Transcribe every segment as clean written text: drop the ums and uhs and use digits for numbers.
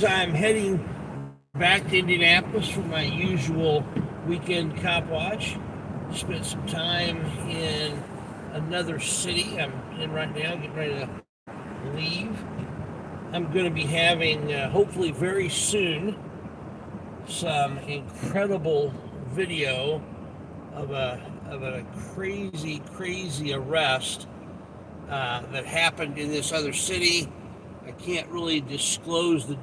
guys, I'm heading back to Indianapolis for my usual weekend cop watch. Spent some time in another city I'm in right now, getting ready to leave. I'm going to be having, hopefully very soon, some incredible video of a crazy arrest that happened in this other city. I can't really disclose the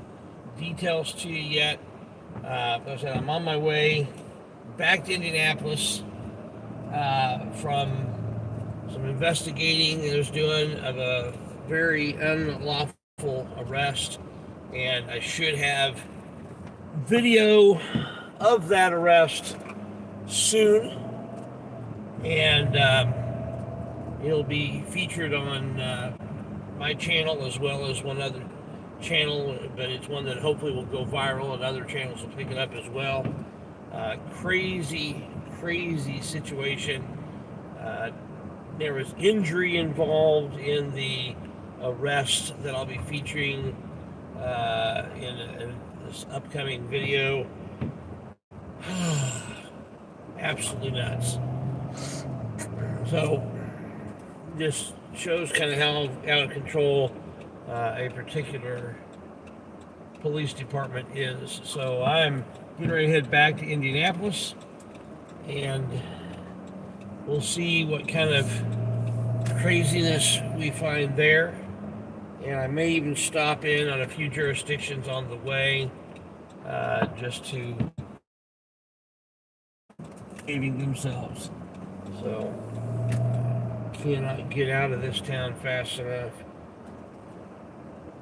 details to you yet. But I'm on my way back to Indianapolis from some investigating I was doing of a very unlawful arrest, and I should have video of that arrest soon, and it'll be featured on my channel as well as one other channel, but it's one that hopefully will go viral and other channels will pick it up as well. Crazy situation. There was injury involved in the arrest that I'll be featuring in this upcoming video. Absolutely nuts. So this shows kind of how out of control a particular police department is. So I'm getting ready to head back to Indianapolis, and we'll see what kind of craziness we find there. And I may even stop in on a few jurisdictions on the way, just to saving themselves. So cannot get out of this town fast enough.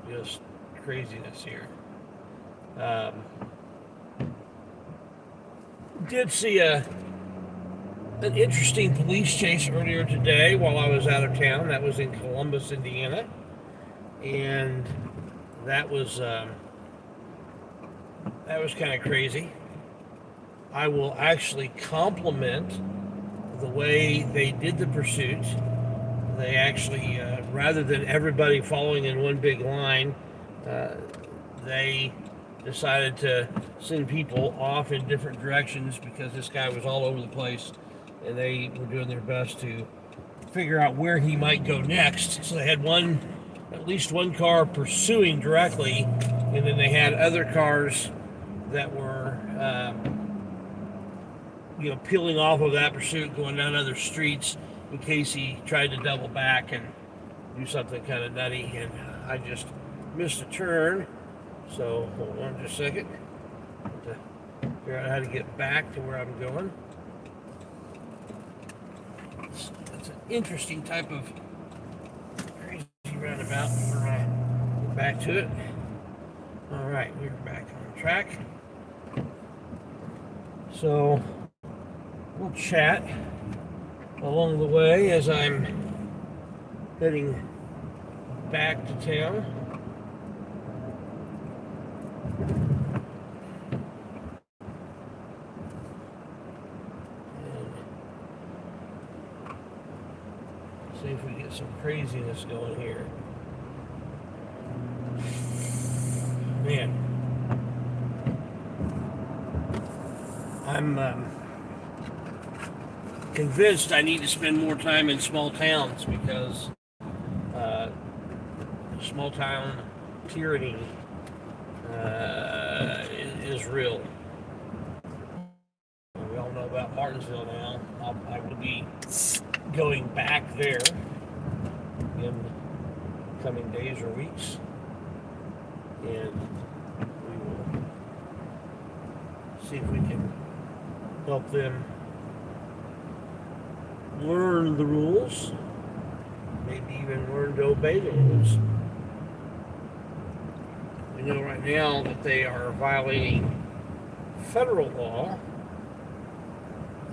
Just craziness here. Did see an interesting police chase earlier today while I was out of town. That was in Columbus, Indiana, and that was kind of crazy. I will actually compliment the way they did the pursuit. They actually, rather than everybody following in one big line, they decided to send people off in different directions because this guy was all over the place, and they were doing their best to figure out where he might go next. So they had at least one car pursuing directly, and then they had other cars that were peeling off of that pursuit, going down other streets in case he tried to double back and do something kind of nutty. And I just missed a turn, so hold on just a second to figure out how to get back to where I'm going. It's an interesting type of crazy roundabout when I get back to it. All right, we're back on track. So we'll chat along the way as I'm heading back to town. And see if we get some craziness going here. Man, I'm convinced I need to spend more time in small towns because small town tyranny is real. We all know about Martinsville now. I will be going back there in coming days or weeks, and we will see if we can help them learn the rules, maybe even learn to obey the rules. We know right now that they are violating federal law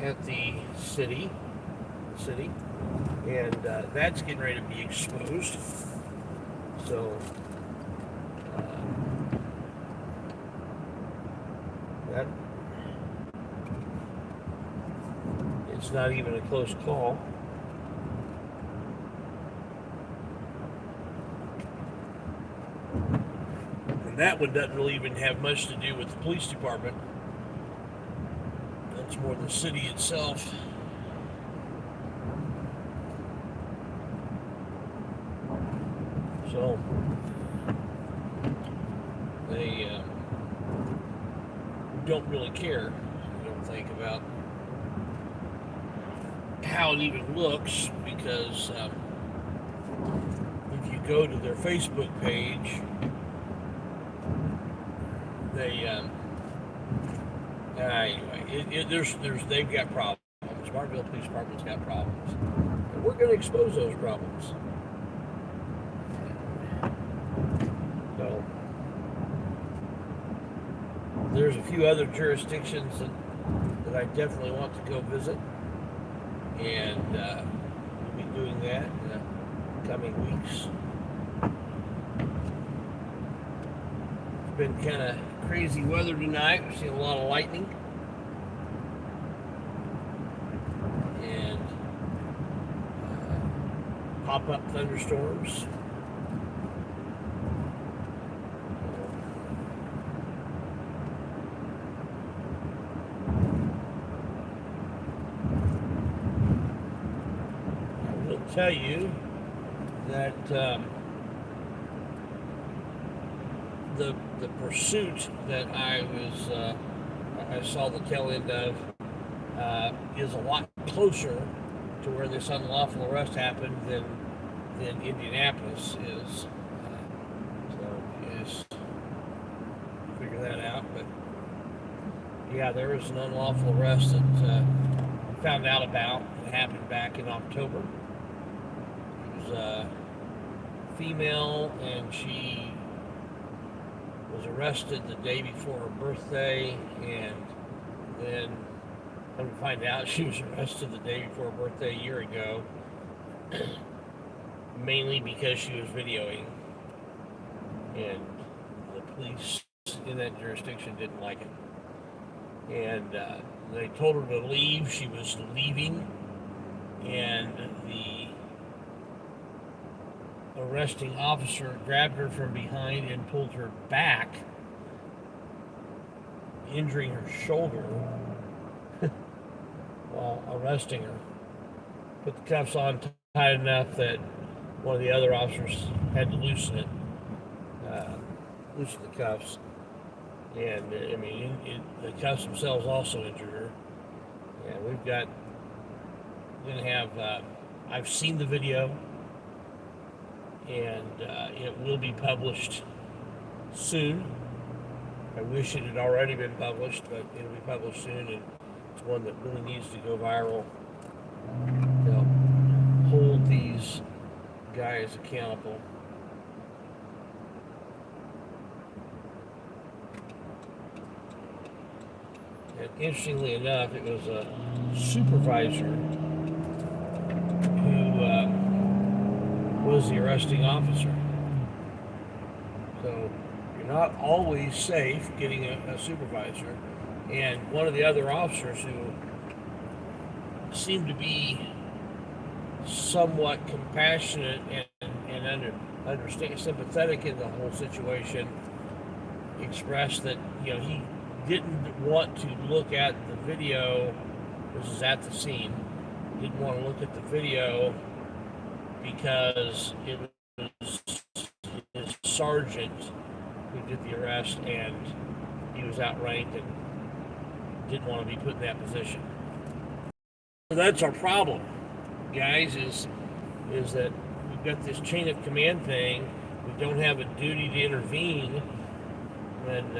at the city, and that's getting ready to be exposed. So that it's not even a close call. And that one doesn't really even have much to do with the police department. That's more the city itself. So they don't really care, I don't think, about how it even looks, because if you go to their Facebook page, they anyway, they've got problems. Martinville Police Department's got problems, and we're going to expose those problems. So there's a few other jurisdictions that I definitely want to go visit, and we'll be doing that in the coming weeks. It's been kind of crazy weather tonight. We've seen a lot of lightning and pop-up thunderstorms. Tell you that the pursuit that I saw the tail end of is a lot closer to where this unlawful arrest happened than Indianapolis is. So you just figure that out. But yeah, there was an unlawful arrest that we found out about. It happened back in October. Female, and she was arrested the day before her birthday, and then come to find out she was arrested the day before her birthday a year ago, mainly because she was videoing, and the police in that jurisdiction didn't like it, and they told her to leave. She was leaving, and the arresting officer grabbed her from behind and pulled her back, injuring her shoulder while arresting her. Put the cuffs on tight enough that one of the other officers had to loosen the cuffs. And I mean, the cuffs themselves also injured her. And I've seen the video, and it will be published soon. I wish it had already been published, but it'll be published soon, and it's one that really needs to go viral to help hold these guys accountable. And interestingly enough, it was a supervisor who was the arresting officer. So you're not always safe getting a supervisor. And one of the other officers, who seemed to be somewhat compassionate and sympathetic in the whole situation, expressed that he didn't want to look at the video. This is at the scene. Didn't want to look at the video because it was his sergeant who did the arrest, and he was outranked and didn't want to be put in that position. So that's our problem, guys, is that we've got this chain of command thing. We don't have a duty to intervene when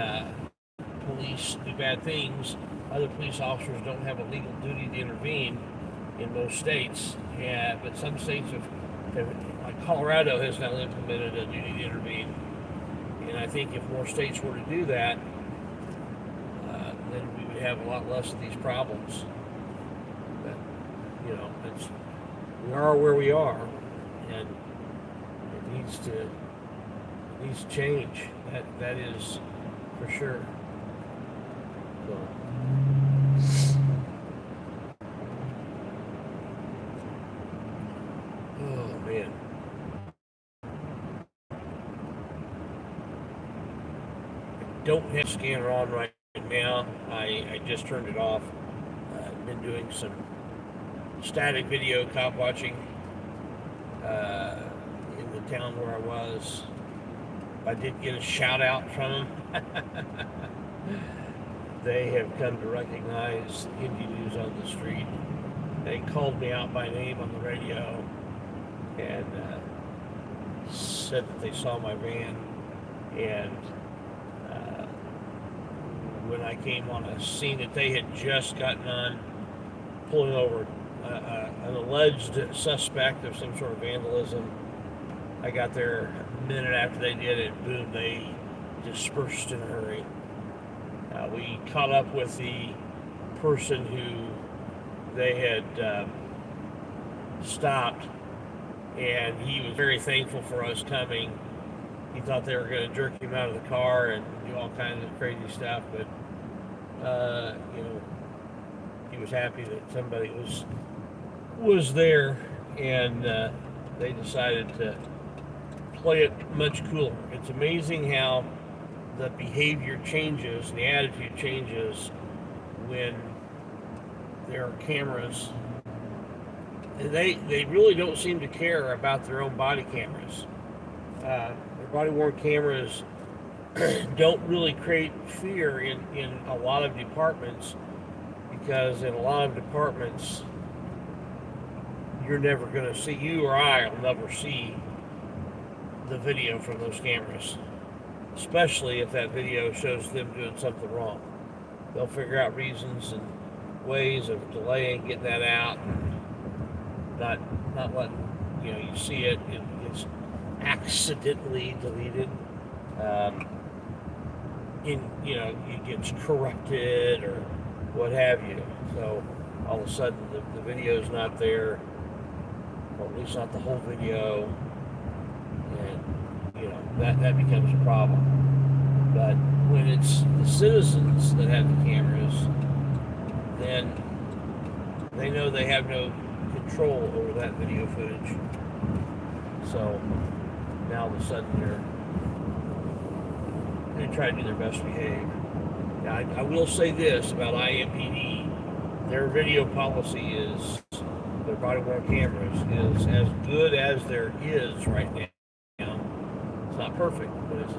police do bad things. Other police officers don't have a legal duty to intervene in most states. Yeah, but some states have, like Colorado has now implemented a duty to intervene. And I think if more states were to do that, then we would have a lot less of these problems. But, we are where we are, and it needs to change. That is for sure. So. Oh man. don't have a scanner on right now. I just turned it off. I've been doing some static video cop watching in the town where I was. I did get a shout out from them. They have come to recognize Indy News on the Street. They called me out by name on the radio and said that they saw my van. And when I came on a scene that they had just gotten on, pulling over an alleged suspect of some sort of vandalism, I got there a minute after they did it. Boom, they dispersed in a hurry. We caught up with the person who they had stopped, and he was very thankful for us coming. He thought they were going to jerk him out of the car and do all kinds of crazy stuff, but he was happy that somebody was there, and they decided to play it much cooler. It's amazing how the behavior changes and the attitude changes when there are cameras. And they really don't seem to care about their own body cameras. Their body-worn cameras don't really create fear in a lot of departments, because in a lot of departments, you're never going to see, you or I will never see the video from those cameras, especially if that video shows them doing something wrong. They'll figure out reasons and ways of delaying getting that out, and not letting you see it. It's accidentally deleted. It gets corrupted or what have you. So all of a sudden the video's not there, or at least not the whole video, and that becomes a problem. But when it's the citizens that have the cameras, then they know they have no control over that video footage. So now all of a sudden they're going to try to do their best to behave. Now, I will say this about IMPD: their video policy is, their body-worn cameras is as good as there is right now. It's not perfect, but it's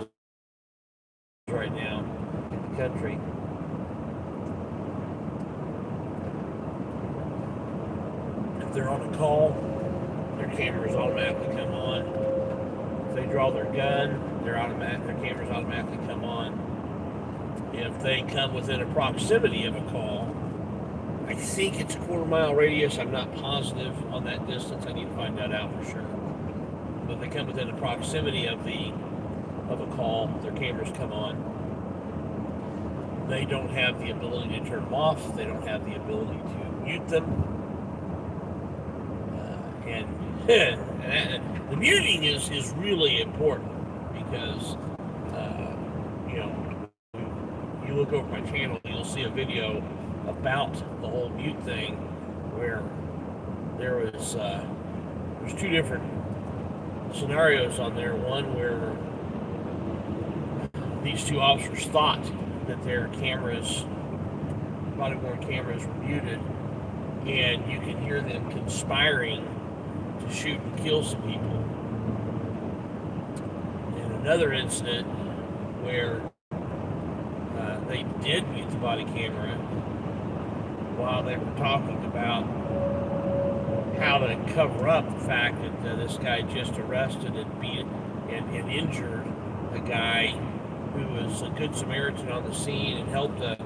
right now in the country. If they're on a call, their cameras automatically come on. If they draw their gun, their cameras automatically come on. If they come within a proximity of a call, I think it's a quarter-mile radius. I'm not positive on that distance. I need to find that out for sure. But if they come within a proximity of a call, their cameras come on. They don't have the ability to turn them off. They don't have the ability to mute them. And the muting is really important, because you look over my channel, you'll see a video about the whole mute thing, where there's two different scenarios on there. One where these two officers thought that their cameras, body-worn cameras, were muted, and you can hear them conspiring to shoot and kill some people. And another incident where they did mute the body camera while they were talking about how to cover up the fact that this guy just arrested and beat and injured a guy who was a good Samaritan on the scene and helped a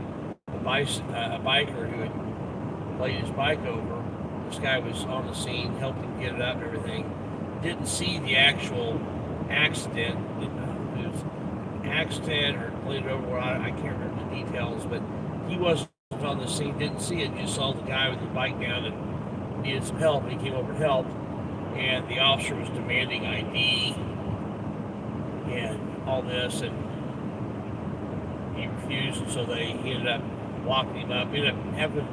biker who had laid his bike over. This guy was on the scene, helped him get it up and everything. Didn't see the actual accident. Didn't know if it was an accident or laid it over. I can't remember the details, but he wasn't on the scene, didn't see it, just saw the guy with his bike down and needed some help, and he came over and helped. And the officer was demanding ID and all this, and he refused, and so he ended up locking him up. He ended up having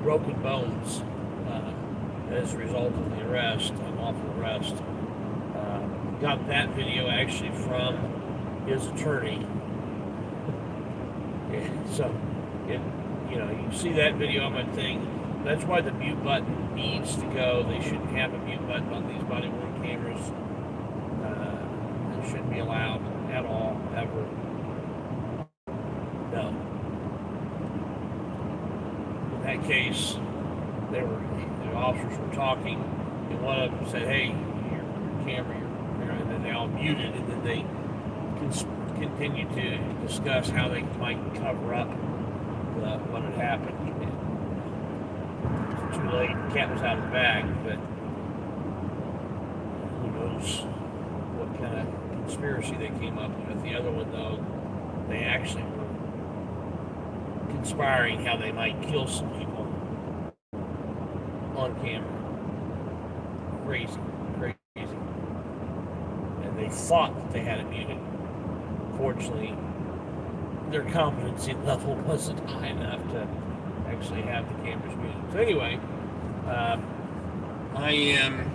broken bones as a result of the arrest, unlawful arrest. Got that video actually from his attorney, And so, you see that video on my thing. That's why the mute button needs to go. They shouldn't have a mute button on these body-worn cameras. It shouldn't be allowed at all, ever. No. In that case, the officers were talking, and one of them said, "Hey, your camera," and then they all muted, and then they continued to discuss how they might cover up what had happened. It was too late. The cat was out of the bag, but who knows what kind of conspiracy they came up with. The other one, though, they actually were conspiring how they might kill some people on camera. Crazy. And they thought that they had it muted. Fortunately, their competency level wasn't high enough to actually have the cameras muted. So anyway, I am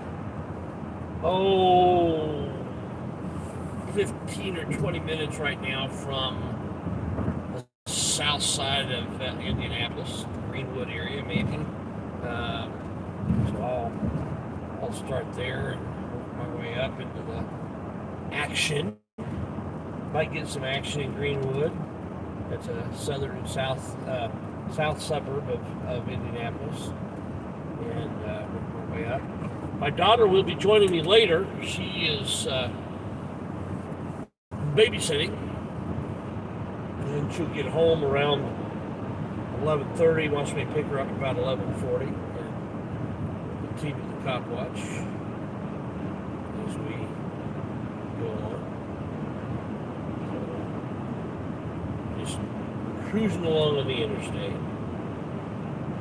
15 or 20 minutes right now from the south side of Indianapolis, Greenwood area maybe. So I'll start there and work my way up into the action. Might get some action in Greenwood. That's a southern and south suburb of Indianapolis, and work my way up. My daughter will be joining me later. She is babysitting, and she'll get home around 11:30. Wants me to pick her up about 11:40, and continue the cop watch as we go on. Just cruising along on the interstate,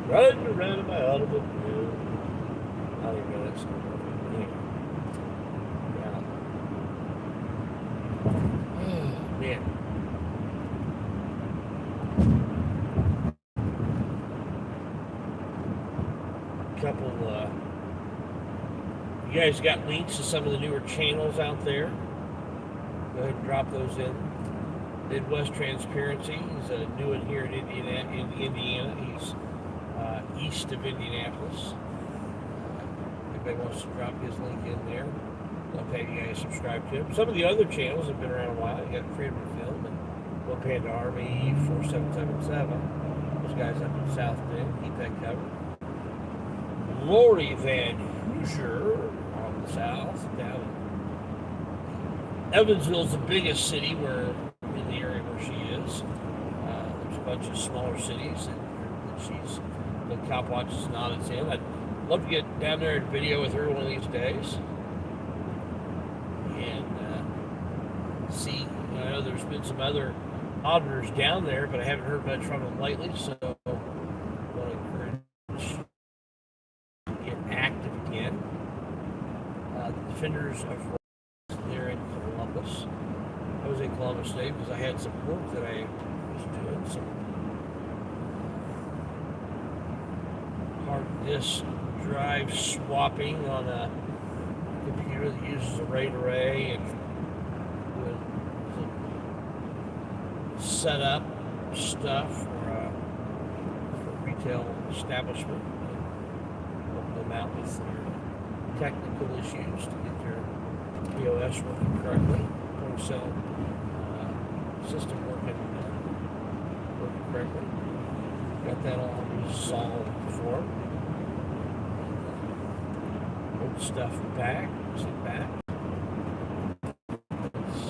riding around in my automobile. I don't even know that's anyway. Yeah. Man. Couple, you guys got links to some of the newer channels out there? Go ahead and drop those in. Midwest Transparency is a new one here in Indiana. He's east of Indianapolis. Anybody wants to drop his link in there, I'll pay you guys subscribe to him. Some of the other channels have been around a while. You got Freedom of Film and One Panda Army 4777. Those guys up in South Bend, keep that covered. Lori Van Hoosier on the south, down in Evansville's the biggest city in the area where she is. There's a bunch of smaller cities that the cop watches and audits in. I'd love to get down there and video with her one of these days. And see, I know there's been some other auditors down there, but I haven't heard much from them lately, so I want to encourage get active again. The Defenders of Rights, they're in Columbus. I was in Columbus today because I had some work that I was doing, some hard disk drive swapping on a computer that uses a RAID array, and with set up stuff for a retail establishment. Them out with their technical issues to get their POS working correctly, point of sale system working correctly. Got that all resolved for them. Put stuff back, sit back. It's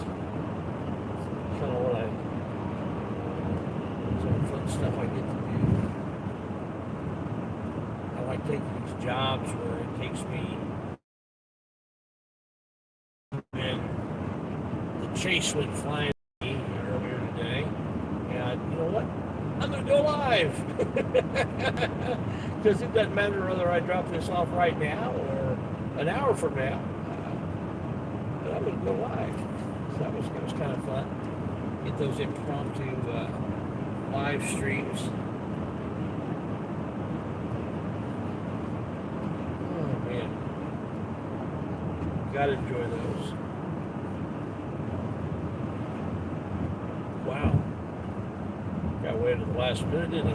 kind of what some fun stuff I get to do. I like taking these jobs where it takes me and the chase went flying earlier today, and you know what? I'm going to go live because it doesn't matter whether I drop this off right now or an hour from now, but I'm going to go live. So that was kind of fun. Get those impromptu live streams. Gotta enjoy those. Wow. way to the last minute, didn't he?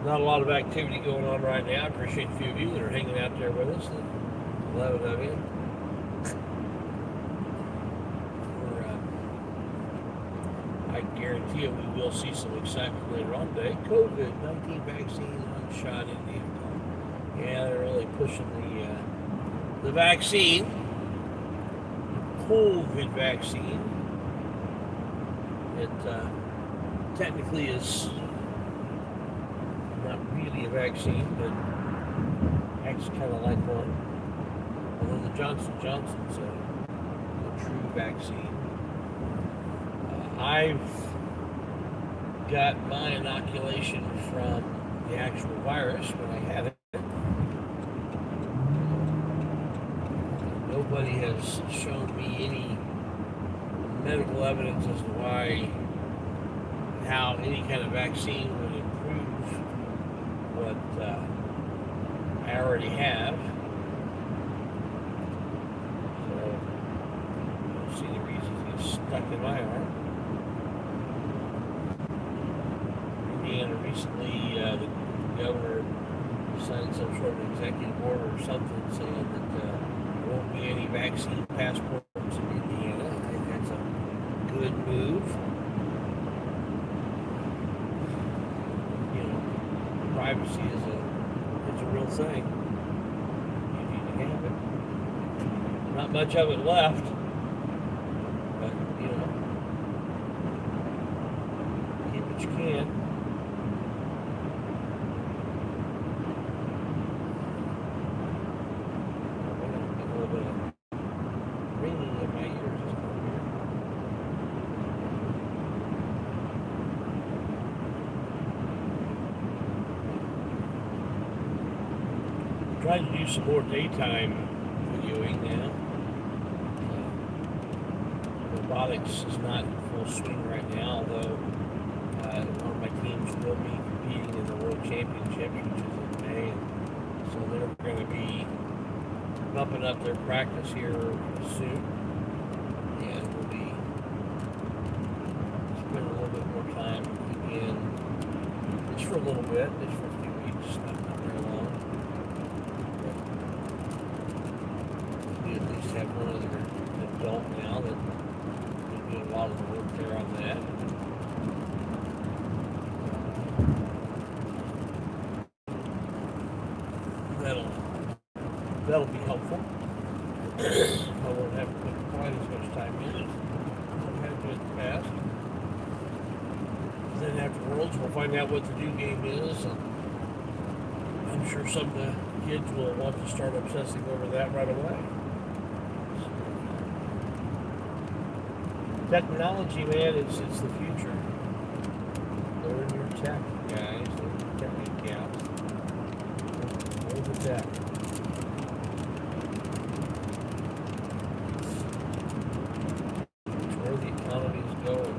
Not a lot of activity going on right now. I appreciate a few of you that are hanging out there with us. 11 of you. I guarantee you we will see some excitement later on today. COVID-19 vaccine unshot Indy. Yeah, they're really pushing the vaccine. COVID vaccine. It technically is not really a vaccine, but acts kind of like one. Although the Johnson & Johnson's a true vaccine. I've got my inoculation from the actual virus when I had it. Nobody has shown me any medical evidence as to how any kind of vaccine would improve what I already have. So I don't see the reason to get stuck in my arm. Indiana recently, the governor signed some sort of executive order or something saying that there won't be any vaccine passports in Indiana. I think that's a good move. You know, privacy is a real thing. You need to have it. Not much of it left, but you know, keep what you can. Trying to do some more daytime videoing now. Robotics is not in full swing right now, although one of my teams will be competing in the World Championships, which is in May. So they're going to be bumping up their practice here soon. And we'll be spending a little bit more time again, just for a little bit, just for a few weeks, not very long. At least have one other adult now that is doing a lot of the work there on that. That'll be helpful. I won't have to put quite as much time in it as I've had to in the past. Then afterwards, we'll find out what the new game is, and I'm sure some of the kids will want to start obsessing over that right away. Technology, man, it's the future. Learn your tech, guys. Learn your tech and gals. Learn the tech. It's where the economy is going.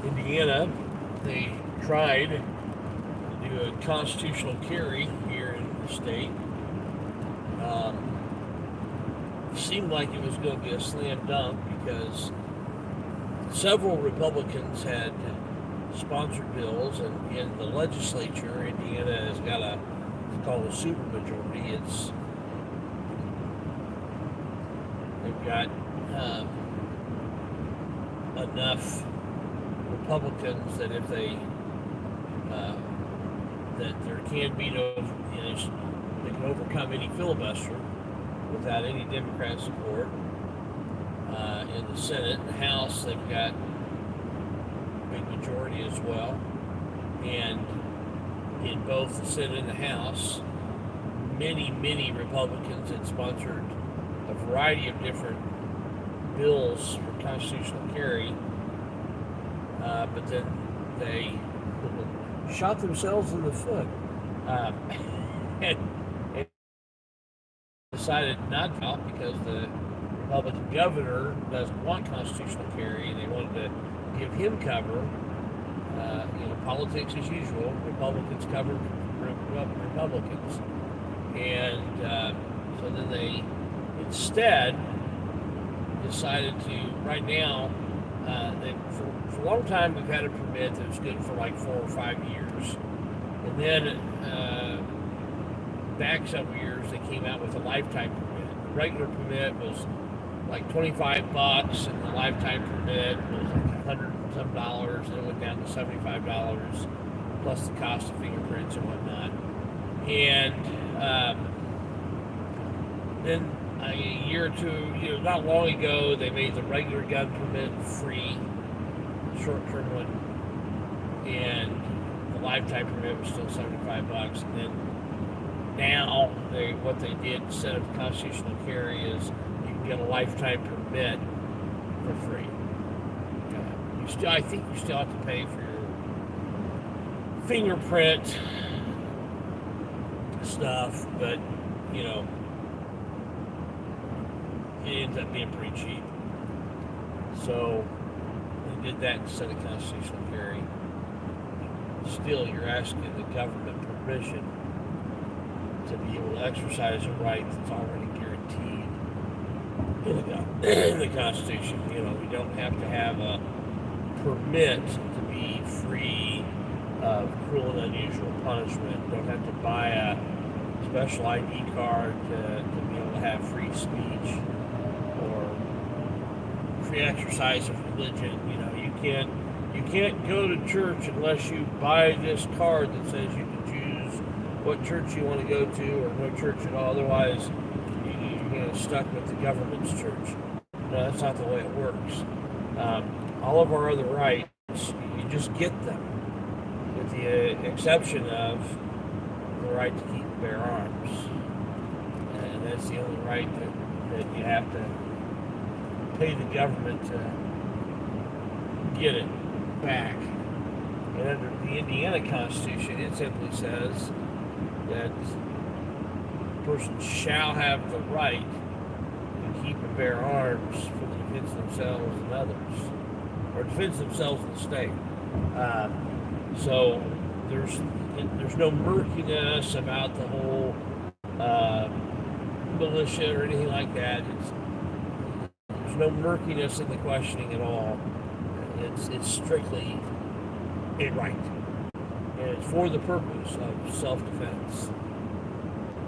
Indiana, they tried to do a constitutional carry here in the state. Seemed like it was going to be a slam dunk because several Republicans had sponsored bills, and in the legislature, Indiana has got it's called a supermajority. They've got enough Republicans that if they that there can be no, they can overcome any filibuster without any Democrat support. In the Senate and the House, they've got a big majority as well, and in both the Senate and the House, many Republicans had sponsored a variety of different bills for constitutional carry but then they shot themselves in the foot uh, and, and decided not to out because the Republican governor doesn't want constitutional carry. They wanted to give him cover. Politics as usual. Republicans covered Republicans, and so then they instead decided to. Right now, for a long time we've had a permit that was good for like 4 or 5 years, and then back several years they came out with a lifetime permit. The regular permit was like $25, and the lifetime permit was like $100 and some dollars, and it went down to $75 plus the cost of fingerprints and whatnot. And then a year or two, not long ago, they made the regular gun permit free, short-term one, and the lifetime permit was still $75. And then now, what they did instead of constitutional carry is you can get a lifetime permit for free. I think you still have to pay for your fingerprint stuff, but it ends up being pretty cheap. So they did that instead of constitutional carry. Still, you're asking the government permission to be able to exercise a right that's already guaranteed in the Constitution. We don't have to have a permit to be free of cruel and unusual punishment. You don't have to buy a special ID card to be able to have free speech or free exercise of religion. You can't go to church unless you buy this card that says you can choose what church you want to go to or no church at all. Otherwise, you're stuck with the government's church. No, that's not the way it works. All of our other rights, you just get them, with the exception of the right to keep and bear arms. And that's the only right that you have to pay the government to get it back. And under the Indiana Constitution, it simply says that a person shall have the right to keep and bear arms for the defense of themselves and others, or defense themselves and the state. So there's no murkiness about the whole militia or anything like that. There's no murkiness in the questioning at all. It's strictly a right, and it's for the purpose of self-defense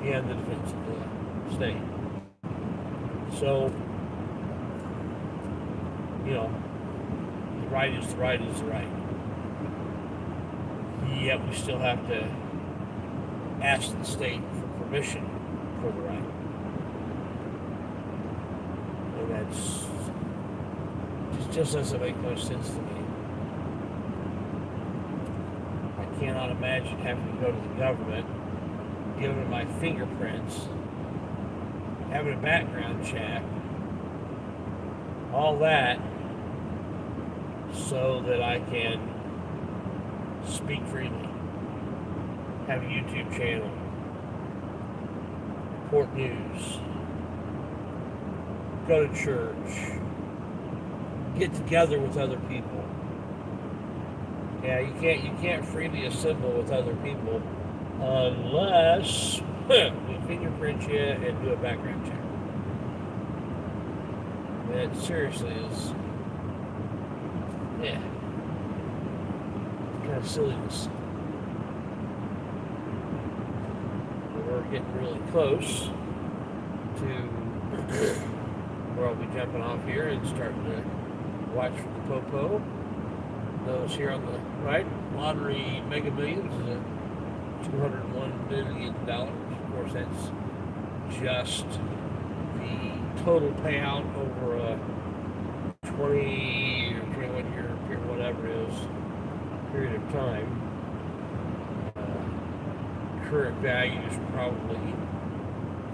and the defense of the state. So, the right is the right is the right. Yet we still have to ask the state for permission for the right. And that's just doesn't make much sense to me. I cannot imagine having to go to the government, giving them my fingerprints, having a background check, all that, so that I can speak freely, have a YouTube channel, report news, go to church, get together with other people. Yeah, you can't freely assemble with other people unless we fingerprint you and do a background check. That seriously is, kind of silliness. We're getting really close to where I'll be jumping off here and starting to watch for the Popo. Those here on the right, Lottery Mega Millions is at $201 million. Of course, that's just the total payout over a 20 or 21 year period, whatever it is, period of time. Current value is probably,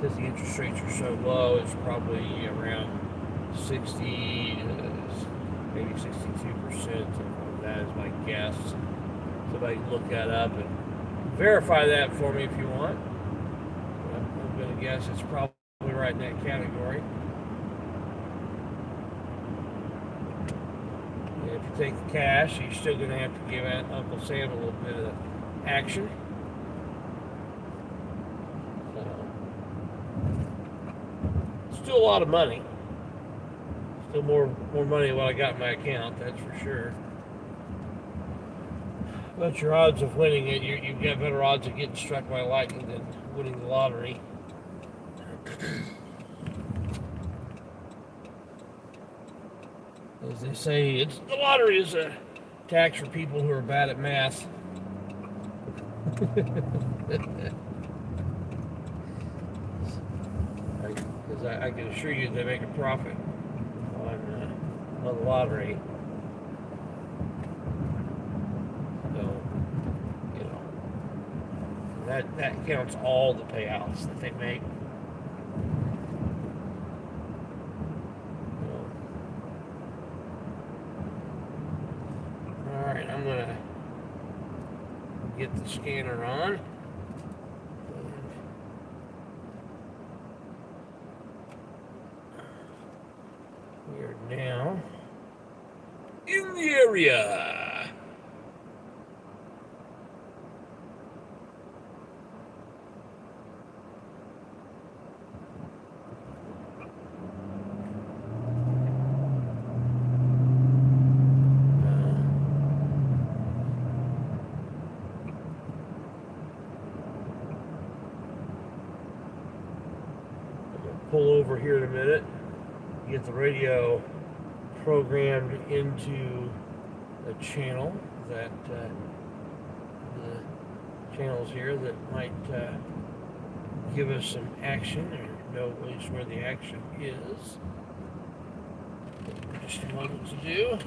because the interest rates are so low, it's probably around 60 to maybe 62% of That is my guess. Somebody can look that up and verify that for me if you want. I'm going to guess it's probably right in that category. And if you take the cash, you're still going to have to give Uncle Sam a little bit of action. So, still a lot of money. Still more money than what I got in my account, that's for sure. But your odds of winning it, you've got better odds of getting struck by lightning than winning the lottery. As they say, the lottery is a tax for people who are bad at math. Because I can assure you they make a profit on the lottery. So, you know, that counts all the payouts that they make. Alright, I'm going to get the scanner on. We are now in the area. Pull over here in a minute, get the radio programmed into a channel that the channels here that might give us some action or know at least where the action is. Just a moment to do.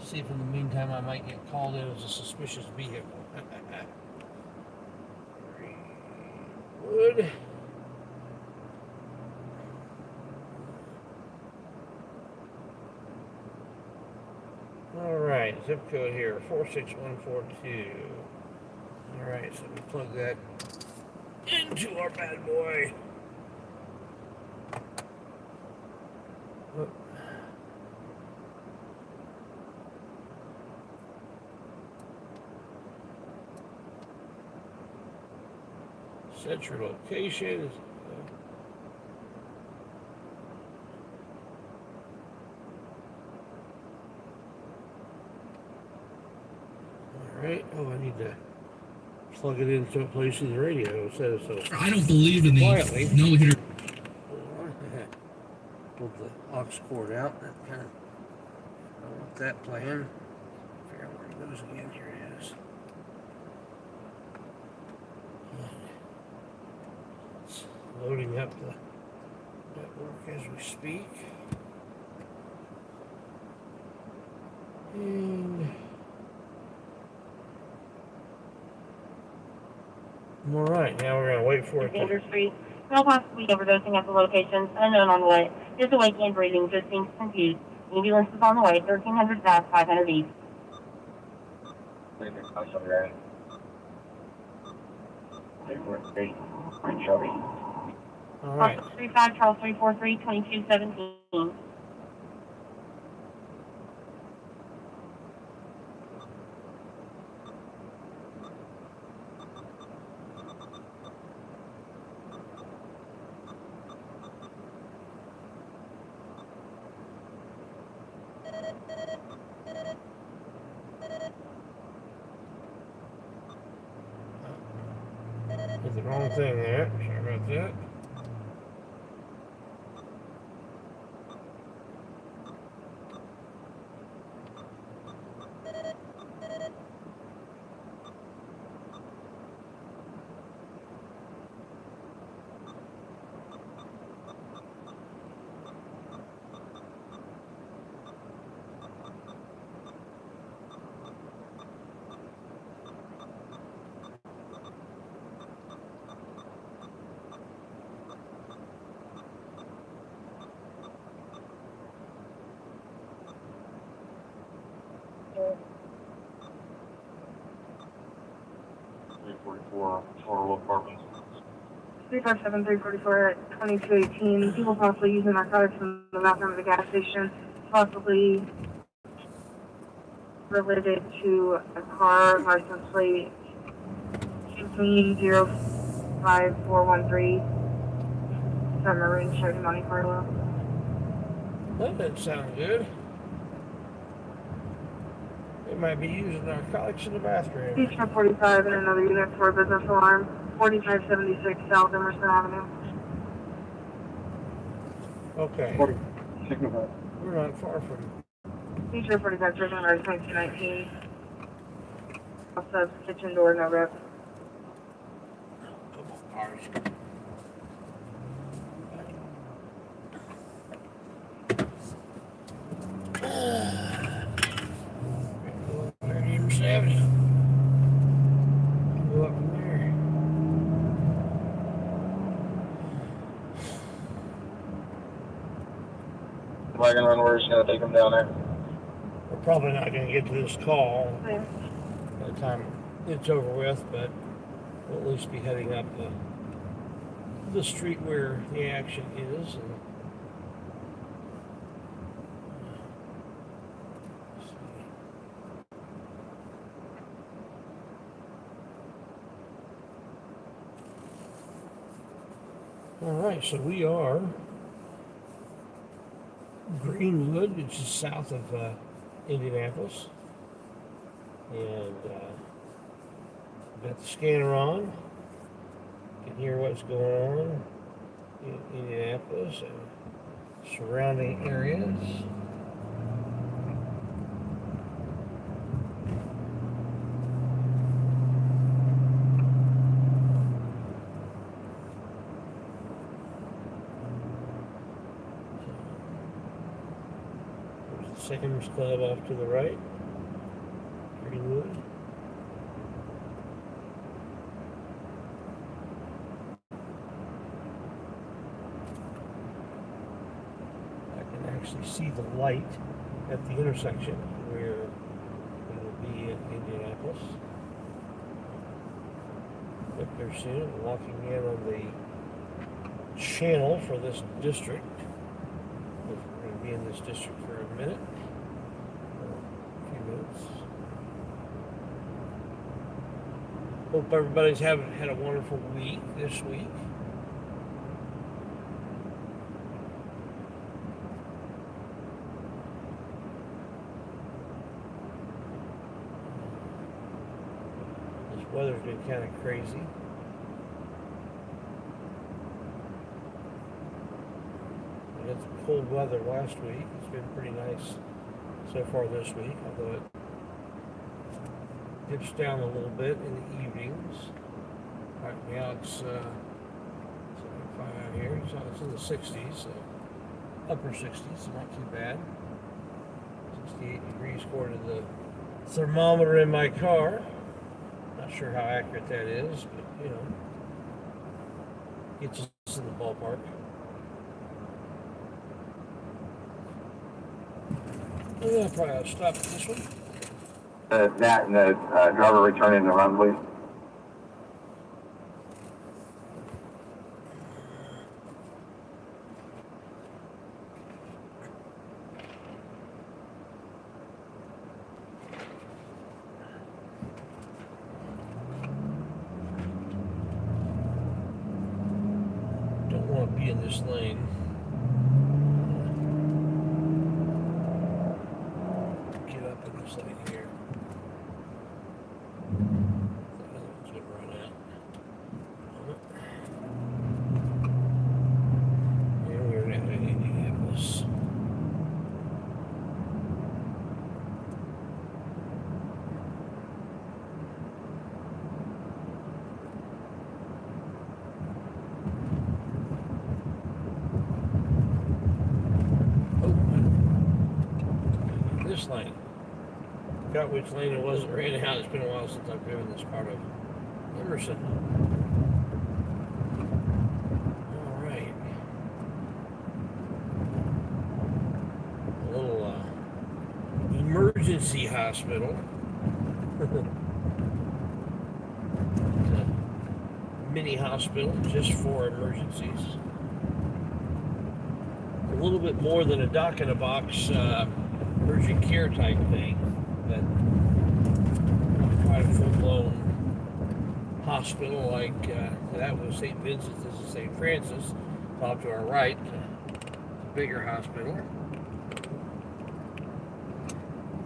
See if in the meantime I might get called in as a suspicious vehicle. Wood. Alright, zip code here, 46142. Alright, so we plug that into our bad boy. Oh. Set your location. Alright, oh, I need to plug it into a place in the radio instead of so I don't believe in the quietly. No hitter. Pull the aux cord out. That kind of, I don't want that playing. Figure out where it goes again. Here it is. It's loading up the network as we speak. And all right, now we're going to wait for it to... Street. No possibly overdosing at the locations. Unknown on the way. Is awake and breathing. Just seems confused. Ambulance is on the way. 1300 south, 500 east. All right. 35 Charles 343 2217. Did the wrong thing there. Sorry about that. for total apartments. 357-344 at 2218. People possibly using narcotics in the bathroom of the gas station, possibly related to a car license plate 1505413. Submarine Chevy Monte Carlo. That doesn't sound good. They might be using narcotics in the bathroom. East 45 and another unit for a business alarm. 4576 South Emerson Avenue. Okay. 40, signify. We're not far from Feature 45 driven by 2219. Subs, kitchen door, no rep. a couple cars. Emerson Avenue. Go up from there. Wagon run, we're just going to take them down there. We're probably not going to get to this call Yeah. by the time it's over with, but we'll at least be heading up the street where the action is. And, all right, so we are Greenwood, which is south of Indianapolis, and got the scanner on. Can hear what's going on in Indianapolis and surrounding areas. Sam's Club off to the right, Greenwood. I can actually see the light at the intersection where we will be in Indianapolis. Up there soon, walking in on the channel for this district. We're going to be in this district for a minute. Hope everybody's had a wonderful week this week. This weather's been kind of crazy. We had some cold weather last week. It's been pretty nice so far this week, although it dips down a little bit in the evenings. Right now it's 75 out here, so it's in the 60s, so upper 60s, so not too bad. 68 degrees according to the thermometer in my car. Not sure how accurate that is, but you know, gets us in the ballpark. Yeah, probably ought to stop at this one. That and the driver returning the run, please. Don't want to be in this lane. Get up in this lane here. The other one's going to run out. And we're now in Indianapolis. This lane. Forgot which lane it was that ran out. It's been a while since I've driven this part of Emerson. All right. A little emergency hospital. mini hospital just for emergencies. A little bit more than a doc in a box urgent care type thing, but quite a full-blown hospital like that was St. Vincent's. This is St. Francis, off to our right, bigger hospital.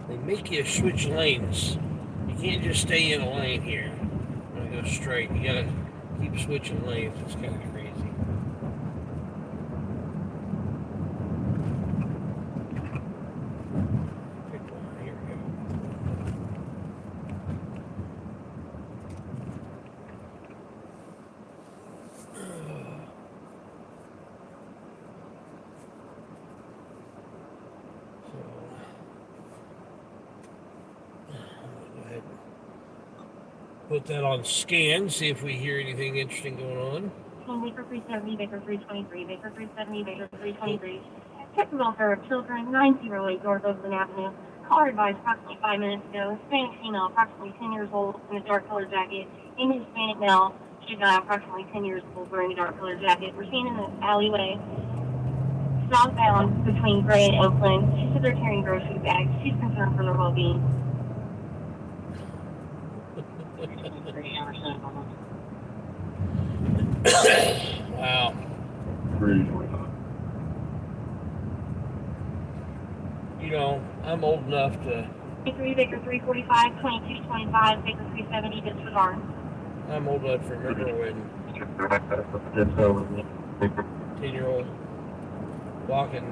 They make you switch lanes. You can't just stay in a lane here. I'm gonna go straight. You gotta keep switching lanes. It's kind of crazy. Pick one. Here we go. Put that on scan, see if we hear anything interesting going on. Baker 370, Baker 323, Baker 370, Baker 323. Check the welfare of children, 908 North Oakland Avenue. Caller advised approximately 5 minutes ago. Hispanic female, approximately 10 years old, in a dark colored jacket. In Hispanic male, should guy, approximately 10 years old, wearing a dark colored jacket. We're seen in the alleyway, southbound between Gray and Oakland. She said they're carrying grocery bags. She's concerned for their well-being. Wow. You know, I'm old enough to. Baker 345, 2225, Baker 370, disregard. I'm old enough to remember when 10-year-old walking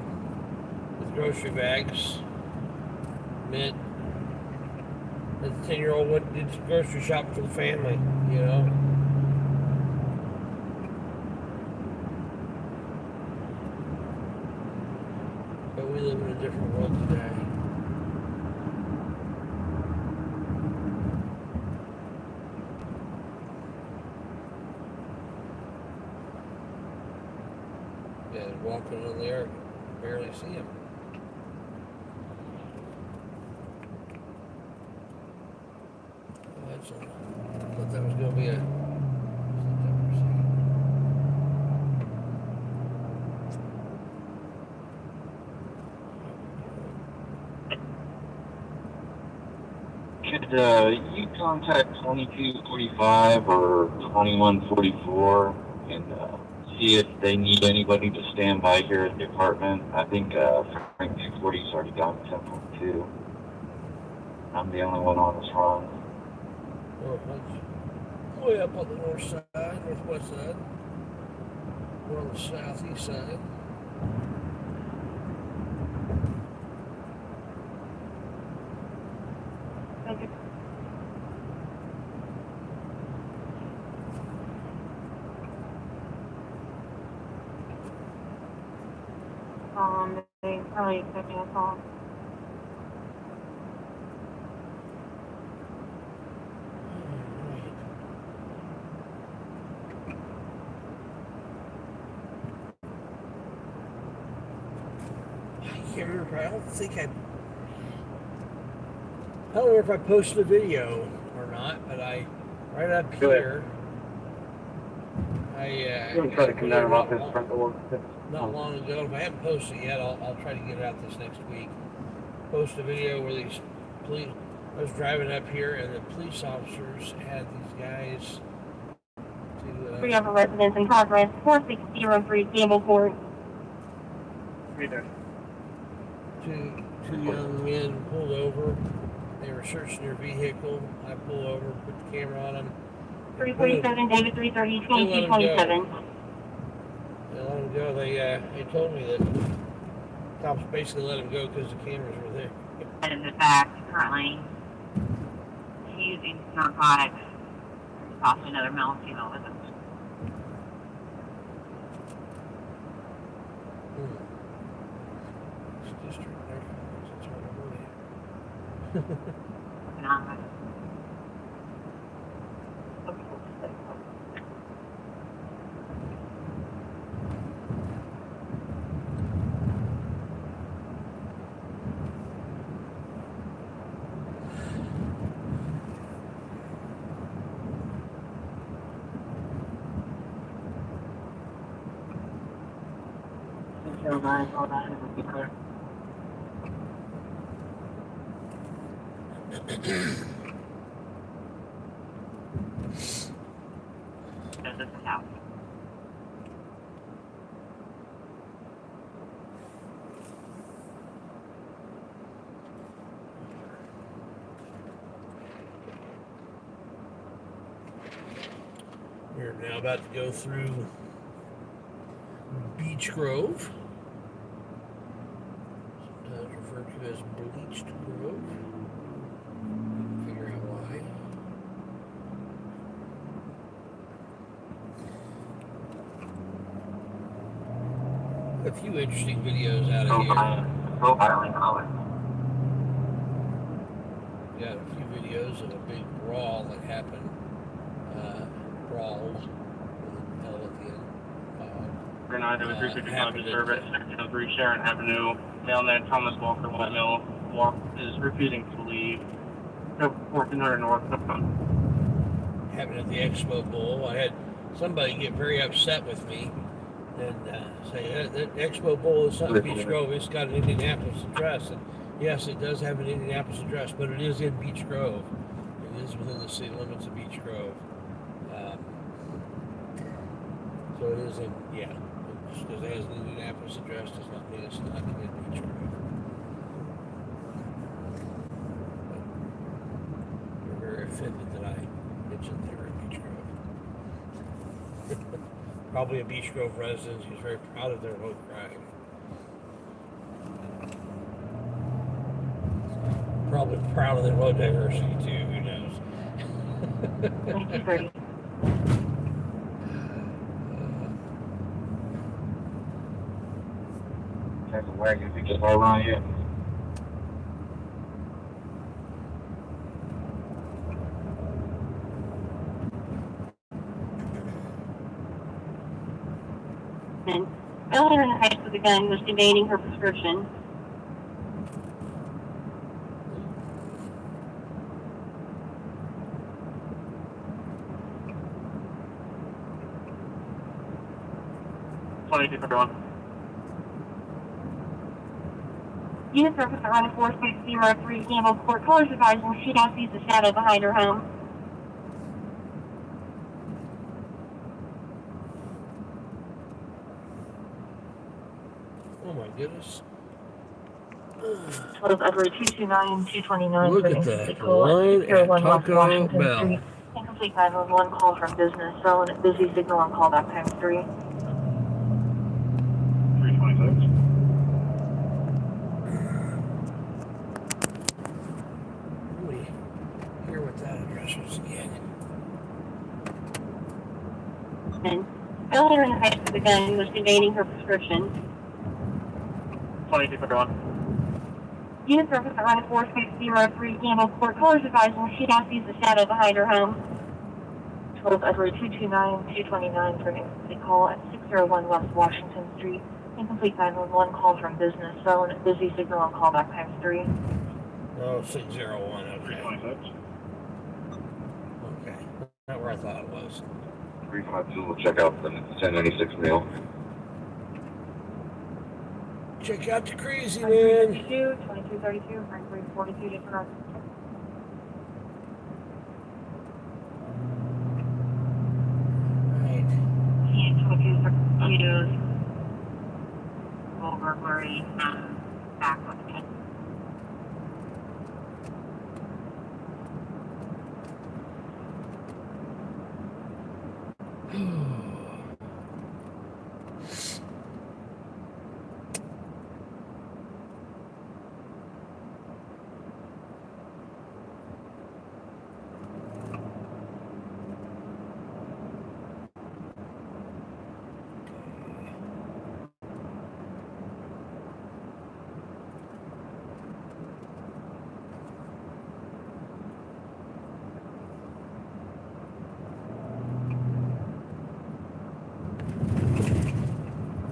with grocery bags meant that the 10-year-old went and did grocery shopping for the family, you know. But we live in a different world today. Yeah, walking on there, barely see him. I thought that was going to be a. Could you contact 2245 or 2144 and see if they need anybody to stand by here at the apartment? I think Frank 240's already gone to 10.2. I'm the only one on this run. Oh, that's way up on the north side, northwest side. We're on the southeast side. They're probably expecting a call. I can't remember. I don't remember if I posted a video or not, but right up here, I'm going to try to come down off this front door. Not long ago. If I haven't posted it yet, I'll try to get it out this next week. Post a video where these police. I was driving up here, and the police officers had these guys to. 3 other residents in progress. 4603 Gamble Court. Two young men pulled over. They were searching their vehicle. I pull over, put the camera on them. 347 David 330 2227. They let them go. They told me that cops basically let them go because the cameras were there. In the back, currently using narcotics. Possibly another male and female with him. It's district narcotics. It's hard to believe. Nah. 9, all that would be clear. This is out. We're now about to go through Beech Grove, sometimes referred to as Bleached Grove. Figure out why. A few interesting videos out of here. Profiling color. Got a few videos of a big brawl that happened. Brawl with an L at the end. We're not doing 355 happened to at service, 3 Sharon Avenue. Mailman Thomas Walker Whitemill is refusing to leave. 1400 North. Happened at the Expo Bowl. I had somebody get very upset with me and say that Expo Bowl is not Beech Grove. It's got an Indianapolis address. And yes, it does have an Indianapolis address, but it is in Beech Grove. It is within the city limits of Beech Grove. So it is in, yeah. Just because it has an Indianapolis address does not mean it's not in Beech Grove. But they're very offended that I mentioned they were in Beech Grove. Probably a Beech Grove resident who's very proud of their low crime. Probably proud of their low diversity too, who knows? 2230. Type of wagon to get over on you. Earlier in the high school, the gun was debating her prescription. Unit surface around 4603 Campbell Court. Callers advising she now sees a shadow behind her home. Oh my goodness. Total Edward 229, 229. Look at that line at Taco Bell. Incomplete 911 call from business. Phone busy signal on callback times 3. 326. Let me hear what that address was again. Earlier in the high school, the gun was debating her prescription. 2251. Unit surface around 4603 Campbell Court. Callers advising she now sees a shadow behind her home. Total Edward 229, 229 for an incomplete call at 601 West Washington Street. Incomplete 911 call from business. Phone busy signal on callback times 3. Oh, 601, okay. 326. Okay. Not where I thought it was. 352 will check out the 1096 mail. Check out the crazy man. 2232, frankly, 42 different. Right. Tomatoes. Full burglary. Back with it.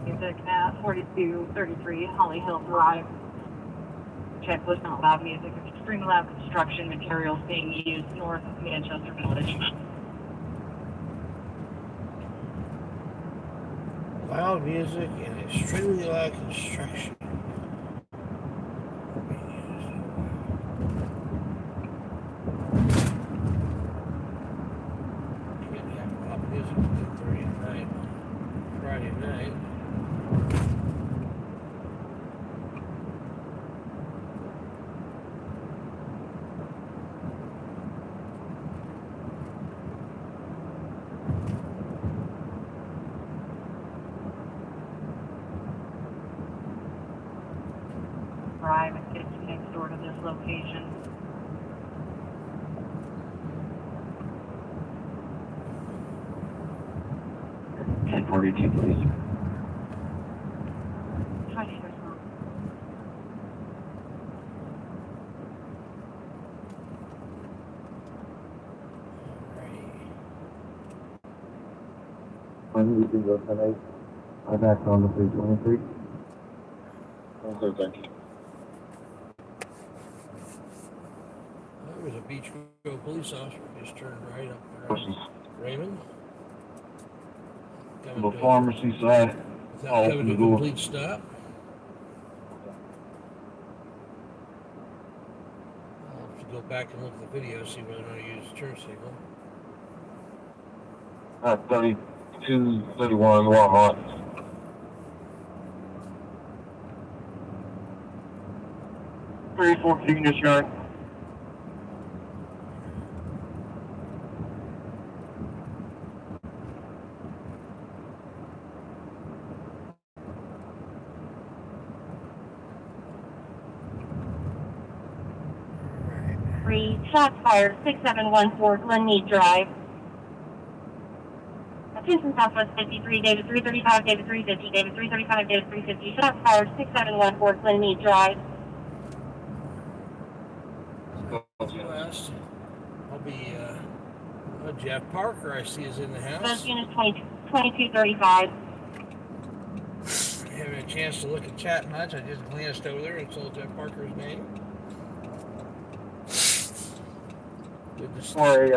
Music at 4233 Holly Hill Drive. Check was not loud music. Extreme loud construction materials being used north of Manchester Village. Loud music and extremely loud construction. Can't have loud music at 10:30 at night, Friday night. Drive and get next door to this location. Ten 42, please. Try to hear some. When we can go tonight, I'm back on the 323. Okay, thank you. There was a Beach Grove police officer just turned right up there. Raymond? The pharmacy side. Without I'll coming open to the a door. complete stop. I'll have to go back and look at the video, see whether or not I use the turn signal. 32, 31, Walmart. Three 14 this yard. Three, shots fired, 6714 Glenmead Drive. Attention Southwest 53, David 335, David 350, David 335, David 350. Shots fired, 6714 Glenmead Drive. West. I'll be, Jeff Parker, I see, is in the Those house. units 2235. I haven't had a chance to look at chat much. I just glanced over there and saw Jeff Parker's name. Good to see Sorry,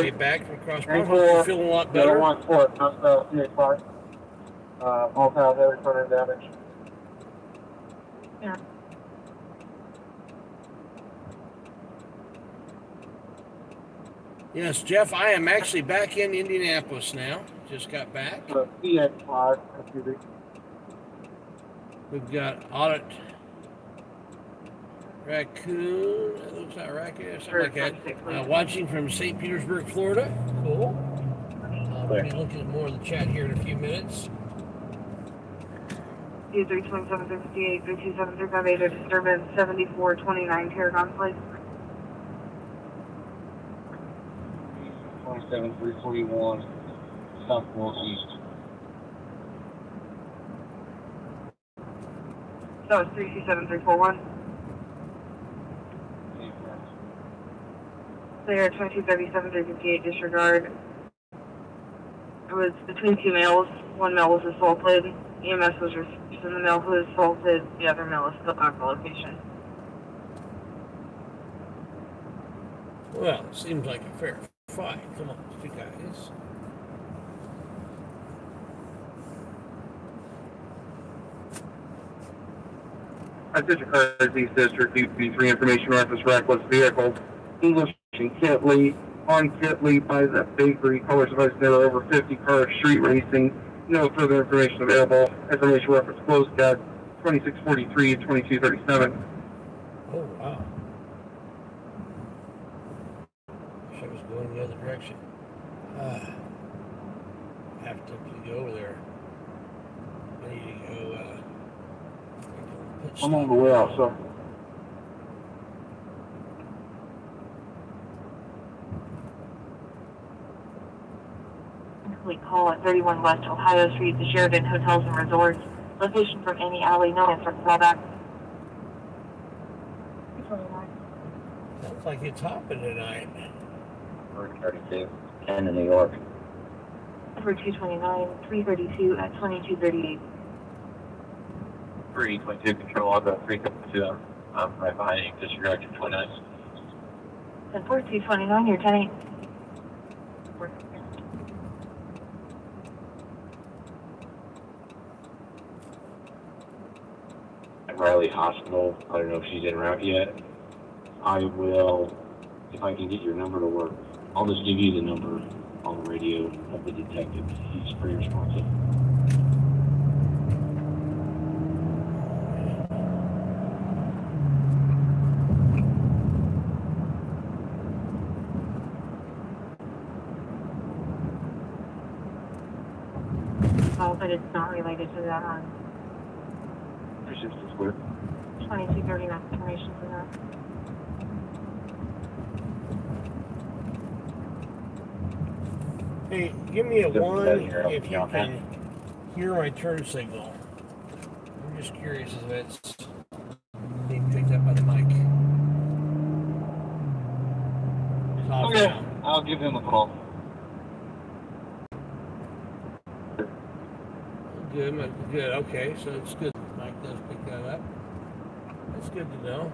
you back from across Thank Hope you. you're feeling a lot better. 1 foot, just 3 o'clock. Both have heavy front end damage. Yeah. Yes, Jeff, I am actually back in Indianapolis now. Just got back. CX5, SUV. We've got Audit Raccoon. That looks like Raccoon, something like that. Watching from St. Petersburg, Florida. Cool. We'll be looking at more of the chat here in a few minutes. U327 358 327 358 disturbance 7429 Tarragon Place. 27, 341, South Northeast. So it's 327341. Clear 2237 358 disregard. It was between two males. One male was assaulted. EMS was received in the male who was assaulted. The other male is still at the location. Well, it seems like a fair fight. Come on, you guys. Attention East District, B3 information reference reckless vehicle. English and Kitley, on Kitley by the bakery, colors device there over 50 car street racing. No further information available. Information reference closed at 2643 and 2237. Oh, wow. Wish I was going the other direction. Have to go over there. I need to go, I'm on the way out, so. Complete call at 31 West Ohio Street, the Sheridan Hotels and Resorts. Location from any alley, no answer, callback. sounds like it's hopping tonight. 32, 10 in New York. Number 229, 332 at 2238. 322 control, I'll go 352. I'm right behind you, disregard 229. 10-4, 229, you're 10-8. Riley Hospital. I don't know if she's en route yet. I will, if I can get your number to work, I'll just give you the number on the radio of the detective. He's pretty responsive. Oh, but it's not related to that on There's just a square. 2239 information for that. Hey, give me a Doesn't one that hear if you okay? can hear my turn signal. I'm just curious if it's being picked up by the mic. It's off Okay, now. I'll give him a call. Good, good. Okay, so it's good. Mike does pick that up. That's good to know.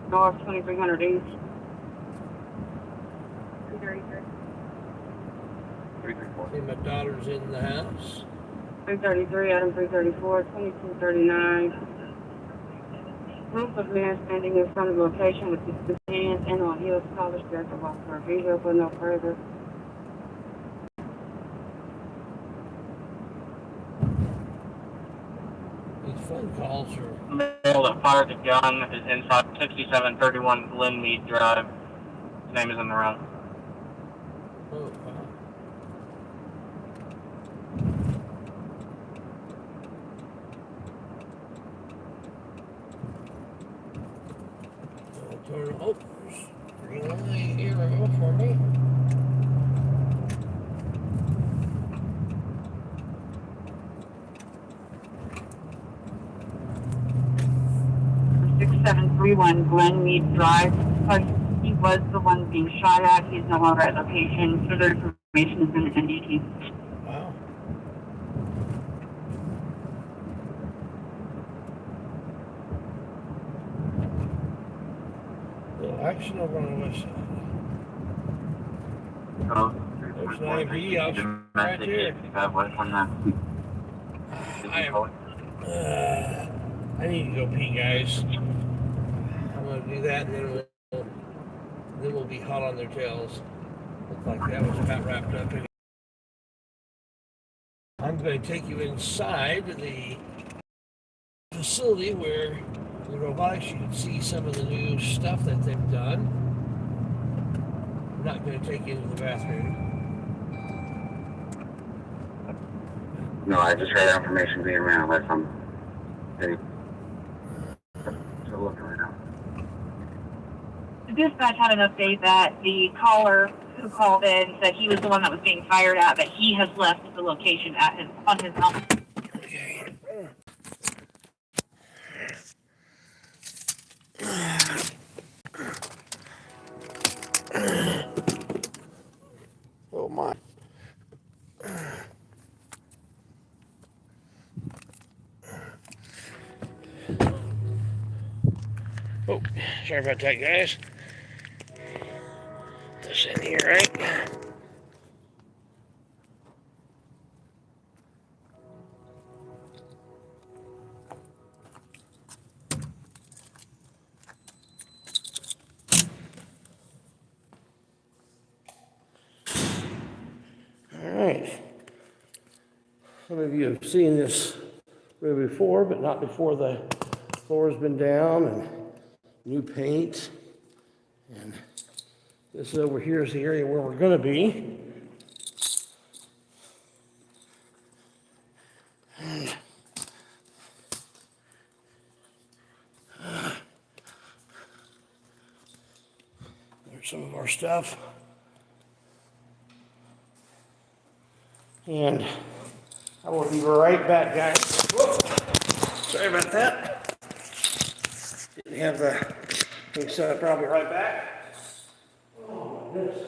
North 2300 East. 333. 334. See, my daughter's in the house. 333, Adam 334, 2239. Group of men standing in front of the location with his hands and on heels. College director walks for a video, but no further. These phone calls are. Male that fired the gun is inside 6731 Glenmead Drive. His name is in the room. Oh, wow. Oh, there's green light arrow for me. For 6731 Glenmead Drive. He was the one being shot at. He's no longer at location. Further information is in the NDT. Wow. Little action over on the west side. There's an IMB officer right there. I need to go pee, guys. I'm gonna do that, and then we'll be hot on their tails. Looks like that was about wrapped up. I'm going to take you inside the facility where the robotics, you can see some of the new stuff that they've done. I'm not going to take you into the bathroom. No, I just heard information being ran unless I'm getting still looking right now. The dispatch had an update that the caller who called in said he was the one that was being fired at, but he has left the location on his own. Okay. Oh my. Oh, sorry about that, guys. This in here, right? All right. Some of you have seen this movie before, but not before the floor's been down and new paint. And this over here is the area where we're going to be. There's some of our stuff. And I will be right back, guys. Whoop. Sorry about that. Didn't have the thing set up. I'll be right back. Oh, my goodness.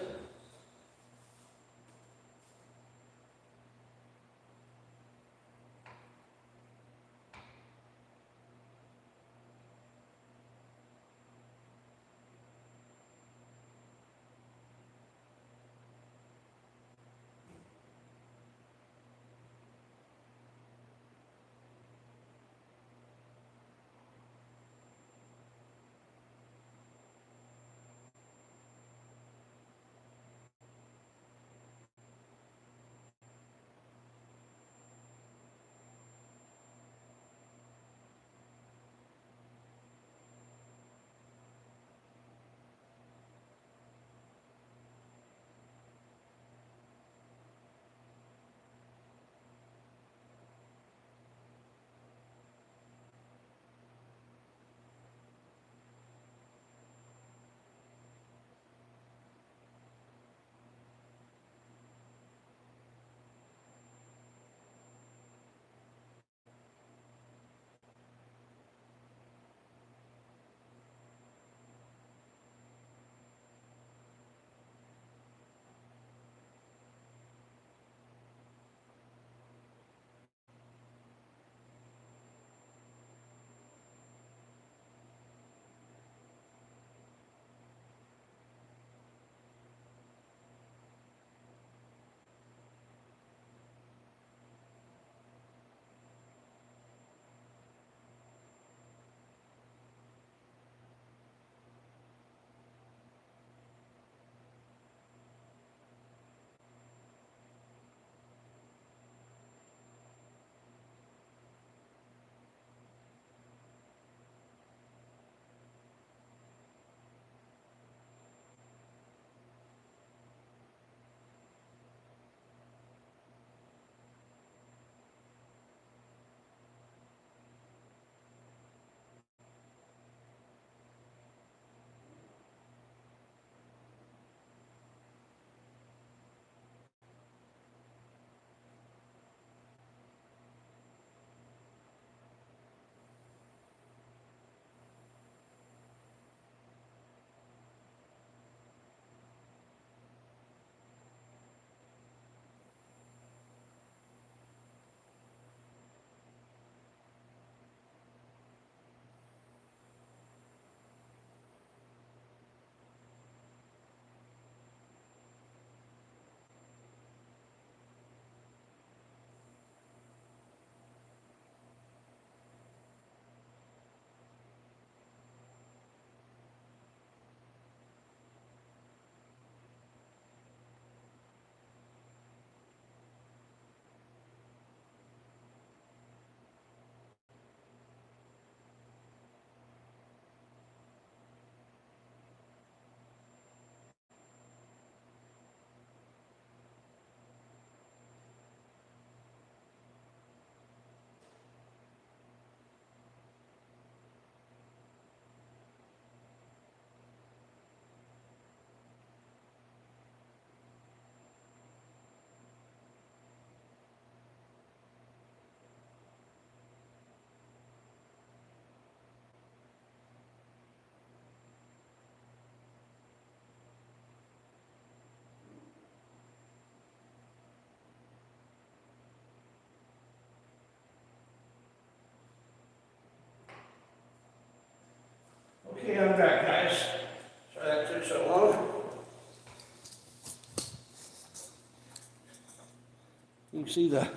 see got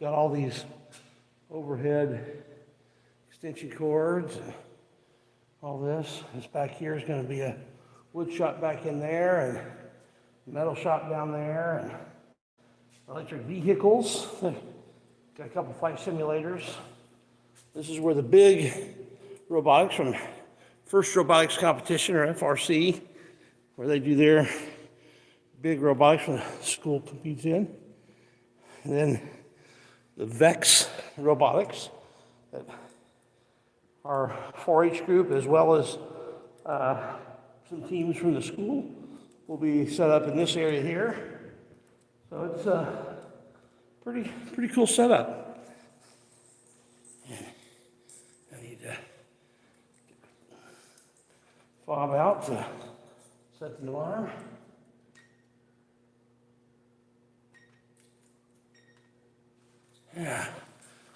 all these overhead extension cords, all this. This back here is going to be a wood shop back in there, and metal shop down there, and electric vehicles. Got a couple flight simulators. This is where the big robotics from First Robotics Competition, or FRC, where they do their big robotics from the school competes in. And then the VEX robotics that our 4-H group, as well as some teams from the school, will be set up in this area here. So it's a pretty cool setup. I need to fob out to set the alarm. Yeah,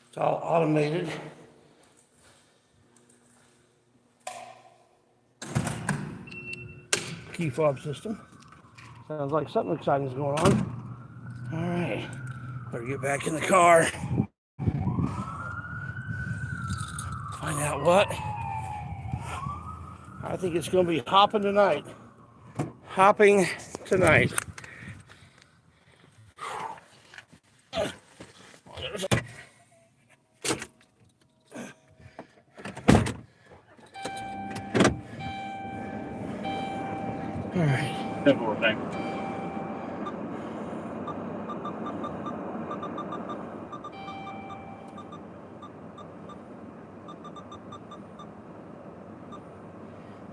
it's all automated. Key fob system. Sounds like something exciting is going on. All right, better get back in the car. Find out what. I think it's going to be hopping tonight. Hopping tonight. All right. Simple thing.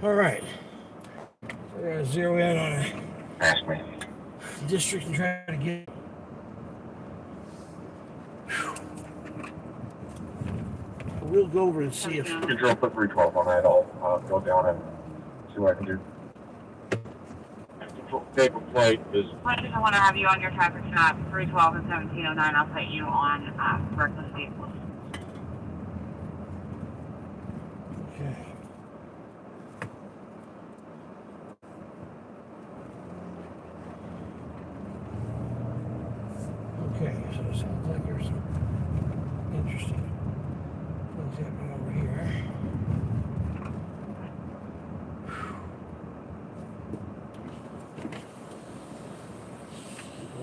All right. We're going to zero in on a Ask me. district and try to get. We'll go over and see if. Control put 312 on that. I'll go down and see what I can do. Paper plate is I just want to have you on your traffic map, 312 and 1709. I'll put you on reckless vehicles. Okay. Okay, so it sounds like there's some interesting things happening over here.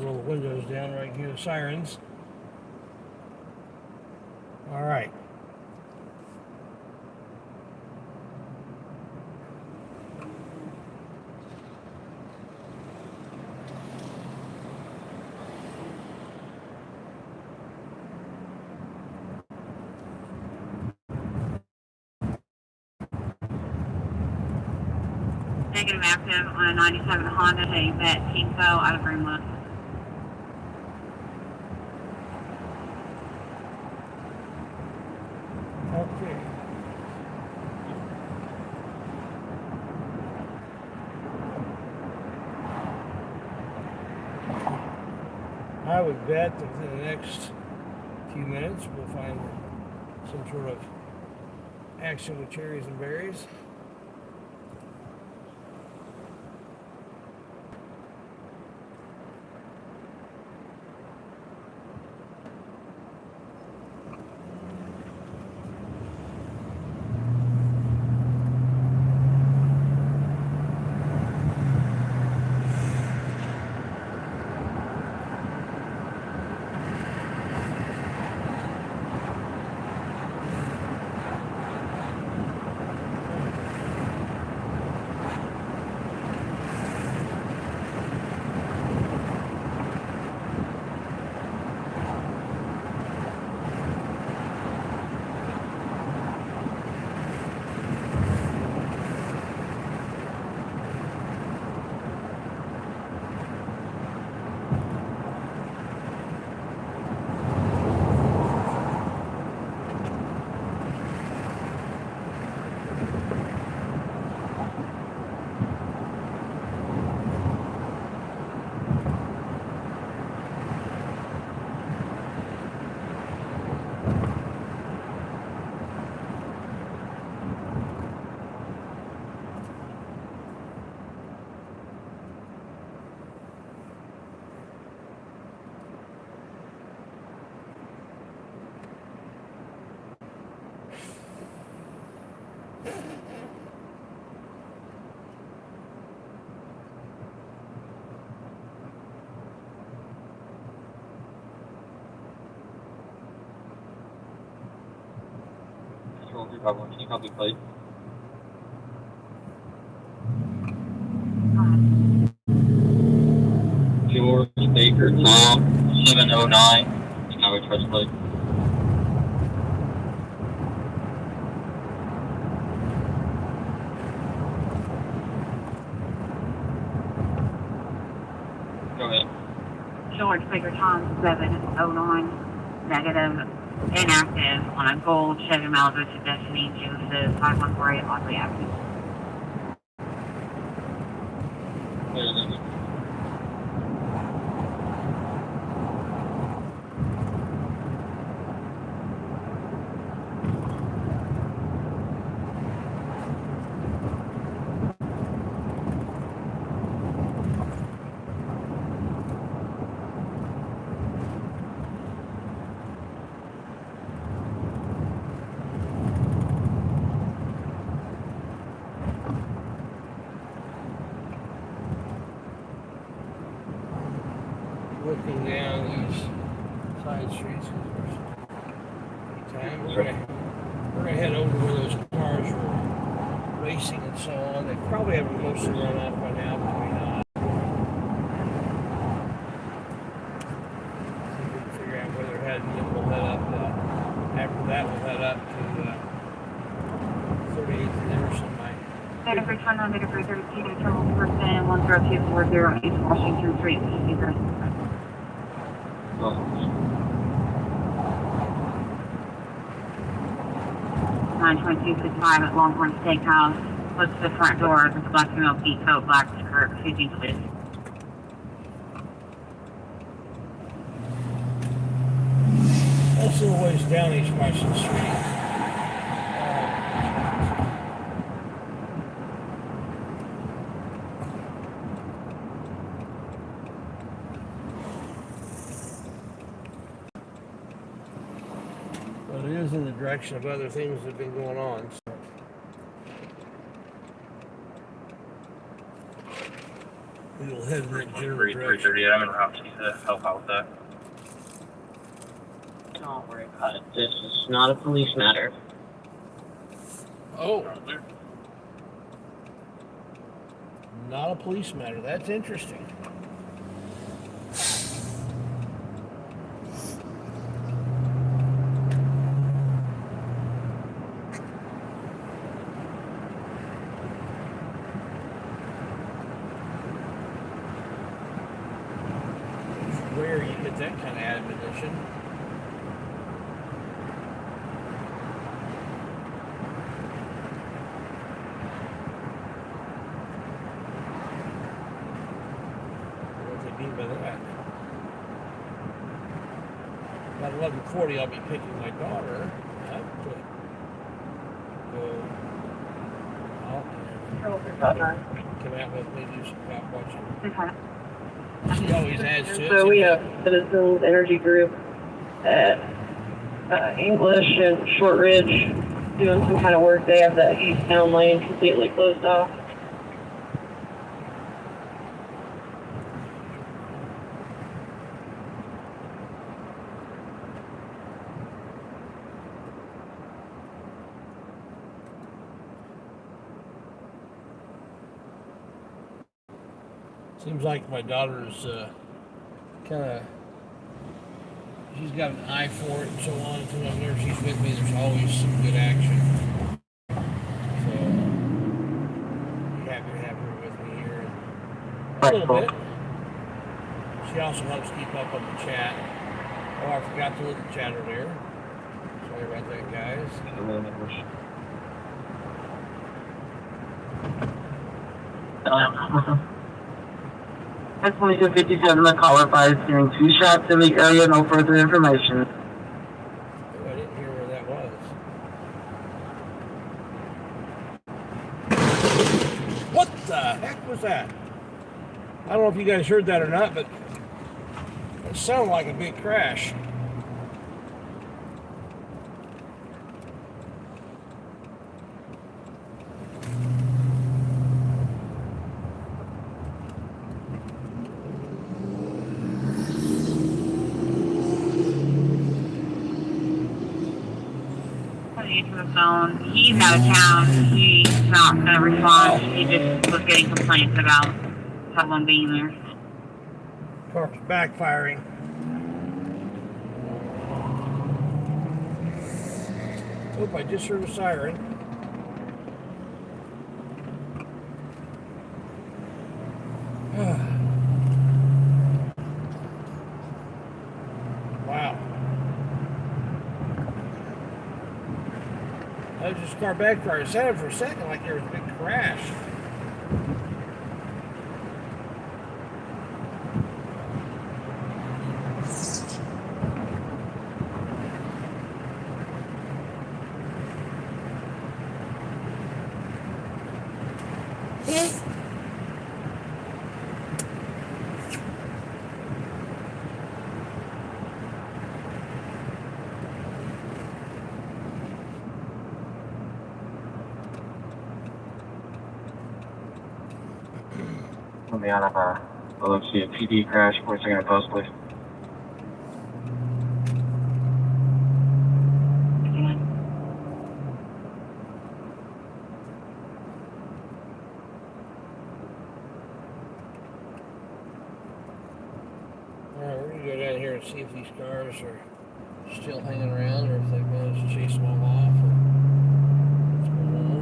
Roll the windows down right here, the sirens. All right. Negative active on a 97 Honda heading vet Kinko out of Greenwood. Okay. I would bet that within the next few minutes we'll find some sort of action with cherries and berries. 351. Can you copy plate? George Baker Tom 709. Chicago Express plate. Go ahead. George Baker Tom 709, negative, inactive on a gold Chevy Malibu to Destiny, Genesis 5148 Lockley Avenue. Clear, thank you. Looking down these side streets, 'cause there's time. We're gonna head over where those cars were racing and so on. They probably have mostly run off by now, but maybe not. See if we can figure out where they're heading, then we'll head up. After that, we'll head up to 38th and Emerson. Data for 29, data for 32, to Terminal 410, 10240 East Washington Street, Easter. Oh, 92265 at Longhorn Steakhouse. Close to the front door. There's a black female pea coat, black skirt, 15 please. Also, a ways down East Washington Street. But it is in the direction of other things that have been going on. So. We will head in that general direction. 338. I'm in route to help out with that. Don't worry about it. This is not a police matter. Oh, not a police matter. That's interesting. Where you get that kind of admonition. What do they mean by that? About 11:40, I'll be picking my daughter up to go out and come out with me, do some cop watching. She always adds to it. So we have Citizens Energy Group at English and Shortridge doing some kind of work. They have that east town lane completely closed off. Seems like my daughter's kind of, she's got an eye for it and so on. So whenever she's with me, there's always some good action. So, be happy to have her with me here a little bit. She also helps keep up on the chat. Oh, I forgot to look at the chat earlier. Sorry about that, guys. At 2257, the caller advised hearing 2 shots in the area, no further information. Oh, I didn't hear where that was. What the heck was that? I don't know if you guys heard that or not, but it sounded like a big crash. you to the phone. He's out of town. He's not going to respond. He just was getting complaints about someone being there. Car's backfiring. Oop, I just heard a siren. Wow. How did this car backfire? It sounded for a second like there was a big crash. Let me out of let's see, a PD crash, 4 second post, please. Alright, we're gonna go down here and see if these cars are still hanging around or if they've managed to chase them all off or what's going on.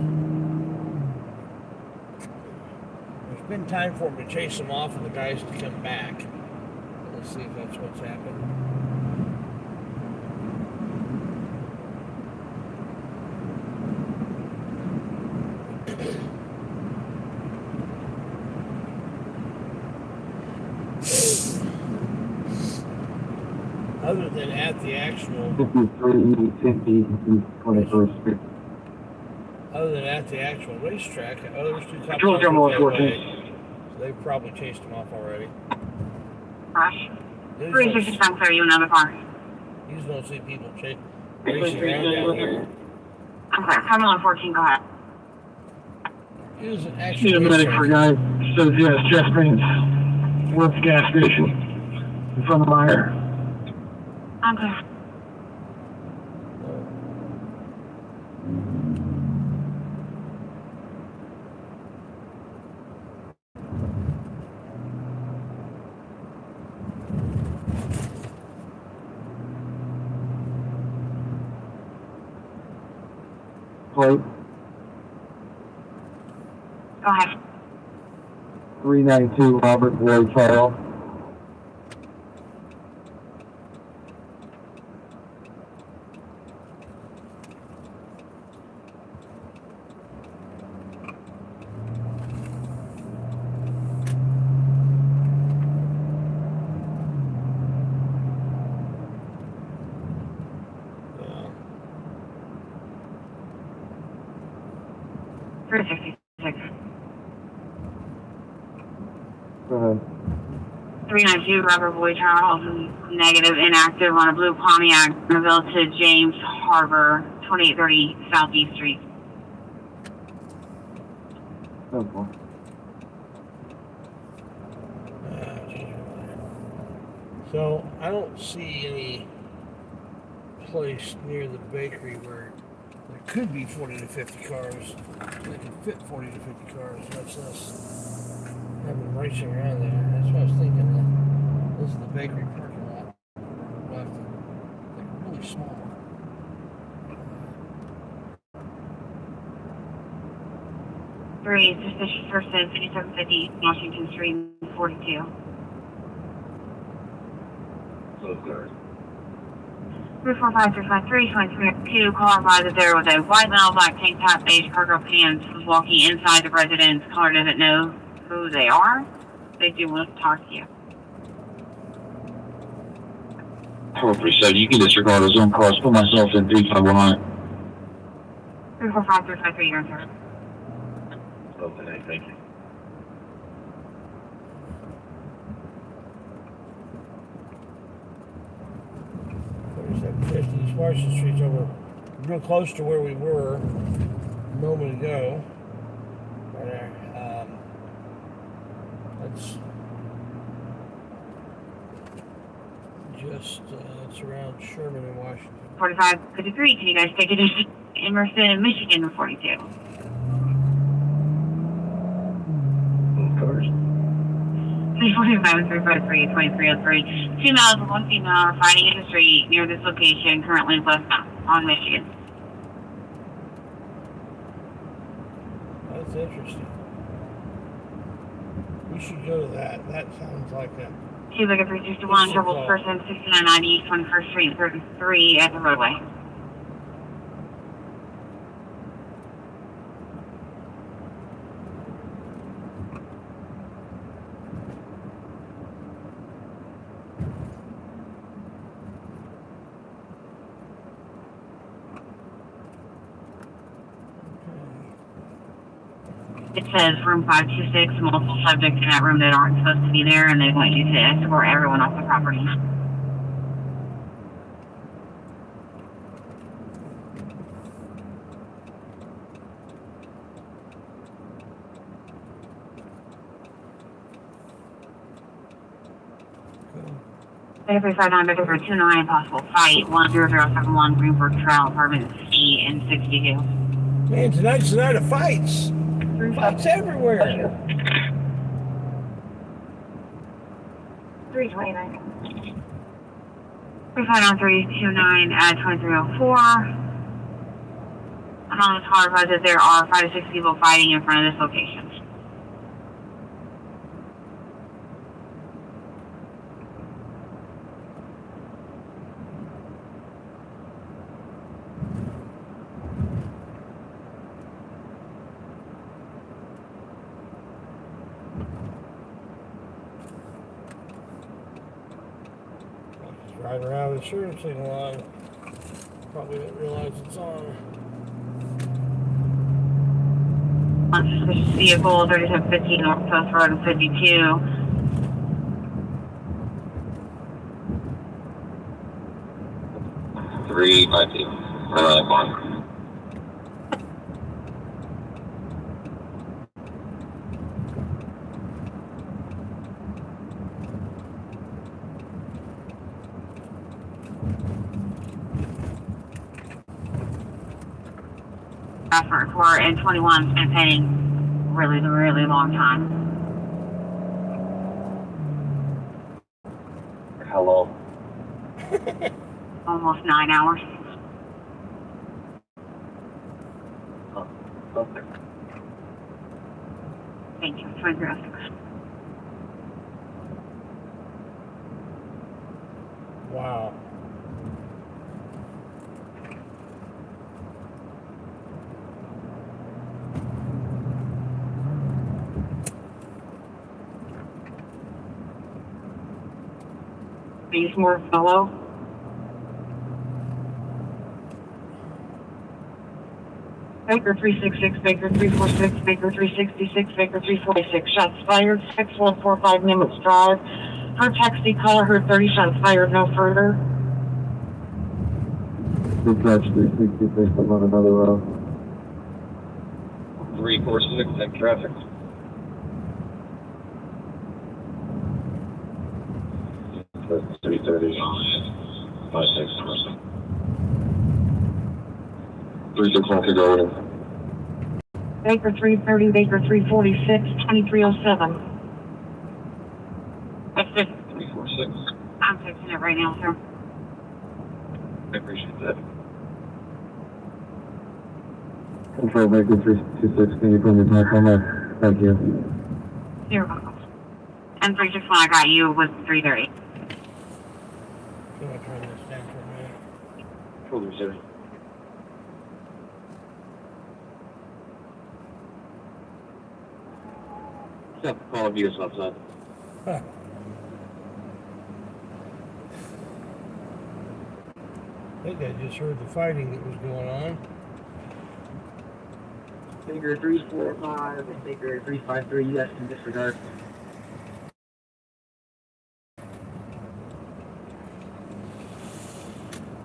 There's been time for them to chase them off and the guys to come back. Let's see if that's what's happened. Other than at the actual, 21st Street. other than at the actual racetrack, there's two cops. Control General So 14. they've probably chased them off already. Gosh. Usually 367 clear you another car. you don't see people racing around down here. Okay, coming on 14, go ahead. It was an Need actual a medic for a guy. Says he has chest pains. We're at the gas station. In front of Meyer. Okay. Plate Go ahead. 392 Robert Lloyd Charles. Yeah. 366. Go ahead. 392 Robert Boyd Charles, negative, inactive on a blue Pontiac, Greenville to James Harbor, 2830 Southeast Street. Okay. So I don't see any place near the bakery where there could be 40 to 50 cars. They could fit 40 to 50 cars. That's us having them racing around there. That's what I was thinking. This is the bakery parking lot. We'll have to make it really small. Three, suspicious person, 5750 Washington Street, 42. So clear. 345353, 2302, call advised that there was a white male, black tank top, beige cargo pants, was walking inside the residence. Caller doesn't know who they are. They do want to talk to you. 437, you can disregard his own cost. Put myself in 3519. 345353, you're in service. Okay, thank you. Washington Street's over real close to where we were a moment ago. Right there. That's just it's around Sherman in Washington. 4553, can you guys take it easy? Emerson, Michigan 42. Of course. 345 and 353, 2303. 2 males and 1 female are fighting in the street near this location, currently westbound on Michigan. That's interesting. We should go to that. That sounds like a. She's looking for 361, troubled person, 6990 East 21st Street, 33 at the roadway. It says room 526, multiple subjects in that room that aren't supposed to be there, and they want you to escort everyone off the property. Baker 359, Baker 329, possible fight, 10071, Greenberg Trail, apartment C and 62. Man, tonight's the night of fights. Fights everywhere. 329. 359 at 2304. Anonymous caller advised that there are 5 to 6 people fighting in front of this location. Riding around with insurance thing along. Probably didn't realize it's on. Unsuspicious vehicle, 3715 North Coast Road and 52. Three by two. One. Efforts were in 21 campaigning really long time. Hello. Almost 9 hours. Okay. Thank you. 2306. Wow. More fellow. Baker 366, Baker 346, Baker 366, Baker 346. Shots fired, 6145 Nimitz Drive. Her taxi caller heard 30 shots fired, no further. Good catch, 366, I'm on another road. 346, check traffic. That's 330 on 56. 361 could go in. Baker 330, Baker 346, 2307. That's it. 346. I'm fixing it right now, sir. I appreciate that. Control Baker 326, can you put me back on that? Thank you. You're welcome. And 361, I got you with 330. I'm gonna turn this down for a minute. Shoulder 0. Stop the call of you outside. Huh. I think I just heard the fighting that was going on. Baker 345 and Baker 353, U.S. in disregard.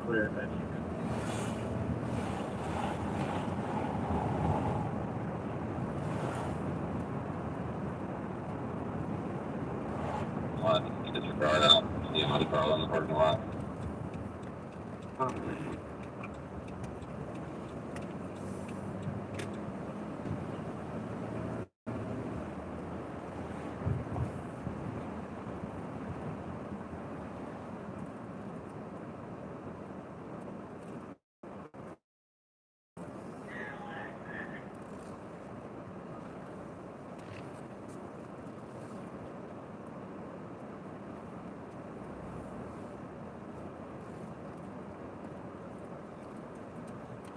Clear, but. What? Disregard out. See another car on the parking lot.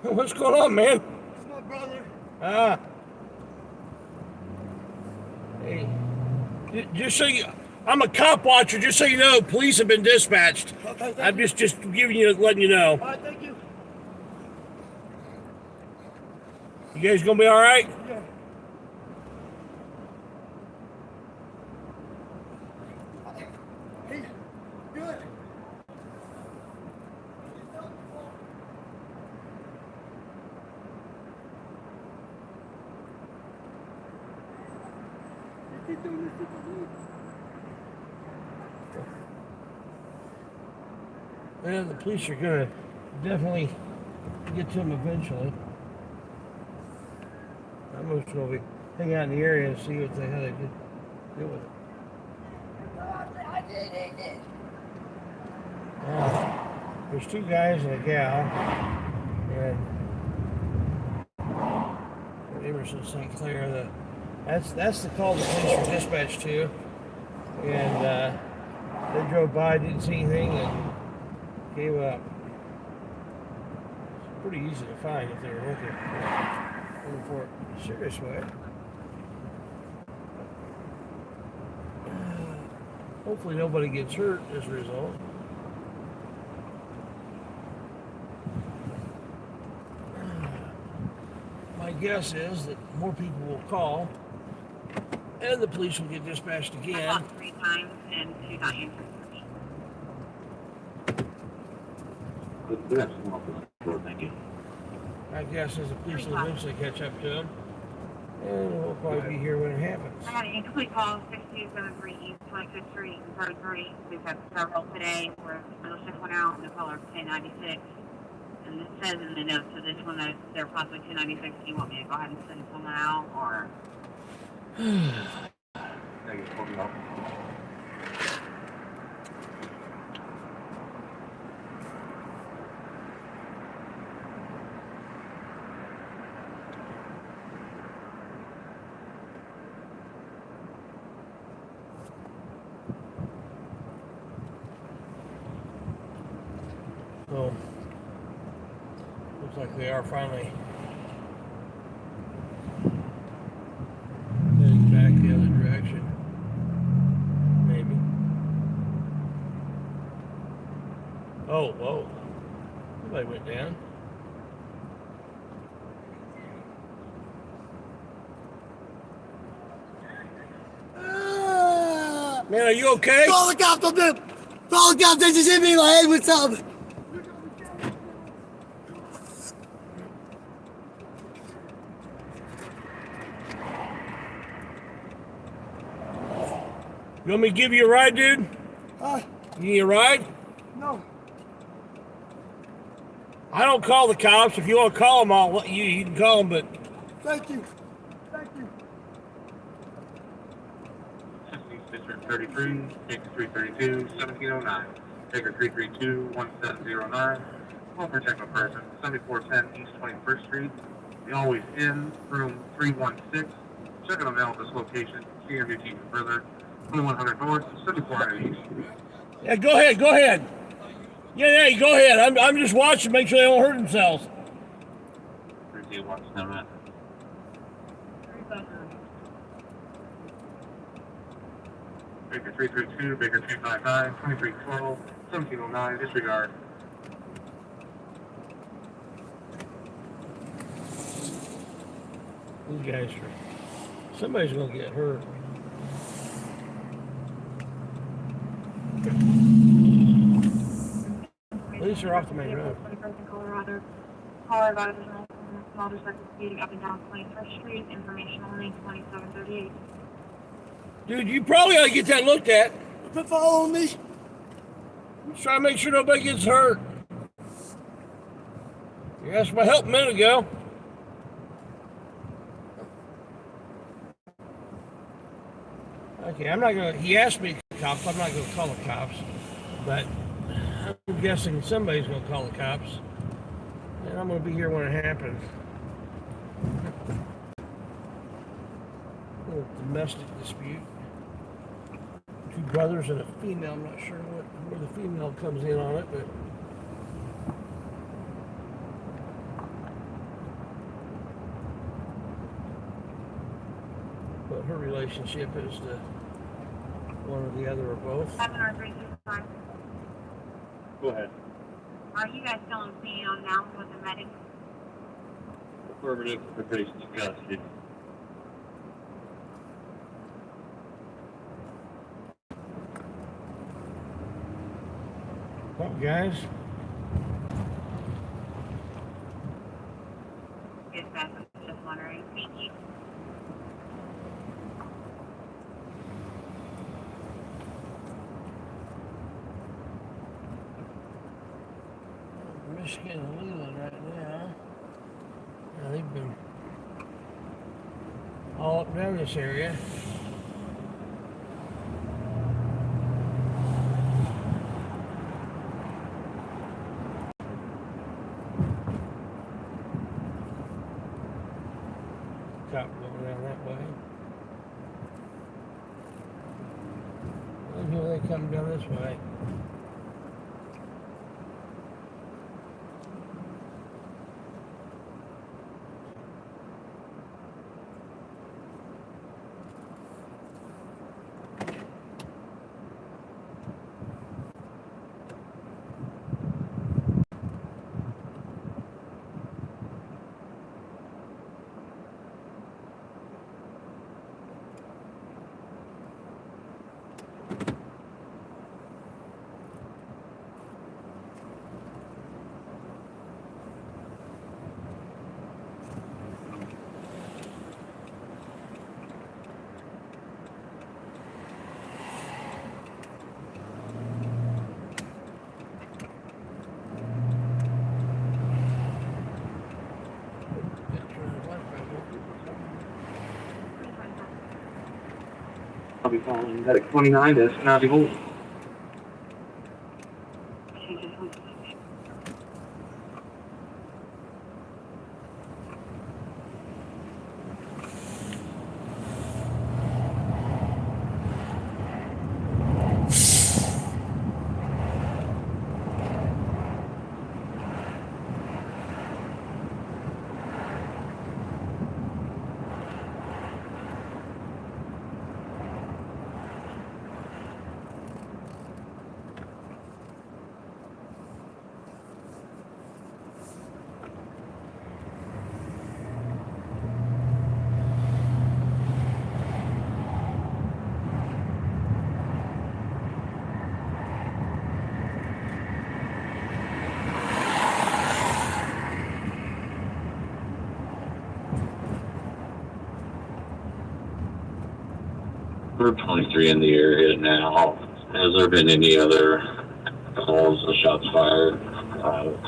What's going on, man? It's my brother. Ah. Hey. Just so you, I'm a cop watcher. Just so you know, police have been dispatched. Okay, I'm just giving you, letting you know. All right, thank you. You guys gonna be all right? Yeah. Hey, good. Keep doing this, keep doing this. Well, the police are gonna definitely get to him eventually. I'm just gonna be hang out in the area and see what the hell they did deal with it. There's two guys and a gal, and Emerson St. Clair. That's the call the police were dispatched to, and they drove by, didn't see anything, and gave up. It's pretty easy to find if they were looking for it in a serious way. Hopefully nobody gets hurt as a result. My guess is that more people will call and the police will get dispatched again. I called 3 times and she got answered. Thank you. My guess is the police will eventually catch up to them, and we'll probably be here when it happens. I had an incomplete call, 6273 East 25th Street in 33. We've had several today where the dealership went out and the caller 1096. And it says in the notes for this one that they're possibly 1096. Do you want me to go ahead and send someone out, or? So, looks like they are finally heading back the other direction. Maybe. Oh, whoa. Somebody went down. Man, are you okay? Call the cops on them. Call the cops. They just hit me in my head with something. You want me to give you a ride, dude? You need a ride? No. I don't call the cops. If you want to call them, I'll let you. You can call them, but Thank you. Thank you. District 33, Baker 332, 1709. Baker 332, 1709. Will protect a person, 7410 East 21st Street. The always in, room 316. Checking on mail at this location. CMBT further. 2100 North, 7400 East. yeah, go ahead. Go ahead. Yeah, go ahead. I'm just watching, make sure they don't hurt themselves. 321 Baker 332, Baker 359, 2312, 1709, disregard. These guys are. Somebody's gonna get hurt. Police are off the main road. Colorado. Car advisors motorcycle speeding up and down 21st Street. Information only 2738. Dude, you probably ought to get that looked at. Been following me. Let's try to make sure nobody gets hurt. You asked for my help a minute ago. Okay, I'm not gonna. He asked me to call cops. I'm not gonna call the cops, but I'm guessing somebody's gonna call the cops, and I'm gonna be here when it happens. A little domestic dispute. Two brothers and a female. I'm not sure where the female comes in on it, but what her relationship is to one or the other or both. 70325. Go ahead. Are you guys still in CO now with the medic? Affirmative for patient in custody. What, guys? Yes, that's what I was just wondering. Thank you. Michigan and Leland right now. Yeah, they've been all up and down this area. Cop going down that way. And here they come down this way. I'll be calling medic 29 to Snobby Hole. We're 23 in the area now. Has there been any other calls or shots fired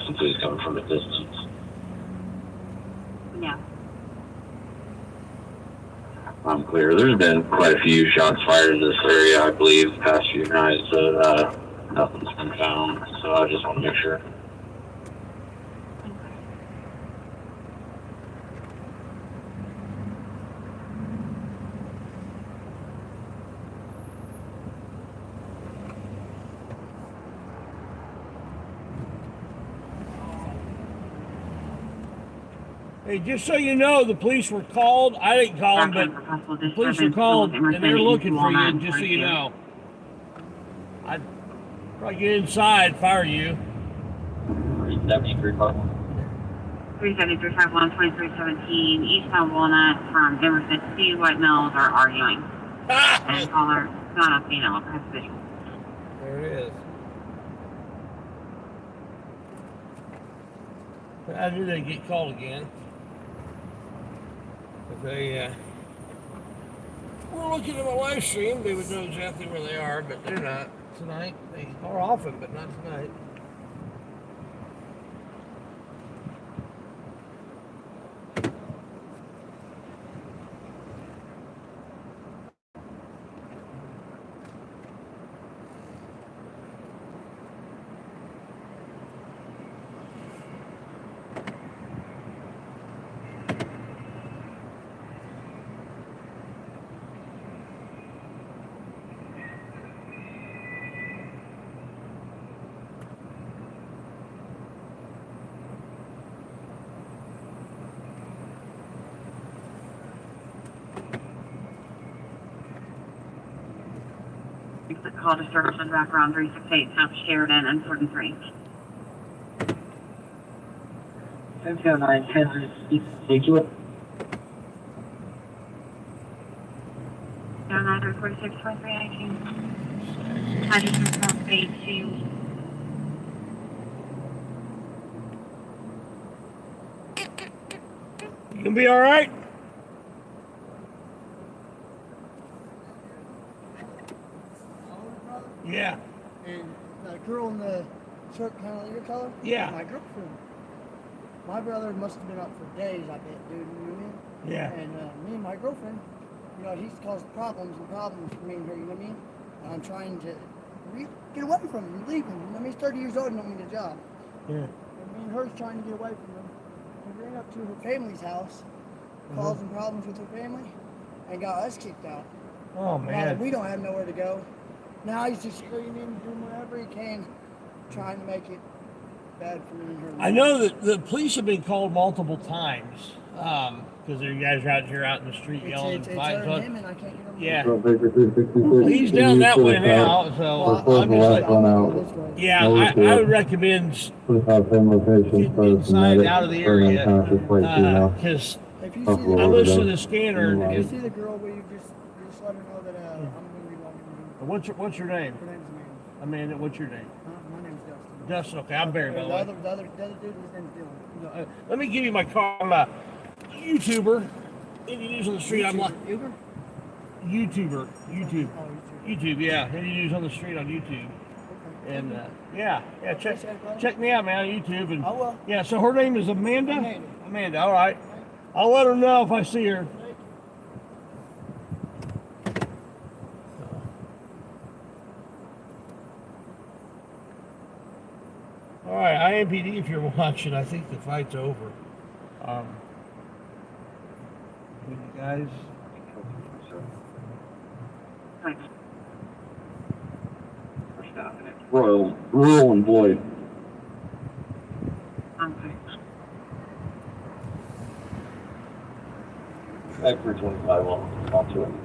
since he's coming from a distance? No. I'm clear. There's been quite a few shots fired in this area, I believe, the past few nights, but nothing's been found. So I just want to make sure. Hey, just so you know, the police were called. I didn't call them, but the police were called and they're looking for you, just so you know. I'd probably get inside if I were you. 37351, 2317, eastbound Walnut from Emerson. Two white males are arguing. And caller, not a female, has visual. There it is. I knew they'd get called again. If they were looking at my live stream, they would know exactly where they are, but they're not tonight. They are often, but not tonight. call to service and background 368 South Sheridan and 43. 1009, take it. 0946 2319. I just respond to You gonna be all right? Yeah. And the girl in the shirt kind of like your color? Yeah. My girlfriend. My brother must have been up for days, I bet, dude. You know what I mean? Yeah. And me and my girlfriend, you know, he's caused problems for me and her, you know what I mean? And I'm trying to get away from him, leave him. You know what I mean? He's 30 years old and don't need a job. Yeah. And me and her's trying to get away from him. We ran up to her family's house, causing problems with her family, and got us kicked out. Oh Now man. that we don't have nowhere to go. Now he's just screaming, doing whatever he can, trying to make it bad for me and her. I know that the police have been called multiple times because you guys are out in the street yelling and fighting. It's him and I can't get him. Yeah. So Baker 366. Well, he's down that way now, so I'm just like, This way. yeah, I would recommend Please have same location getting first. inside out of the area because If you see the I listen to the scanner. if you see the girl, will you just let her know that I'm going to be walking in. What's your name? Her name's Amanda. Amanda, what's your name? My name's Dustin. Dustin. Okay, I'm Barry, by the way. The other dude, his name's Dylan. Let me give you my car. I'm a YouTuber. Indy News on the street. I'm like Uber? YouTuber. YouTube. Oh, YouTube. Yeah. Indy News on the street on YouTube. Okay. And yeah. Check me out, man, on YouTube. And I will. yeah. So her name is Amanda. Amanda. Amanda. All right. I'll let her know if I see her. All right, IMPD, if you're watching, I think the fight's over. You guys, Thanks. Royal and Boyd. Okay. Back for 25 on talk to him.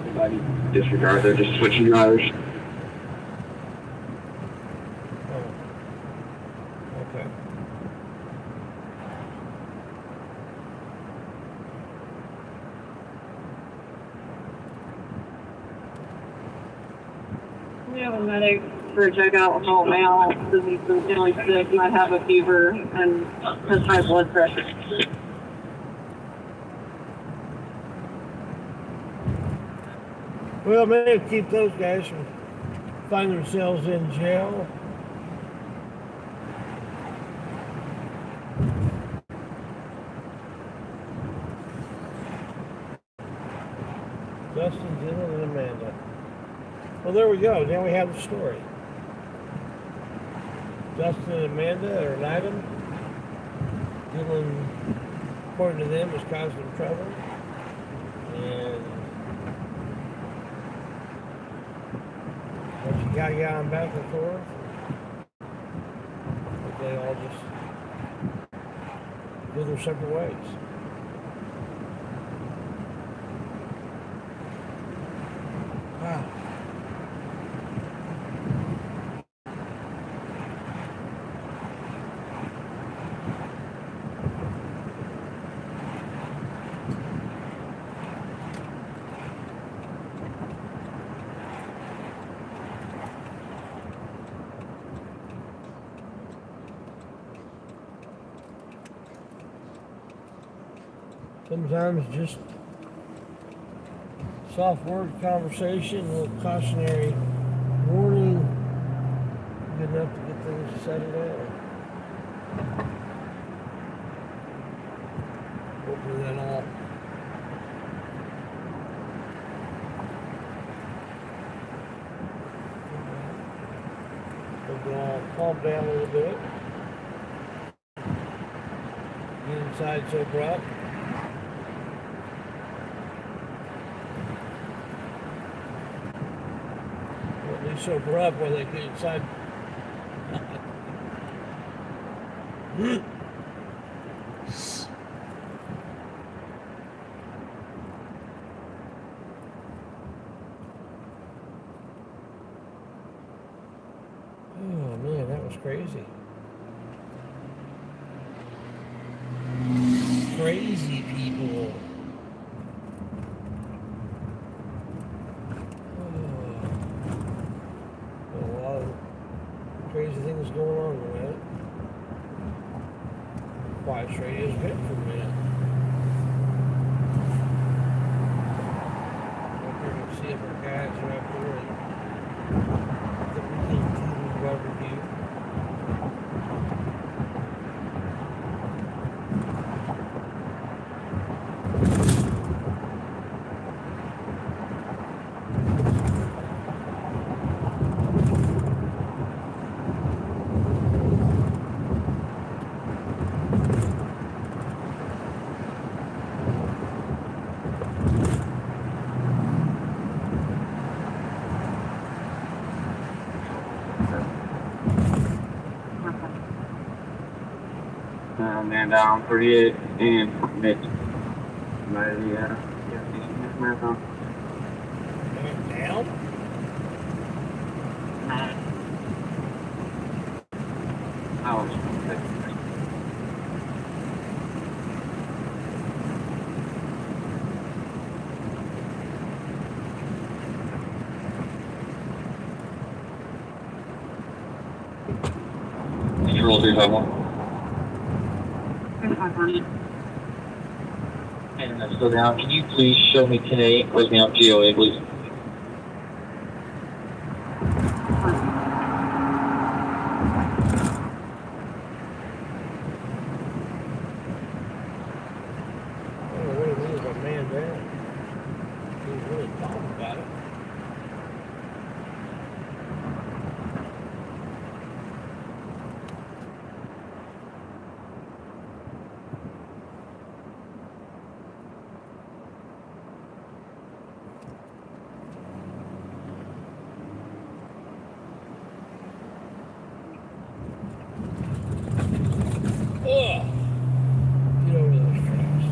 Anybody disregard, they're just switching drivers. okay. We have a medic for a check out adult male because he's been feeling sick, might have a fever, and has high blood pressure. Well, maybe keep those guys from finding themselves in jail. Dustin, Dylan, and Amanda. Well, there we go. Now we have the story. Dustin and Amanda are an item. Dylan, according to them, was causing them trouble. And bunch of guy back and forth. But they all just go their separate ways. Wow. Sometimes just soft word conversation, a little cautionary warning, good enough to get things settled down. Hopefully that all calm down a little bit. Get inside, sober up. Sober up while they get inside. It's crazy. Crazy people. A lot of crazy things going on tonight. Quiet Radio's been for a minute. Up here to see if our guys are up there and the weekend TV review. Man down 38 and mid. By the marathon. Down? Ouch. Control 351. And that's still down. Can you please show me 10-8? Close me out GOA, please. I don't know what it means by man down. He's really talking about it. Ugh. Get over those tracks.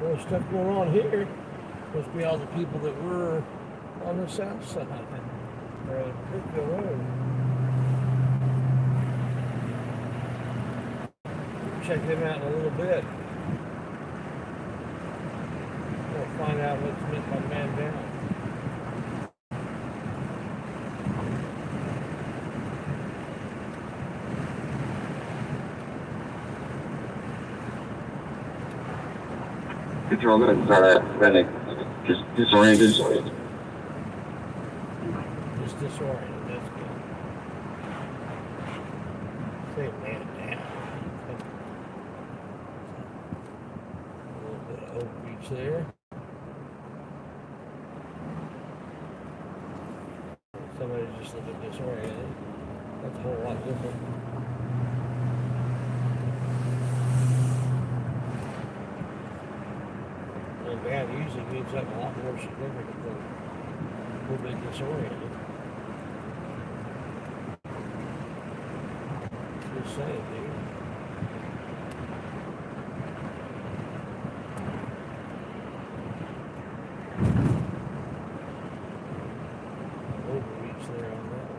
Well, stuff going on here. Must be all the people that were on the south side. Or on Crickville Road. Check them out in a little bit. We'll find out what's meant by man down. Control good. Sorry, just disoriented. Just disoriented, that's good. Say man down. A little bit of overreach there. Somebody's just looking disoriented. That's a whole lot different. And bad usually means something a lot more significant than a little bit disoriented. Just saying, dude. Overreach there on that one.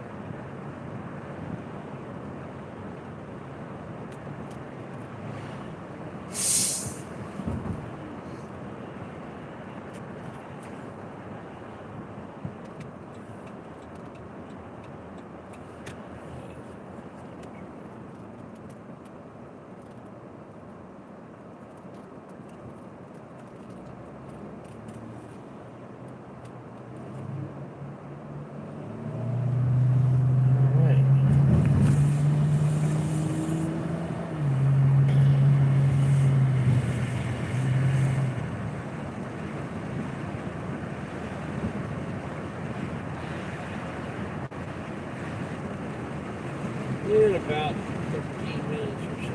In about 15 minutes or so.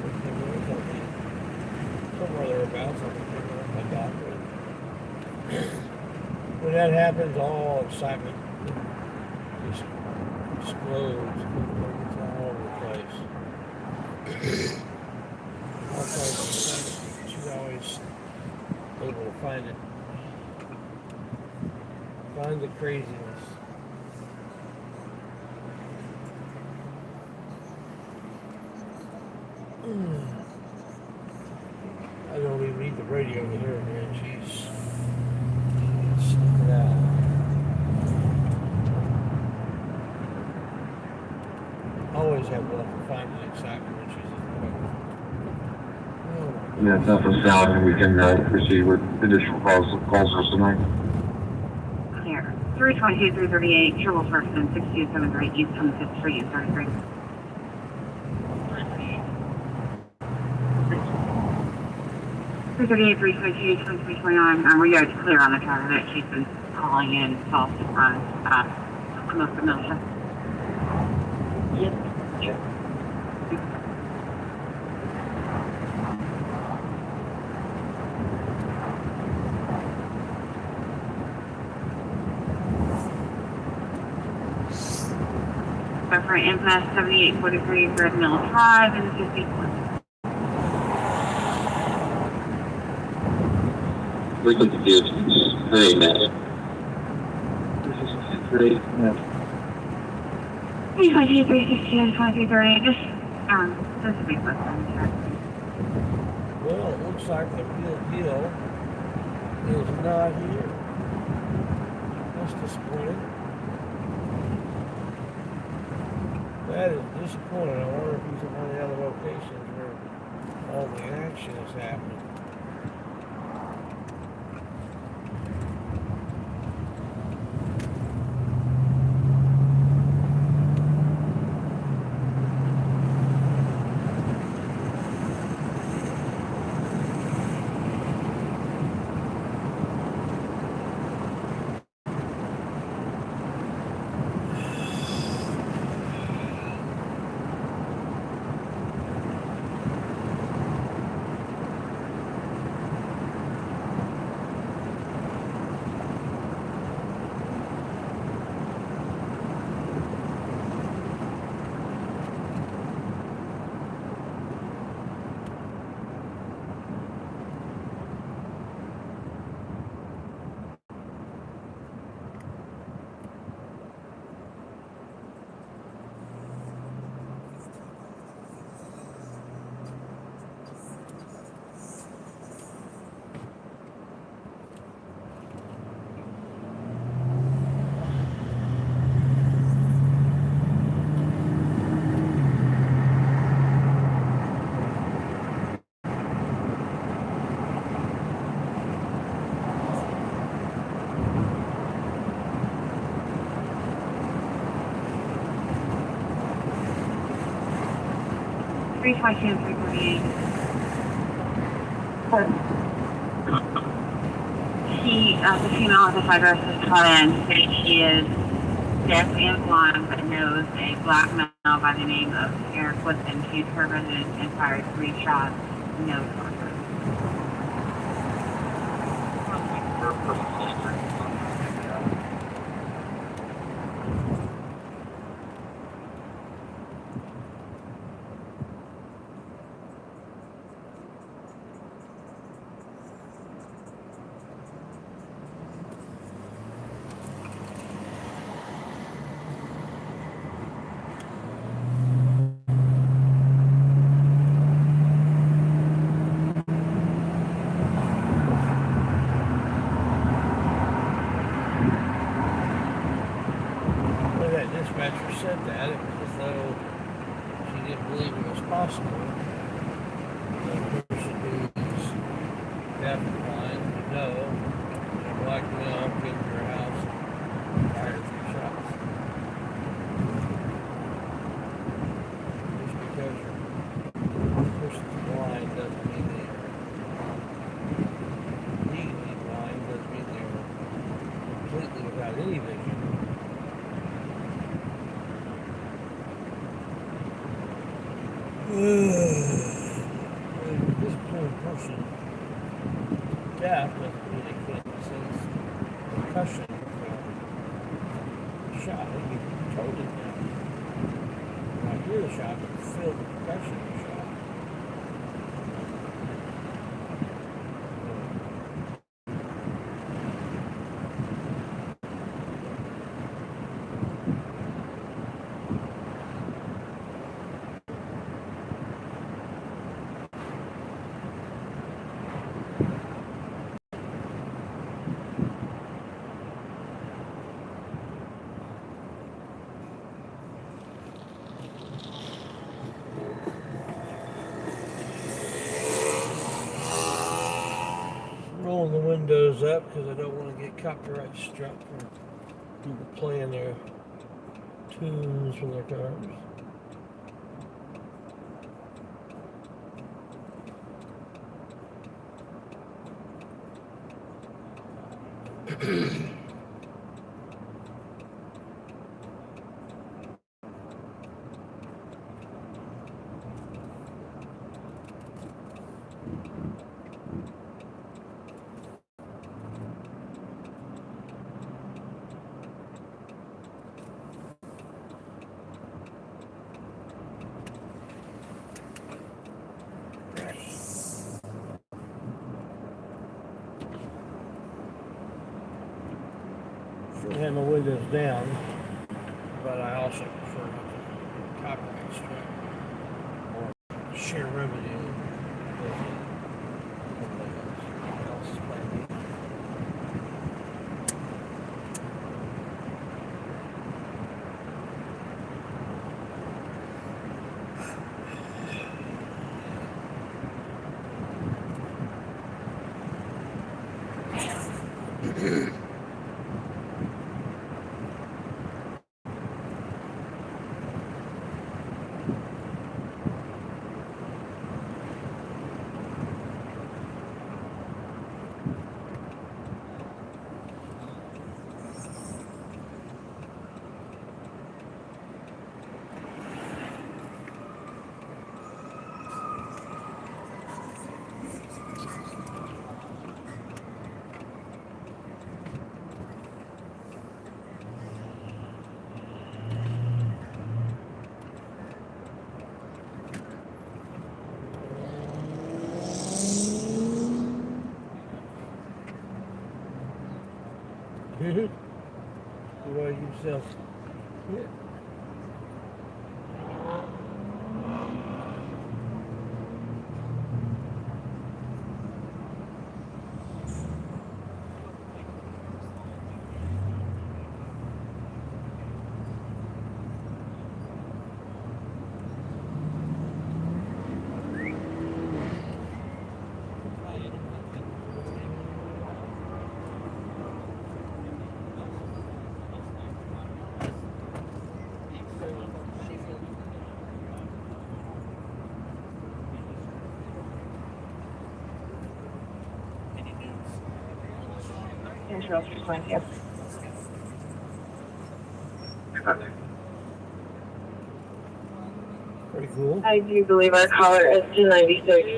15 minutes, I'll be somewhere thereabouts. I'll be picking up my doctor. When that happens, all excitement just explodes. It's all over the place. All kinds of stuff. She's always able to find it. Find the craziness. I don't even need the radio to hear it, man. Jeez. Look at that. Always have one for 5 minutes exactly when she's in the Yeah, it's not for salad, and we can proceed with additional calls for tonight. Here, 322, 338, Triple First and 6273 East 25th Street, 33. 338, 322, 2329. We are clear on the track that she's been calling in false on most of Milton. Yep. Yep. For Infamous 7843 Red Mill Drive and 54. Frequency gives very mad. 322, 362, 2330. Just a big question. Well, it looks like the real deal is not here. That's disappointing. That is disappointing. I wonder if he's at one of the other locations where all the action is happening. Three 348. The female at the address has called in saying she is deaf and blind but knows a black male by the name of Eric Woodson. She's her resident and fired 3 shots, no torture. When that dispatcher said that, it was as though she didn't believe it was possible that a person who's deaf and blind would know that a black male came to her house and fired 3 shots. Just because a person's blind doesn't mean they're legally blind, doesn't mean they're completely without any vision. This poor person deaf doesn't mean they can't sense percussion from the shot. They can be totally deaf. When I hear the shot, I can feel the percussion of the shot. windows up because I don't want to get copyright struck for people playing their tunes from their cars. Should have my windows down, but I also prefer not to copyright strike or share revenue with somebody else's playing. What about yourself? Yeah. Pretty cool. I do believe our caller is 296,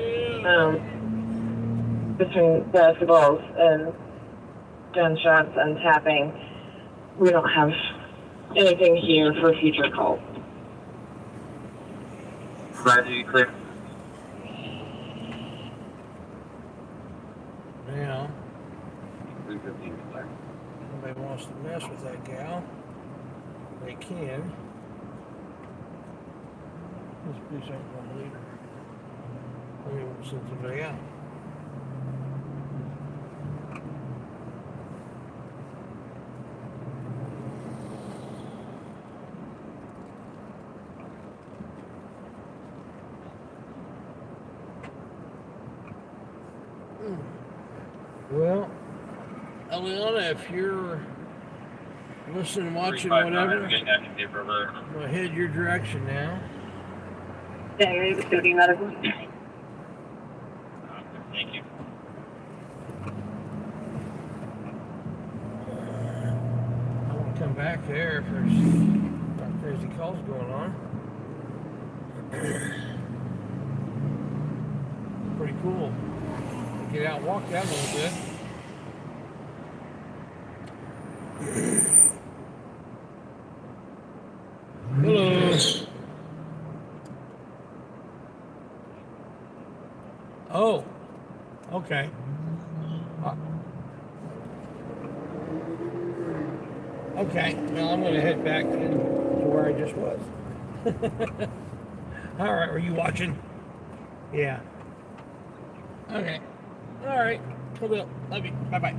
between basketballs and gunshots and tapping. We don't have anything here for future calls. Roger, you clear? Now, somebody wants to mess with that gal, they can. This police aren't gonna believe her. They won't send somebody out. Well, Eliana, if you're listening, watching, whatever, I'm gonna head your direction now. Yeah, you're able to be medical. Thank you. I want to come back there if there's crazy calls going on. Pretty cool. Get out and walk that a little bit. Hello. Oh, okay. Okay, well, I'm going to head back to where I just was. All right, were you watching? Yeah. Okay. All right. Cool. Love you. Bye-bye.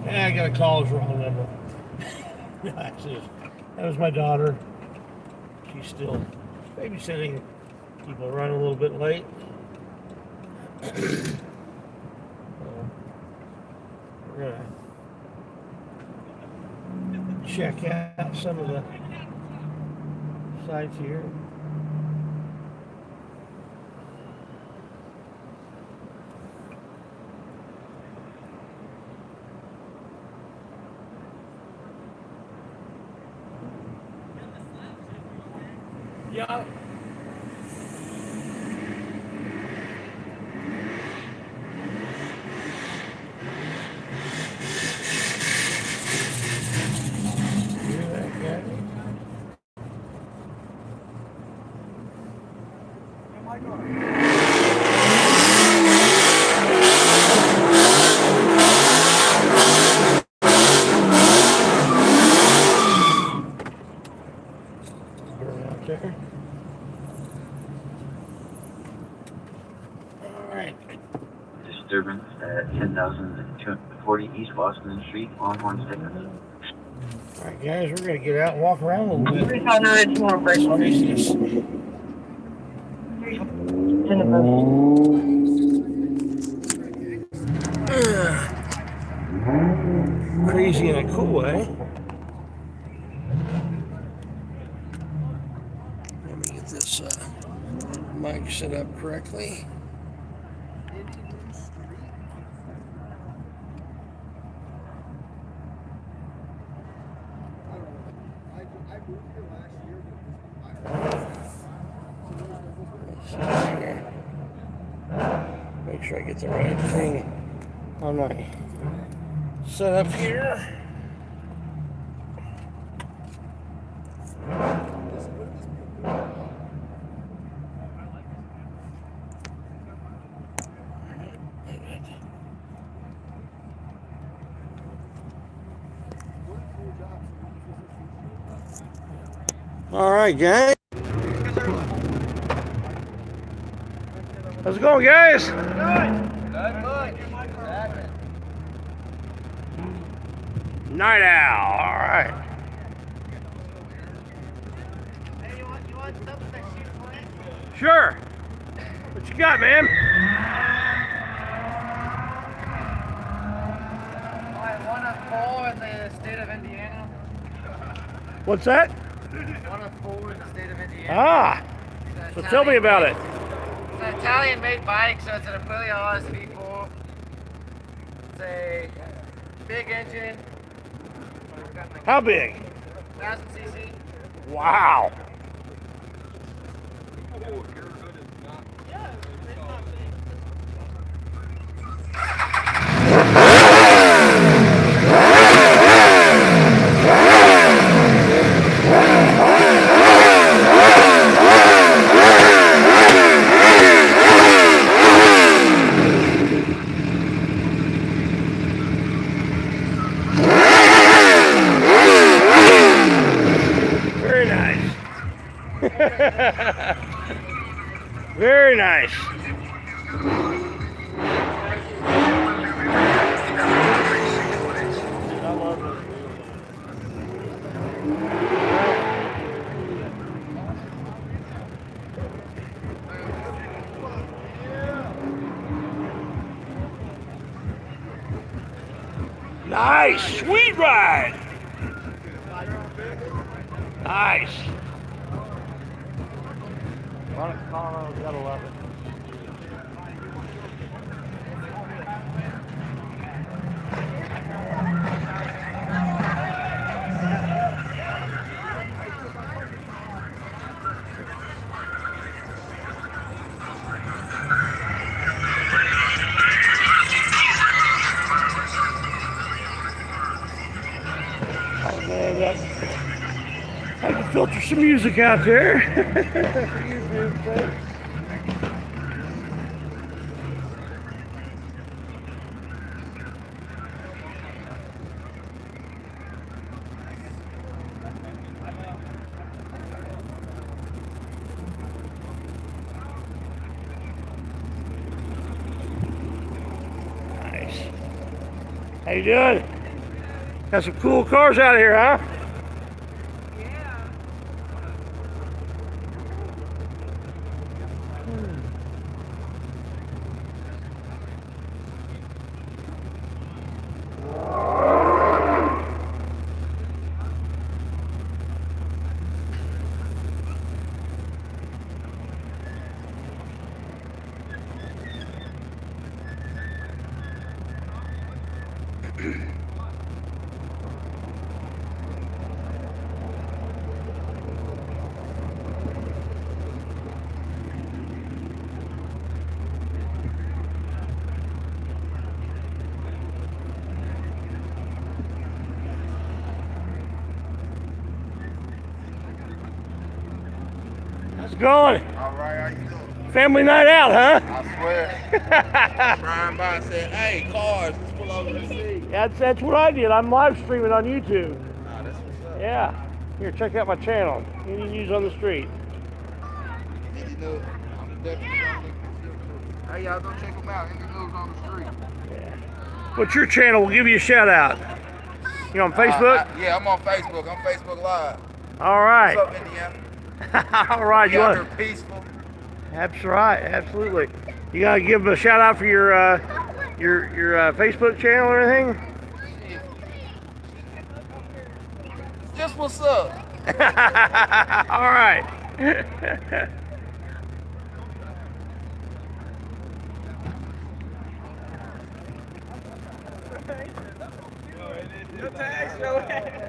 Yeah, I got a call. It's wrong number. Actually, that was my daughter. She's still babysitting. People are running a little bit late. We're gonna check out some of the sites here. Yeah. Hear that guy? Am I going? Burn out there. All right. Disturbance at 10,240 East Washington Street, Longhorn Stickers. All right, guys, we're gonna get out and walk around a little bit. 300 more break. Craziness. In the bus. Crazy in a cool way. Let me get this mic set up correctly. Make sure I get the right thing on my setup here. All right, gang. How's it going, guys? Night owl. All right. Hey, you want something that shoots for Sure. What you got, man? One of 4 in the state of Indiana. What's that? 1 of 4 in the state of Indiana. Ah. So tell me about it. It's an Italian-made bike, so it's an Aprilia SV4. It's a big engine. How big? 1000 cc. Wow. Very nice. Very nice. Nice, sweet ride. Nice. Colorado's gotta love it. Oh man, I can filter some music out there. Nice. How you doing? Got some cool cars out here, huh? How's it going? All right, how you doing? Family night out, huh? I swear. Trying by said, hey, cars, let's pull over and see. That's what I did. I'm live streaming on YouTube. Nah, that's what's up. Yeah. Here, check out my channel. Indy News on the Street. Indy News. I'm definitely gonna look this up. Hey, y'all go check them out. Indy News on the street. Yeah. What's your channel? We'll give you a shout out. You on Facebook? Yeah, I'm on Facebook. I'm Facebook Live. All right. What's up, Indiana? All right. You out here peaceful? That's right. Absolutely. You gotta give a shout out for your Facebook channel or anything? Just what's up? All right. No tags, no way.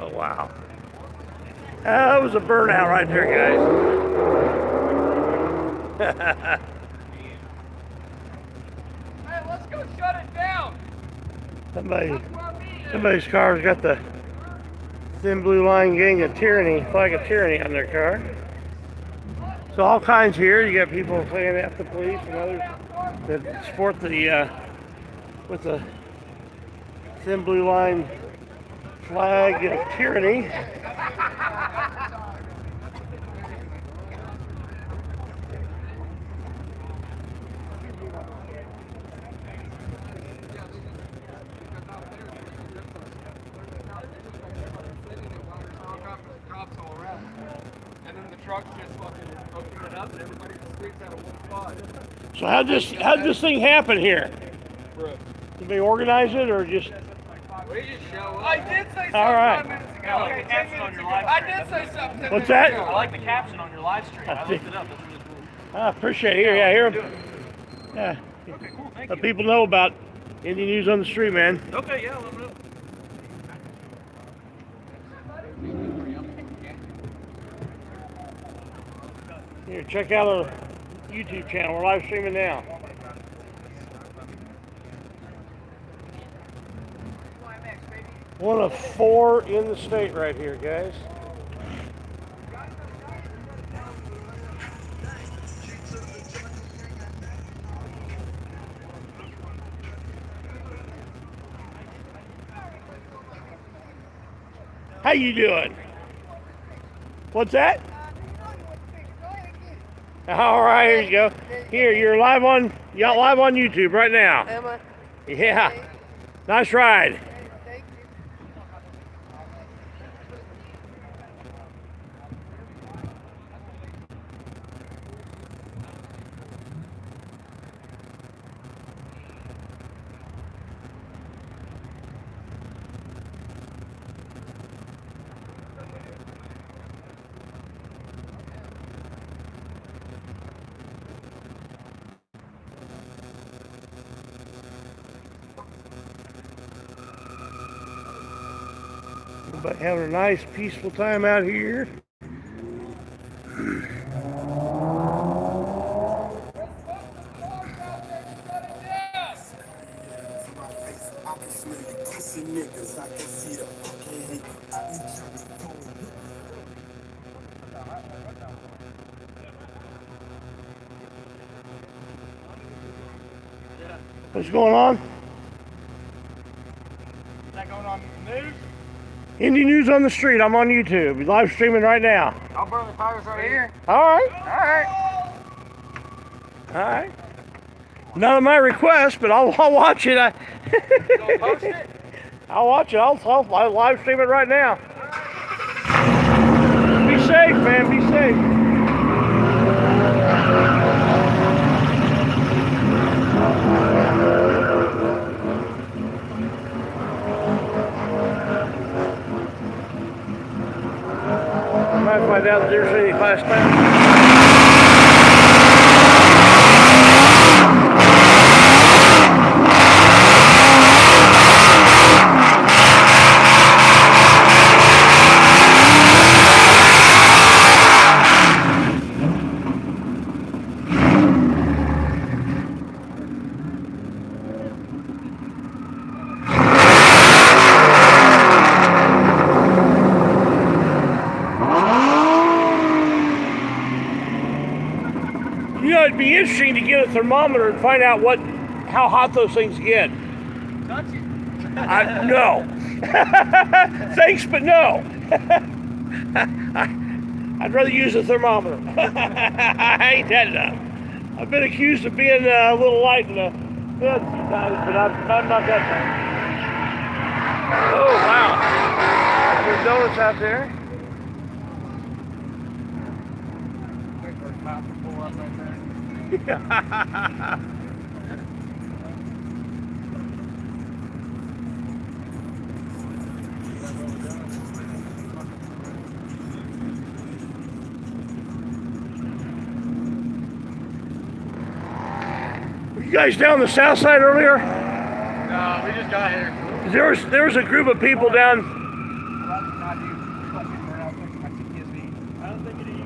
Oh, wow. That was a burnout right there, guys. Hey, let's go shut it down. Somebody's car's got the thin blue line gang of tyranny, flag of tyranny on their car. So all kinds here. You got people playing at the police and others that sport the with the thin blue line flag of tyranny. So how'd this thing happen here? Anybody organize it or just? We just show up. I did say something All right. 5 minutes ago. I like the caption on your live stream. I did say something 10 What's minutes that? ago. I like the caption on your live stream. I looked it up. That's really cool. I appreciate it. Here. Yeah. Okay, cool. Thank Let you. people know about Indy News on the Street, man. Okay, yeah, let me know. Here, check out our YouTube channel. We're live streaming now. One of 4 in the state right here, guys. How you doing? What's that? All right, here you go. Here, you're live on YouTube right now. Am I? Yeah. Nice ride. Thank you. Everybody having a nice, peaceful time out here. What's going on? Is that going on the news? Indy News on the Street. I'm on YouTube. Live streaming right now. I'll burn the tires right here. All right. All right. All right. None of my requests, but I'll watch it. Go post it. I'll watch it. I'll live stream it right now. Be safe, man. Be safe. I might find out if there's any class time. a thermometer and find out how hot those things get. Touch it. No. Thanks, but no. I'd rather use a thermometer. I ain't had enough. I've been accused of being a little light in the head sometimes, but I'm not that bad. Oh, wow. There's donuts out there. Were you guys down the south side earlier? No, we just got here. There was a group of people down. I don't think it is.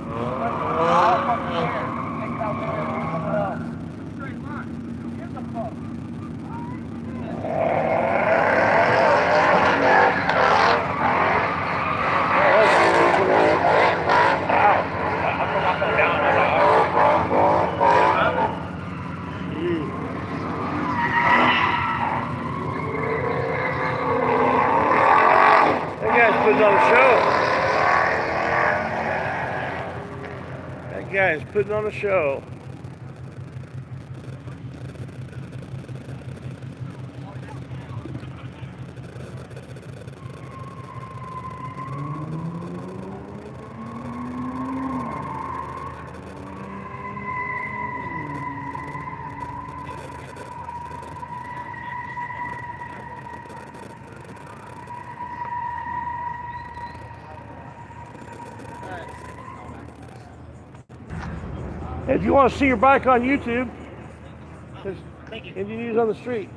That guy is putting on a show. If you want to see your bike on YouTube, there's Indy News on the Street.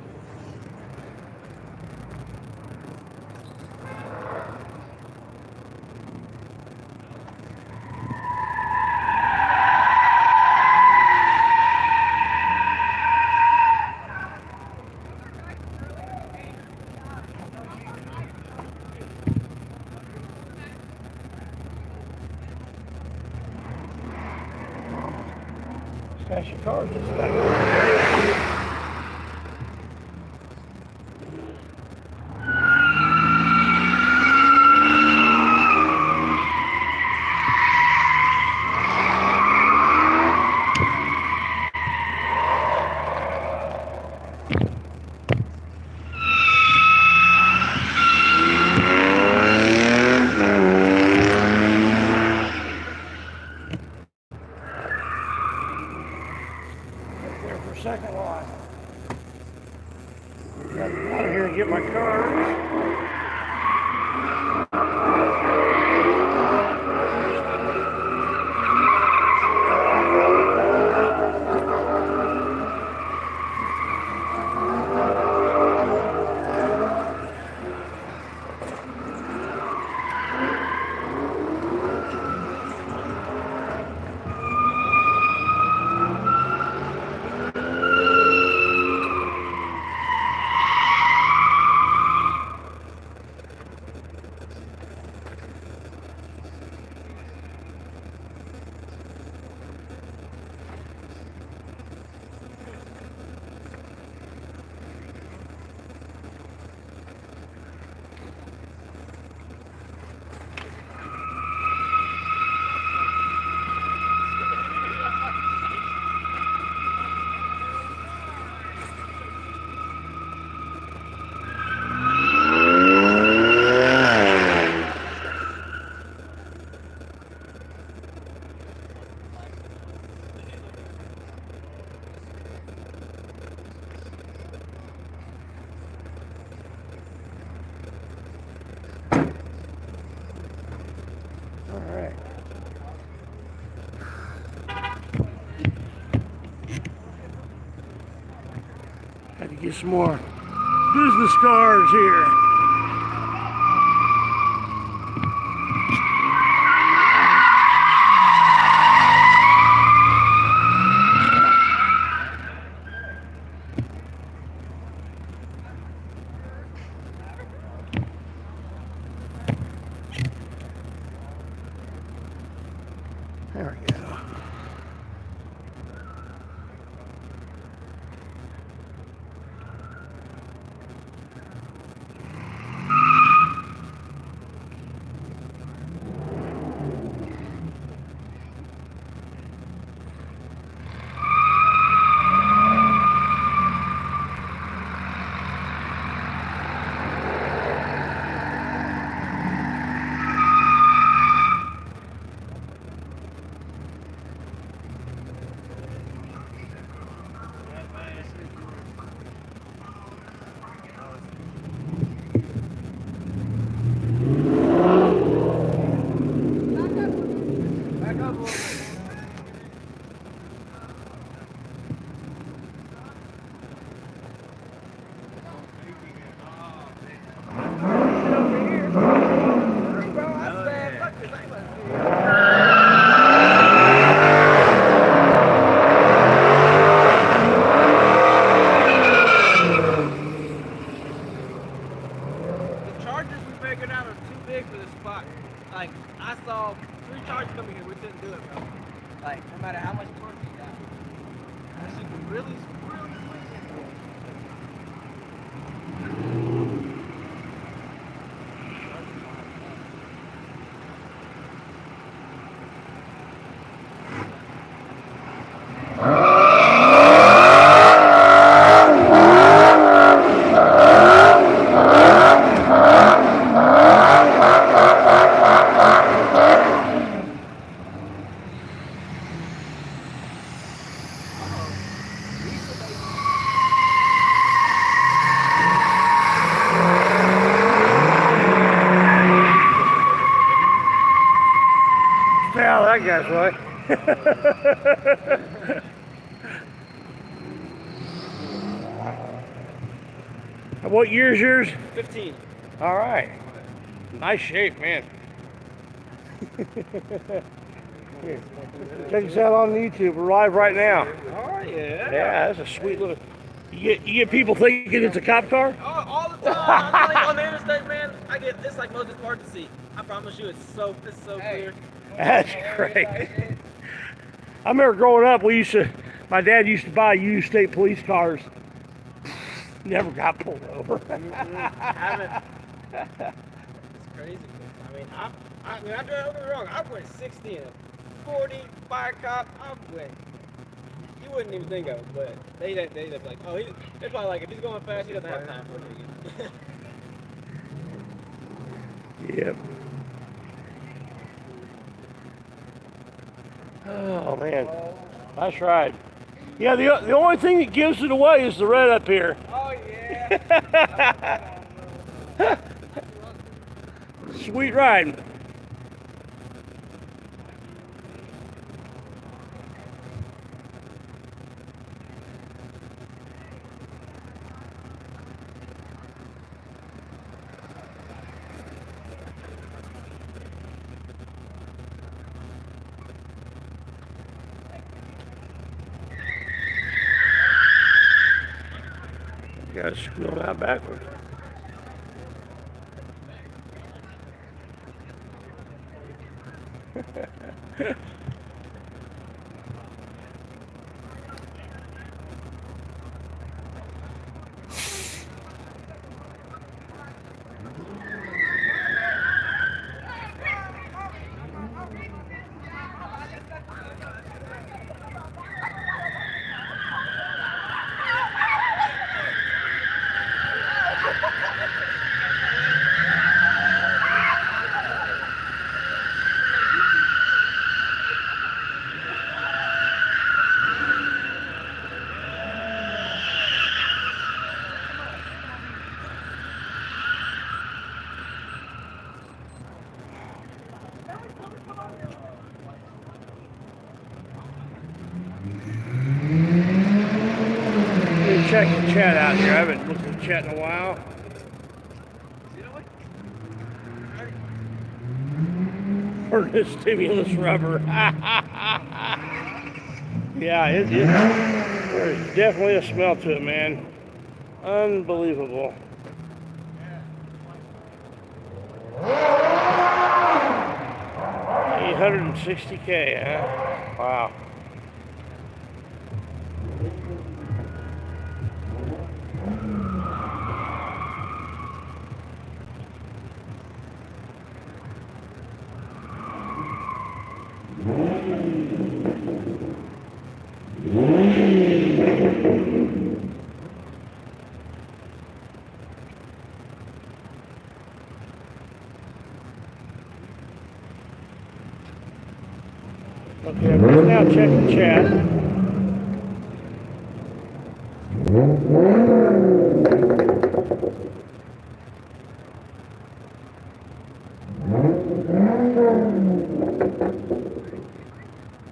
Stash your cars just back there. Second line. Got out of here and get my cards. Had to get some more business cards here. There we go. spot. Like, I saw 3 charges coming here. We couldn't do it, bro. Like, no matter how much torque you got. That shit can really, really swing into it. Now that guy's right. What year's yours? 15. All right. Nice shape, man. Check us out on YouTube. We're live right now. Oh, yeah. Yeah, that's a sweet little. You get people thinking it's a cop car? All the time. I'm telling you, on the interstate, man, it's like Moses Part to see. I promise you, it's so clear. That's great. I remember growing up, my dad used to buy used state police cars. Never got pulled over. Haven't. It's crazy. I mean, I don't get me wrong. I went 60 and 40 fire cop. I went. You wouldn't even think of it, but they'd be like, oh, they're probably like, if he's going fast, he doesn't have time for it. Yep. Oh man, that's right. Yeah, the only thing that gives it away is the red up here. Oh yeah. Sweet ride. Gotta screw them out backwards. Check the chat out here. I haven't looked at the chat in a while. Furnace stimulus rubber. Yeah, there's definitely a smell to it, man. Unbelievable. 860K, huh? Wow. Okay, let's now check the chat.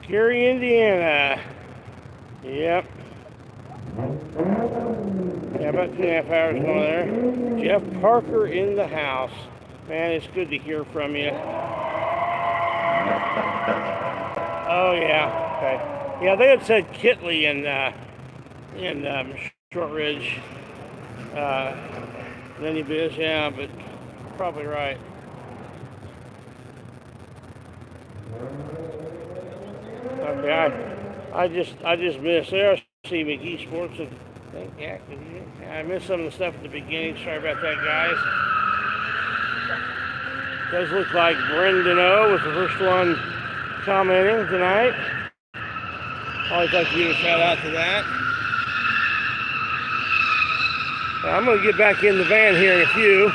Gary, Indiana. Yep. Yeah, about 2.5 hours going there. Jeff Parker in the house. Man, it's good to hear from you. Oh yeah, okay. Yeah, they had said Kitley in Shortridge. Then you biz, yeah, but probably right. Okay, I just missed there. I see McGee Sports. Yeah, I missed some of the stuff at the beginning. Sorry about that, guys. Does look like Brendan O was the first one commenting tonight. Always like to give a shout out to that. I'm going to get back in the van here in a few.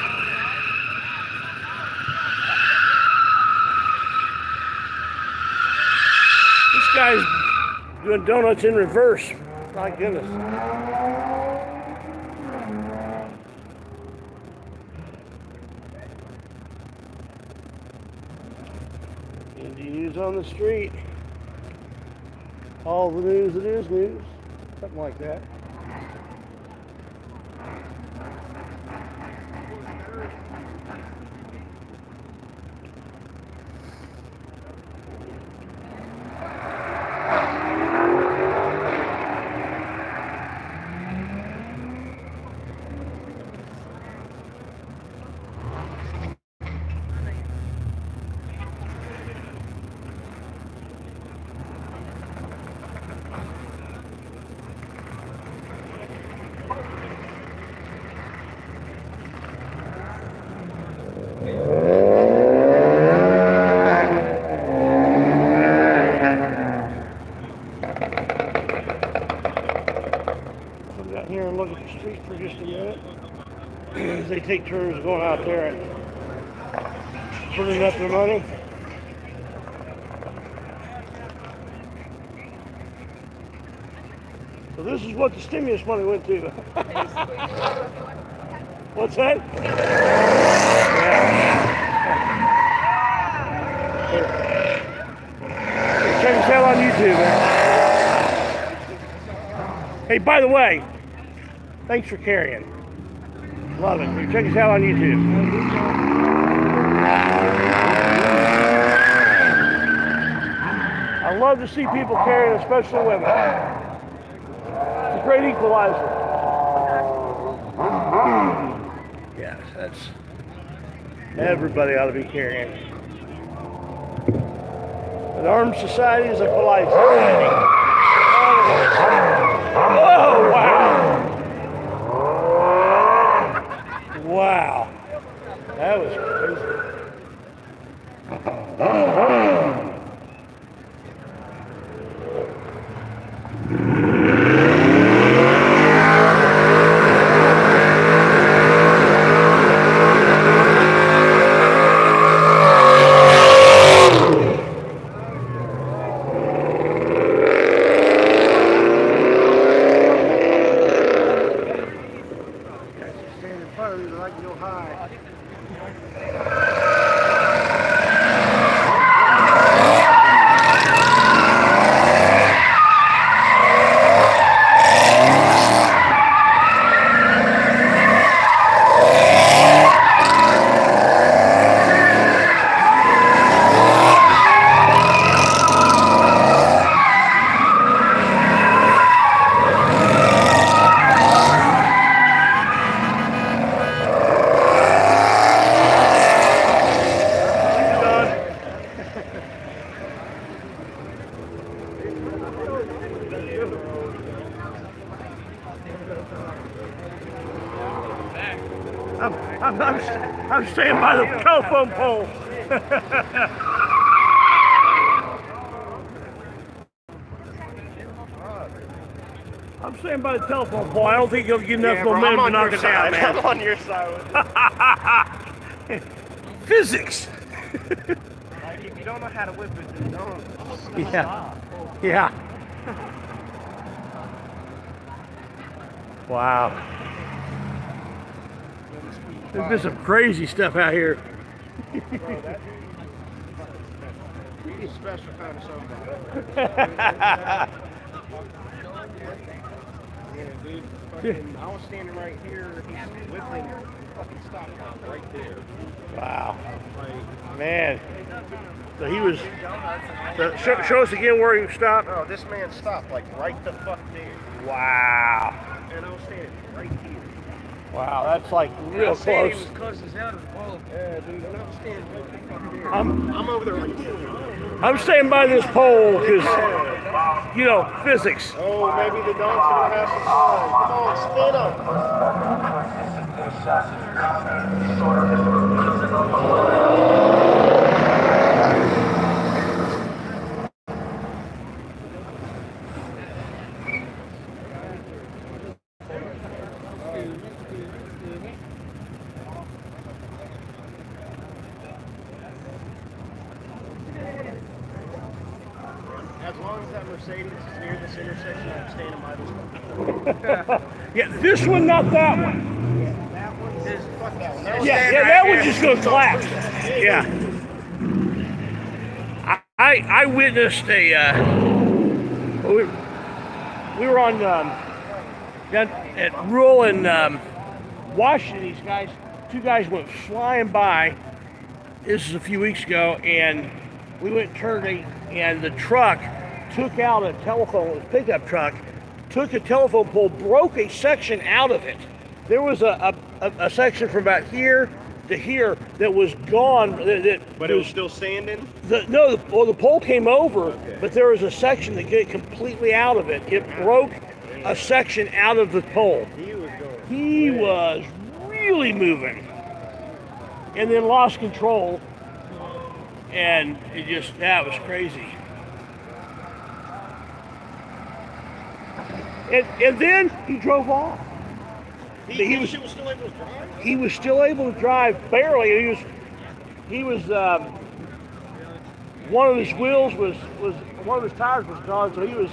This guy's doing donuts in reverse. My goodness. Indy news on the street. All the news that is news. Something like that. Here and look at the street for just a minute. They take turns going out there and putting up their money. So this is what the stimulus money went to. What's that? Yeah. Check us out on YouTube, man. Hey, by the way, thanks for carrying. Love it. Check us out on YouTube. I love to see people carrying, especially women. It's a great equalizer. Yes, that's... Everybody ought to be carrying. An armed society is a polite society. Oh, wow. Wow. That was crazy. Stand in front of you like you go high. I'm staying by the telephone pole. I'm staying by the telephone pole. I don't think you'll get enough momentum to knock it down, man. I'm on your side. Physics. Like, if you don't know how to whip it, then don't. Yeah. Yeah. Wow. There's been some crazy stuff out here. Bro, that he's a special kind of somebody. Yeah, dude. Fucking, I was standing right here. He's whipping fucking stop right there. Wow. Like, Man. So he was... show us again where he stopped. bro, this man stopped like right the fuck there. Wow. And I was standing right here. Wow, that's like real close. He was close as hell to the pole. Yeah, dude, and I was standing right the fuck there. I'm over there like this. I'm staying by this pole because, you know, physics. Oh, maybe the donk's gonna have some time. Come on, spin As long as that Mercedes is near this intersection, I'm standing by this one. Yeah, this one, not that one. That one is fuck that one. Yeah, that one's just gonna collapse. Yeah. I witnessed a. We were on down at Rural in Washington. These guys, two guys went flying by. This is a few weeks ago, and we went turning, and the truck took out a telephone, a pickup truck, took a telephone pole, broke a section out of it. There was a section from about here to here that was gone. But it was still standing? The pole came over, but there was a section that got completely out of it. It broke a section out of the pole. He was really moving. And then lost control. And that was crazy. And then he drove off. He was still able to drive? He was still able to drive, barely. He was one of his wheels was one of his tires was gone, so he was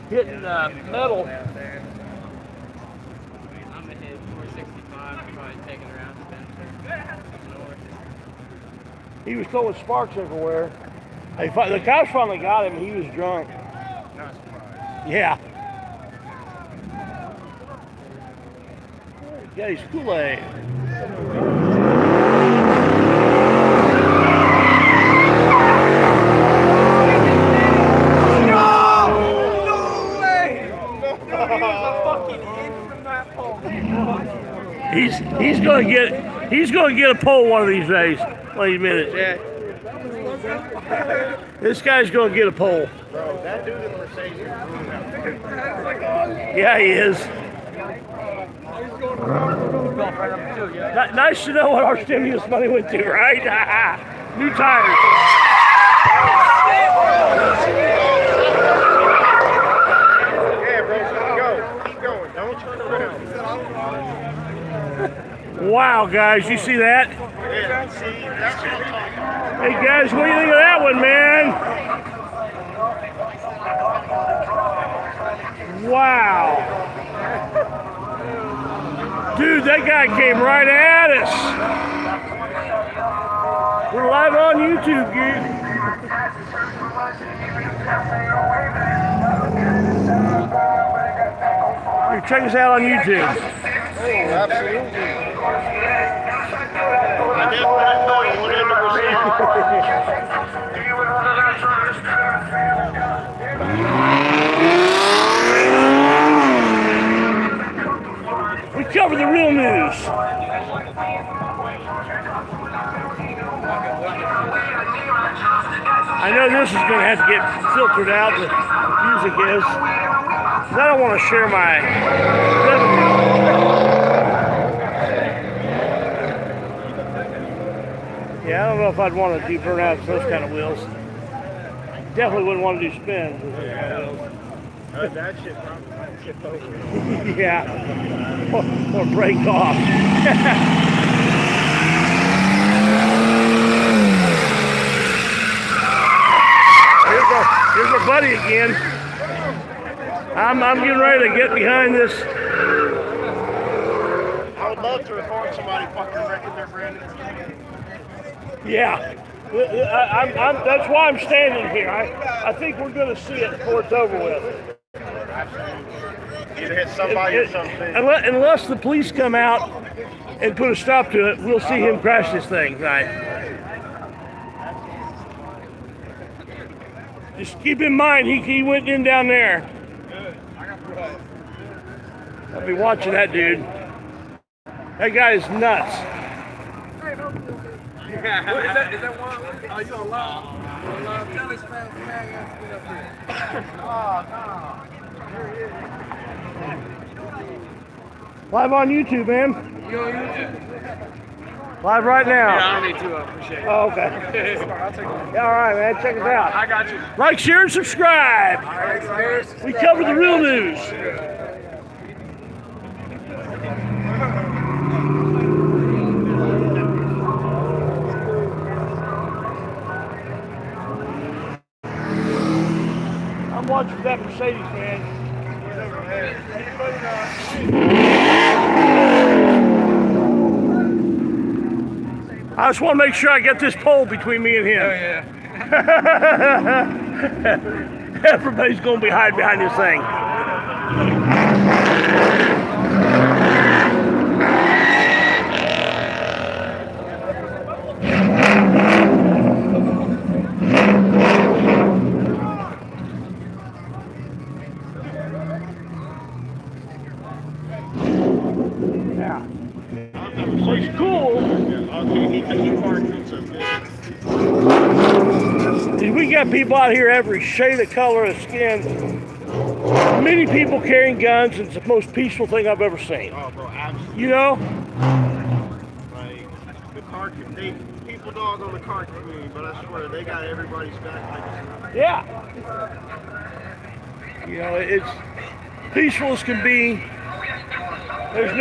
hitting metal. I'm gonna hit 465, probably taking around north. He was throwing sparks everywhere. The cops finally got him, and he was drunk. Not surprised. Yeah. Yeah, he's Kool-Aid. He's gonna get a pole one of these days. One of these minutes. Yeah. This guy's gonna get a pole. Bro, that dude in the Mercedes is ruined out. Yeah, he is. Nice to know what our stimulus money went to, right? New tires. Yeah, bro, go. Keep going. Don't turn around. Wow, guys, you see that? Yeah, see, that's what I'm talking about. Hey, guys, what do you think of that one, man? Wow. Dude, that guy came right at us. We're live on YouTube, dude. Check us out on YouTube. Oh, absolutely. I just put it on 100%. We cover the real news. I know this is going to have to get filtered out, the music is. I don't want to share my revenue. Yeah, I don't know if I'd want to do burnouts, those kind of wheels. Definitely wouldn't want to do spins with those kind of wheels. That shit probably might tip over. Yeah, or break off. Here's our buddy again. I'm getting ready to get behind this. I would love to record somebody fucking wrecking their brand new. Yeah, that's why I'm standing here. I think we're going to see it before it's over with. Either hit somebody or something. Unless the police come out and put a stop to it, we'll see him crash this thing tonight. Just keep in mind, he went in down there. I'll be watching that dude. That guy is nuts. Is that one? Are you on live? Tell his family man to get up here. Oh, no. Here he is. Live on YouTube, man. You on YouTube? Live right now. Yeah, I don't need to. I appreciate it. Oh, okay. I'll take it. Yeah, all right, man. Check us out. I got you. Like, share, and subscribe. We cover the real news. I'm watching that Mercedes, man. I just want to make sure I get this pole between me and him. Oh, yeah. Everybody's going to be hiding behind this thing. Yeah. What's cool is we got people out here every shade of color of skin. Many people carrying guns. It's the most peaceful thing I've ever seen. Oh, bro, absolutely. You know? Like, the car, people dog on the car community, but I swear, they got everybody's back like this. Yeah. You know, it's peaceful as can be. There's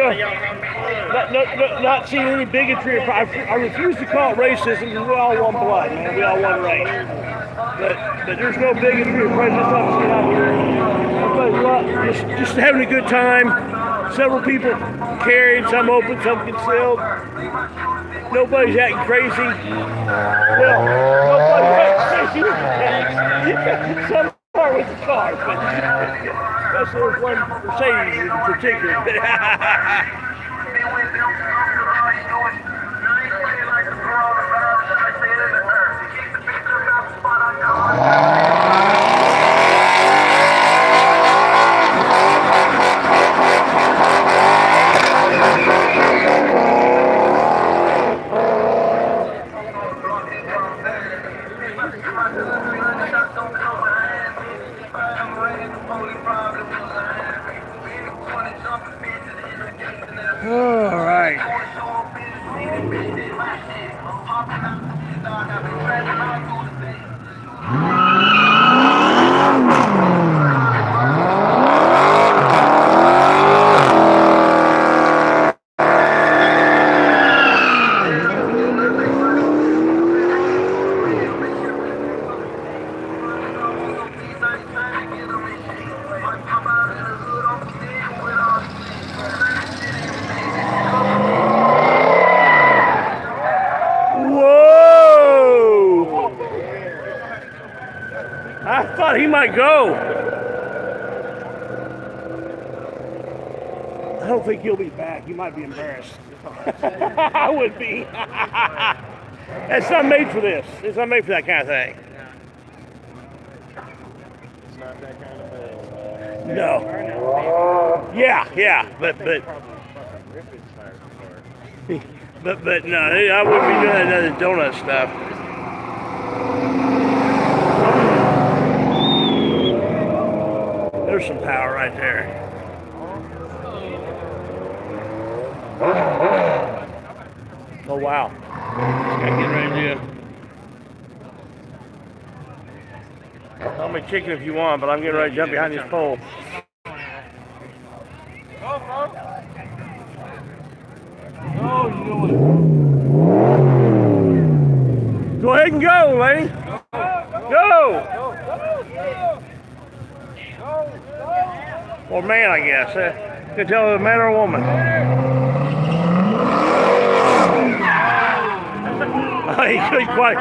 not seeing any bigotry. I refuse to call it racism because we're all one blood, man. We all one race. But there's no bigotry or prejudice I'm seeing out here. Everybody's just having a good time. Several people carried, some open, some concealed. Nobody's acting crazy. Well, nobody's acting crazy. Some are with the cars, but especially with one Mercedes in particular. All right. I thought he might go. I don't think he'll be back. He might be embarrassed. I would be. It's not made for this. It's not made for that kind of thing. It's not that kind of thing. No. Yeah, but no, I wouldn't be doing that other donut stuff. There's some power right there. Oh wow. This guy getting ready to tell me chicken if you want, but I'm getting ready to jump behind this pole. Oh, you know what? Go ahead and go, lady. Go. Or man, I guess. You can tell if a man or a woman. He couldn't quite.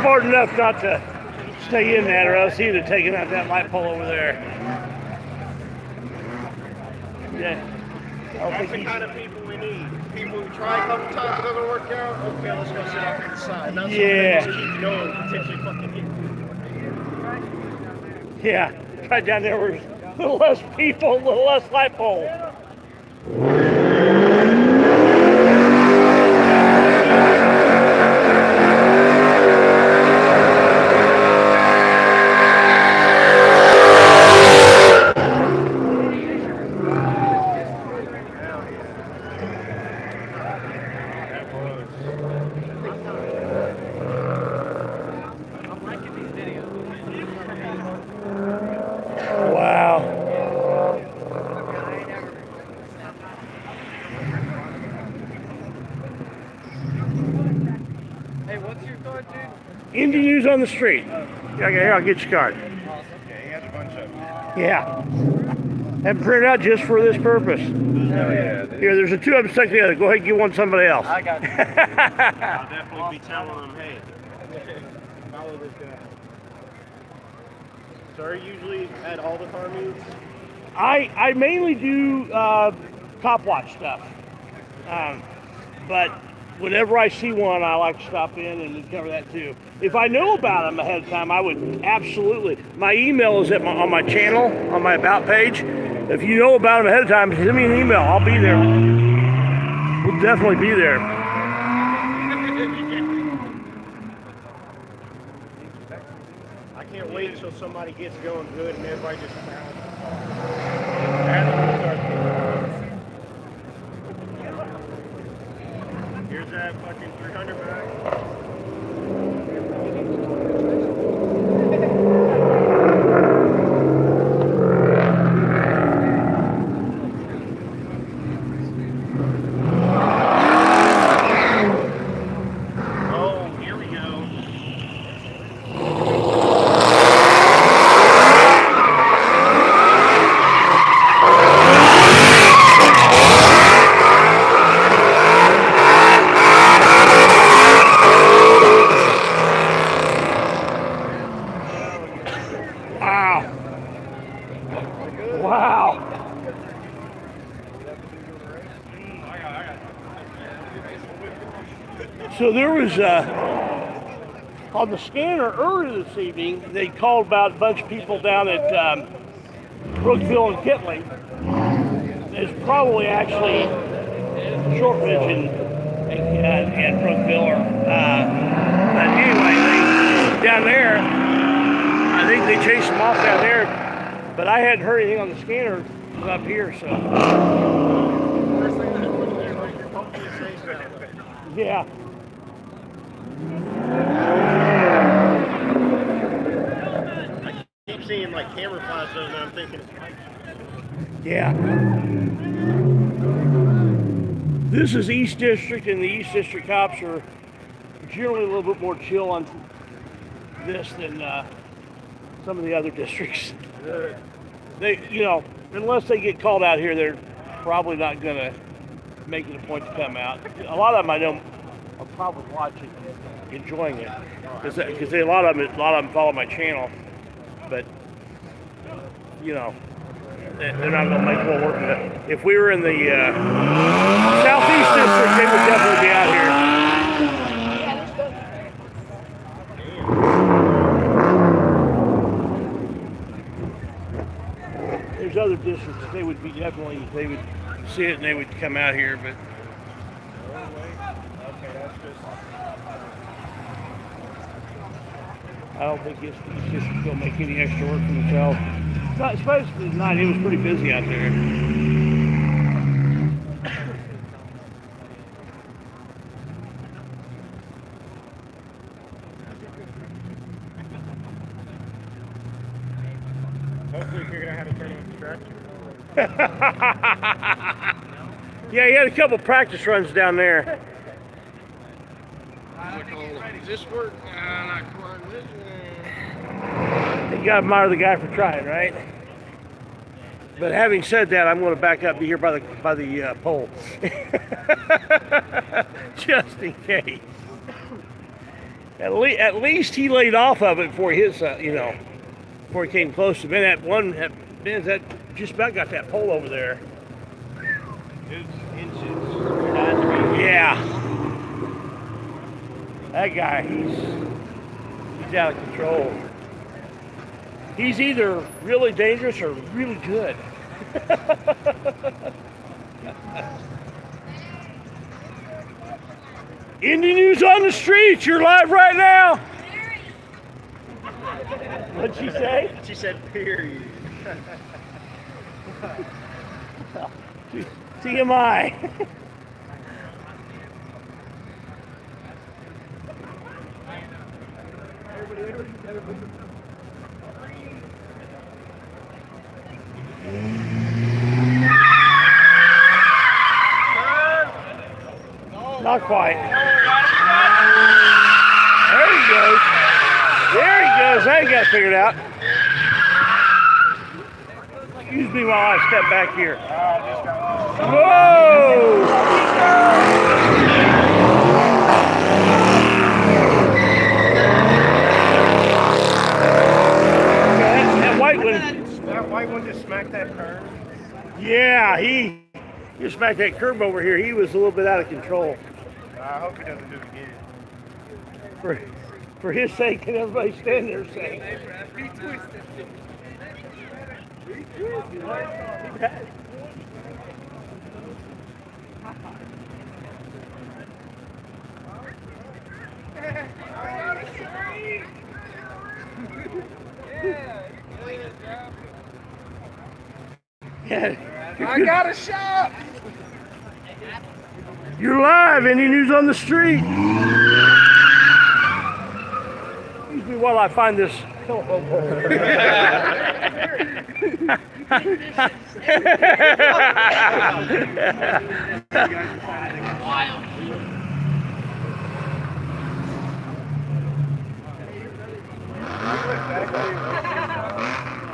Smart enough not to stay in that, or else he'd have taken out that light pole over there. Yeah, That's the kind of people we need. People who try a couple times, it doesn't work out. Okay, let's go sit off to the side. Not somebody that just keeps going, potentially fucking hit. Yeah, try down there where there's a little less people, a little less light pole. Wow. Hey, what's your card, dude? Indy news on the street. Yeah, here, I'll get your card. Yeah, he has a bunch of them. Yeah. Have printed out just for this purpose. Here, there's a 2 of them stuck together. Go ahead and give one to somebody else. I got you. I'll definitely be telling them, hey, follow this guy. So are you usually at all the car meets? I mainly do cop watch stuff. But whenever I see one, I like to stop in and cover that too. If I know about them ahead of time, I would absolutely. My email is on my channel, on my About page. If you know about them ahead of time, send me an email. I'll be there. We'll definitely be there. I can't wait until somebody gets going good and everybody just here's that fucking 300 back. Oh, here we go. Wow. Wow. So there was on the scanner earlier this evening, they called about a bunch of people down at Brookville and Kitley. There's probably actually Shortridge and Brookville. But anyway, down there, I think they chased them off down there. But I hadn't heard anything on the scanner up here, so. Yeah. I keep seeing like camera flashes and I'm thinking it's like, Yeah. This is East District, and the East District cops are generally a little bit more chill on this than some of the other districts. They, unless they get called out here, they're probably not going to make it a point to come out. A lot of them I know are probably watching, enjoying it, because a lot of them follow my channel, but they're not going to make more work of it. If we were in the Southeast District, they would definitely be out here. There's other districts, they would see it and they would come out here, but I don't think East District's going to make any extra work for themselves. Not, especially tonight, it was pretty busy out there. hopefully figured out how to turn on the tractor. Yeah, he had a couple practice runs down there. Does this work? Not quite. You gotta admire the guy for trying, right? But having said that, I'm going to back up and be here by the pole, just in case. At least he laid off of it before his, before he came close to me. That just about got that pole over there. Dude's inches. Yeah. That guy, he's out of control. He's either really dangerous or really good. Indy News on the streets, you're live right now. What'd she say? She said period. TMI. Not quite. There he goes. There he goes. Now you got it figured out. Excuse me while I step back here. Whoa! That white one just smacked that curve. Yeah, he just smacked that curb over here. He was a little bit out of control. I hope he doesn't do it again. For his sake and everybody standing there saying. He twisted. Yeah. I got a shot. You're live. Any news on the street? Excuse me while I find this telephone pole.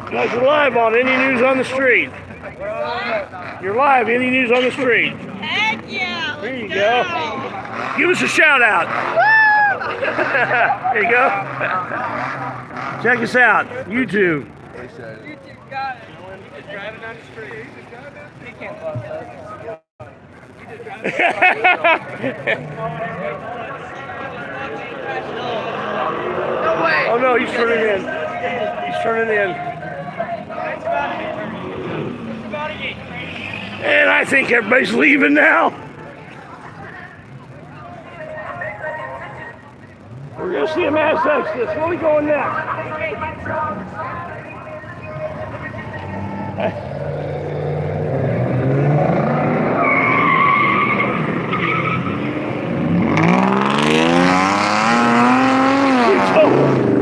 You guys are live on Any News on the Street. You're live, Any News on the Street. Heck yeah! There you go. Give us a shout out. There you go. Check us out. YouTube. YouTube got it. He's just driving down the street. He can't bust us. He just driving No way! Oh no, he's turning in. He's turning in. And I think everybody's leaving now. We're going to see a mass exodus. Where are we going next?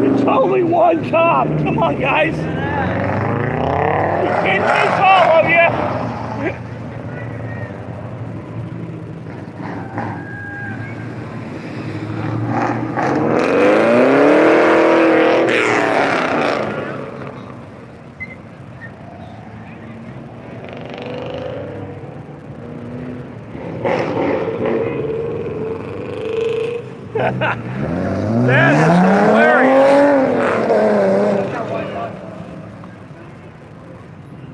It's only one cop. Come on, guys. You can't chase all of you. That is hilarious.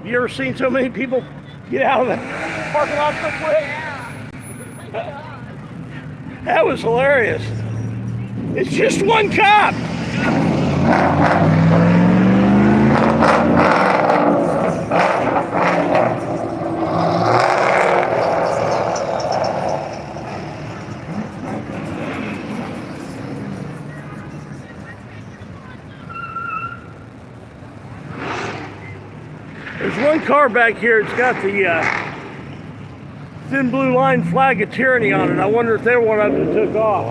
You ever seen so many people get out of the parking lot so quick? That was hilarious. It's just one cop. There's one car back here. It's got the thin blue line flag of tyranny on it. I wonder if they're one of them that took off.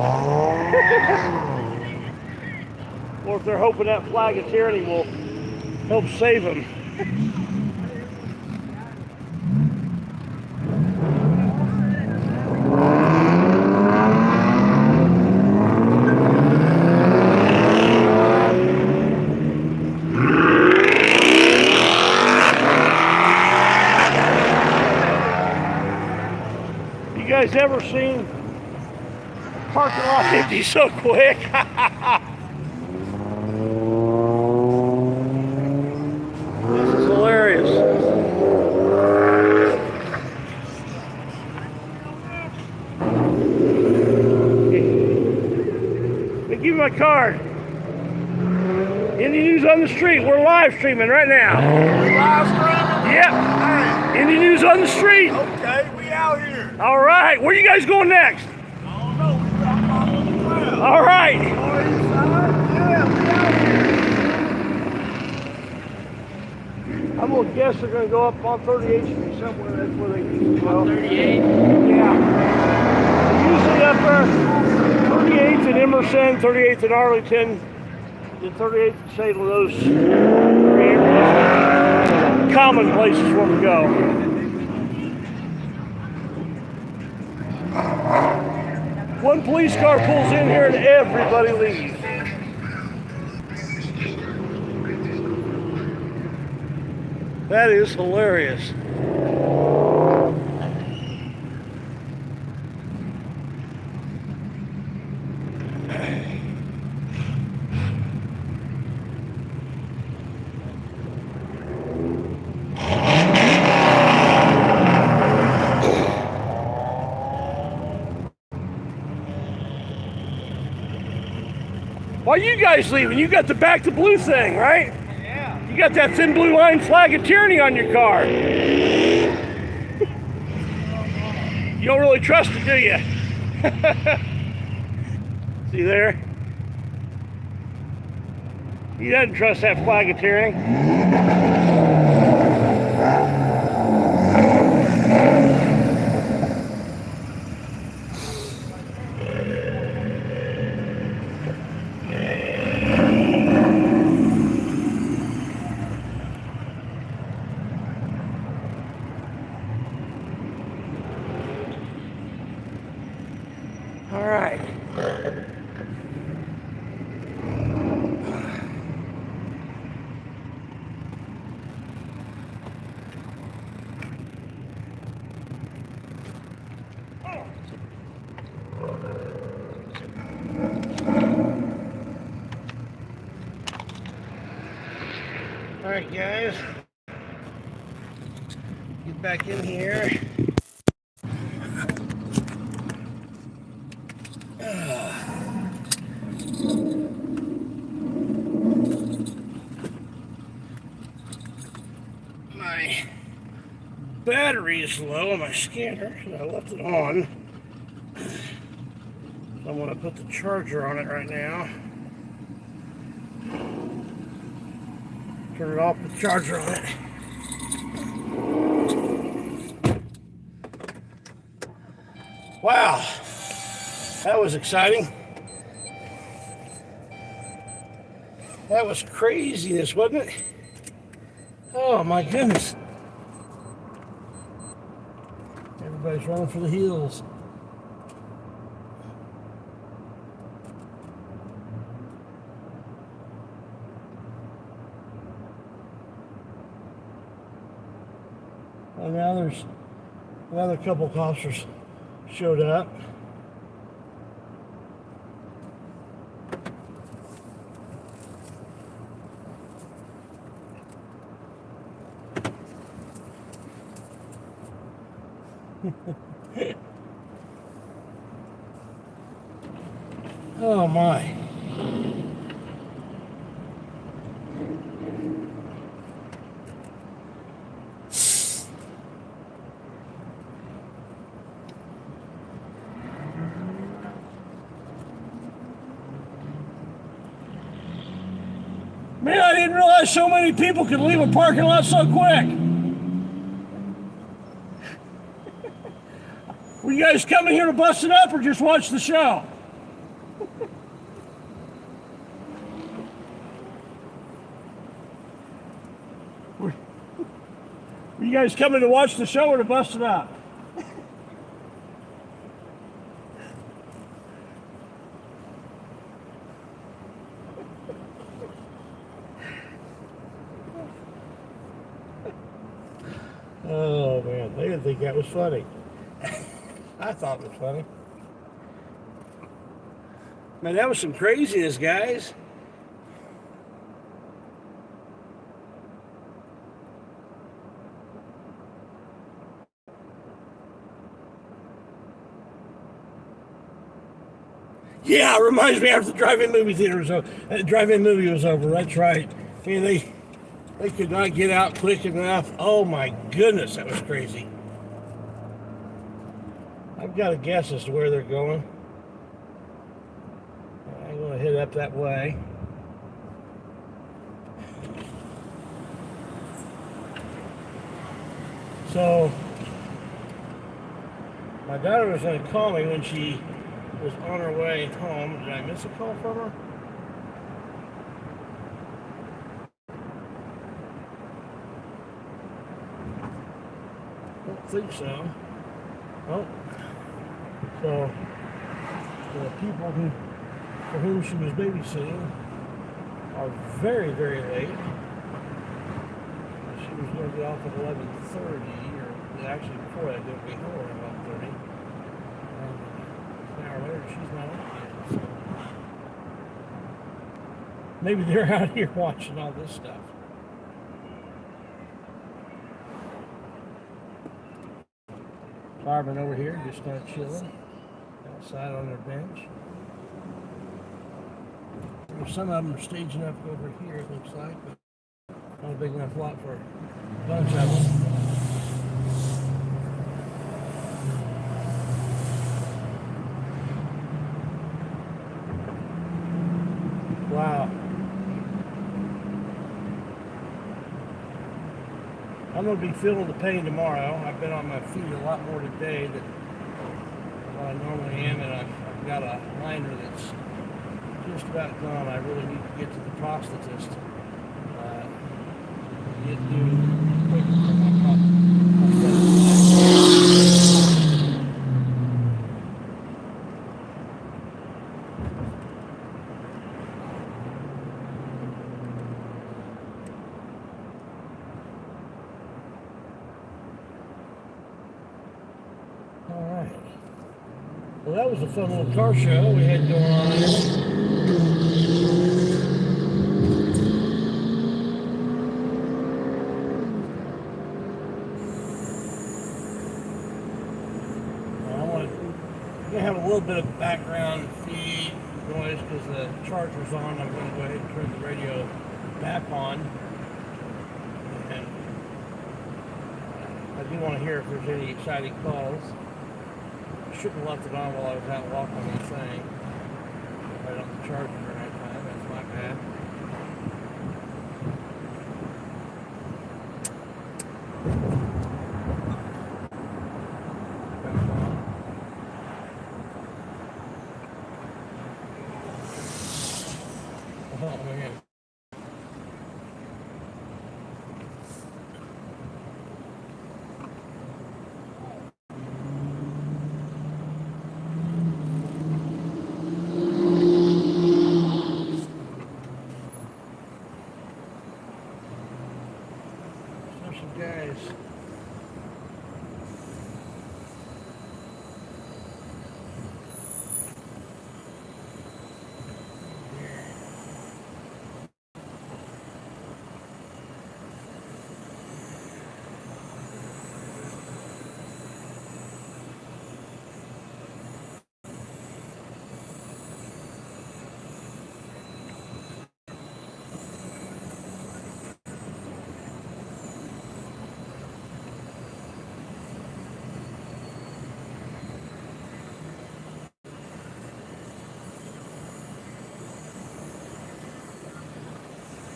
Or if they're hoping that flag of tyranny will help save them. You guys ever seen a parking lot empty so quick? This is hilarious. my card. Indy News on the street. We're live streaming right now. Live streaming? Yep. Hey. Indy News on the street. Okay, we out here. All right. Where you guys going next? I don't know. We got following the crowd. All right. Yeah, we out here. I'm gonna guess they're gonna go up on 38th Street somewhere. That's where they usually go. 38? Yeah. Usually up there, 38th and Emerson, 38th and Arlington, and 38th and Salem. Those are common places where we go. One police car pulls in here and everybody leaves. That is hilarious. Why are you guys leaving? You got the back to blue thing, right? Yeah. You got that thin blue line flag of tyranny on your car. You don't really trust it, do you? See there? He doesn't trust that flag of tyranny. All right. All right, guys. Get back in here. My battery is low on my scanner, and I left it on. So I'm going to put the charger on it right now. Turn it off, put the charger on it. Wow, that was exciting. That was craziness, wasn't it? Oh my goodness. Everybody's running for the hills. And now there's another couple of officers showed up. Oh my. Man, I didn't realize so many people could leave a parking lot so quick. Were you guys coming here to bust it up or just watch the show? Were you guys coming to watch the show or to bust it up? Oh man, they didn't think that was funny. I thought it was funny. Man, that was some craziness, guys. Yeah, it reminds me after the drive-in movie theater was over. Drive-in movie was over. That's right. Man, they could not get out quick enough. Oh my goodness, that was crazy. I've got a guess as to where they're going. I'm going to head up that way. So, my daughter was going to call me when she was on her way home. Did I miss a call from her? Don't think so. Oh. So, the people for whom she was babysitting are very, very late. She was going to be off at 11:30, or actually before that, they'll be home at 11:30. And an hour later, she's not up yet. So maybe they're out here watching all this stuff. Firemen over here just kind of chilling outside on their bench. Some of them are staging up over here, it looks like, but not a big enough lot for a bunch of them. Wow. I'm going to be feeling the pain tomorrow. I've been on my feet a lot more today than what I normally am, and I've got a liner that's just about gone. I really need to get to the prosthetist. Get new equipment for my All right. Well, that was a fun little car show we had going on. I have a little bit of background feed noise because the charger's on. I'm going to go ahead and turn the radio back on. And I do want to hear if there's any exciting calls. I shouldn't have left it on while I was out walking that thing. Right on the charger during that time. That's my bad. Oh man. There's some guys.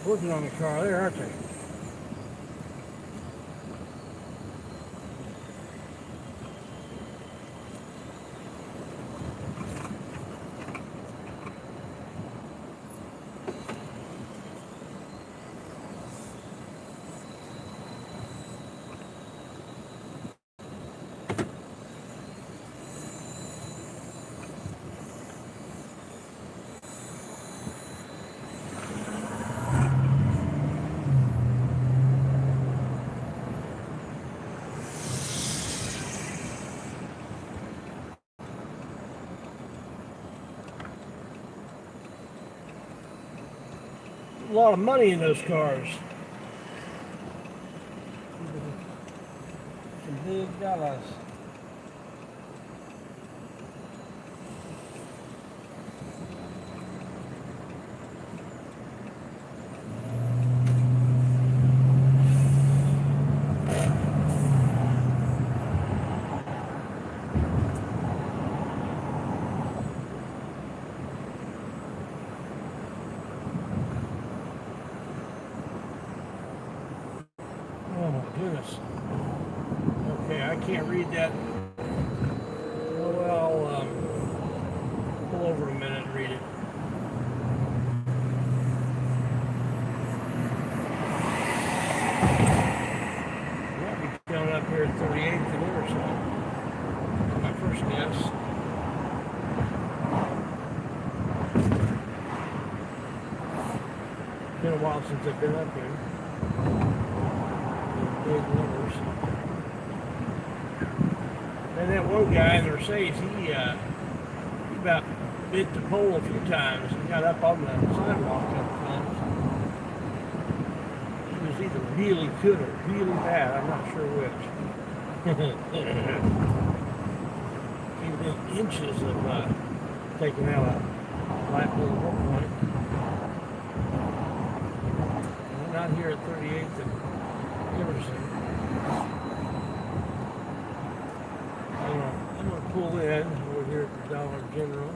Working on the car there, aren't they? A lot of money in those cars. Some big dollars. can't read that. Oh, well, pull over a minute and read it. Might be coming up here at 38th and Emerson. My first guess. Been a while since I've been up here. Big numbers. And that one guy in the Mercedes, he about bit the pole a few times. He got up on the sidewalk a couple times. He was either really good or really bad. I'm not sure which. He's been inches of taking out a light bulb at one point. We're not here at 38th and Emerson. I'm going to pull in over here at the Dollar General.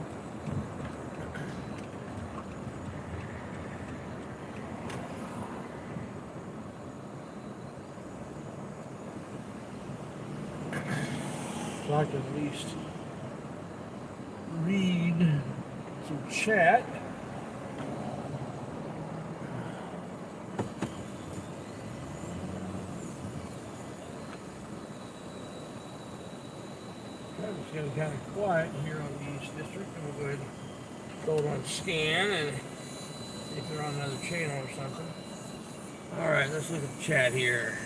So I can at least read some chat. It's getting kind of quiet here on the East District. I'm going to go ahead and throw it on scan and see if they're on another channel or something. Alright, let's look at the chat here.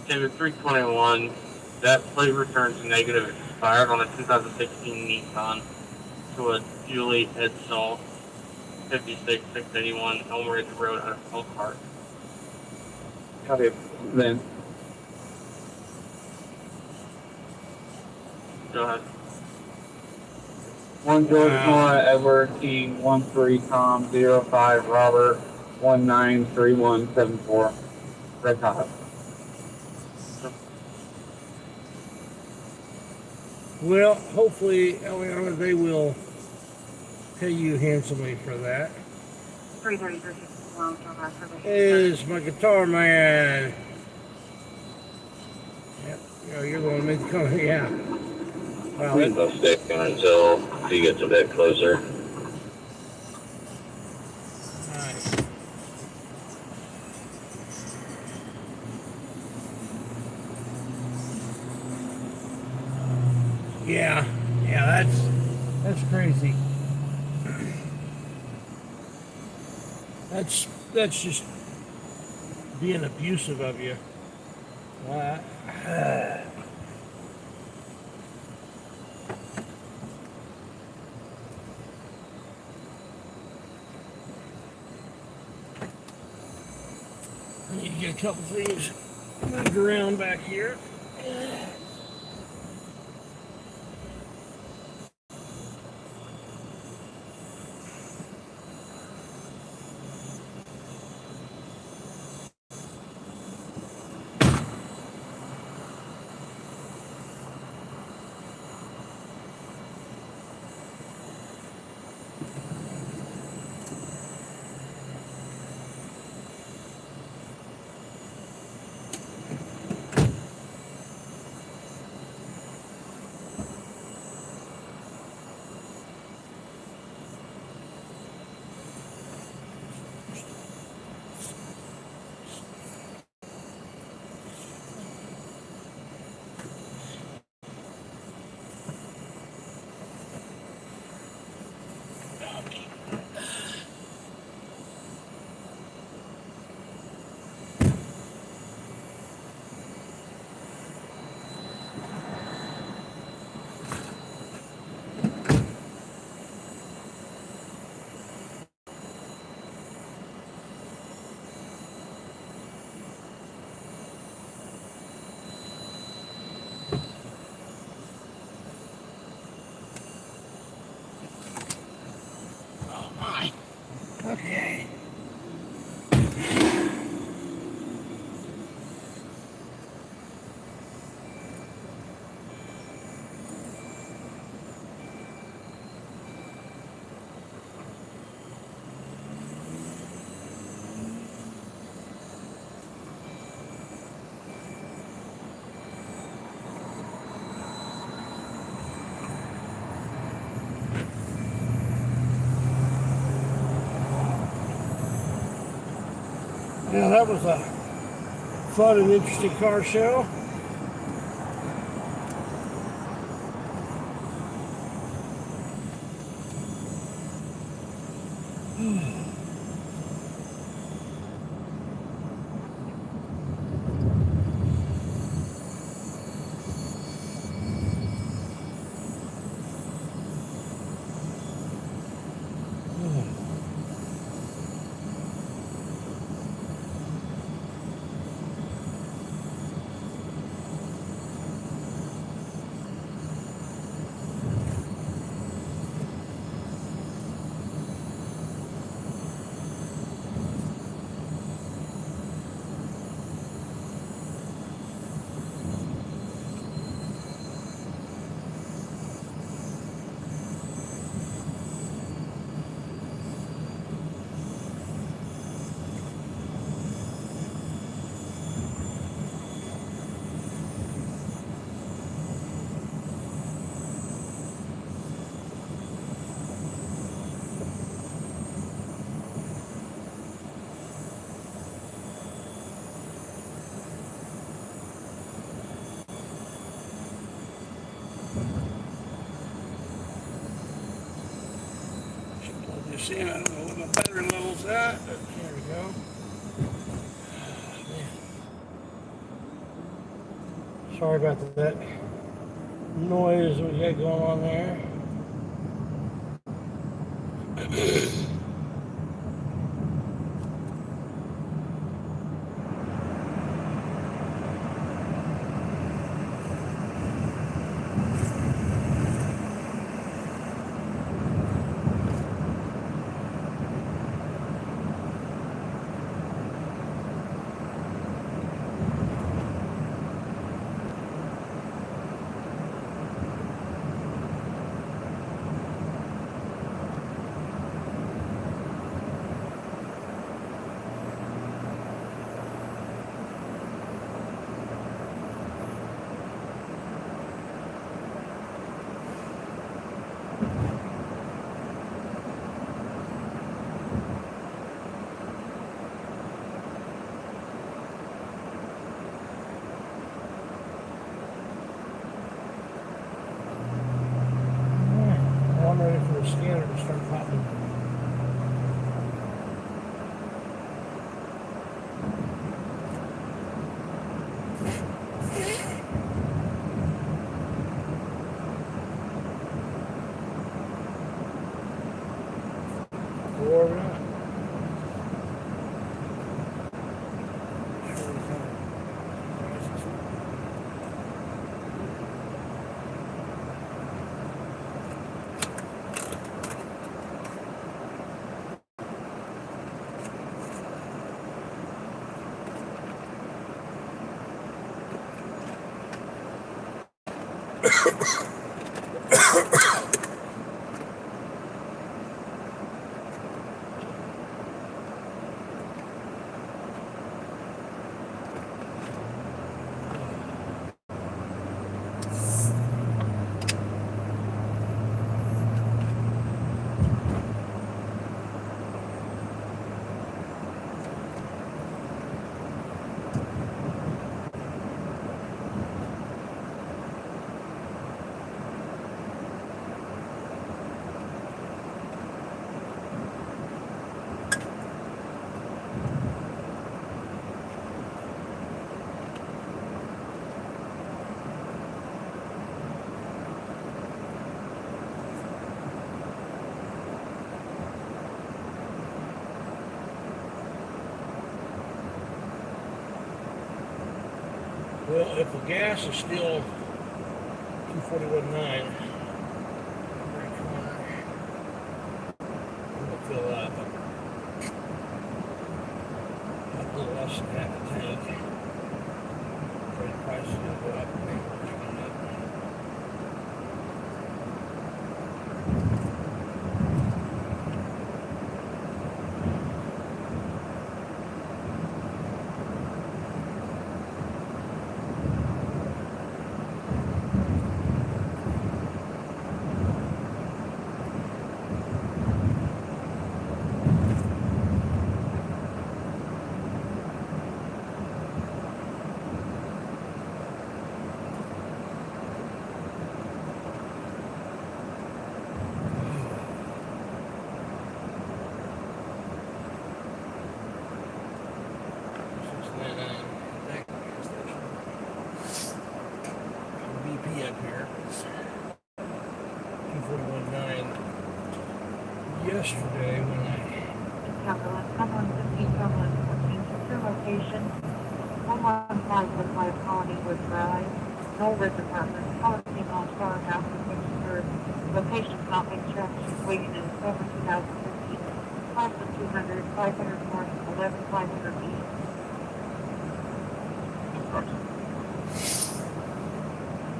David 321, that plate returns negative expired on a 2016 Nissan to a Julie Edsall 56681 Elm Ridge Road out of Elkhart. Copy. Then. Go ahead. 1 George Nora Edward T 13 Tom 05 Robert 193174 Red Tahoe. Well, hopefully, Eliana, they will pay you handsomely for that. 333 Is my guitar man. Yep, you're the one who made the comment, yeah. Wow, We can stay until he gets a bit closer. nice. Yeah, that's crazy. That's just being abusive of you. I need to get a couple things moved around back here. Yeah, that was a fun and interesting car show. See, I don't know what my battery level's at, but there we go. Man. Sorry about that noise we got going on there. I'm ready for the scanner to start popping. Well, if the gas is still 241.9, I'm gonna fill up a little less than half a tank. Afraid the price is gonna go up. yesterday when I Cumberland 15, Cumberland 14, secure location, 11515 Hollywood Drive, Norwood Department, color female star house, secured. Location's not being checked, she's waiting in October 2015, class of 200, 500 north, 11500 east.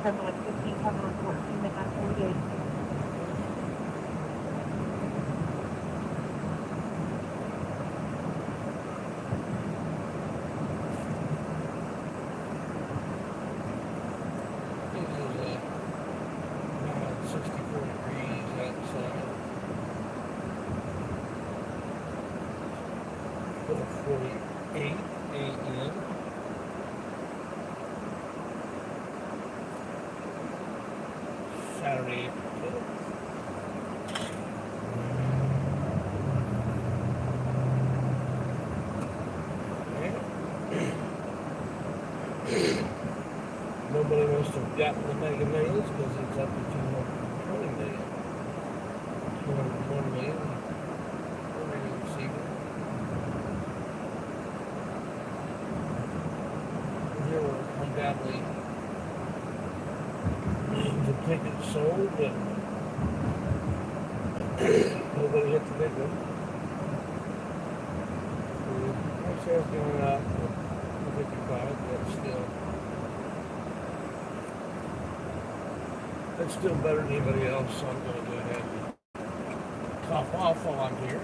Cumberland 15, Cumberland 14, midnight 48. think it was around 64 degrees outside. 4:48 a.m. Saturday, April 12th. Nobody must have gotten the mega millions because it's up to 220 million. 201 million. Already received it. There were undoubtedly millions of tickets sold, but nobody hit the big one. The sales going up to 55, but that's still better than anybody else, so I'm going to go ahead and top off while I'm here.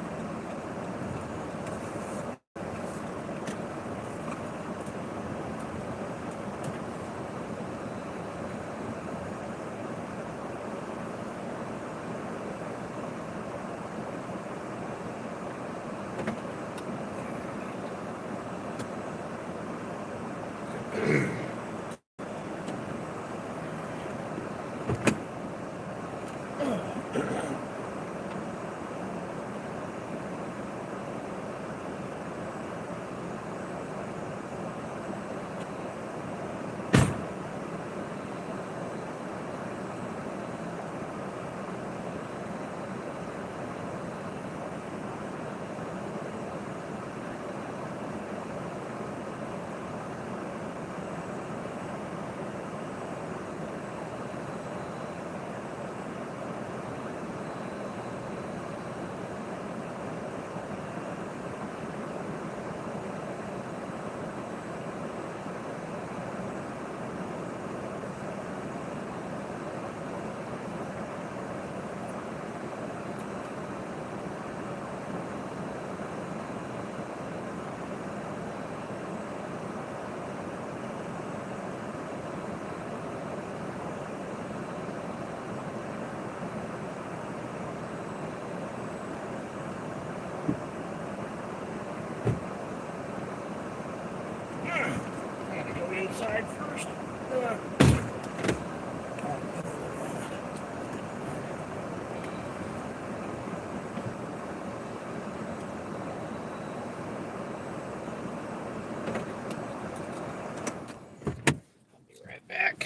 Inside first. I'll be right back.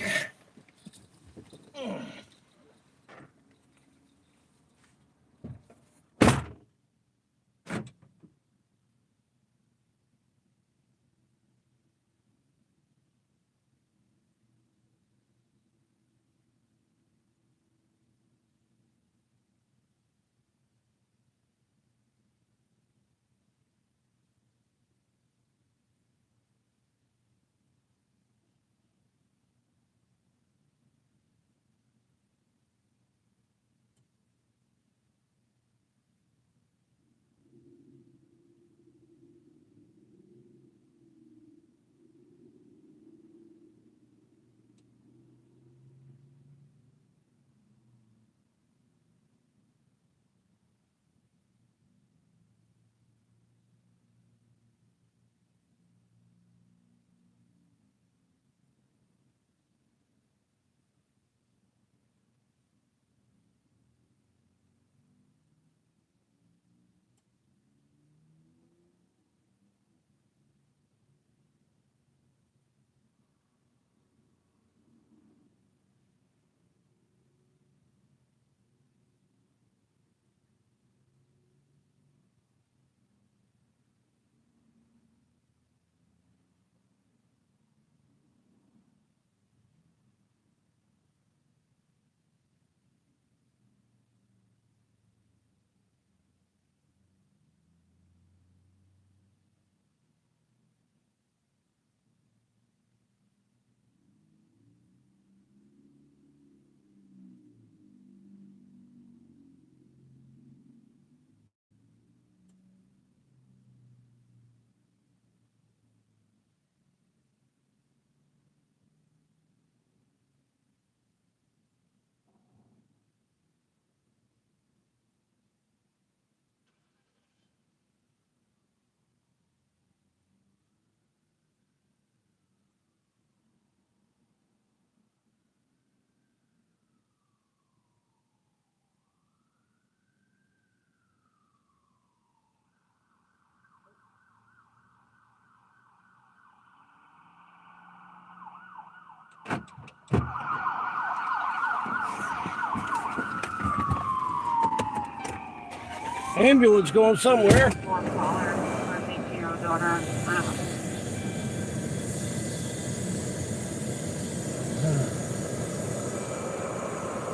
Ambulance going somewhere. One caller, 580 daughter.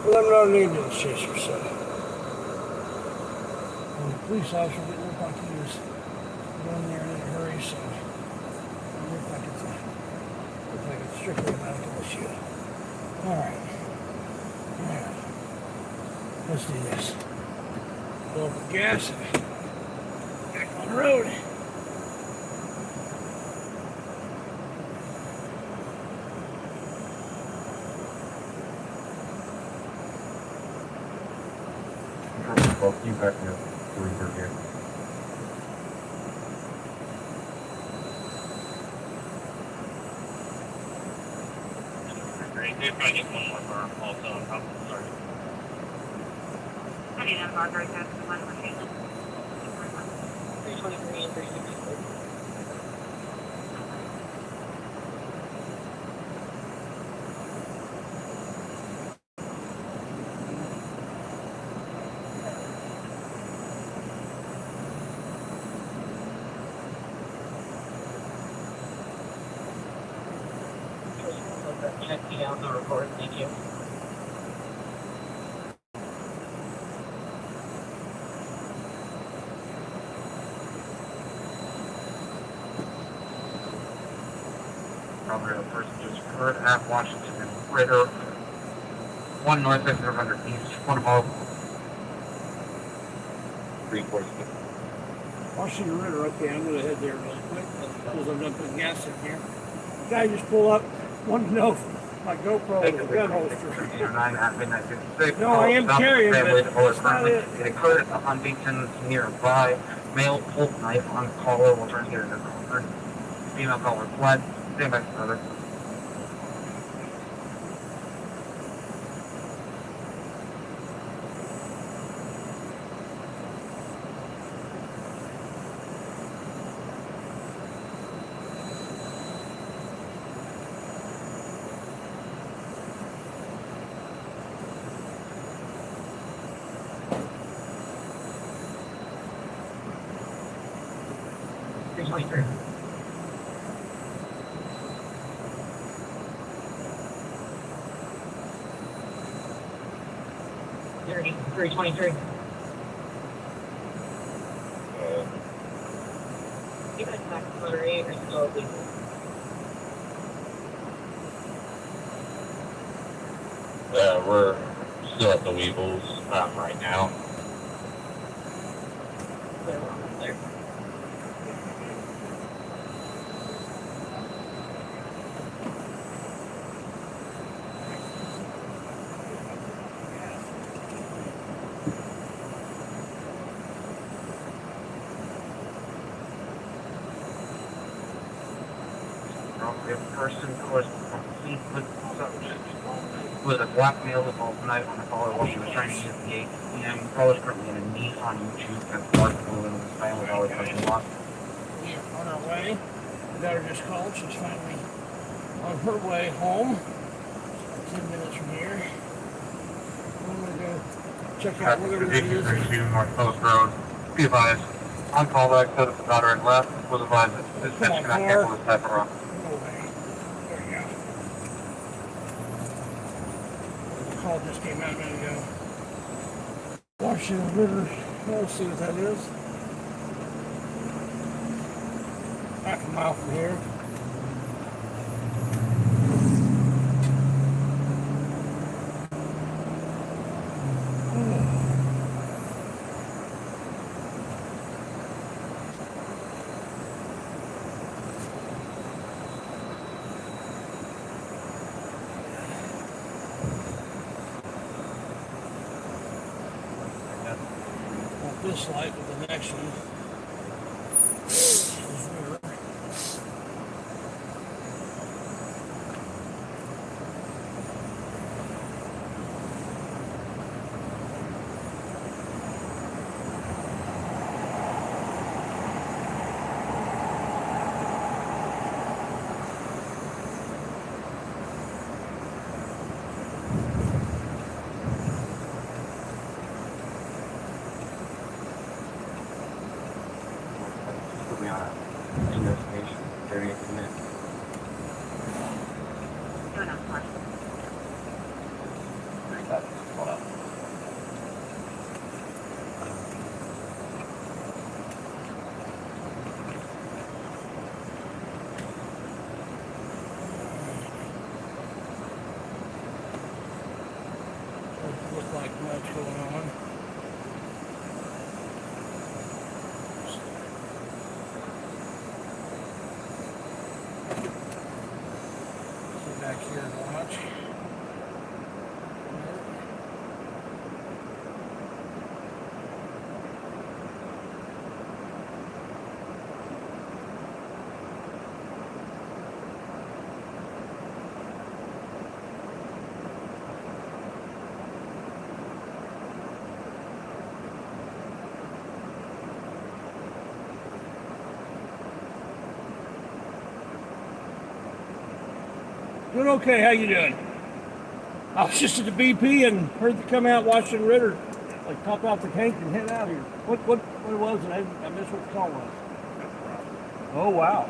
Well, I'm not an ambulance chaser, so. And the police officer didn't look like he was going there in a hurry, so it looked like it's strictly a medical issue. Alright. Yeah. Let's do this. Fill up the gas and back on the road. You back here. We're here. They're trying to get one more car also on top of the start. I need that right there. The one we're taking. 323 and 364. Check me out the report, thank you. Probably the person just occurred at Washington and Ritter. 1 north exit of 100 east, 1 above. 346. Washington River, okay, I'm gonna head there really quick because I'm gonna put gas in here. The guy just pulled up, wanted to know if my GoPro was a gun holster. 9 at midnight 56. No, I am carrying, but that's not it. It occurred at the Huntington nearby. Male pulled knife on caller. We'll try to get it in the caller. Female caller fled. Stand by further. Dirty, 323. You guys back to motor 8 or still legal? We're still at the Weevils right now. Clear one up there. The person was complete with subject with a black male with a knife on the collar while she was trying to use the ATM. Caller is currently in a Nissan YouTube that's dark blue and with family dollar parking lot. We are on our way. The daughter just called. She's finally on her way home. 10 minutes from here. I'm gonna go check out where they're going to use it. 32 North Post Road. Be advised. On call back to the daughter and left was advised that this bitch cannot cancel this type of run. There you go. The call just came out a minute ago. Washington River. Let's see what that is. Half a mile from here. This light with the next one. look like much going on. Sit back here and watch. Doing okay. How you doing? I was just at the BP and heard them come out watching Ritter like pop out the tank and head out here. What it was? And I missed what the call was. Oh wow.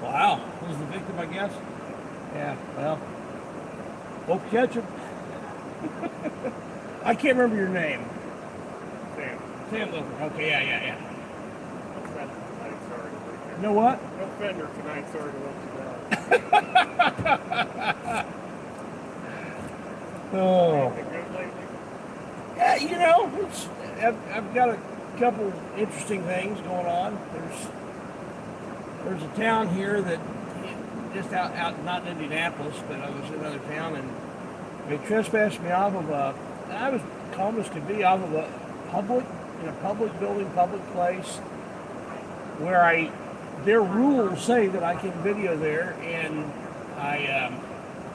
Wow. Was the victim, I guess? Yeah. Well, hope catch him. I can't remember your name. Sam. Sam Wilson. Okay. Yeah. No fender tonight, sorry to let you You know what? down. No fender tonight, sorry to let you down. Oh. Anything good lately? Yeah, you know, I've got a couple interesting things going on. There's a town here that just out not in Indianapolis, but I was in another town, and they trespassed me off of and I was calm as could be, off of a public building, public place, where their rules say that I can video there, and I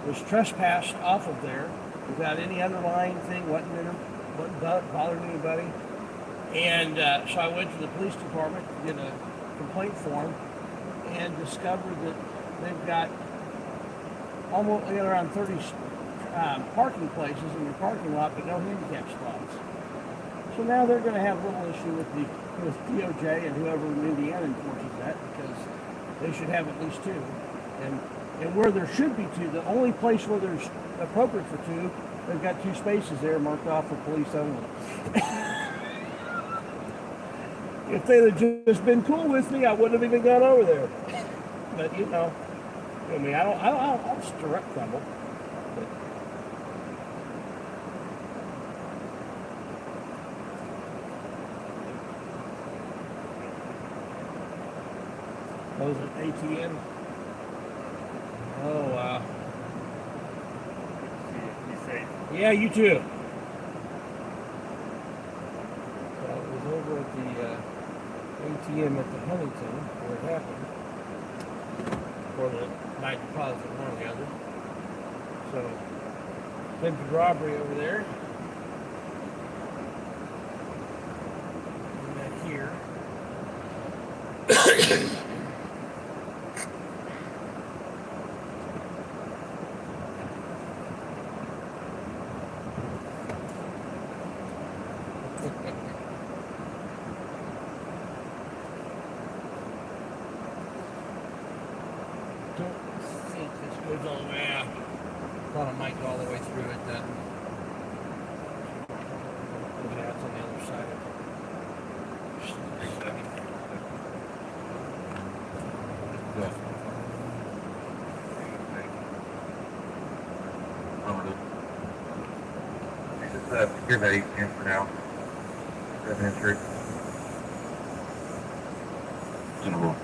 was trespassed off of there without any underlying thing, wasn't bothering anybody. And so I went to the police department to get a complaint form and discovered that they've got around 30 parking places in the parking lot, but no handicap spots. So now they're going to have a little issue with DOJ and whoever in Indiana enforces that, because they should have at least two. And where there should be two, the only place where there's appropriate for two, they've got two spaces there marked off for police only. If they'd have just been cool with me, I wouldn't have even gone over there. But you know, I mean, I'll stir up trouble. But was it ATM? Oh wow. Be safe. Yeah, you too. So it was over at the ATM at the Huntington where it happened, or the night deposit, one or the other. So, attempted robbery over there. And back here. Don't think this goes all the way out. Thought it might go all the way through it then. Yeah, it's on the other side of Just secure that ATM for now. That entry. General.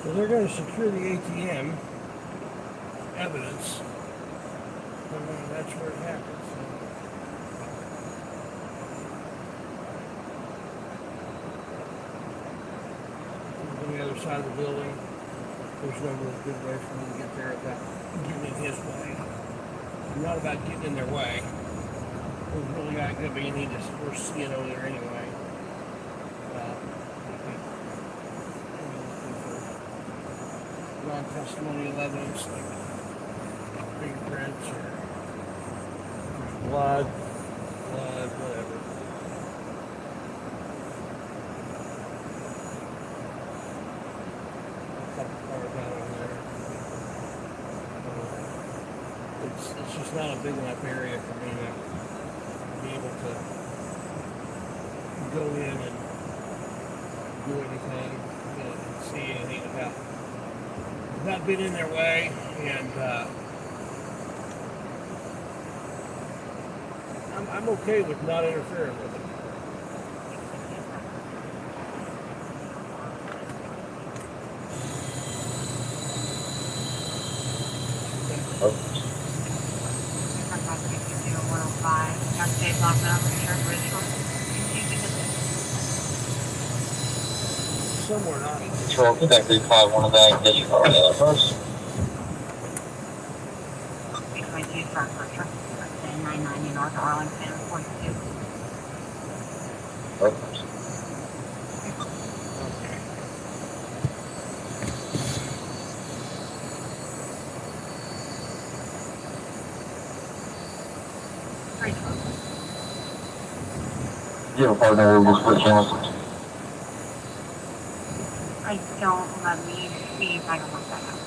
So they're going to secure the ATM evidence, and that's where it happens. On the other side of the building, there's no real good way for me to get there without getting in his way. I'm not about getting in their way. There's really not going to be any to foresee it over there anyway. Non-testimonial evidence like fingerprints or blood, flood, whatever. A couple cars out on there. It's just not a big enough area for me to be able to go in and do anything, see anything without being in their way, and I'm okay with not interfering with it. Somewhere not. Control, that 351 of that, disregard first. 322 Frankfurt truck, 990 North Arlington, 42. Perfect. Okay. You have a partner with switch channels. I don't, let me see if I can work that out.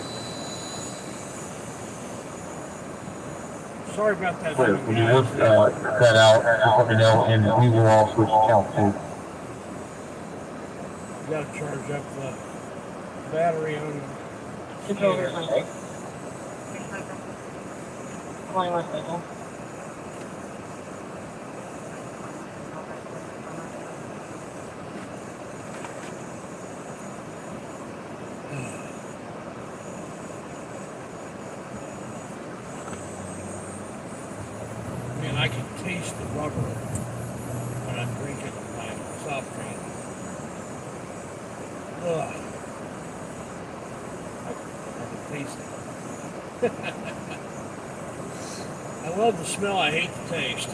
Sorry about that. Clear. When you work that out, let me know, and we will all switch accounts too. You gotta charge up the battery on the Controller, scanner. One more second. Man, I can taste the rubber when I'm drinking my soft drink. Ugh. I can taste it. I love the smell, I hate the taste.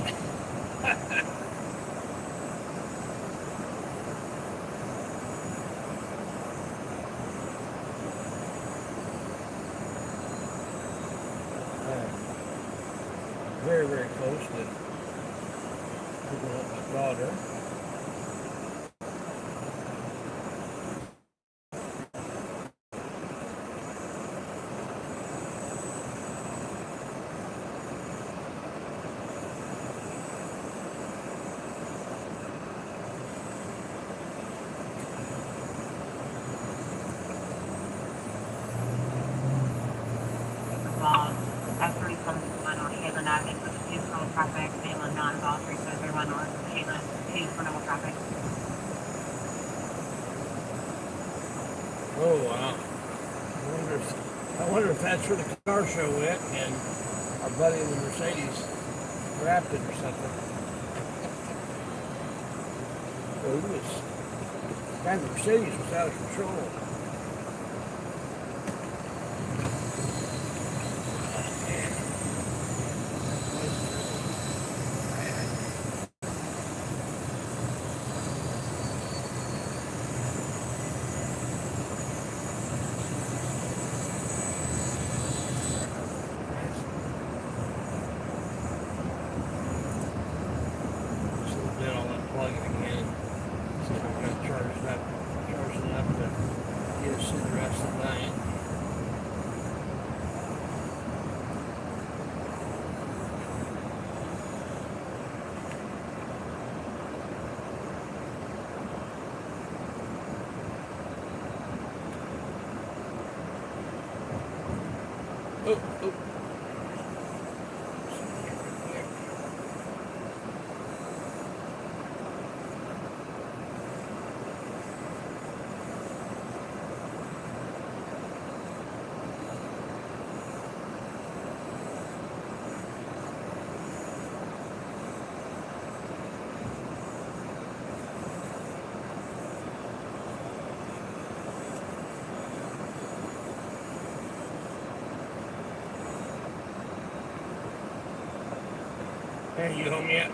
Very, very close to picking up my daughter. F37 on Haven Avenue, which is normal traffic, mainland non-involved, 371 North, Haven, 2 for normal traffic. Oh wow! I wonder if that's where the car show went, and our buddy in the Mercedes wrapped it or something. Well, he was, the Mercedes was out of control. Then I'll unplug it again. See if I'm going to charge it up to get us through the rest of the night. Oh. Hey, you home yet?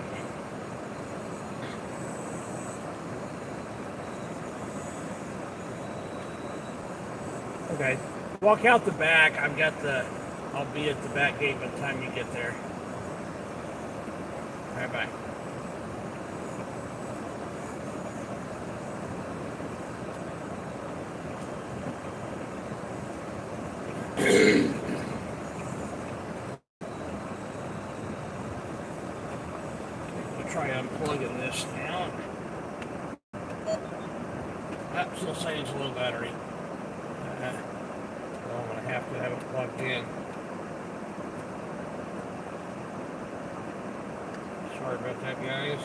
Okay. Walk out the back. I'll be at the back gate by the time you get there. Bye-bye. try unplugging this now. I'm still saying it's a low battery. So I'm going to have it plugged in. Sorry about that, guys.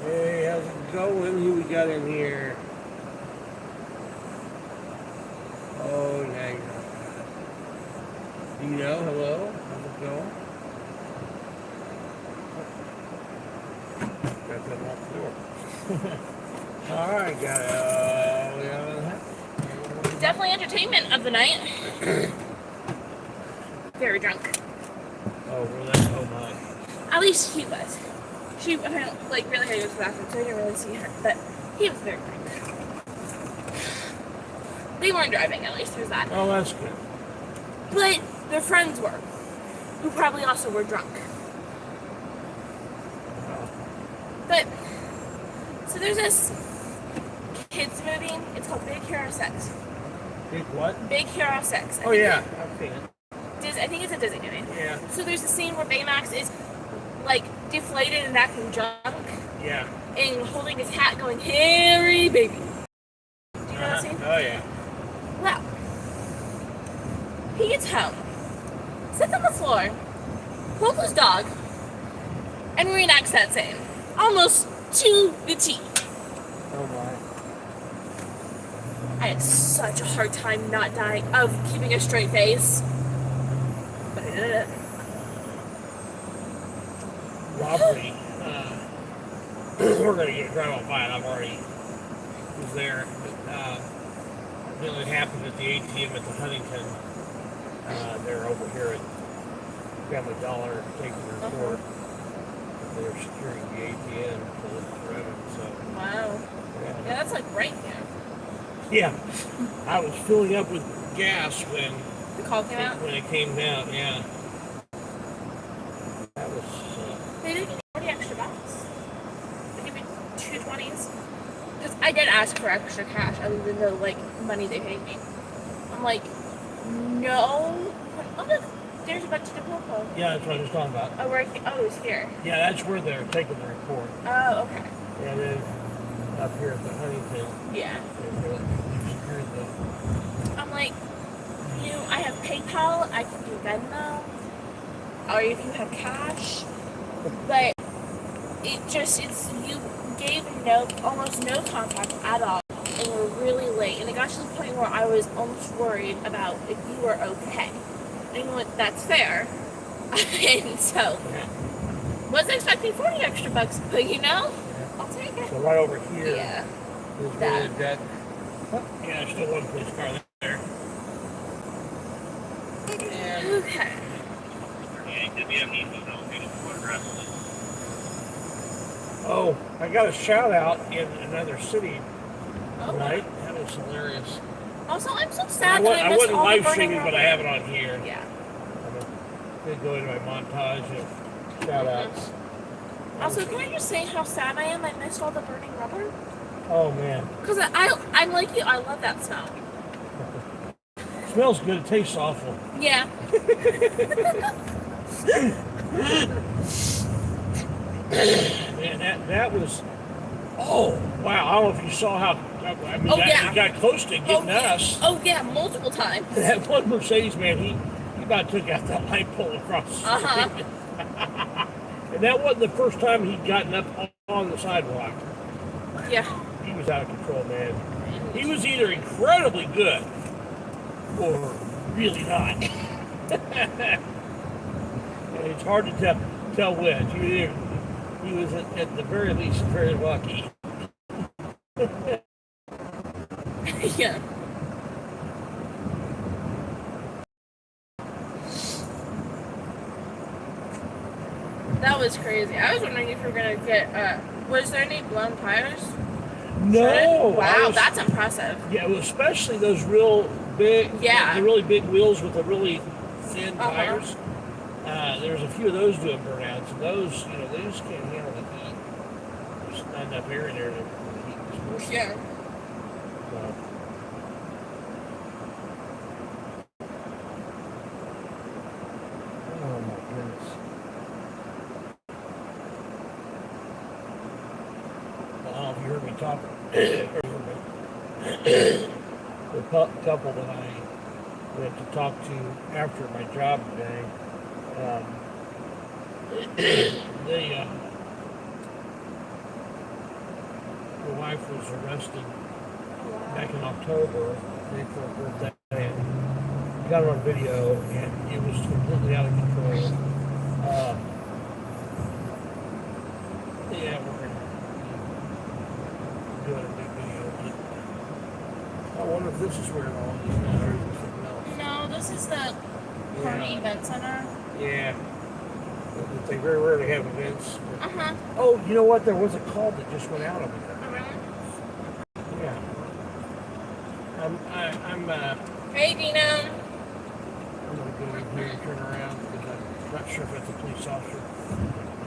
Hey, how's it going? Who we got in here? Oh, now you're not bad. Do you know? Hello? How's it going? Got that off the door. Alright, got it. Definitely entertainment of the night. Very drunk. Oh, really? Oh, my. At least he was. She really had to go to the bathroom, so I didn't really see her. But he was very drunk. They weren't driving, at least. There's that. Oh, that's good. But their friends were, who probably also were drunk. But, so there's this kids movie. It's called Big Hero 6. Big what? Big Hero 6. Oh, yeah. I've seen it. I think it's a Disney movie. Yeah. So there's a scene where Baymax is, deflated and acting drunk. Yeah. And holding his hat going, Harry, baby. Do you know that scene? Oh, yeah. Well, he gets home, sits on the floor, pulls his dog, and reenacts that scene. Almost to the T. Oh, my. I had such a hard time not dying of keeping a straight face. But I did it. Robbery. We're going to get drive on by it. I've already was there. It only happened at the ATM at the Huntington. They're over here at Family Dollar taking their report. They're securing the ATM for the revenue. So. Wow. Yeah, that's right here. Yeah. I was filling up with gas when the call came out. When it came out, yeah. That was. They didn't give me 40 extra bucks. They gave me 2 20s. Because I did ask for extra cash other than the money they paid me. I'm like, no. Oh look, there's a bunch of people. Yeah, that's what I was talking about. Oh, it's here. Yeah, that's where they're taking the report. Oh, okay. Yeah, then up here at the Huntington. Yeah. Secured the. I'm like, I have PayPal, I can do Venmo, or if you have cash, but you gave almost no contact at all, and were really late, and it got to the point where I was almost worried about if you were okay. And that's fair. And so, wasn't expecting 40 extra bucks, but I'll take it. So right over here. Yeah. Is where that. Yeah, there's still one police car there. Okay. Oh, I got a shout out in another city tonight. That was hilarious. Also, I'm so sad that I missed wasn't all live the streaming, burning but I have it on here. Yeah. I did go into my montage of shout outs. Also, can I just say how sad I am? I missed all the burning rubber. Oh man. Because I'm like you. I love that smell. It smells good. It tastes awful. Yeah. Man, that was. Oh wow! I don't know if you saw how. I mean, he got close to getting us. Oh yeah, multiple times. That one Mercedes man, he about took out that light pole across the street. And that wasn't the first time he'd gotten up on the sidewalk. Yeah. He was out of control, man. He was either incredibly good or really not. It's hard to tell. tell which. He was at the very least very lucky. Yeah. That was crazy. I was wondering if you were gonna get. Was there any blown tires? No. Wow, that's impressive. Yeah, well, especially those real big. Yeah. The really big wheels with the really thin tires. There's a few of those doing burnouts, and those, they just can't handle the heat. There's not enough air in there to heat this morning. Yeah. Oh my goodness. Well, I don't know if you heard me talking. The couple that I went to talk to after my job today, the wife was arrested back in October, day before her birthday, and got her on video, and it was completely out of control. Yeah, we're going to be doing a big video. I wonder if this is where it all is now, or is it something else? No, this is the Carney Event Center. Yeah. They very rarely have events. Uh-huh. Oh, you know what? There was a call that just went out over there. Oh, really? Yeah. Hey, Dino. I'm gonna go in here and turn around because I'm not sure if it's a police officer.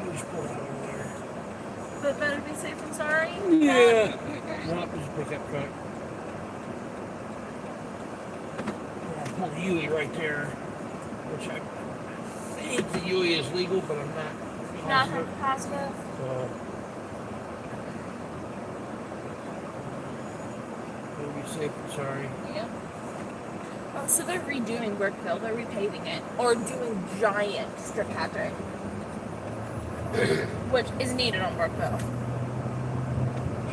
Who's pulled out over there? But better be safe than sorry? Yeah. No, it's a pickup truck. I pulled the Yui right there, which I think the Yui is legal, but I'm not Positive. So, maybe safe and sorry. Yeah. Oh, so they're redoing Brookville. They're repaving it. Or doing giant strip patching. Which is needed on Brookville.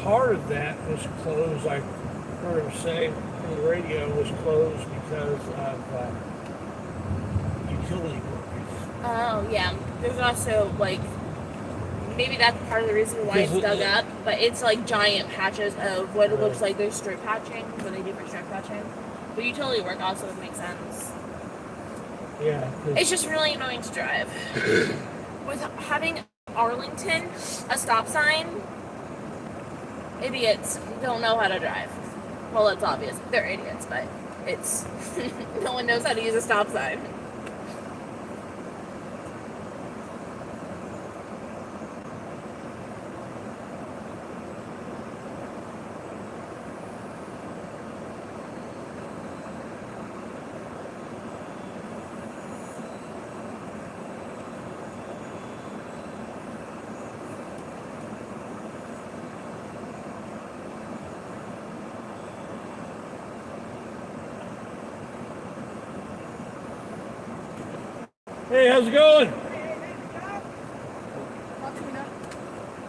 Part of that was closed, I heard him say on the radio, was closed because of utility workers. Oh, yeah. There's also, maybe that's part of the reason why it's dug up, but it's giant patches of what it looks like there's strip patching, what they do for strip patching. But utility work also makes sense. Yeah. It's just really annoying to drive. With having Arlington, a stop sign, idiots don't know how to drive. Well, it's obvious. They're idiots, but it's... no one knows how to use a stop sign. Hey, how's it going?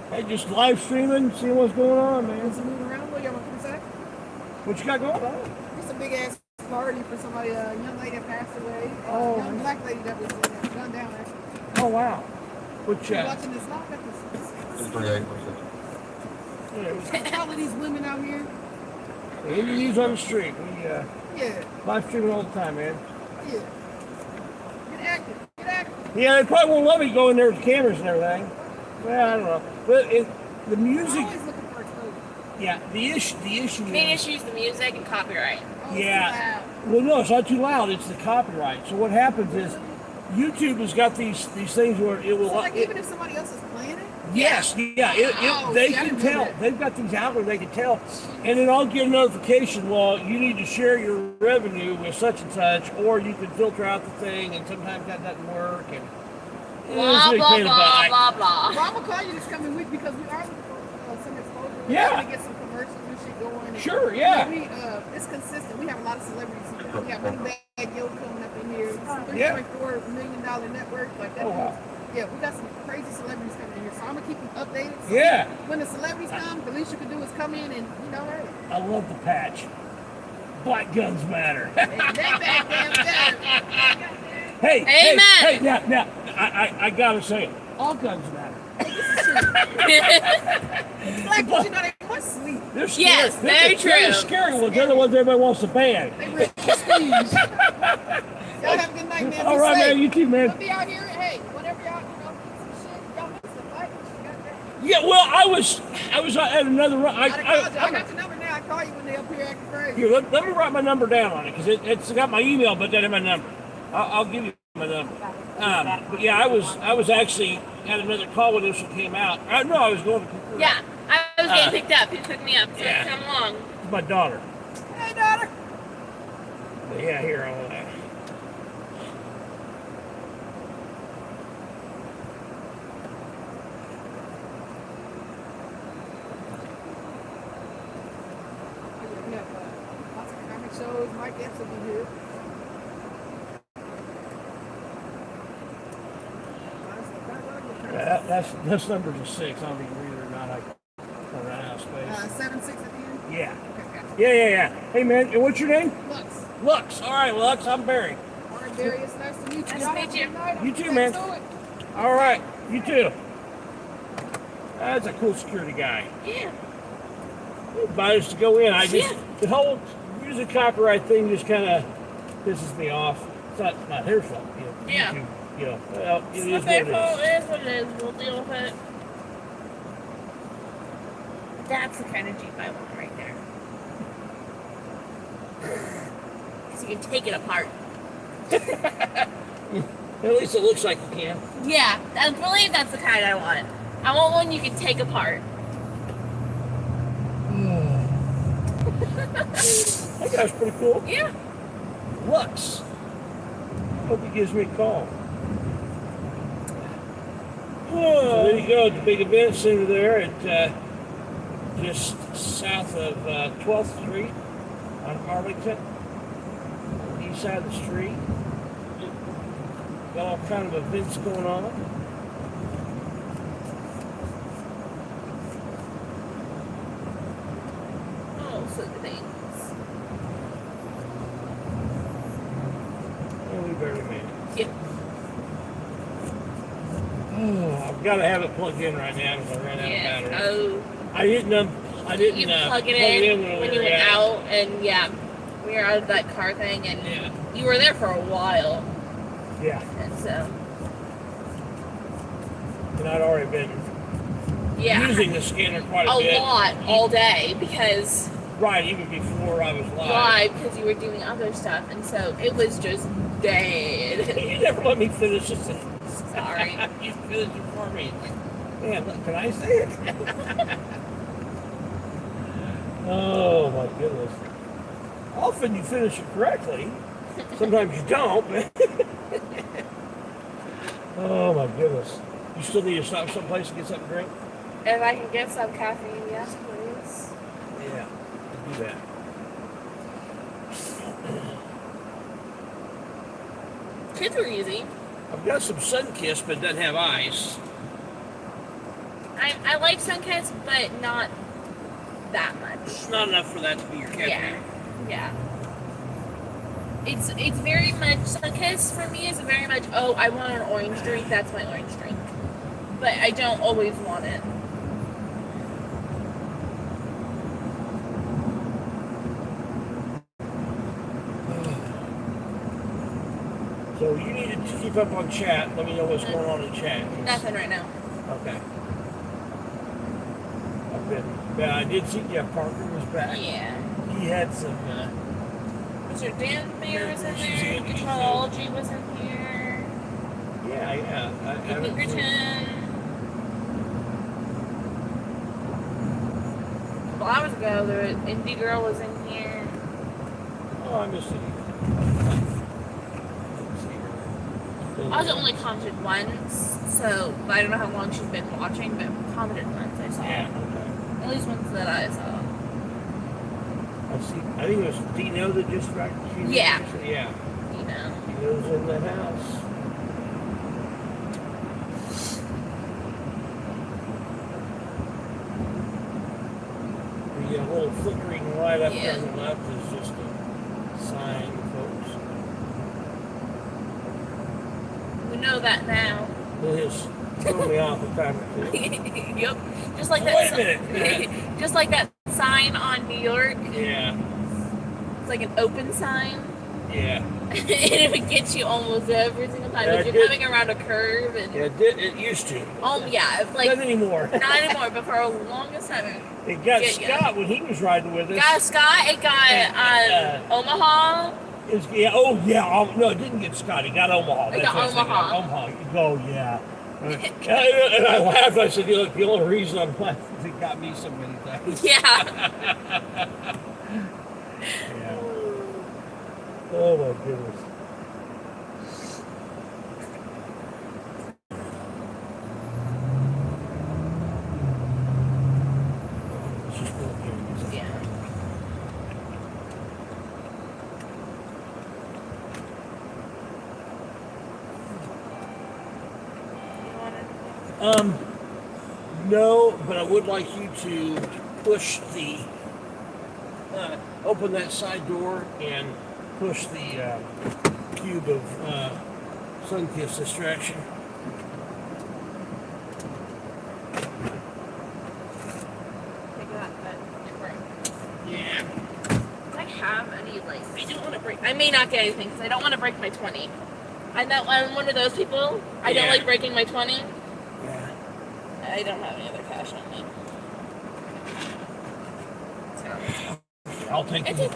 Hey, just live streaming, seeing what's going on, man. Just moving around. What y'all want to say? What you got going on? It's a big ass party for somebody, a young lady that passed away. Oh, young black lady that was gunned down there. Oh, wow. What You watching this live at this? All of these women out here. Indies on the street. We Yeah. live streaming all the time, man. Yeah. Get active. Get active. Yeah, they probably won't let me go in there with cameras and everything. Well, I don't know. But the music. I'm always looking for exposure. Yeah, the issue Main is. issue is the music and copyright. Yeah. Well, no, it's not too loud. It's the copyright. So what happens is, YouTube has got these things where it will. So even if somebody else is playing it. Yes, yeah, they can tell. They've got these out where they can tell. And then I'll get a notification, well, you need to share your revenue with such and such, or you can filter out the thing, and sometimes that doesn't work. And Blah, blah, blah, blah, blah. Well, I'm going to call you this coming week because we are looking for some exposure. We're Yeah. trying to get some commercials and shit going. And, Sure, yeah. It's consistent. We have a lot of celebrities here. We have Money Bag Yo coming up in here. It's a Yeah. $3.4 million network. Like that. Oh, wow. Yeah, we got some crazy celebrities coming in here. So I'm going to keep you updated. So Yeah. When the celebrities come, the least you can do is come in and, hey. I love the patch. Black guns matter. Hey, Amen. hey, now, I gotta say it. All guns matter. Black people, you know, they must sleep. They're scary. Yes, very true. They're the scary ones. They're the ones everybody wants to ban. They ready to squeeze. Y'all have a good night, man. All Be right, safe. man. You too, man. We'll be out here. Hey, whatever y'all, you know, some shit. Y'all miss the fight. Yeah, well, I was at another run. I got your number now. I call you when they up here acting crazy. Here, let me write my number down on it because it's got my email, but that ain't my number. I'll give you my number. But yeah, I was actually at another call when this one came out. I was going to. Yeah, I was getting picked up. He took me up, so Yeah. come along. It's my daughter. Hey, daughter. But yeah, here all that. We have lots of comic shows. Mike Epps will be here. That's numbers of 6. I don't even read it or not. I run out of space. 7-6 at the end? Yeah. Okay. Yeah. Hey, man, and what's your name? Lux. Lux. All right, Lux. I'm Barry. All right, Darius. Nice to meet you. Nice to meet you. You too, man. All right. You too. That's a cool security guy. Yeah. He invited us to go in. The whole music copyright thing just kind of pisses me off. It's not their fault. Yeah. YouTube, well, it It's is not their what fault. it It is what it is. We'll deal with it. That's the kind of Jeep I want right there. Because you can take it apart. At least it looks like you can. Yeah, I believe that's the kind I want. I want one you can take apart. That guy's pretty cool. Yeah. Lux. Hope he gives me a call. So there you go, the big event center there at just south of 12th Street on Arlington, on the east side of the street. Got all kind of events going on. Oh, so the things. And we barely made it. Yep. Oh, I've got to have it plugged in right now because I ran out of battery. Oh. I didn't You plug it in when you went out, and yeah, we were out of that car thing, and you were there for a while. Yeah. And so. And I'd already been using the scanner quite a bit. A lot, all day, because. Right, even before I was live. Live, because you were doing other stuff, and so it was just dead. You never let me finish this. Sorry. You finished it for me. Man, look, can I say it? Oh my goodness. Often you finish it correctly. Sometimes you don't, but oh my goodness. You still need to stop someplace to get something to drink? If I can get some caffeine, yes, please. Yeah, do that. Kids were easy. I've got some Sunkist, but it doesn't have ice. I like Sunkist, but not that much. It's not enough for that to be your caffeine. Yeah. It's very much Sunkist for me is very much, oh, I want an orange drink, that's my orange drink. But I don't always want it. So you need to keep up on chat. Let me know what's going on in chat. Nothing right now. Okay. Yeah, I did see. Yeah, Parker was back. Yeah. He had some. Mr. Dan Mayer was in there. Guitarology was in here. Yeah. Pinkerton. A couple hours ago, the Indy girl was in here. Oh, I missed it. I was only commented once, so I don't know how long she's been watching, but commented once I saw. Yeah, okay. At least once that I saw. I think it was Dino that just right. Yeah. Yeah. Dino. Dino's in the house. The little flickering light up there on the left is just a sign, folks. We know that now. His Throw me off a time or two. Yep. Just like Wait a that. minute. Just like that sign on New York. Yeah. It's like an open sign. Yeah. And it would get you almost every single time. Yeah, If you're coming around a curve and Yeah, it used to. oh yeah, it's like Not anymore. not anymore, but for a longest time. It got Yeah, Scott when he was riding with us. Got Scott, it got Omaha. No, it didn't get Scott. He got Omaha. It got what I was thinking of. Omaha. Oh, yeah. And I laughed. I said, look, the only reason I'm laughing is it got me so many times. Yeah. Yeah. Oh, my goodness. Let's just go here. Yeah. No, but I would like you to push the, open that side door and push the cube of Sunkiss distraction. Yeah. Do I have any, like, I don't want to break, I may not get anything because I don't want to break my 20. I'm one of those people. I don't like breaking my 20. Yeah. I don't have any other cash on me. So. I'll take it.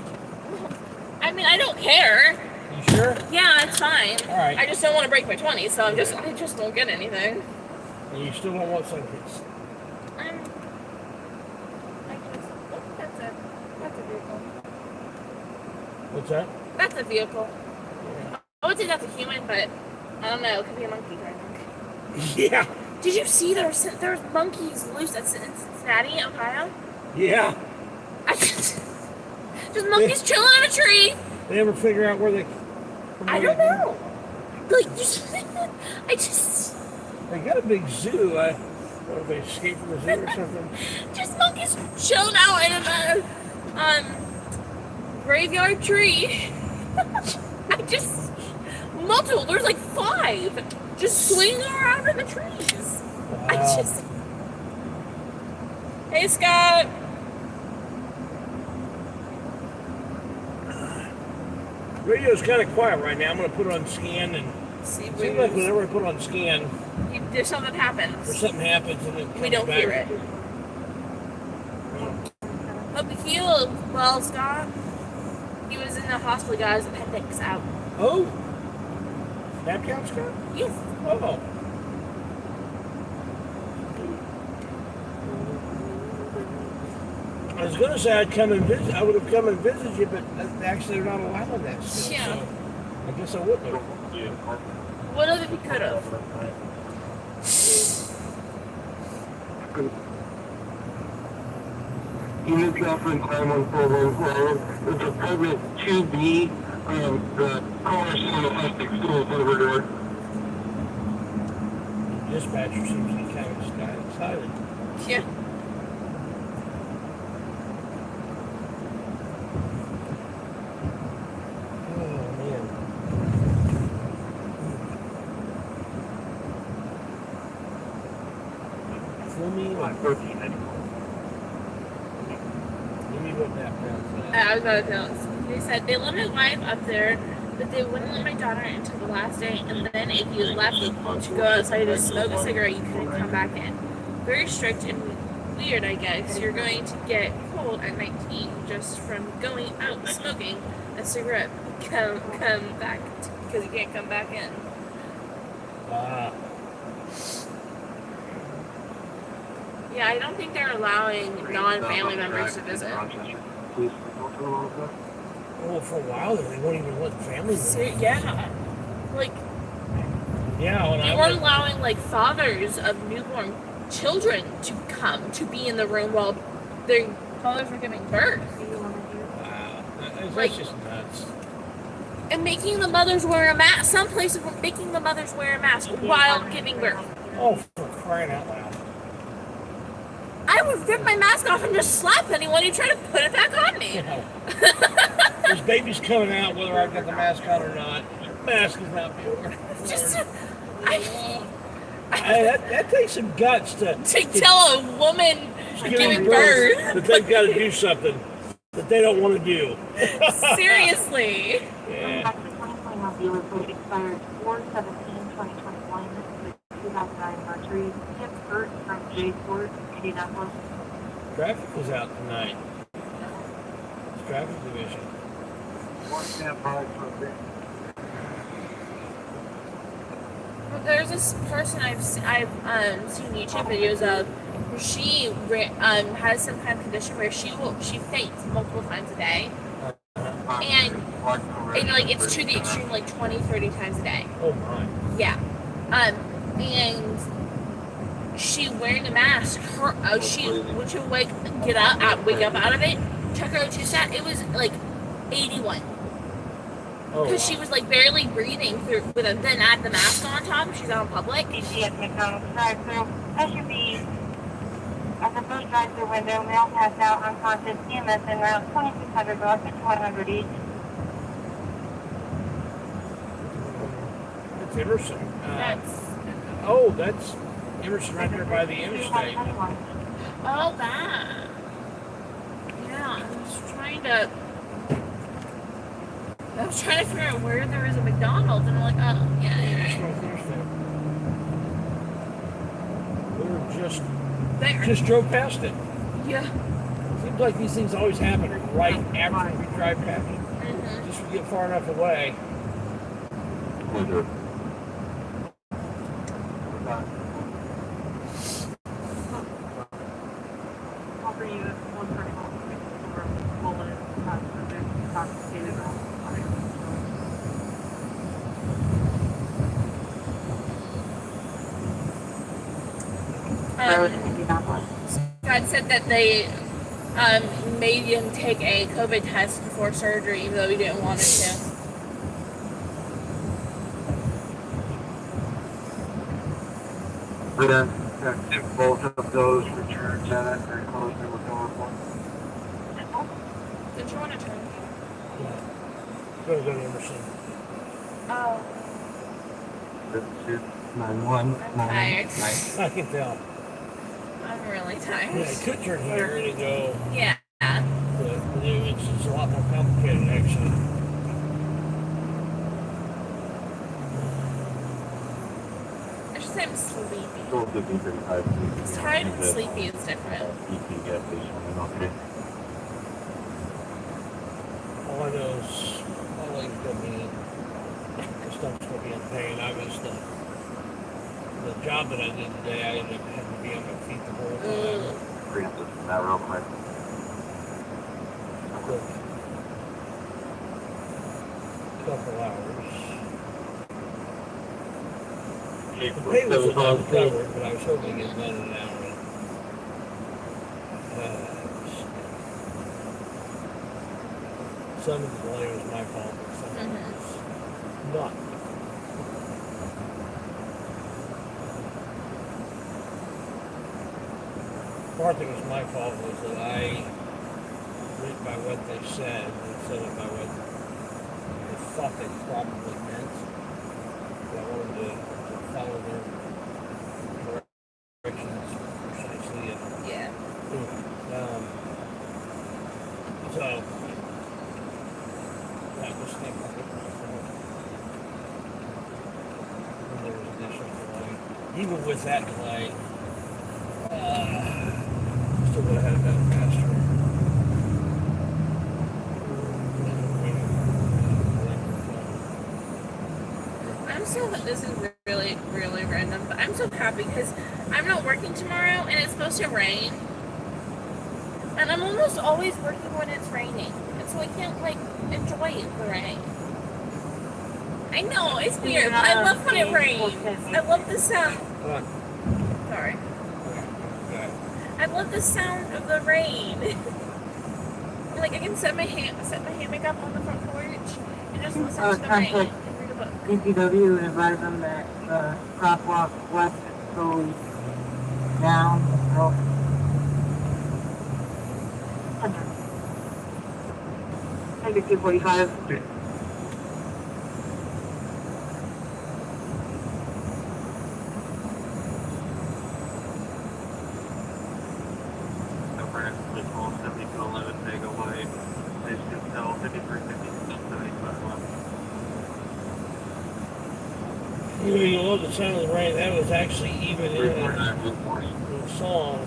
I mean, I don't care. You sure? Yeah, it's fine. All right. I just don't want to break my 20, so I just don't get anything. And you still don't want Sunkiss? That's a vehicle. What's that? That's a vehicle. I would say that's a human, but I don't know. It could be a monkey, I think. Yeah. Did you see there's monkeys loose in Cincinnati, Ohio? Yeah. Just monkeys chilling on a tree. They ever figure out where they? I don't know. Like, They got a big zoo. What if they escaped from the zoo or something? Just monkeys chilling out in a graveyard tree. Multiple. There's like 5 just swinging around in the trees. Wow. Hey, Scott. Radio's kind of quiet right now. I'm going to put it on scan and see. Seems like whenever I put on scan, There's something happens. or something happens and it We comes don't back. hear it. Hope he healed well, Scott. He was in the hospital, got his appendix out. Oh. That counts, Scott? Yes. Oh. I was going to say I'd come and visit. I would have come and visited you, but actually they're not allowing that still. Yeah. So I guess I wouldn't have. What if he could have? Unit Catherine Claremont 414. It's apartment 2B. The caller still has to close over door. Dispatcher seems to be kind of excited. Yeah. Oh, man. Fool me on 1394. Give me what that sounds. I was about to tell us. They said they let my wife up there, but they wouldn't let my daughter until the last day, and then if you left to go outside to smoke a cigarette, you couldn't come back in. Very strict and weird, I guess. You're going to get cold at 19 just from going out smoking a cigarette. Come back, because you can't come back in. Wow. Yeah, I don't think they're allowing non-family members to visit. Well, for a while there, they won't even let family members. Yeah. Like, Yeah, when they I weren't went, allowing, like, fathers of newborn children to come to be in the room while their fathers were giving birth. wow, that's Like- just nuts. And making the mothers wear a mask. Some places were making the mothers wear a mask while giving birth. Oh, for crying out loud. I would rip my mask off and just slap anyone who tried to put it back on me. You know, this baby's coming out whether I got the mask on or not. Mask is not being worn. Just, that takes some guts to tell a woman giving birth. that they've got to do something that they don't want to do. Seriously. Yeah. Back to 2021 dealer plate expired 4/17/2021 with 2009 Mercury. Skip Burt from J Court, Indianapolis. Traffic was out tonight. It's traffic division. One standby for a bit. Well, there's this person I've seen YouTube videos of where she has some kind of condition where she faints multiple times a day, and like it's to the extreme, like 20, 30 times a day. Oh my. Yeah. And she wearing a mask. When she would wake up out of it, check her O2 stat. It was like 81. Because she was like barely breathing through with a, then add the mask on top. She's out in public. DC at McDonald's drive-thru. SUV at the first drive-thru window. Male passed out unconscious. EMS en route. 2600 bucks at 100 each. It's Emerson. That's Emerson right there by the interstate. Oh, that. Yeah, I was trying to figure out where there is a McDonald's, and I'm like, oh, yeah. We were just drove past it. Yeah. Seems like these things always happen right after we drive past it. Mm-hmm. Just to get far enough away. Offer you 131 intoxicated. God said that they made him take a COVID test before surgery, even though he didn't want it to. But then, if both of those returns at it very close, they were going for. Did you want to turn? Go to Emerson. Oh. 9199. I can tell. I'm really tired. Yeah, I could turn here and go. Yeah. But it's a lot more complicated, actually. I should say I'm sleepy. Still 1535. It's tired and sleepy is different. EP gas station, okay. All I know is my leg's still being, the stuff's still being pain. I was the job that I did today, I ended up having to be on my feet the whole time. Preemptive from that real quick. Couple hours. The pay was about covered, but I was hoping to get done in an hour. Some of the delay was my fault, but some of it was not. Part that was my fault was that I went by what they said instead of by what they thought they probably meant. But I wanted to follow their directions precisely. And, yeah. So that was definitely my fault. And there was additional delay. Even with that delay, still would have had that faster. I'm so, this is really, really random, but I'm so happy because I'm not working tomorrow and it's supposed to rain. And I'm almost always working when it's raining. And so I can't, like, enjoy the rain. I know, it's weird. I love when it rains. I love the sound. Sorry. I love the sound of the rain. Like I can set my hammock up on the front porch and just listen to the rain and read a book. DPW and advise them that the crosswalk west goes down. Maybe 245. know the sound of the rain. That was actually even in a song,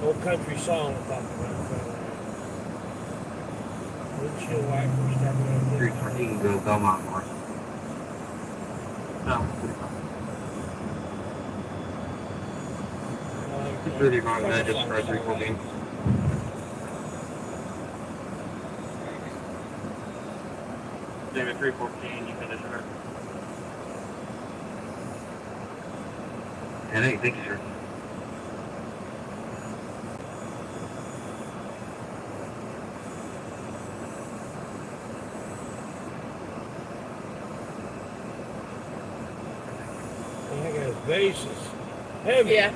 old country song we're talking about. Windshield wipers starting on 314 go Belmont North. No. 235 that just for 314. David 314, you can disregard. And hey, thank you, sir. That guy's bass is heavy. Yeah,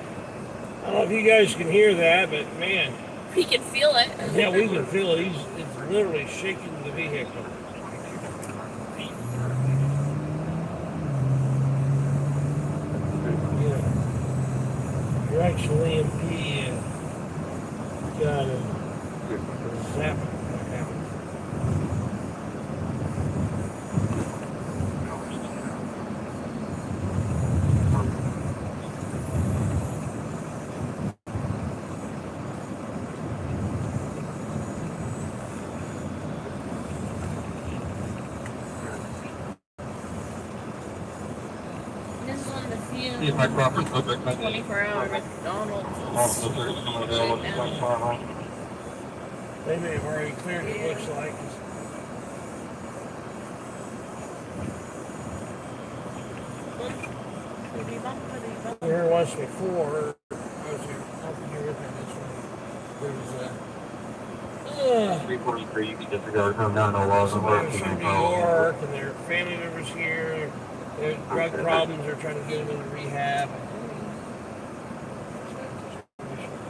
I don't know if you guys can hear that, but man, we can feel it. yeah, we can feel it. It's literally shaking the vehicle. Yeah. You're actually MP and got a zap. This is one of the few See if my property's open. 24-hour McDonald's. They may have already cleared it, looks like. Here once before, I was here, helping you with it this one. There was 343, you can disregard, come down, no laws of somebody work. was from New York, and their family members here. They had drug problems, they're trying to get them into rehab.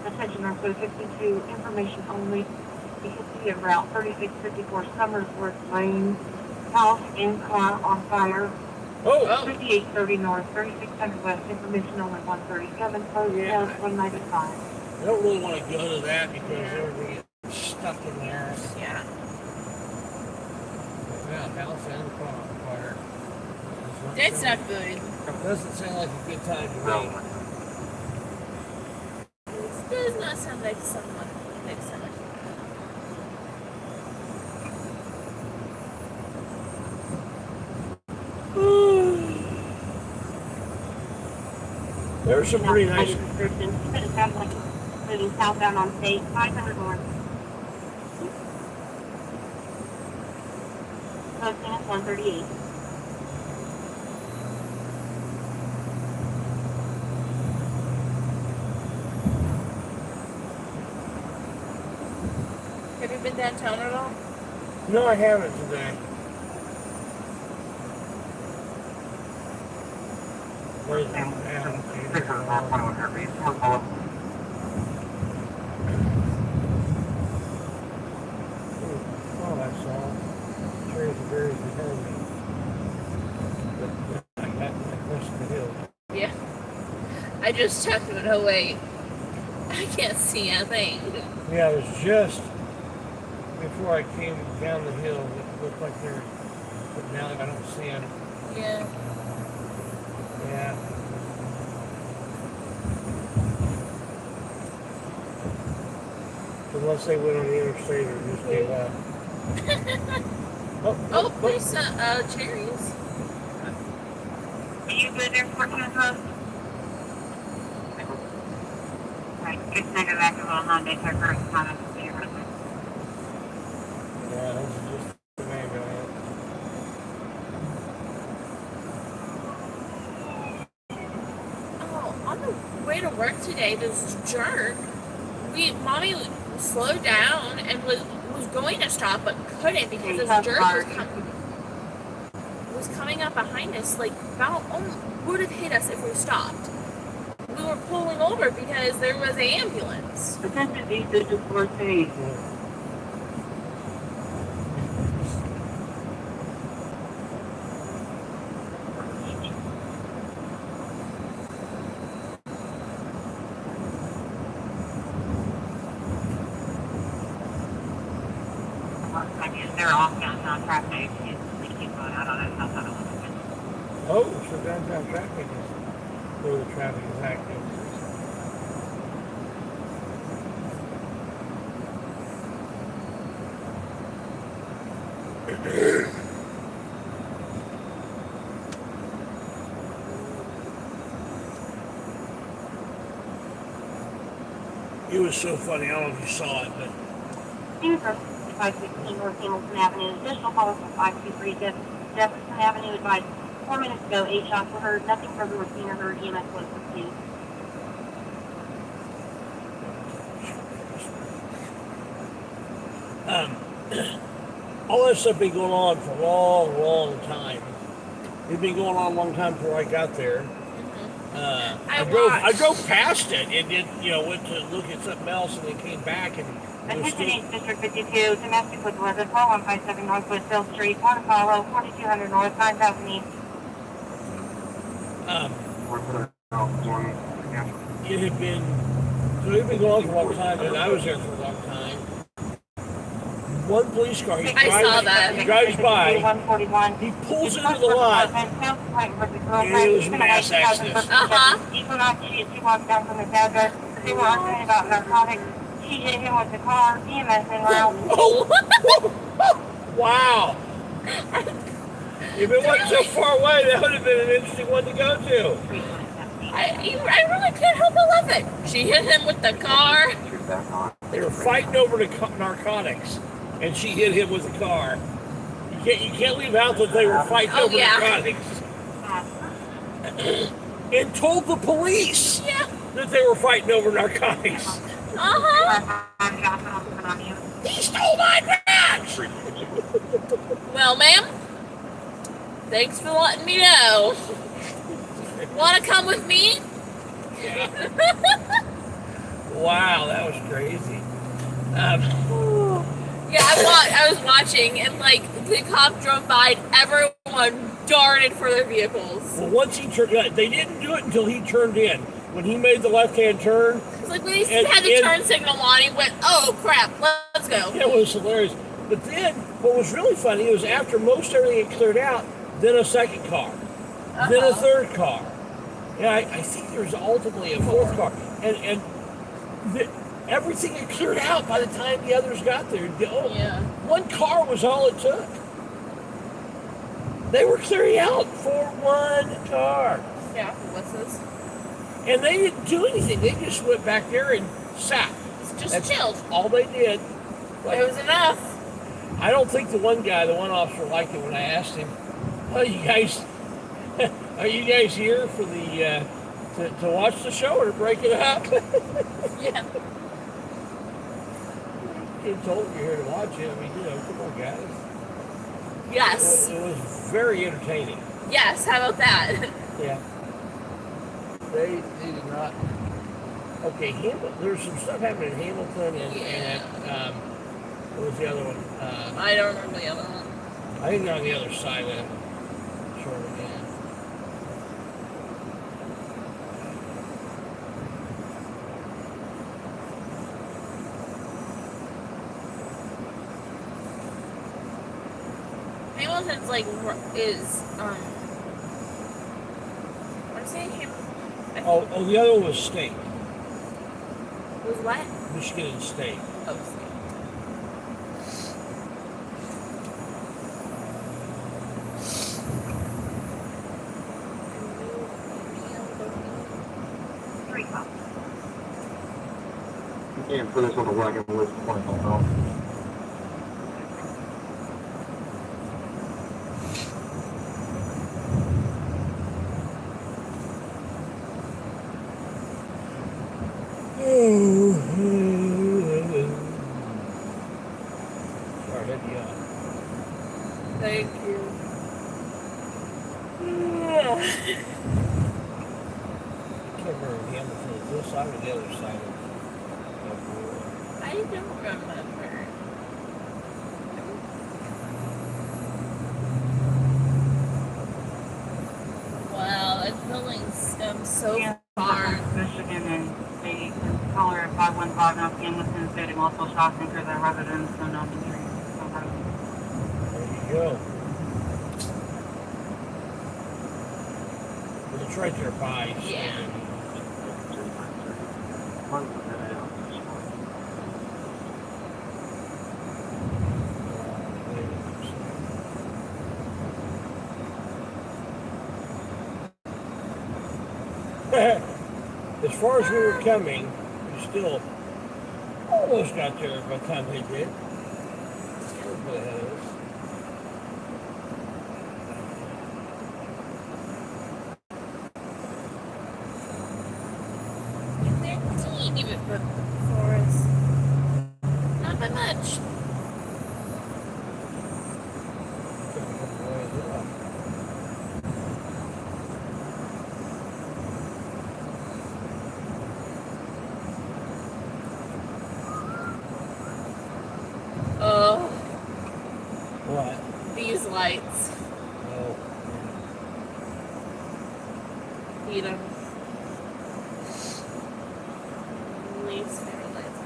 Attention, Northwest 52, information only. You can see of Route 3654 Summersworth Lane, house and car on fire. Oh! 5830 North, 3600 West, information only 137, closed Yeah. 195. I don't really want to go to that because everybody gets stuck in there. Yeah. Yeah, house and car on fire. That's not good. Doesn't sound like a good time to me. This does not sound like someone like someone. There's some pretty nice. Moving southbound on State 500 North. Posting at 138. Have you been downtown at all? No, I haven't today. Where's the Oh, I saw trees are very behind me. But I got across the hill. Yeah. I just checked it. Oh wait, I can't see a thing. Yeah, it was just before I came down the hill. It looked like they're, but now I don't see them. Yeah. Yeah. Unless they went on the interstate or just gave up. Oh, there's cherries. Are you good there, 14th Road? Right, 600 back to Honda, it's our first time to see your resident. Yeah, this is just the main guy. Oh, on the way to work today, this jerk, mommy slowed down and was going to stop but couldn't because this jerk was coming up behind us, like about would have hit us if we stopped. We were pulling over because there was an ambulance. Attention, these district 14. They're off downtown traffic. They keep going out on that south side of Oh, so downtown traffic is where the traffic is active. It was so funny. I don't know if you saw it, but Universal 516 North Hamilton Avenue. Additional calls from 523 Jefferson Avenue advised 4 minutes ago 8 shots were heard. Nothing further was seen or heard. EMS was pursued. all that stuff been going on for a long, long time. It'd been going on a long time before I got there. I drove past it and then, went to look at something else and then came back and Attention East District 52, domestic with 11 4157 Northwest Hill Street, Water Follow, 4200 North, 5000 East. It had been going on for a long time, and I was there for a long time. One police car, he drives by, he pulls into the lot, and it was mass exodus. She is 2 blocks down from his address. They were arguing about narcotics. She hit him with the car. EMS en route. Oh, wow. If it wasn't so far away, that would have been an interesting one to go to. I really can't help but love it. She hit him with the car. They were fighting over the narcotics, and she hit him with the car. You can't leave out that they were fighting over narcotics. And told the police that they were fighting over narcotics. He stole my badge! Well, ma'am, thanks for letting me know. Want to come with me? Yeah. Wow, that was crazy. Yeah, I was watching, and the cop drove by, and everyone darted for their vehicles. Well, once he turned, they didn't do it until he turned in. When he made the left-hand turn, it's like when he had the turn signal on, he went, "Oh crap, let's go." It was hilarious. But then, what was really funny was after most everything had cleared out, then a second car, then a third car. Yeah, I think there was ultimately a fourth car, and everything had cleared out by the time the others got there. One car was all it took. They were clearing out for one car. Yeah, what's this? And they didn't do anything. They just went back there and sat. Just chilled. All they did. It was enough. I don't think the one officer liked it when I asked him, "Oh, you guys, are you guys here for the to watch the show or to break it up?" Yeah. You told you're here to watch it. I mean, come on, guys. Yes. It was very entertaining. Yes. How about that? Yeah. They did not. Okay, there's some stuff happening in Hamilton and what was the other one? I don't remember the other one. I think they're on the other side of short again. Hamilton's I'm saying Hamilton. Oh, the other one was State. Was what? Michigan and State. Oh, State. You can't put us on the wagon list point now. Thank you. I can't remember if Hamilton is this side or the other side of I don't remember. Wow, that building's so far. Michigan and they caller at 515 North Hamilton stated multiple shots into their residence and no injuries. There you go. It's right there by. Yeah. As far as we were coming, we still almost got there by the time they did. Still a bit ahead of us. They're teeny bit before us. Not by much. Oh. What? These lights. Oh. Hate them. Least favorite lights.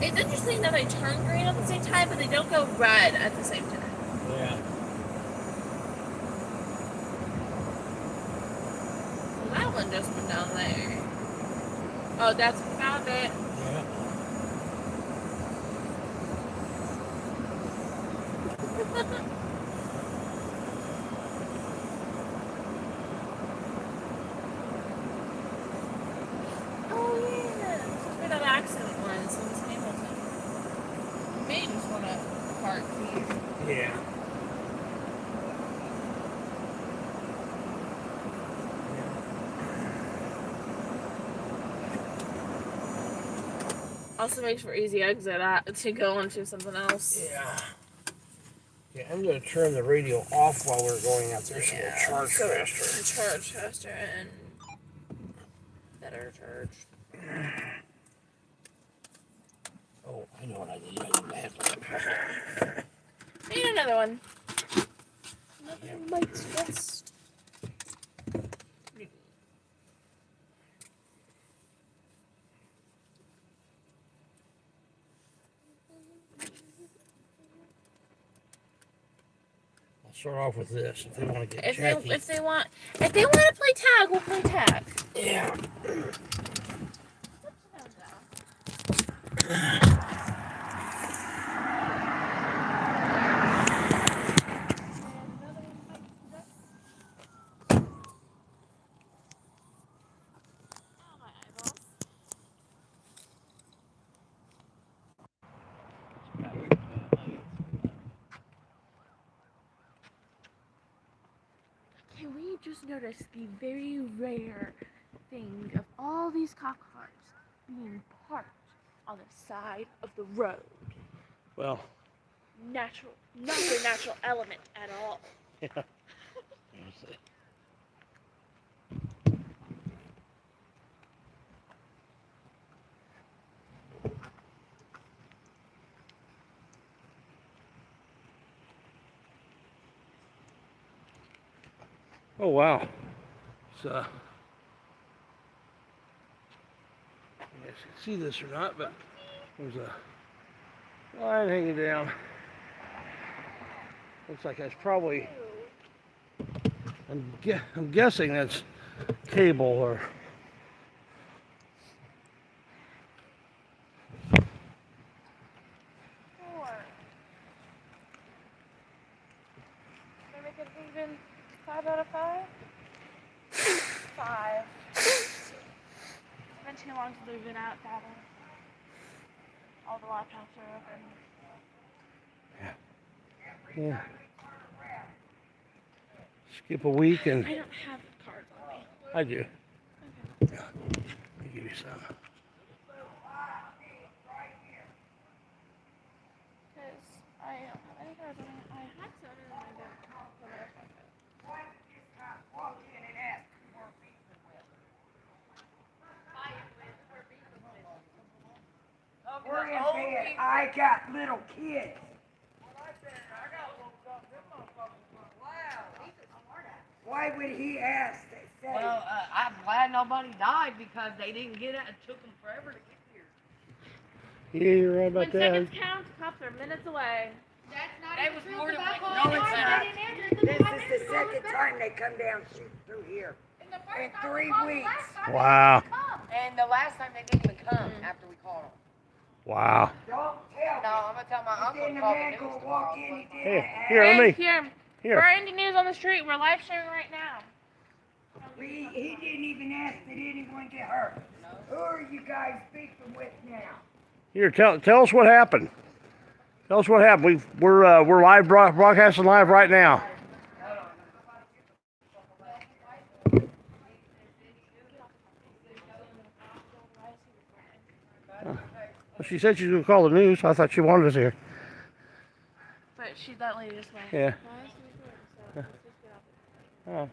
It's interesting that they turn green at the same time, but they don't go red at the same time. Yeah. Well, that one just went down there. Oh, that's found it. Yeah. Oh yeah, this is where that accident was in Hamilton. You may just want to park here. Yeah. Also makes for easy exit to go into something else. Yeah. Yeah, I'm going to turn the radio off while we're going out there so it'll charge faster. Charge faster and better charge. Oh, I know what I need. I need my headlamp. Need another one. Another Mike's West. I'll start off with this if they want to get If Jackie. they want to play tag, we'll play tag. Yeah. Can we just notice the very rare thing of all these cop cars being parked on the side of the road? Well. Natural, not a natural element at all. Yeah. Oh wow. It's I guess you can see this or not, but there's a line hanging down. Looks like that's probably, I'm guessing that's cable or. Can I make it even 5 out of 5? 5. It's been too long since we've been out that all the laptops are open. Yeah. Skip a week and. I don't have cards on me. I do. Okay. Yeah. Let me give you some. Because I don't have any cards on me. I had some and I didn't. We're in bed. I got little kids. Why would he ask? Well, I'm glad nobody died because they didn't get it. It took them forever to get here. Yeah, you're right about When that. seconds count, cops are minutes away. That was more than like no, it's not. This is the second time they come down shooting through here in 3 weeks. Wow. And the last time they didn't even come after we called them. Wow. Don't tell me. No, I'm gonna tell my uncle to call the news tomorrow. Here, let me. Here. For Indy News on the Street, we're live sharing right now. He didn't even ask that anyone get hurt. Who are you guys speaking with now? Here, tell us what happened. Tell us what happened. We're live broadcasting live right now. Well, she said she was gonna call the news. I thought she wanted us here. But that lady just went. Yeah. Oh.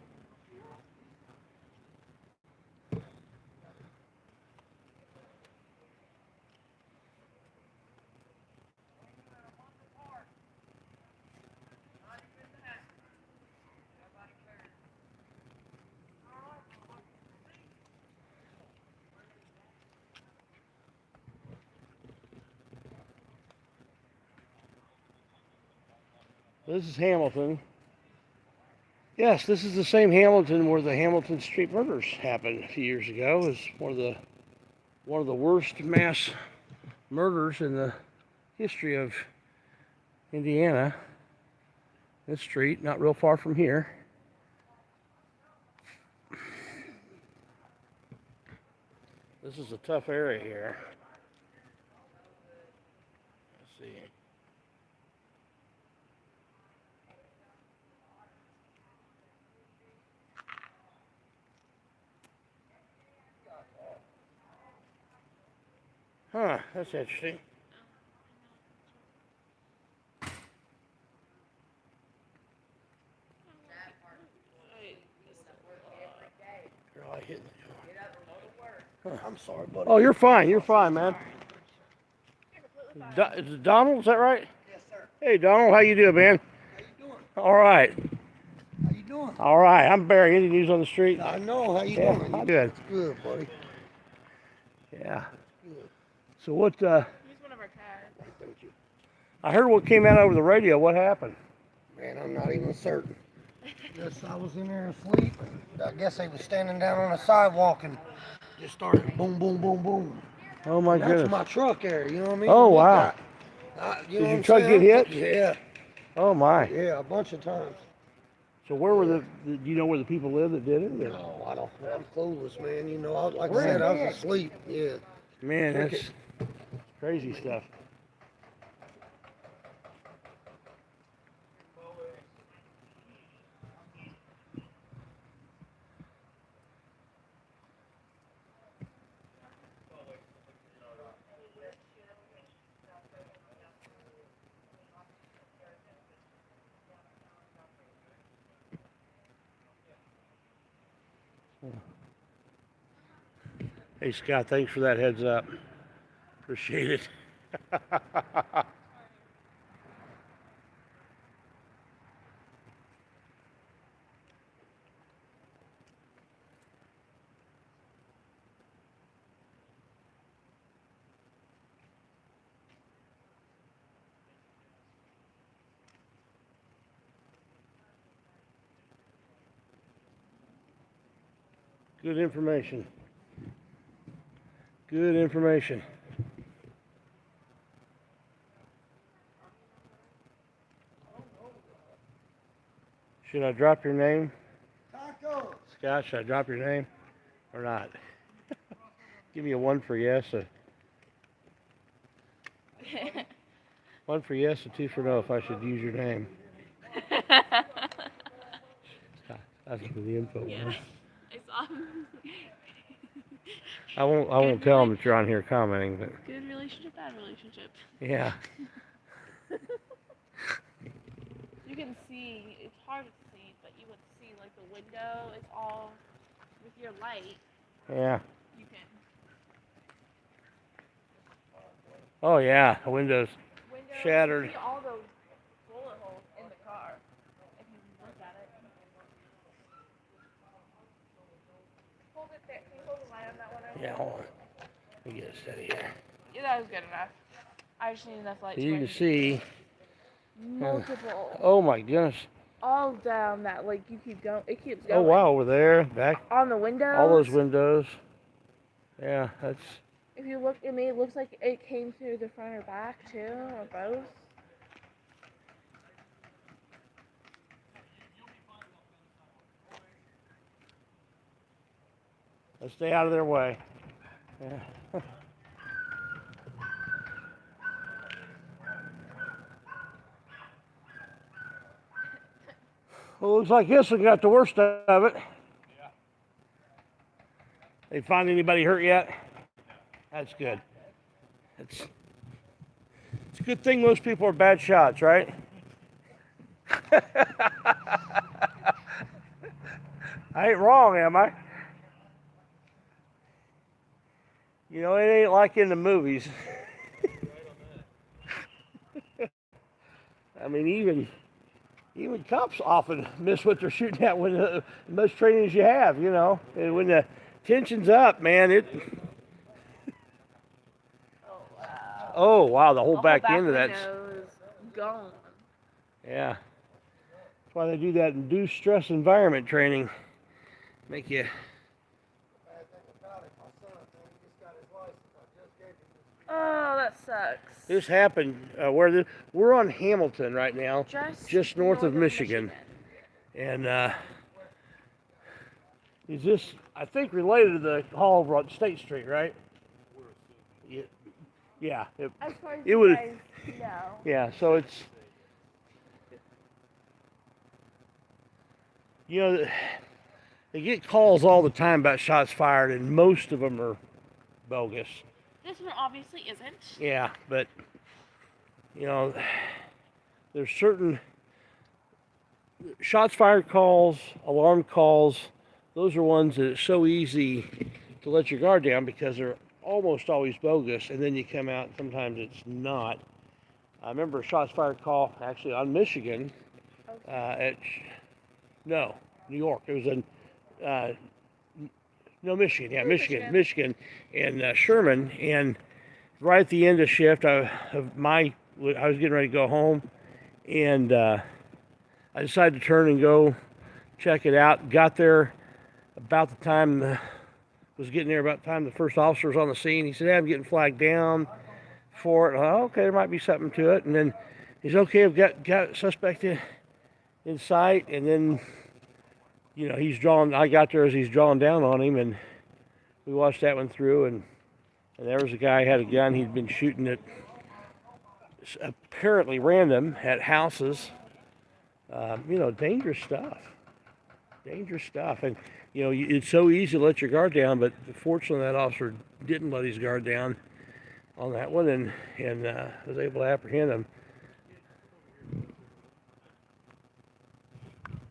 This is Hamilton. Yes, this is the same Hamilton where the Hamilton Street murders happened a few years ago. It was one of the worst mass murders in the history of Indiana. This street, not real far from here. This is a tough area here. Let's see. Huh, that's interesting. Girl, I hit the door. Huh. I'm sorry, buddy. Oh, you're fine. You're fine, man. Is it Donald? Is that right? Yes, sir. Hey, Donald. How you doing, man? How you doing? All right. How you doing? All right. I'm Barry. Indy News on the Street. I know. How you Yeah, doing? I'm good. Good, buddy. Yeah. Good. So what? Use one of our cars. Thank you. I heard what came out over the radio. What happened? Man, I'm not even certain. Just I was in there asleep. I guess they was standing down on the sidewalk and just started boom, boom, boom, boom. Oh my That's goodness. my truck there. You know what I mean? Oh Look, wow. you know Did what your I'm truck saying? get hit? Yeah. Oh my. Yeah, a bunch of times. So where were do you know where the people live that did it? Or? No, I don't. I'm clueless, man. You know, like I Where said, I is was asleep. Yeah. Man, that's crazy stuff. Hey Scott, thanks for that heads up. Appreciate it. Good information. Good information. Should I drop your name? Taco. Scott, should I drop your name or not? Give me a 1 for yes, a 1 for yes, a 2 for no if I should use your name. That's for the info. Yeah. I won't tell them that you're on here commenting, but Good relationship, bad relationship. yeah. You can see, it's hard to see, but you would see like the window is all with your light. Yeah. You can. Oh yeah, the windows shattered. You see all those bullet holes in the car if you look at it. Hold it there. Can you hold the light on that one? Yeah, hold on. Let me get it steady here. Yeah, that was good enough. I just need enough light So to you where I can can see. multiple. Oh my goodness. All down that, like, you keep going. It keeps going. Oh wow, over there, back. On the windows. All those windows. Yeah, that's. If you look at me, it looks like it came through the front or back too, or both. Let's stay out of their way. Yeah. Well, looks like this one got the worst of it. Yeah. They find anybody hurt yet? That's good. It's a good thing most people are bad shots, right? I ain't wrong, am I? You know, it ain't like in the movies. I mean, even cops often miss what they're shooting at when the most trainings you have, you know. And when the tension's up, man, it. Oh wow, the whole back end of that's gone. Yeah. That's why they do that induced stress environment training. Make you. Oh, that sucks. This happened we're on Hamilton right now, just north of Michigan. And is this, I think, related to the hall on State Street, right? Yeah. As far as it would. Guys know. Yeah. So it's. You know, they get calls all the time about shots fired, and most of them are bogus. This one obviously isn't. Yeah, but, you know, there's certain shots fired calls, alarm calls, those are ones that it's so easy to let your guard down because they're almost always bogus, and then you come out and sometimes it's not. I remember a shots fired call actually on Michigan New York. It was in Michigan. Yeah, Michigan, and Sherman. And right at the end of shift, I was getting ready to go home, and I decided to turn and go check it out. Got there about the time the first officer was on the scene. He said, "Hey, I'm getting flagged down for it." Okay, there might be something to it. And then he's okay. I've got suspect in sight, and then. You know, I got there as he's drawing down on him, and we watched that one through, and there was a guy who had a gun. He'd been shooting it apparently random at houses. You know, dangerous stuff. And, you know, it's so easy to let your guard down, but fortunately that officer didn't let his guard down on that one, and was able to apprehend him.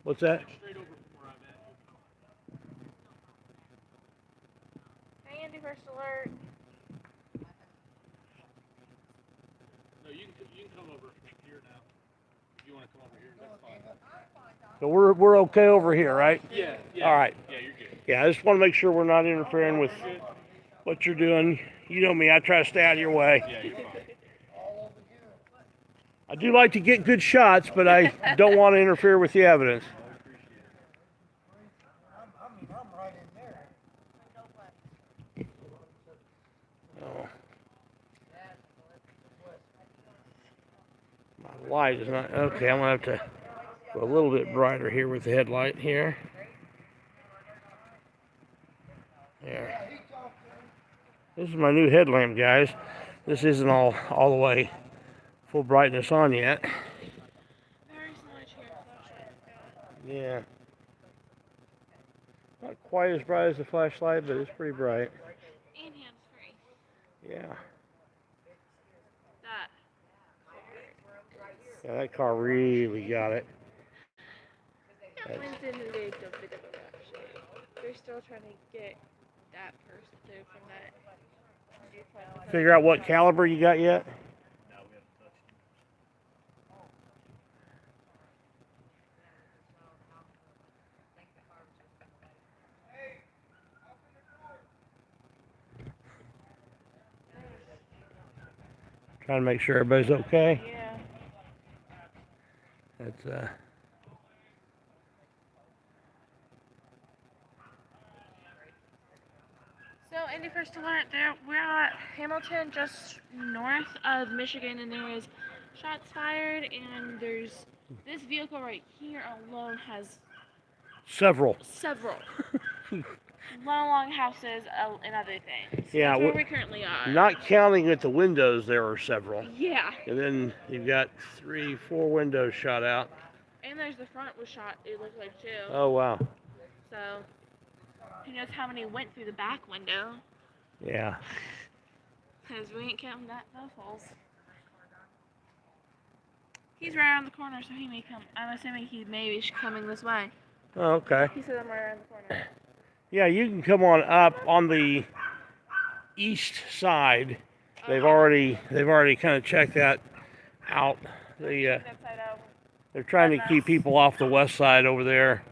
What's that? Hey, Andy, first alert. No, you can come over here now. If you want to come over here, that's fine. So we're okay over here, right? Yeah. All right. Yeah, you're good. Yeah, I just want to make sure we're not interfering with what you're doing. You know me, I try to stay out of your way. Yeah, you're fine. I do like to get good shots, but I don't want to interfere with the evidence. Oh. My light is not okay. I'm gonna have to go a little bit brighter here with the headlight here. There. This is my new headlamp, guys. This isn't all the way full brightness on yet. Very much here, flashlight. Yeah. Not quite as bright as the flashlight, but it's pretty bright. And hands-free. Yeah. That. Yeah, that car really got it. Wednesday and they don't pick up a flashlight. They're still trying to get that person through from that. Figure out what caliber you got yet? Trying to make sure everybody's okay. Yeah. That's So, Indy, first alert, we're at Hamilton, just north of Michigan, and there was shots fired, and there's this vehicle right here alone has several. long houses and other things. So Yeah, that's where we currently are. not counting at the windows, there are several. Yeah. And then you've got 3, 4 windows shot out. And there's the front was shot, it looked like, too. Oh, wow. So, who knows how many went through the back window? Yeah. Because we ain't counting those holes. He's right around the corner, so he may come. I'm assuming he may be coming this way. Oh, okay. He said I'm right around the corner. Yeah, you can come on up on the east side. They've already kind of checked that out. They're trying to keep people off the west side over there.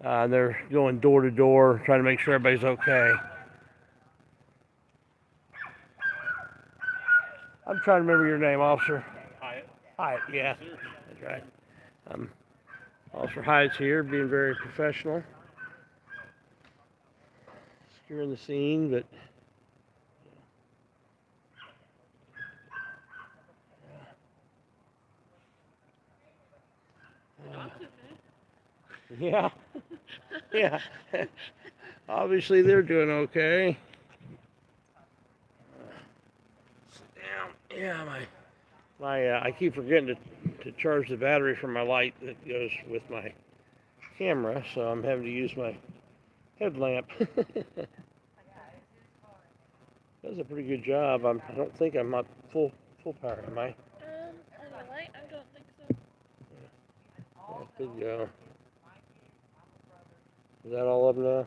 They're going door to door, trying to make sure everybody's okay. I'm trying to remember your name, Officer. Hyatt, yeah. That's right. Officer Hyatt's here, being very professional. Securing the scene, but... Yeah. Yeah. Obviously, they're doing okay. Sit down. Yeah, I keep forgetting to charge the battery from my light that goes with my camera, so I'm having to use my headlamp. Does a pretty good job. I don't think I'm up full power, am I? On the light, I don't think so. Yeah, good go. Is that all of them now?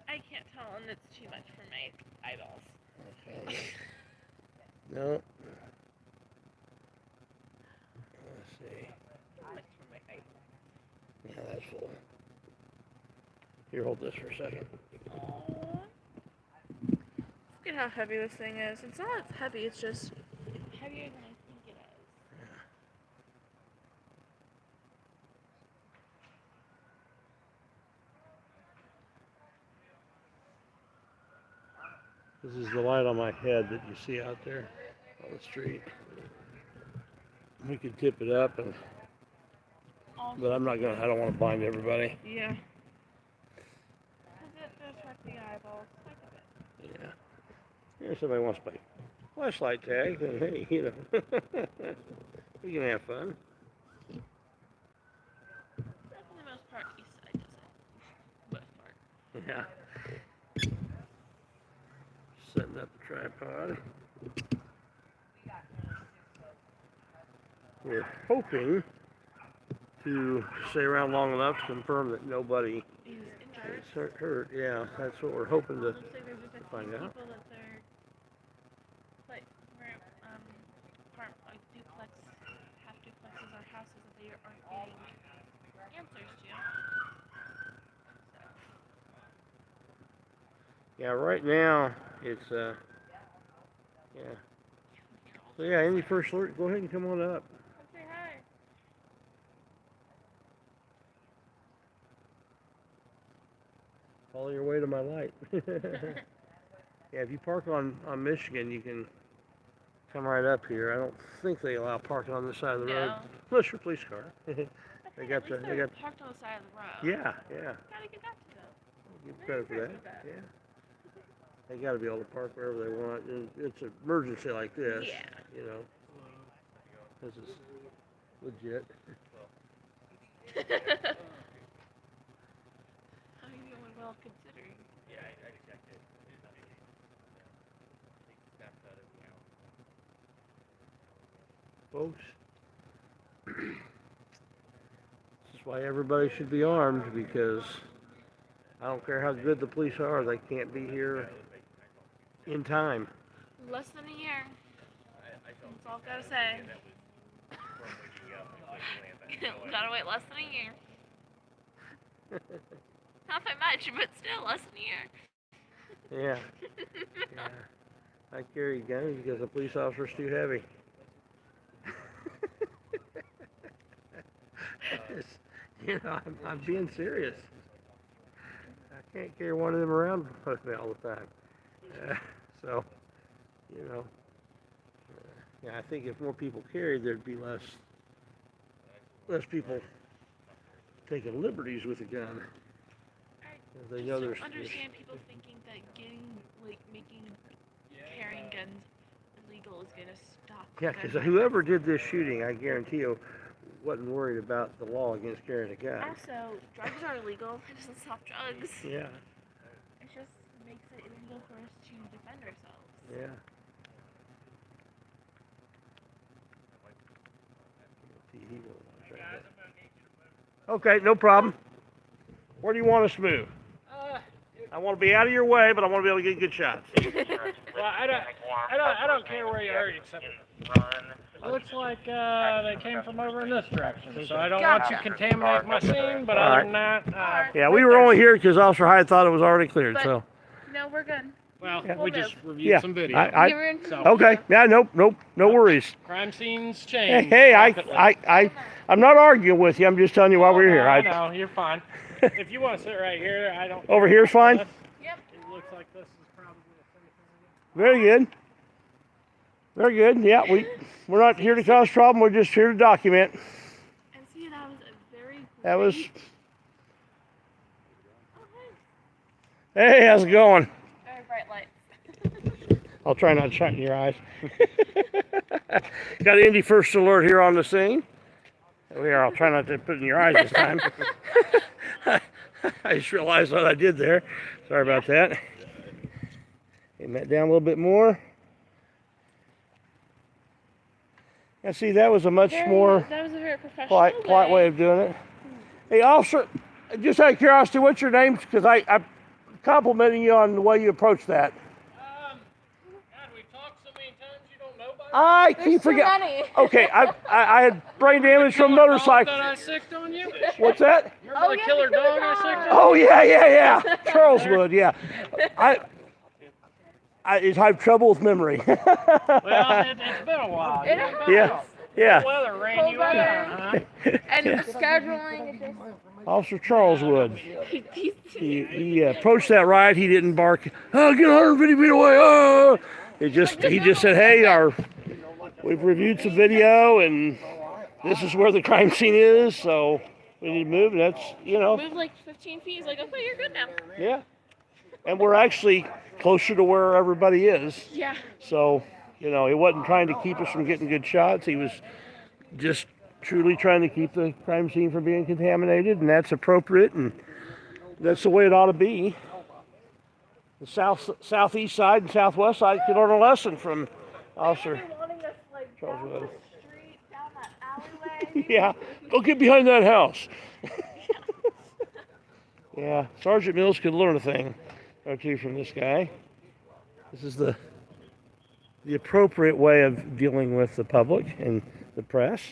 I can't tell, and it's too much for my eyeballs. Okay. No. Let's see. Too much for my eyeballs. Yeah, that's full. Here, hold this for a second. Look at how heavy this thing is. It's not heavy, it's just heavier than I think it is. This is the light on my head that you see out there on the street. We could tip it up, but I'm not gonna. I don't want to blind everybody. Yeah. It does hurt the eyeballs quite a bit. Yeah. If somebody wants to play flashlight tag, then hey, we can have fun. But for the most part, east side does it. Most part. Yeah. Setting up the tripod. We're hoping to stay around long enough to confirm that nobody is hurt. Yeah, that's what we're hoping to Looks like there's just a find few out. people that they're like like duplex, half duplexes or houses that they aren't getting answers to. Yeah, right now it's yeah. So yeah, any first alert, go ahead and come on up. Come say hi. Follow your way to my light. Yeah, if you park on Michigan, you can come right up here. I don't think they allow parking on this side of the road, unless your police car. They got parked on the side of the road. Yeah. Gotta give that to them. Give credit for that. Yeah. They got to be able to park wherever they want. It's an emergency like this. Yeah. You know. This is legit. How are you doing well considering? Yeah, I checked it. Folks, this is why everybody should be armed, because I don't care how good the police are, they can't be here in time. Less than a year. That's all I've got to say. Gotta wait less than a year. Not by much, but still less than a year. Yeah. I carry guns because a police officer's too heavy. I'm being serious. I can't carry one of them around with me all the time. So, yeah, I think if more people carried, there'd be less people taking liberties with a gun. They know I understand people thinking that making carrying guns illegal is gonna stop. Yeah, because whoever did this shooting, I guarantee you, wasn't worried about the law against carrying a gun. Also, drugs are illegal. It doesn't stop drugs. Yeah. It just makes it illegal for us to defend ourselves. Yeah. Okay, no problem. Where do you want us to move? I want to be out of your way, but I want to be able to get good shots. Well, I don't care where you hurt, except it looks like they came from over in this direction. So I don't want you to contaminate my scene, but other than that, yeah, we were only here because Officer Hyde thought it was already cleared. So. No, we're good. Well, We'll we move. just reviewed some video. Okay. Yeah. Nope. No worries. Crime scenes change. Hey, rapidly. I'm not arguing with you. I'm just telling you why we're here. I know, you're fine. If you want to sit right here, I don't. Over here's fine. Yep. It looks like this is probably a safe area. Very good. Very good. Yeah, we're not here to cause trouble. We're just here to document. And see, that was a very. That was. Hey, how's it going? Very bright lights. I'll try not to shine in your eyes. Got Indy first alert here on the scene. Here, I'll try not to put it in your eyes this time. I just realized what I did there. Sorry about that. Getting that down a little bit more. Yeah, see, that was a much more That was a very professional polite way of doing it. Hey, officer, just out of curiosity, what's your name? Because I'm complimenting you on the way you approach that. God, we talked so many times you don't know about I keep forgetting. Okay, I had brain damage from motorcycle. That I sicked on you? What's that? Remember the killer dog I sicked on? Oh yeah. Charles Wood, yeah. I have trouble with memory. Well, it's been a while. Yeah. The weather ran you out, huh? And scheduling. Officer Charles Wood. He approached that ride. He didn't bark. Oh, get 150 feet away. Oh. He just said, hey, we've reviewed some video, and this is where the crime scene is. So we need to move. And that's Move like 15 feet. He's like, okay, you're good now. Yeah. And we're actually closer to where everybody is. Yeah. So, he wasn't trying to keep us from getting good shots. He was just truly trying to keep the crime scene from being contaminated, and that's appropriate, and that's the way it ought to be. The southeast side and southwest side could learn a lesson from Officer Charles Wood. Yeah, go get behind that house. Yeah, Sergeant Mills could learn a thing or two from this guy. This is the appropriate way of dealing with the public and the press.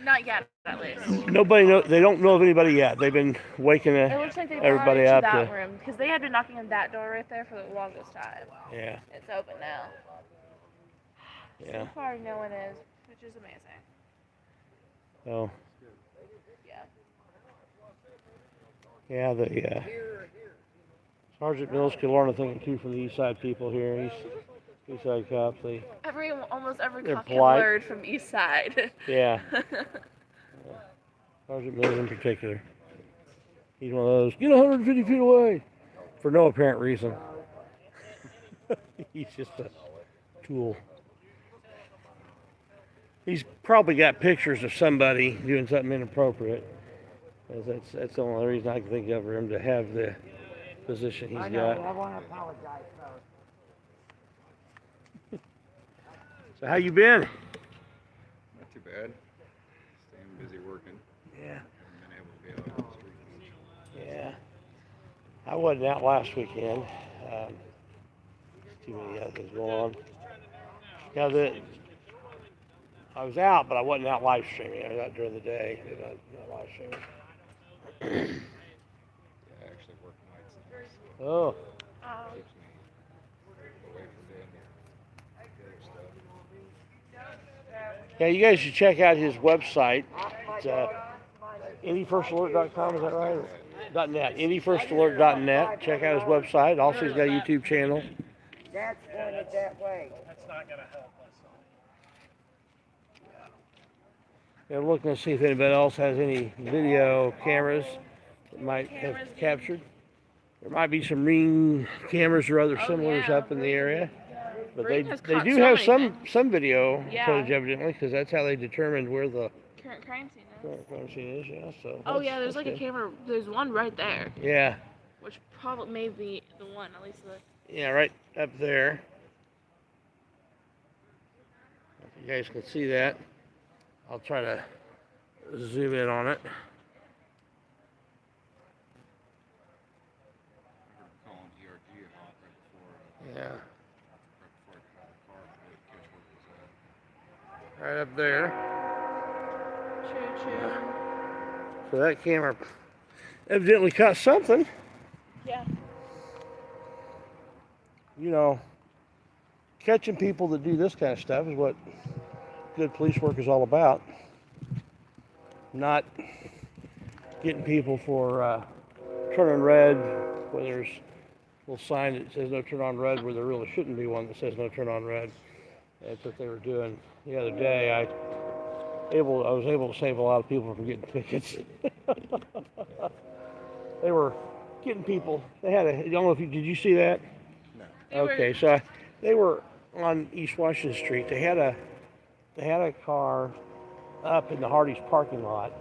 Not yet, at least. Nobody they don't know of anybody yet. They've been waking It looks like they've everybody gone up into that to. room because they had been knocking on that door right there for the longest time. Yeah. It's open now. Yeah. So far, no one is, which is amazing. So. Yeah. Yeah, the Sergeant Mills could learn a thing or two from the East Side people here. East Side cops, Almost every they're cop can polite. learn from East Side. Yeah. Sergeant Mills in particular. He's one of those, get 150 feet away, for no apparent reason. He's just a tool. He's probably got pictures of somebody doing something inappropriate. That's the only reason I can think of for him to have the position he's got. I want to apologize, fellas. So how you been? Not too bad. Staying busy working. Yeah. Haven't been able to be out on the street much. Yeah. I wasn't out last weekend. Too many other things going on. I was out, but I wasn't out live streaming. I was out during the day, not live streaming. Yeah, actually working nights. Oh. Keeps me away from doing the other stuff. Yeah, you guys should check out his website. It's IndyFirstAlert.com, is that right? Or .net. IndyFirstAlert.net. Check out his website. Also, he's got a YouTube channel. That's pointed that way. That's not gonna help us. And looking to see if anybody else has any video cameras that might have captured. There might be some Ring cameras or other similars up in the area. But they do have some video footage evidently, because that's how they determined where the Current crime scene is. current crime scene is. Yeah. So. Oh yeah, there's like good. a camera. There's one right there. Yeah. Which probably may be the one, at least the. Yeah, right up there. If you guys can see that, I'll try to zoom in on it. Yeah. Right up there. True. So that camera evidently caught something. Yeah. You know, catching people that do this kind of stuff is what good police work is all about. Not getting people for turning red when there's a little sign that says no turn on red where there really shouldn't be one that says no turn on red. That's what they were doing the other day. I was able to save a lot of people from getting tickets. They were getting people. They had I don't know if did you see that? No. Okay, so they were on East Washington Street. They had a car up in the Hardee's parking lot,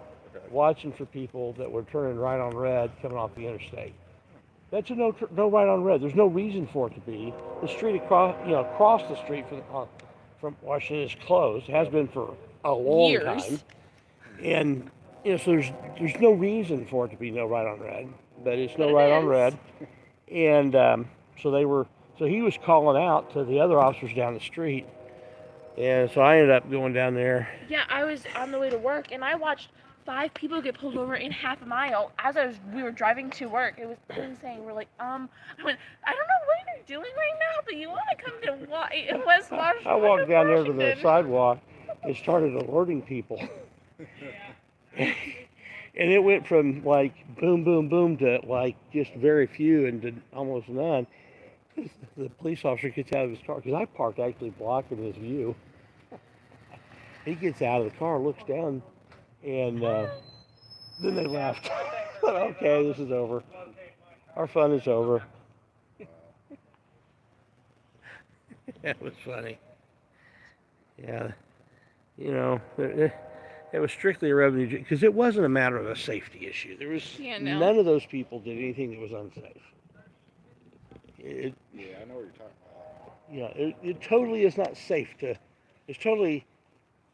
watching for people that were turning right on red coming off the interstate. That's a no right on red. There's no reason for it to be. The street across the street from Washington is closed. It has been for a long time. And so there's no reason for it to be no right on red, but it's no right on red. And so he was calling out to the other officers down the street. And so I ended up going down there. Yeah, I was on the way to work and I watched 5 people get pulled over in half a mile as we were driving to work. It was insane. We're like, I went, I don't know what you're doing right now, but you want to come to West Washington? I walked down there to the sidewalk and started alerting people. And it went from like boom, boom, boom to like just very few and to almost none. The police officer gets out of his car, because I parked actually blocking his view. He gets out of the car, looks down, and then they left. Okay, this is over. Our fun is over. That was funny. Yeah, it was strictly a revenue, because it wasn't a matter of a safety issue. There was none of those people did anything that was unsafe. Yeah, I know what you're talking about. Yeah, it totally is not safe it's totally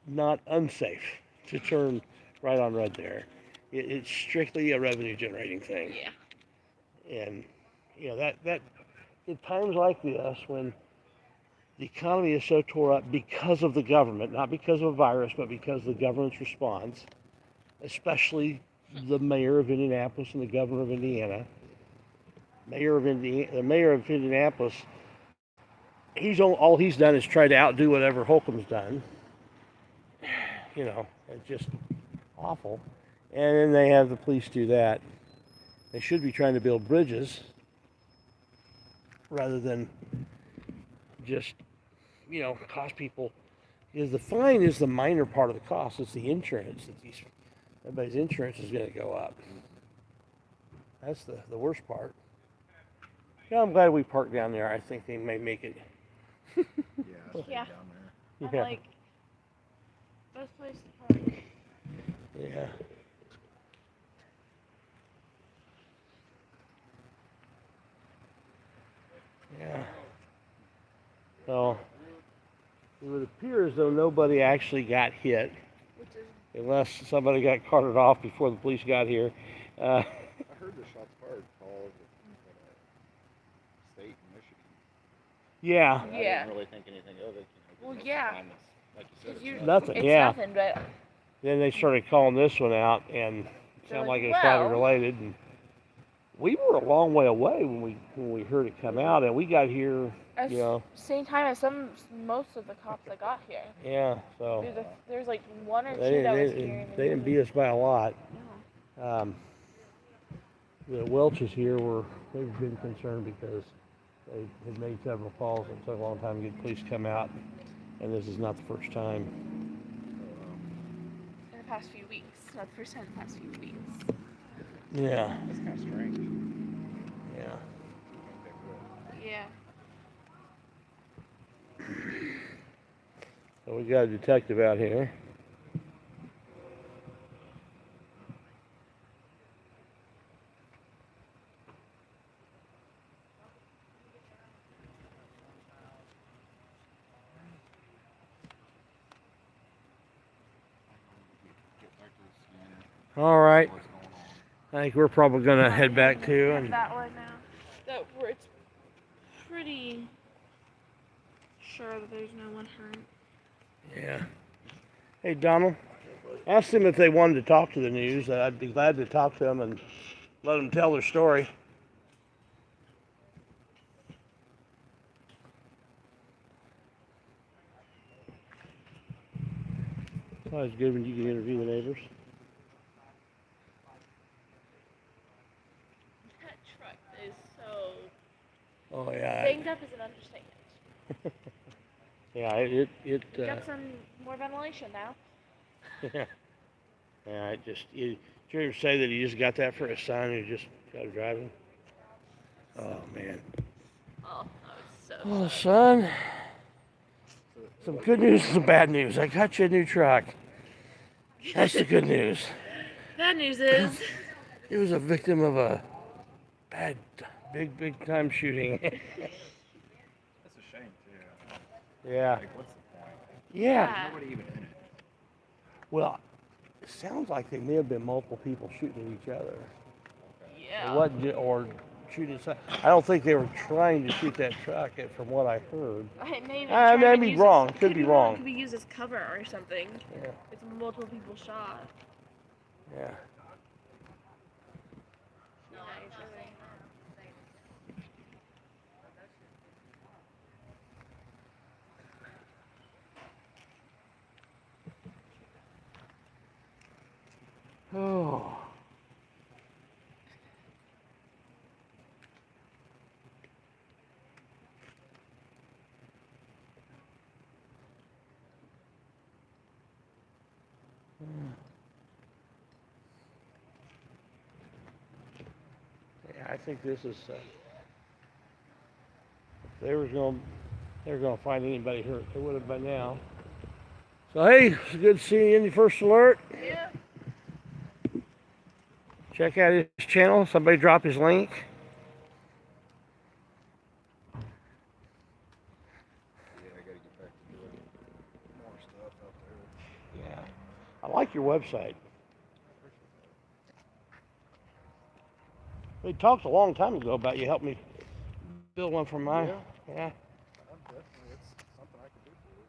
not unsafe to turn right on red there. It's strictly a revenue generating thing. Yeah. And, that at times like this, when the economy is so tore up because of the government, not because of a virus, but because of the government's response, especially the mayor of Indianapolis and the governor of Indiana, the mayor of Indianapolis, all he's done is try to outdo whatever Holcomb's done. It's just awful. And then they have the police do that. They should be trying to build bridges rather than just, cost people. Because the fine is the minor part of the cost. It's the insurance. Everybody's insurance is going to go up. That's the worst part. Yeah, I'm glad we parked down there. I think they may make it. Yeah. Down there. Yeah. Like, best place to park. Yeah. Yeah. So it would appear as though nobody actually got hit, unless somebody got carted off before the police got here. I heard the shots fired called state in Michigan. Yeah. I didn't really think anything of it. Well, yeah. Like you said, it's Nothing. It's Yeah. nothing, but Then they started calling this one out, and it sounded like it was probably related. And we were a long way away when we heard it come out, and we got here, At you know. same time as most of the cops that got here. Yeah, so There's like one or two that was here. They didn't beat us by a lot. No. The Welches here they've been concerned because they had made several calls and it took a long time to get police to come out, and this is not the first time. In the past few weeks, not the first time in the past few weeks. Yeah. That's kind of strange. Yeah. Yeah. So we got a detective out here. All right. I think we're probably gonna head back too. And That one now. It's pretty sure that there's no one hurt. yeah. Hey Donald, ask them if they wanted to talk to the news. I'd be glad to talk to them and let them tell their story. It's always good when you can interview the neighbors. That truck is so Oh yeah. banged up is an understatement. Yeah, it We got some more ventilation now. yeah, did you ever say that he just got that for his son who just got driving? Oh man. Oh, that was so Oh son. Some good news and some bad news. I got you a new truck. That's the good news. Bad news is He was a victim of a bad, big time shooting. That's a shame too. Yeah. Like, what's the point? Yeah. Nobody even in it. Well, it sounds like there may have been multiple people shooting at each other. yeah. It wasn't or shooting. I don't think they were trying to shoot that truck, from what I heard. I may be wrong. Could be wrong. Could be used as cover or something. Yeah. It's multiple people shot. Yeah. Oh. Yeah, I think this is. If they were gonna find anybody hurt, they would have by now. So hey, it's good seeing you in the First Alert. Yeah. Check out his channel. Somebody drop his link. Yeah, I gotta get back to doing more stuff out there. Yeah. I like your website. We talked a long time ago about you helping me build one for mine. Yeah. Definitely, it's something I can do for you.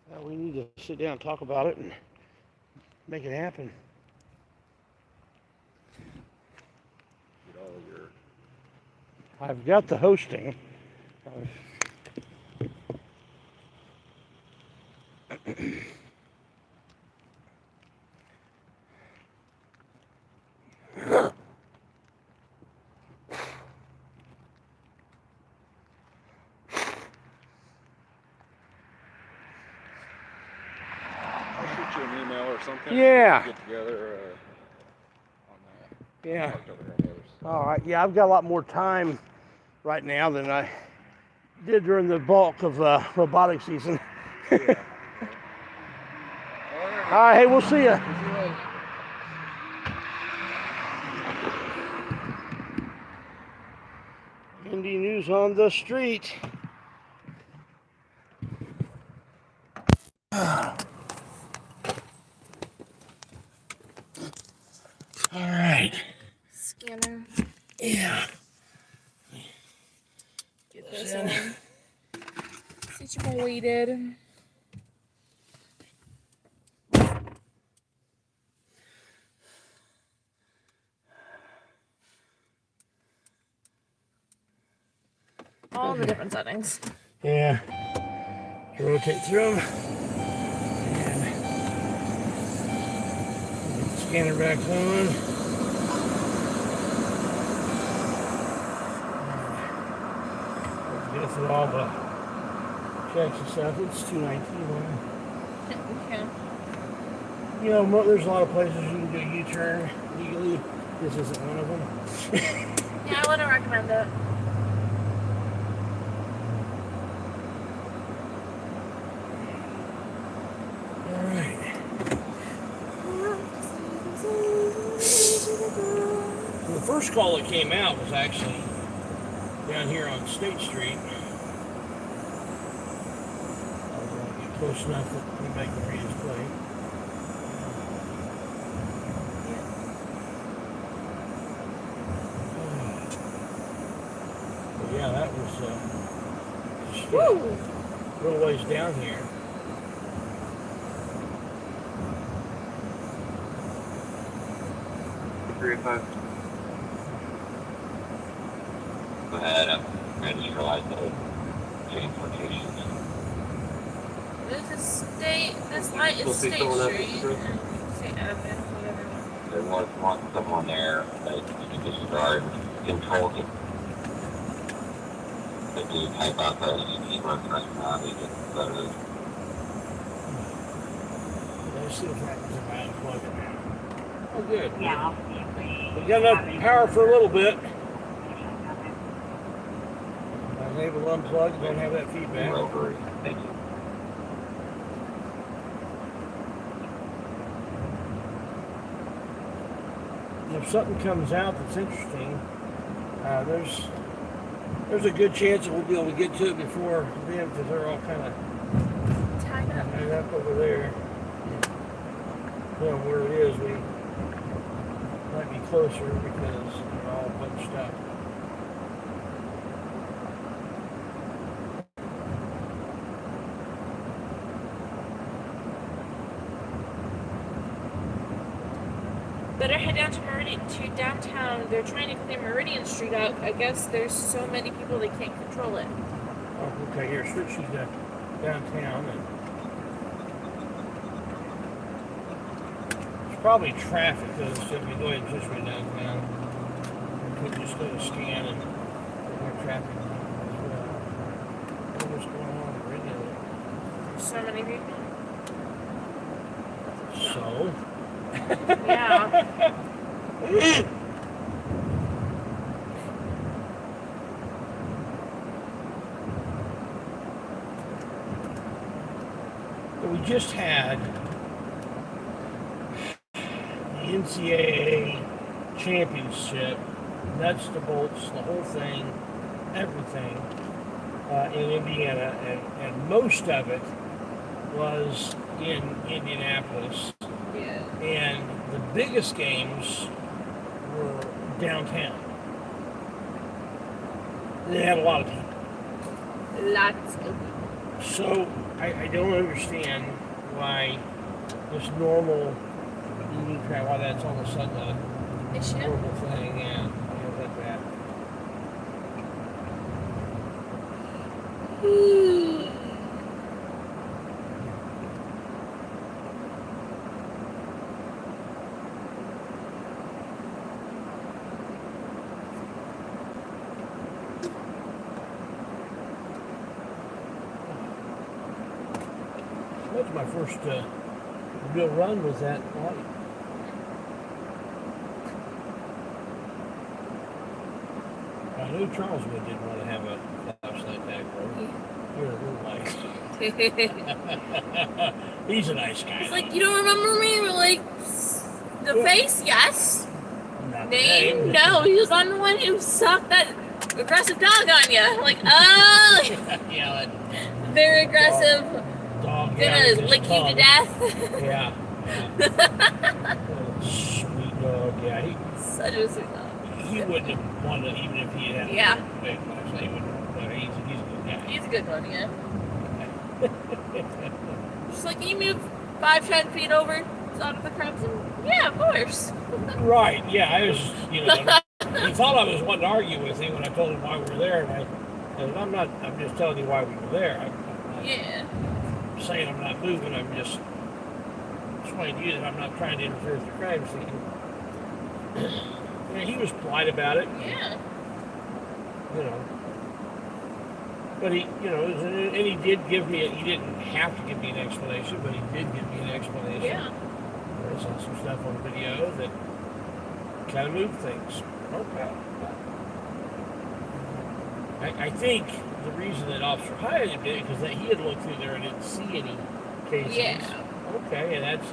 Well, we need to sit down and talk about it and make it happen. Get all of your. I've got the hosting. I'll shoot you an email or something. Yeah. Get together on that. Yeah. Talk to other others. All right. Yeah, I've got a lot more time right now than I did during the bulk of robotic season. Yeah. All right. Hey, we'll see you. See you later. Indy news on the street. All right. Scanner. Yeah. Get this in. Situated. all the different settings. Yeah. Rotate through them. And get the scanner back on. Go through all the checks and stuff. It's 219. Okay. You know, there's a lot of places you can do a U-turn legally. This isn't one of them. Yeah, I wouldn't recommend it. The first call that came out was actually down here on State Street. I was going to get close enough that anybody can read his plate. But yeah, that was just a little ways down here. Go ahead, I just realized the change locations. This is this light is State Street. There was someone there that you can disregard control it. They do type out the ET reference now, they just photos. Let's see if that was a bad plug in there. Oh, good. Yeah. We got enough power for a little bit. I'm able to unplug and don't have that feedback. Thank you. If something comes out that's interesting, there's a good chance that we'll be able to get to it before then, because they're all kind of tied up over there. You know where it is, we might be closer because they're all bunched up. Better head down to downtown. They're trying to clear Meridian Street out. I guess there's so many people they can't control it. Oh, okay, here, switch these downtown. And there's probably traffic, because if we go ahead and switch right downtown, we can just go to scan and more traffic. What's going on in Meridian? So many people. So? Yeah. We just had the NCAA championship, nuts to bolts, the whole thing, everything, in Indiana, and most of it was in Indianapolis. Yeah. And the biggest games were downtown. They had a lot of people. Lots of people. So I don't understand why this normal evening crowd, why that's all of a sudden a horrible thing. Yeah, I don't like that. That's my first real run was that light. I knew Charleswood didn't want to have a flashlight back road. You're a little like. He's a nice guy. It's like, you don't remember me? We're like, the face, yes. Name, no. He was on the one who sucked that aggressive dog on you. Like, oh. Yeah, very aggressive. Dog Gonna lick you to death. Yeah. Sweet dog. Yeah, such a sweet dog. He wouldn't have wanted, even if he had. Yeah. Big flashlight, he wouldn't. He's a good guy. He's a good one, yeah. Just like, can you move 5-10 feet over out of the crowd? Yeah, of course. Right. Yeah, I was. He thought I was wanting to argue with him when I told him why we were there, and I And I'm just telling you why we were there. I'm not Yeah. saying I'm not moving. I'm just explaining to you that I'm not trying to interfere with the crime scene. And he was polite about it. Yeah. You know. But he, you know, and he did give me, he didn't have to give me an explanation, but he did give me an explanation. Yeah. I saw some stuff on video that kind of moved things. Okay. I think the reason that Officer Hyatt did it, because he had looked through there and didn't see any cases. Yeah. Okay, and that's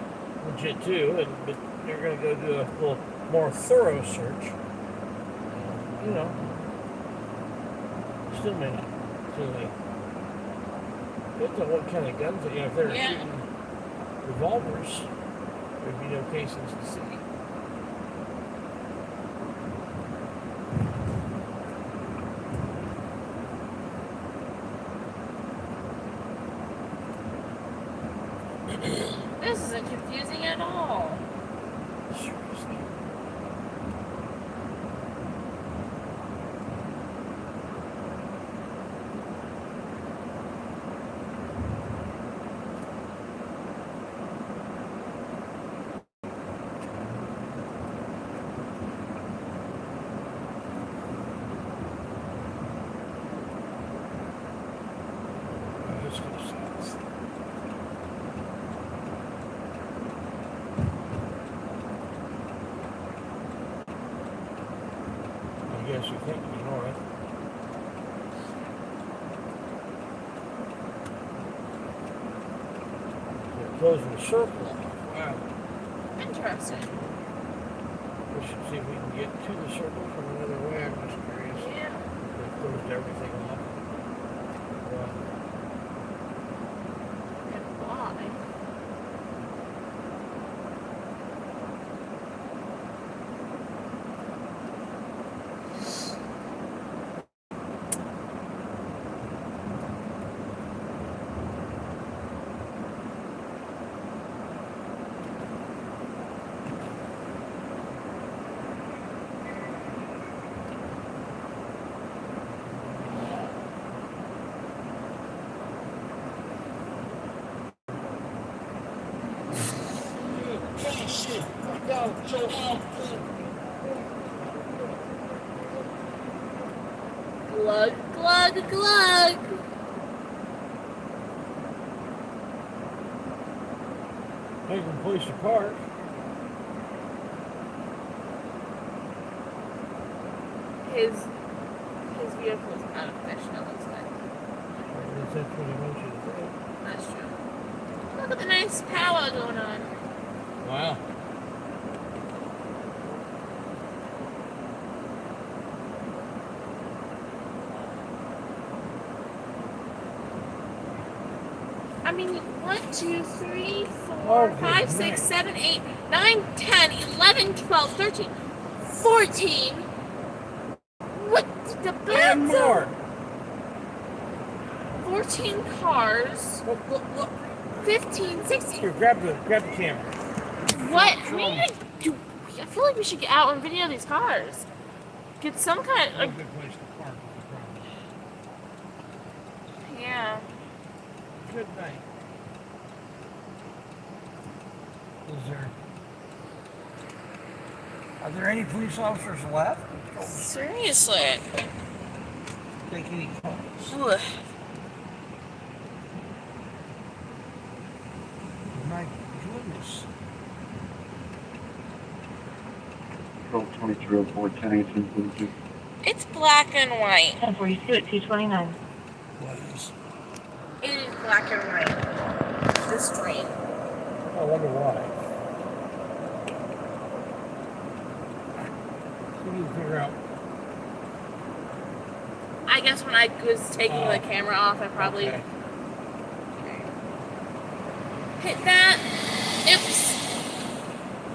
legit too, but they're going to go do a little more thorough search. You know, still may not. Depends on what kind of guns, you know, if they're shooting revolvers, there'd be no cases to see. This isn't confusing at all. Seriously. I guess you think you know it. They're closing the circle. Wow. Interesting. We should see if we can get to the circle from another way. I'm just curious. Yeah. They've closed everything off. And why? Glug, glug, glug. Making a place to park. His vehicle is out of commission, it looks like. That's what he wants you to say. That's true. Look at the nice powwow going on. Wow. I mean, 1, 2, 3, 4, 5, 6, 7, 8, 9, 10, 11, 12, 13, 14. What the And more. 14 cars. Look. 15, 16. Here, grab the camera. What? I feel like we should get out and video these cars. Get some kind of. That's a good place to park. Yeah. Good night. Are there any police officers left? Seriously. Take any calls. Ugh. My goodness. 2304, 1018, 22. It's black and white. 1042 at 229. What is? It is black and white. The street. I wonder why. We need to figure out. I guess when I was taking the camera off, I probably Okay. hit that. Oops.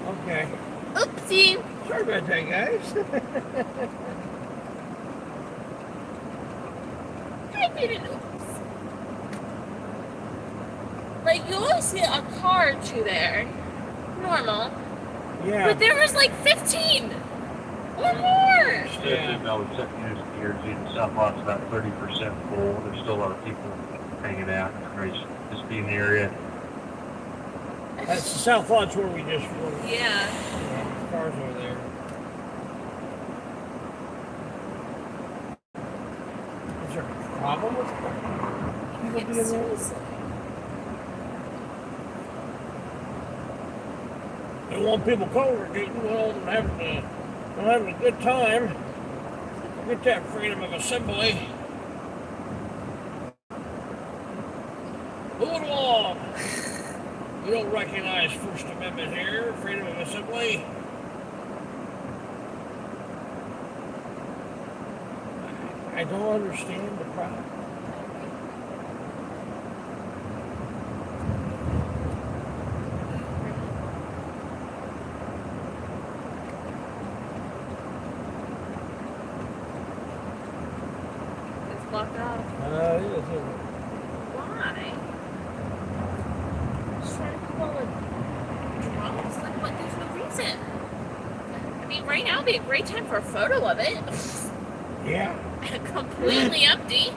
Okay. Oopsie. Sorry about that, guys. I didn't oops. Like, you always see a car or two there. Normal. Yeah. But there was like 15. One more! Yeah. I was checking in here, the south lot's about 30% full. There's still a lot of people hanging out. Just be in the area. That's the south lot's where we just were. Yeah. Cars over there. Is there a problem with people being there? Seriously. They want people congregating, well, and having a good time. Get that freedom of assembly. Move it along. You don't recognize First Amendment here, freedom of assembly. I don't understand the problem. It's blocked off. It is, isn't it? Why? Just trying to keep all the drums. Like, what? There's no reason. I mean, right now would be a great time for a photo of it. Yeah. Completely empty.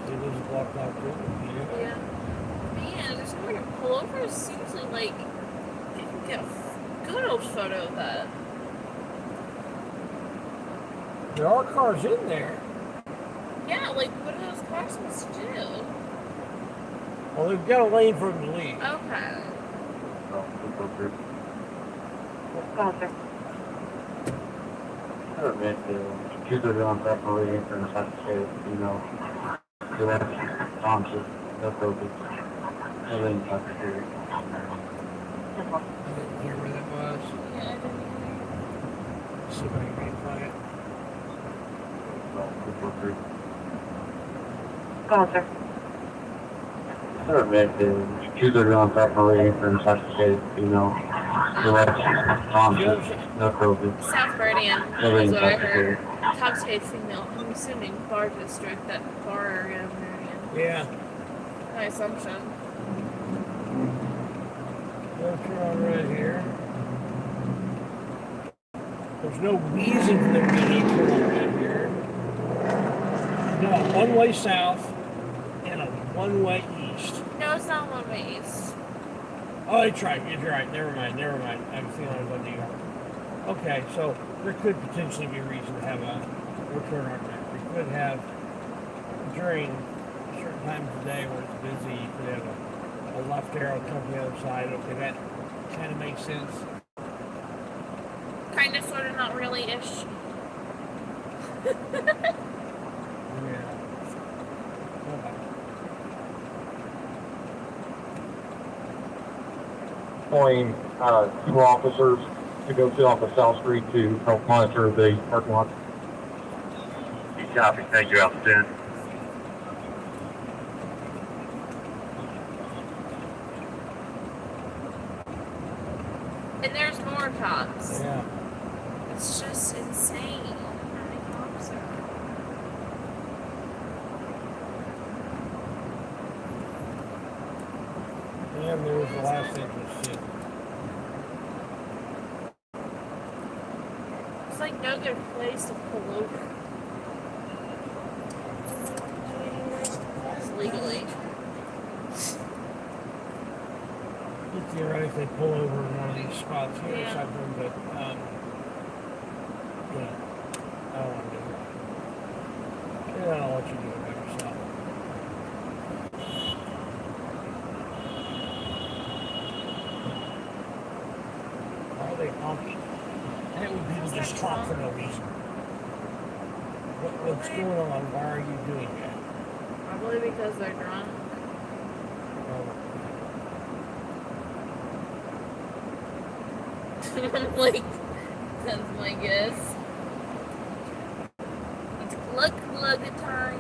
It is blocked out too. Yeah. Man, there's nowhere to pull over. It's usually like you can get a good old photo of that. There are cars in there. Yeah, like what are those cars supposed to do? Well, they've got a lane for them to leave. Okay. Computer on preparation for the secretary, answers, no problem. Everything secretary. I didn't hear where that was. Yeah, I didn't See if I can replay it. Go on, sir. Computer on preparation for the secretary, answers, no problem. South Guardian is what I heard. Top state female. I'm assuming bar district, that bar area over there again. Yeah. My assumption. We'll turn on red here. There's no reason for them to need to turn on red here. No, one-way south and a one-way east. No, it's not one way east. Oh, that's right. You're right. Never mind. I'm feeling I was on New York. Okay, so there could potentially be a reason to have a return on red. We could have, during certain times of the day where it's busy, you could have a left arrow come to the other side. Okay, that kind of makes sense. Kind of, sort of, not really ish. Yeah. Deploying 2 officers to go sit off of South Street to help monitor the parking lot. Copy, thank you, Alpha 10. And there's more cops. Yeah. It's just insane how many cops are. And there was the last entrance too. It's like no good place to pull over. It's legally. You theoretically pull over in one of these spots here or Yeah. something, but you know, I don't want to do that. Yeah, I don't want you to do it by yourself. Why are they honking? And it would people just talk for no reason. What's going on? Why are you doing that? Probably because they're drunk. Like, that's my guess. It's glug time.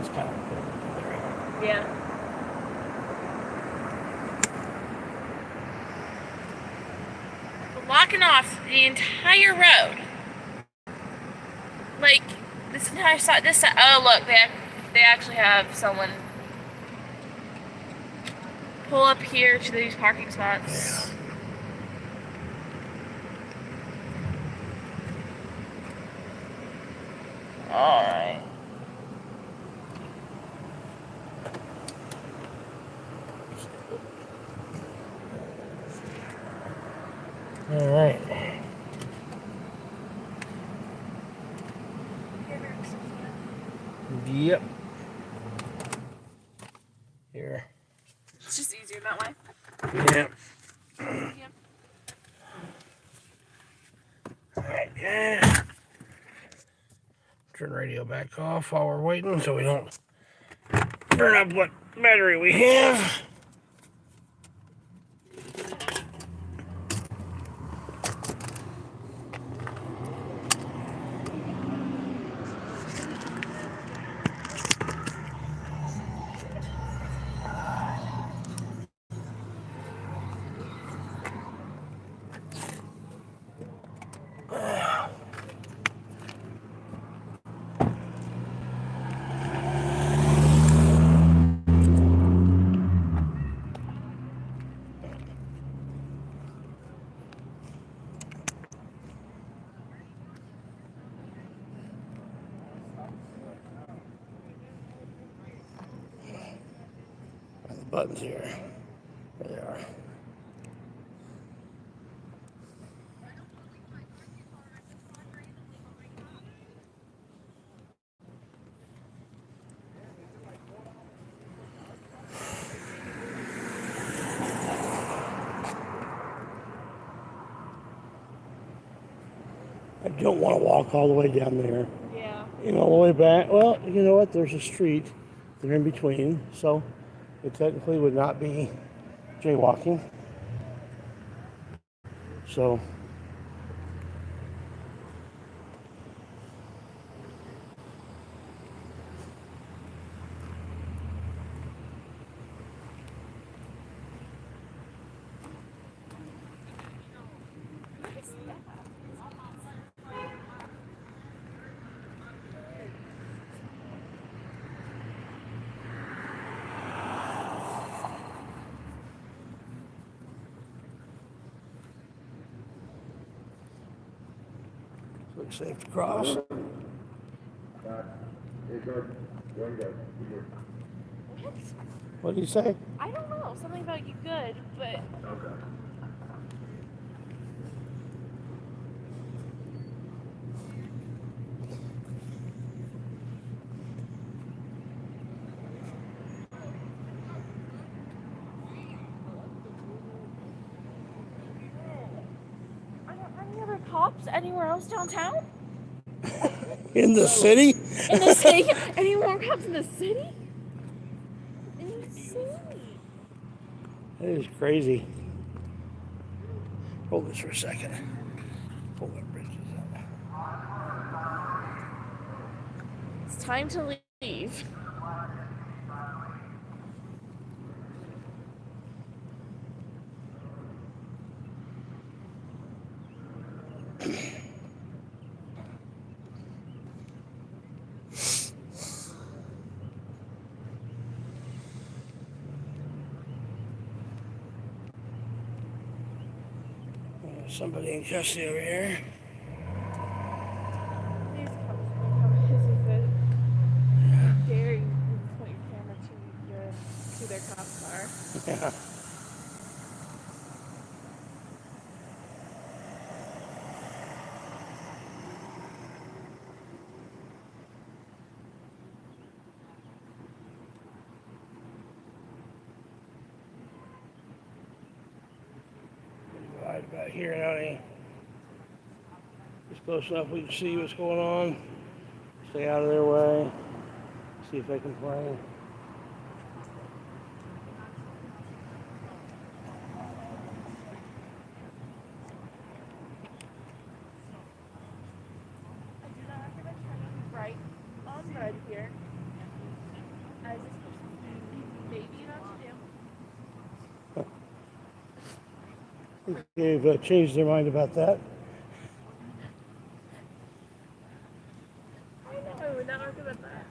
That's kind of cool. Yeah. Blocking off the entire road. Like, this entire side, this side. Oh, look, they actually have someone pull up here to these parking spots. Alright. Alright. Yep. Here. It's just easier that way. Yep. Yep. Alright, yeah. Turn radio back off while we're waiting so we don't burn up what battery we have. The buttons here. There they are. I don't want to walk all the way down there. Yeah. And all the way back. Well, you know what? There's a street. They're in between. So it technically would not be jaywalking. So looks safe to cross. What did he say? I don't know. Something about you good, but. Okay. Are there any other cops anywhere else downtown? In the city? In the city? Any more cops in the city? Insane. That is crazy. Hold this for a second. Pull that bridge up. It's time to leave. Somebody in custody over here. These cops become hissy fit. Dare you point your camera to their cop car. Yeah. Right about here, honey. Just close enough we can see what's going on. Stay out of their way. See if they complain. Right on red here. They've changed their mind about that. I know, we're not arguing about that.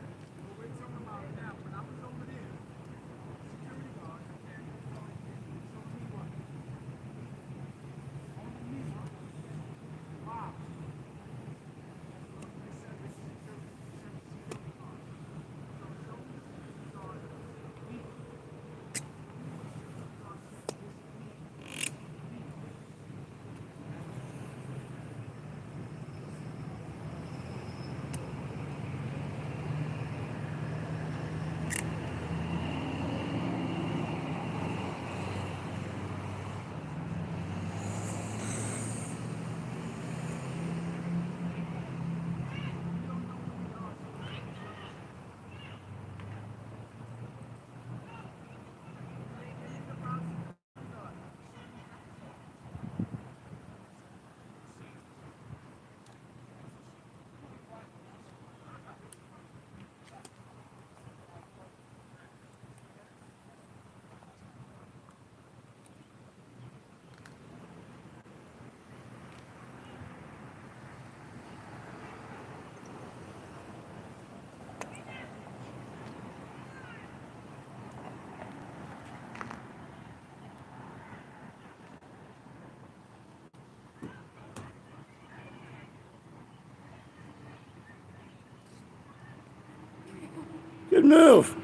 Good move.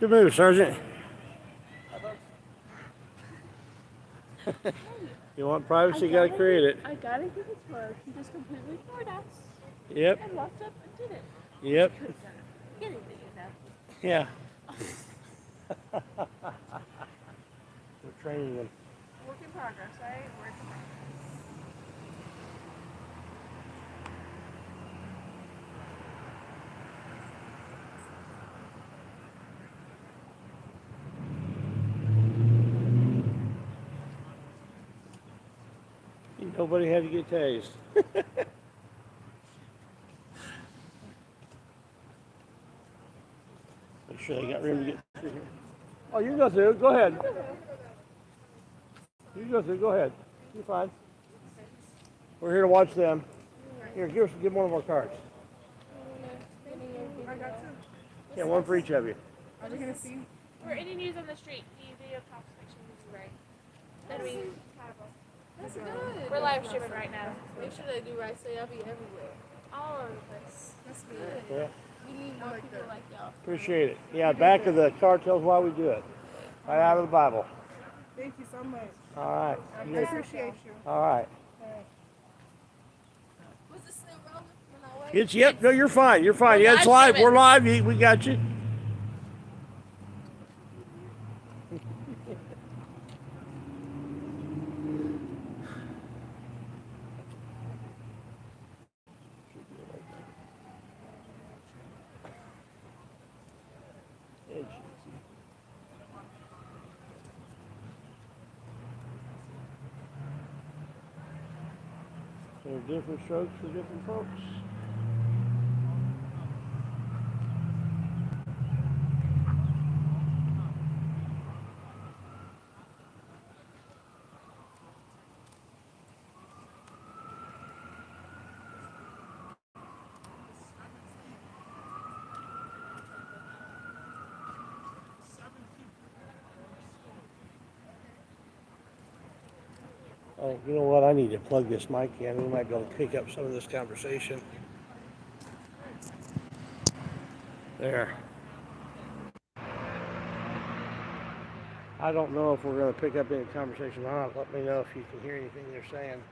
Good move, Sergeant. You want privacy, you gotta create it. I gotta give it to her. She just completely ignored us. Yep. And walked up and did it. Yep. She could have done anything, you know. Yeah. We're training them. Work in progress, right? Work in progress. Nobody had to get tased. Make sure they got room to get through here. Oh, you can go through. Go ahead. You can go through. Go ahead. You're fine. We're here to watch them. Here, give one of our cards. I got two. Yeah, one for each of you. Are we gonna see? For any news on the street, the video cops section is right. That'd be compatible. That's good. We're live streaming right now. Make sure they do right, so y'all be everywhere. All over the place. That's good. Yeah. We need more people like y'all. Appreciate it. Yeah, back of the card tells why we do it. Right out of the Bible. Thank you so much. All right. I appreciate you. All right. Was it still rolling when I It's yep. No, you're fine. You're fine. Yeah, it's live. We're live. We got you. There are different strokes for different folks. Oh, you know what? I need to plug this mic in. We might be able to pick up some of this conversation. There. I don't know if we're going to pick up any conversation or not. Let me know if you can hear anything they're saying.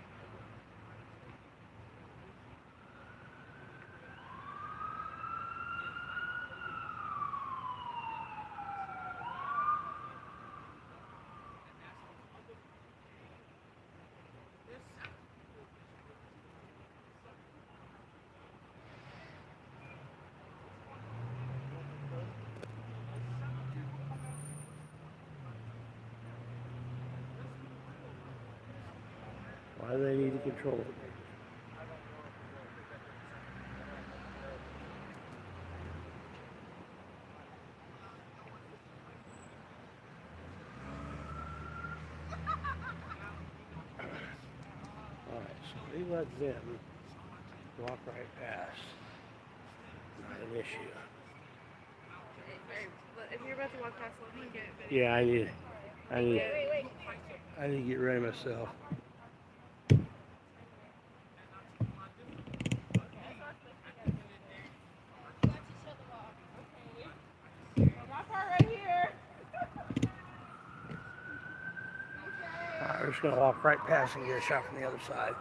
Why do they need to control it? he lets them walk right past. Not an issue. If you're about to walk past, let me get a video. Yeah, I need to get ready myself. My car right here. Alright, we're just gonna walk right past and get a shot from the other side.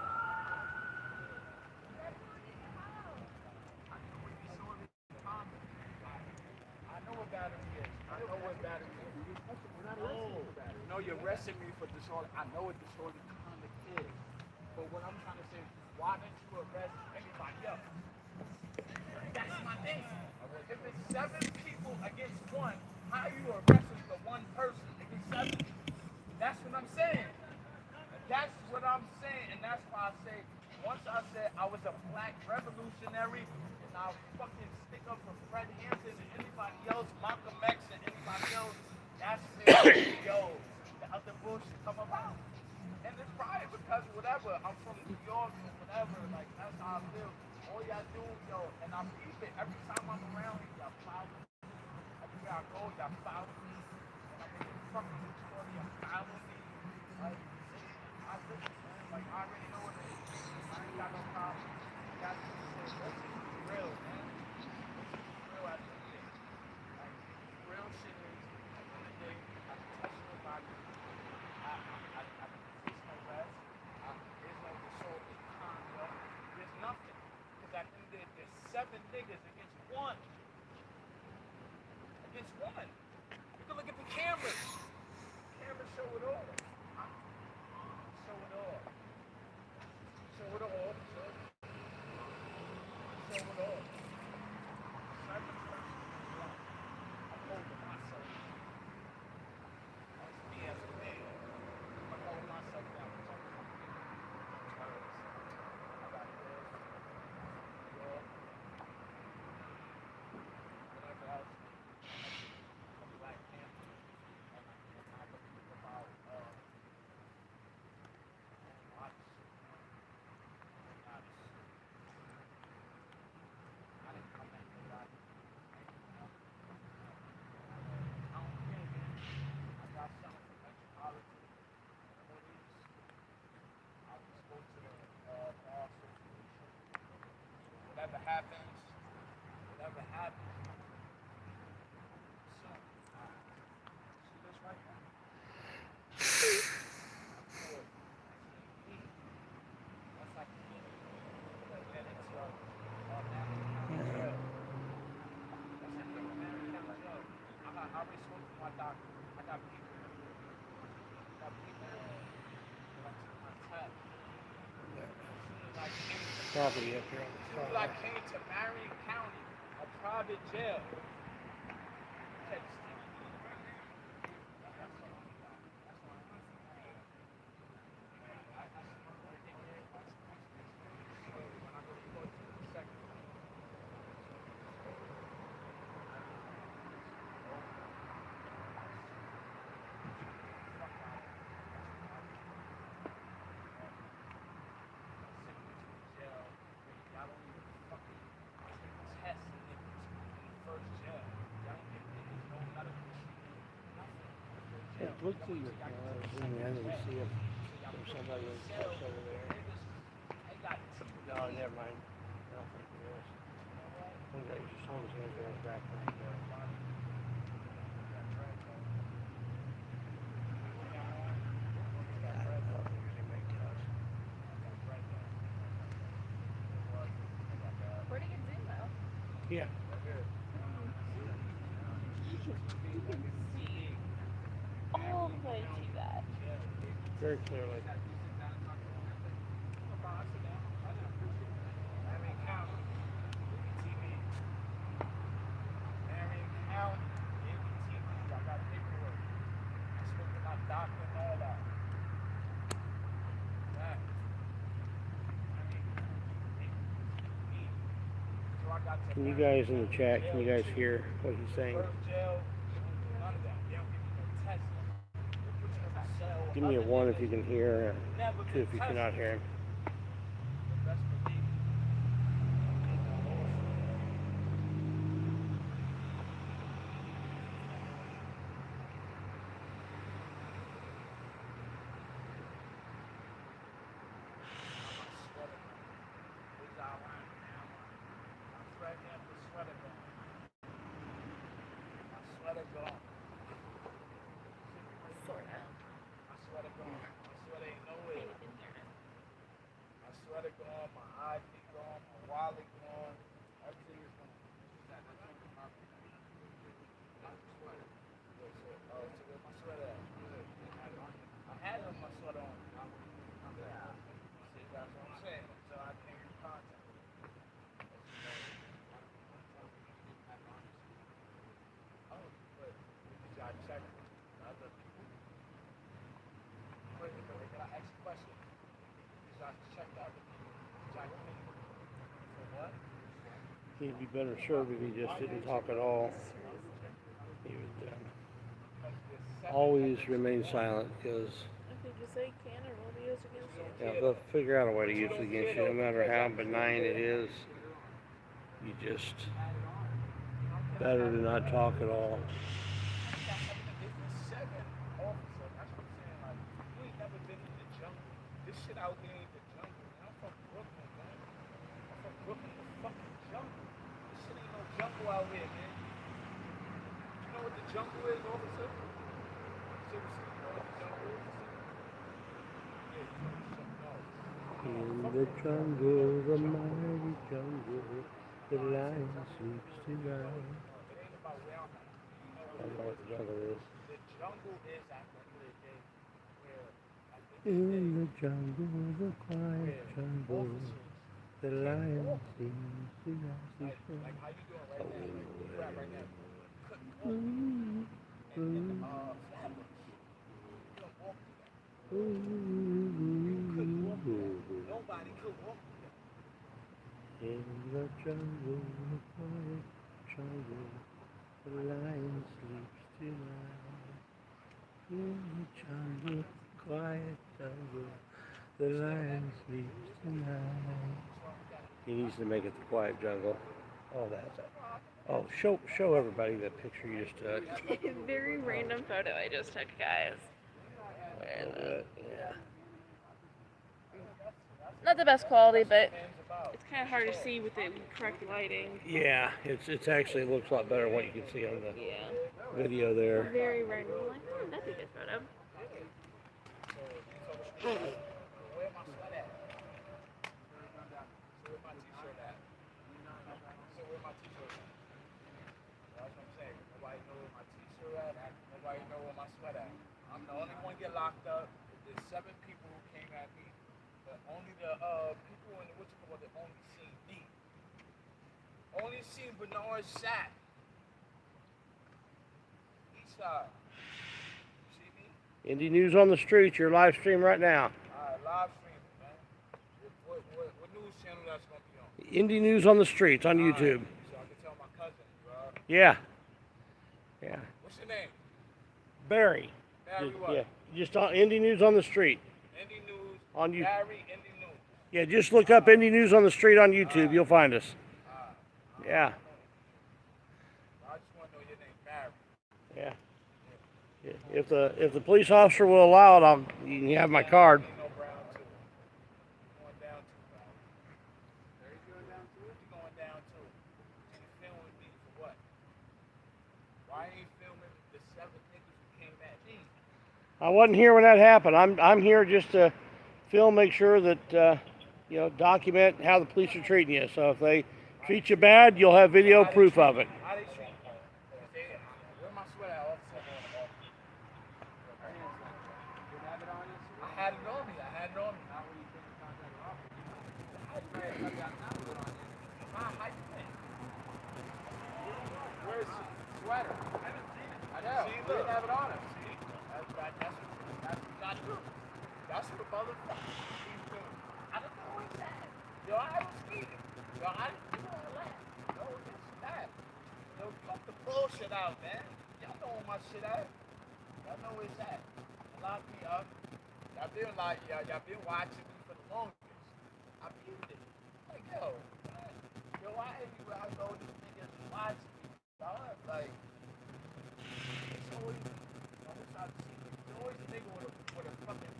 No, you're arresting me for disorder. I know what disorderly conduct is. But what I'm trying to say is, why didn't you arrest anybody else? That's my thing. If it's 7 people against 1, how are you arresting the 1 person against 7? That's what I'm saying. That's what I'm saying, and that's why I say, once I said I was a black revolutionary, and I'll fucking stick up for Fred Hampton and anybody else, Malcolm X and anybody else, that's where, yo, the other bullshit come about. And it's probably because whatever, I'm from New York or whatever, like, that's how I feel. All y'all do, yo, and I peep it every time I'm around here, y'all follow me. Everywhere I go, y'all follow me. And I'm in the fucking story, y'all follow me. Like, I listen, man. Like, I already know what it is. I ain't got no problem. I got to say, let's just be real, man. Let's just be real at the end of the day. Like, real shit is, at the end of the day, I touch nobody. I resist no rest. There's no disorderly conduct. There's nothing. Because at the end of the day, there's 7 niggas against 1. Against 1. You can look at the cameras. Cameras show it all. Show it all. Show it all. Show it all. 7 persons. I'm holding myself. That's me as a man. I'm holding myself down. I got this. Whatever else. I'm a Black Panther. And I believe about whatever happens, whatever happens. So, see this right now? Once I can get into Marion County Jail. That's it, Marion County Jail. I already spoke to my doctor. I got people. That I took my test. Property up here. As I came to Marion County, a private jail. Look through your cameras and then we see if there's somebody in touch over there. No, never mind. I don't think there is. I think that just someone's going to go back right there. Pretty good zoom though. Yeah. All the way to that. Very clearly. Can you guys in the chat, can you guys hear what he's saying? Give me a 1 if you can hear, or 2 if you cannot hear him. sweater gone, my ID gone, my wallet gone, everything is gone. My sweater. So where's my sweater at? I had it on my sweater on. See, that's what I'm saying. So I can't get contact. Oh, but you got checked. Can I ask you a question? You got checked out. For what? He'd be better served if he just didn't talk at all. He would always remain silent because I think you say can or will be used against you. yeah, they'll figure out a way to use it against you, no matter how benign it is. You just better to not talk at all. This shit out here ain't the jungle, man. I'm from Brooklyn, man. I'm from Brooklyn, the fucking jungle. This shit ain't no jungle out here, man. You know what the jungle is, officer? Seriously, you know what the jungle is? Yeah, you know what the jungle is. In the jungle, the mighty jungle, the lion sleeps tonight. It ain't about where I'm at. I don't know what the jungle is. The jungle is at the end of the day where In the jungle, the quiet jungle, the lion sings to us. like how you doing right now? Like where you at right now? Ooh, And Flatbush. You don't walk through that. Nobody could walk through that. in the jungle, the quiet jungle, the lion sleeps tonight. In the jungle, quiet jungle, the lion sleeps tonight. He needs to make it the quiet jungle. Oh, that's it. Oh, show everybody that picture you just took. Very random photo I just took, guys. Yeah. Not the best quality, but it's kind of hard to see with the correct lighting. Yeah, it's actually looks a lot better than what you can see on the video there. Very random. Like, oh, that'd be a good photo. Where my sweat at? So where my t-shirt at? So where my t-shirt at? That's what I'm saying. Nobody know where my t-shirt at. Nobody know where my sweat at. I'm the only one get locked up. There's 7 people who came at me, but only the people in the what you call it only seen me. Only seen Bernard Sapp. East side. See me? Indy News on the Street, your live stream right now. Live streaming, man. What news channel that's gonna be on? Indy News on the Streets on YouTube. So I can tell my cousin, bro. Yeah. Yeah. What's your name? Barry. Barry what? Yeah. Just on Indy News on the Street. Indy News. On YouTube. Barry Indy News. Yeah, just look up Indy News on the Street on YouTube. You'll find us. Yeah. I just want to know your name, Barry. Yeah. If the police officer will allow it, you can have my card. You know Brown too. You're going down too, Brown. Barry going down too? You're going down too. You filming me for what? Why ain't you filming the 7 niggas who came at me? I wasn't here when that happened. I'm here just to film, make sure that document how the police are treating you. So if they treat you bad, you'll have video proof of it. How they treat you? Where my sweater at, officer? I had it on me. How you been? Where's the sweater? I know. See, look. Didn't have it on him. See? That's what you got to do. That's what motherfuckers do. I don't know what he's at. Yo, I was speaking. Yo, I didn't do all that. No, this is that. Yo, cut the bullshit out, man. Y'all know where my shit at. Y'all know where it's at. Lock me up. Y'all been watching me for the longest. I viewed it. Like, yo, why everywhere I go, these niggas watching me, dog? Like, it's always, there's always a nigga with a fucking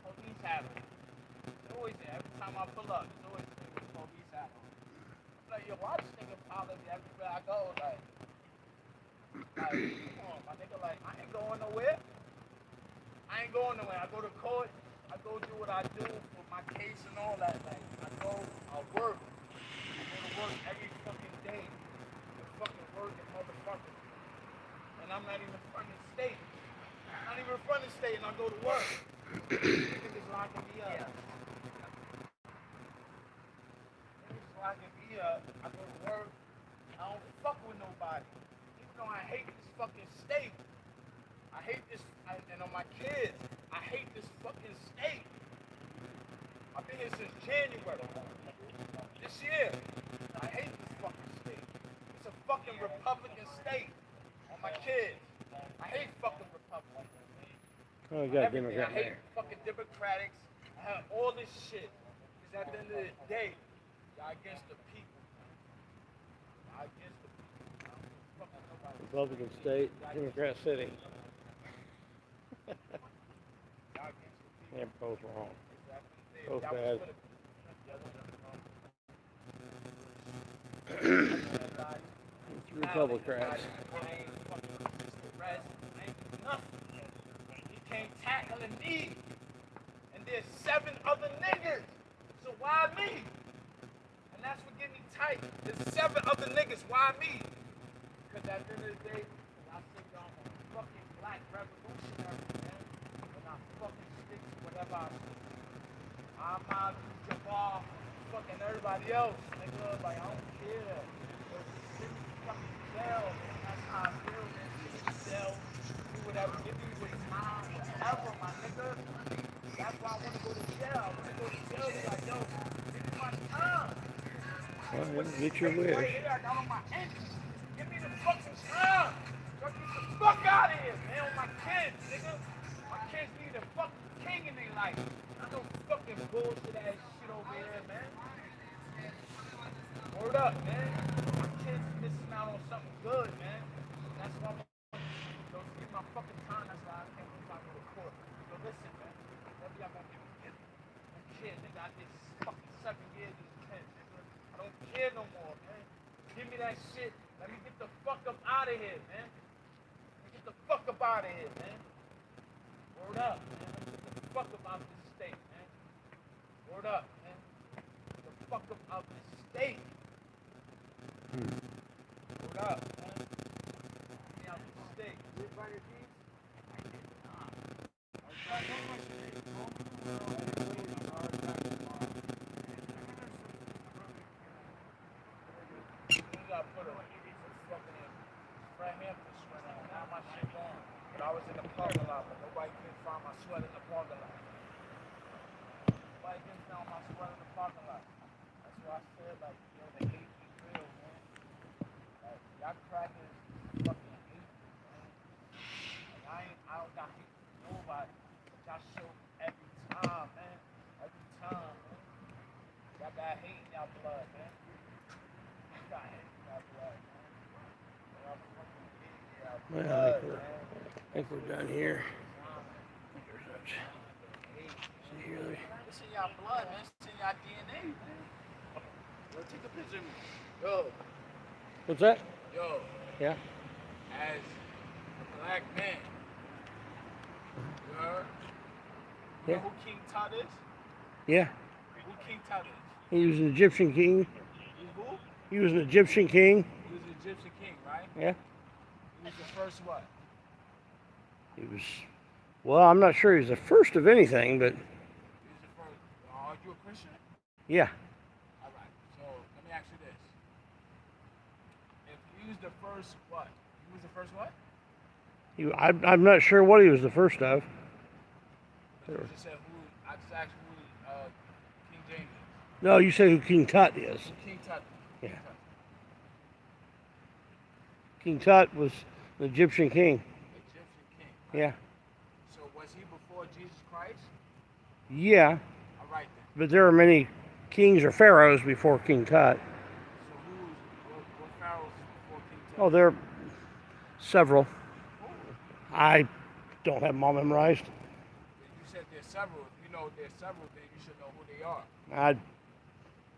police hat on. There's always there. Every time I pull up, there's always a nigga with a police hat on. I'm like, yo, why this nigga follow me everywhere I go? Like, come on, my nigga, like, I ain't going nowhere. I go to court. I go do what I do for my case and all that. Like, I work. I go to work every fucking day. I fucking work and motherfucker. And I'm not even from the state. Not even from the state, and I go to work. Niggas is locking me up. Niggas locking me up. I go to work. I don't fuck with nobody. Even though I hate this fucking state. I hate this, and on my kids, I hate this fucking state. I've been here since January. This year. I hate this fucking state. It's a fucking Republican state. On my kids. I hate fucking Republicans. Oh, you got Everything. Democrat I hate there. fucking Democrats. I have all this shit. Because at the end of the day, y'all against the people. Y'all against the people. I don't give a fuck with nobody. Republican state, Democrat city. Y'all against the people. Yeah, both wrong. Exactly. Both Y'all bad. was It's Republicans. He can't tackle a knee. And there's 7 other niggas. So why me? And that's what get me tight. There's 7 other niggas. Why me? Because at the end of the day, I think I'm a fucking black revolutionary, man. And I fucking stick to whatever I say. I'm not Jabbar, fucking everybody else, nigga. Like, I don't care. Give me fucking jail, man. That's how I feel, man. Give me jail. Do whatever. Give me with time, whatever, my nigga. That's why I want to go to jail. I want to go to jail. Be like, yo, give me my time. Well, get your wish. Right here, I got on my ankle. Give me the fucking time. So I get the fuck out of here, man. With my kids, nigga. My kids need a fucking king in their life. Not no fucking bullshit ass shit over here, man. Word up, man. My kids missing out on something good, man. That's why I'm so give me my fucking time. That's why I can't believe I go to court. So listen, man. Whatever y'all gonna give me, give me. I'm kid, nigga. I did fucking 7 years as a kid, nigga. I don't care no more, man. Give me that shit. Let me get the fuck up out of here, man. Let me get the fuck up out of here, man. Word up, man. Let me get the fuck up out of this state, man. Word up, man. Get the fuck up out of this state. Word up, man. Get me out of this state. You find your keys? I did not. I was in the parking lot, but nobody couldn't find my sweater in the parking lot. Nobody couldn't find my sweater in the parking lot. That's why I said, like, yo, the hate is real, man. Like, y'all crackers fucking hate me, man. Like, I don't got hate for nobody. But y'all show every time, man. Every time, man. Y'all got hate in y'all blood, man. Y'all got hate in y'all blood, man. Y'all fucking hate in y'all blood, man. I think we're done here. See here, It's in y'all blood, man. It's in y'all DNA, man. Yo, take a picture of me. Yo. What's that? Yo. Yeah. As a black man, you heard? You Yeah. know who King Tut is? Yeah. Who King Tut is? He was an Egyptian king. He's who? He was an Egyptian king. He was an Egyptian king, right? Yeah. He was the first what? He was, well, I'm not sure he's the first of anything, but He was the first. Are you a Christian? yeah. All right. So let me ask you this. If he was the first what? He was the first what? I'm not sure what he was the first of. You just said who, I just asked who King James is. No, you say who King Tut is. Who King Tut is. Yeah. King Tut was the Egyptian king. Egyptian king. Right? Yeah. So was he before Jesus Christ? Yeah. All right then. But there are many kings or pharaohs before King Tut. So what pharaohs before King Tut? Oh, there are several. I don't have them all memorized. You said there's several. If you know there's several, then you should know who they are. I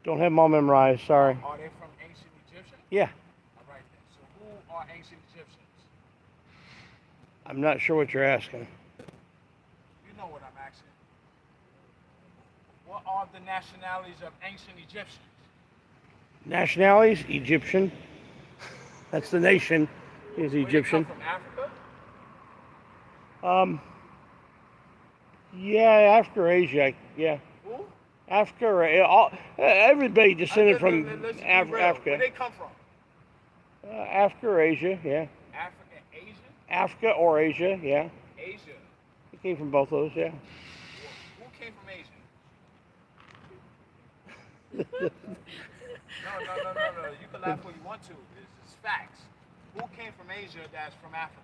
don't have them all memorized, sorry. Are they from ancient Egyptian? Yeah. All right then. So who are ancient Egyptians? I'm not sure what you're asking. You know what I'm asking. What are the nationalities of ancient Egyptians? Nationalities, Egyptian. That's the nation, is Egyptian. From Africa? Yeah, Africa or Asia, yeah. Who? Africa or everybody descended from Africa. Where they come from? Africa or Asia, yeah. Africa, Asia? Africa or Asia, yeah. Asia. It came from both of those, yeah. Who came from Asia? No. You can laugh what you want to. This is facts. Who came from Asia that's from Africa?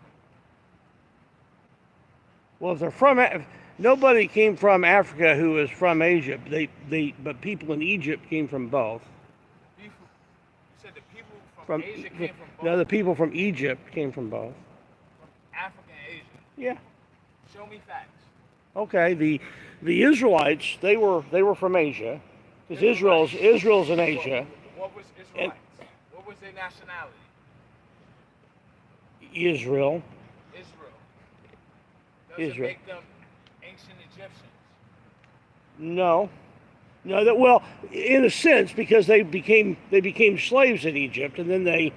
Well, if they're from, nobody came from Africa who was from Asia. But people in Egypt came from both. You said the people from Asia came from both? No, the people from Egypt came from both. From Africa and Asia? Yeah. Show me facts. Okay, the Israelites, they were from Asia. Because Israel's in Asia. What was Israelites? What was their nationality? Israel. Does it make them ancient Egyptians? No, well, in a sense, because they became slaves in Egypt, and then they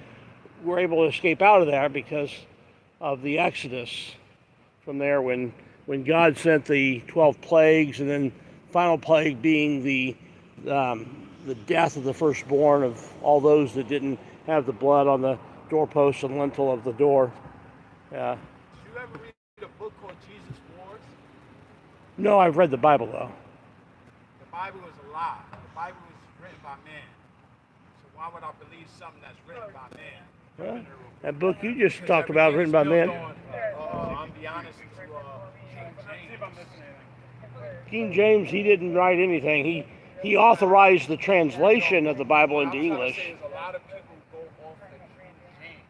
were able to escape out of there because of the Exodus. From there, when God sent the 12 plagues, and then final plague being the death of the firstborn of all those that didn't have the blood on the doorpost and lintel of the door. Did you ever read a book called Jesus Wars? No, I've read the Bible though. The Bible is a lie. The Bible was written by man. So why would I believe something that's written by man? Well, that book you just talked about, written by men. I'm be honest with you, King James, he didn't write anything. He authorized the translation of the Bible into English. A lot of people go off the King James.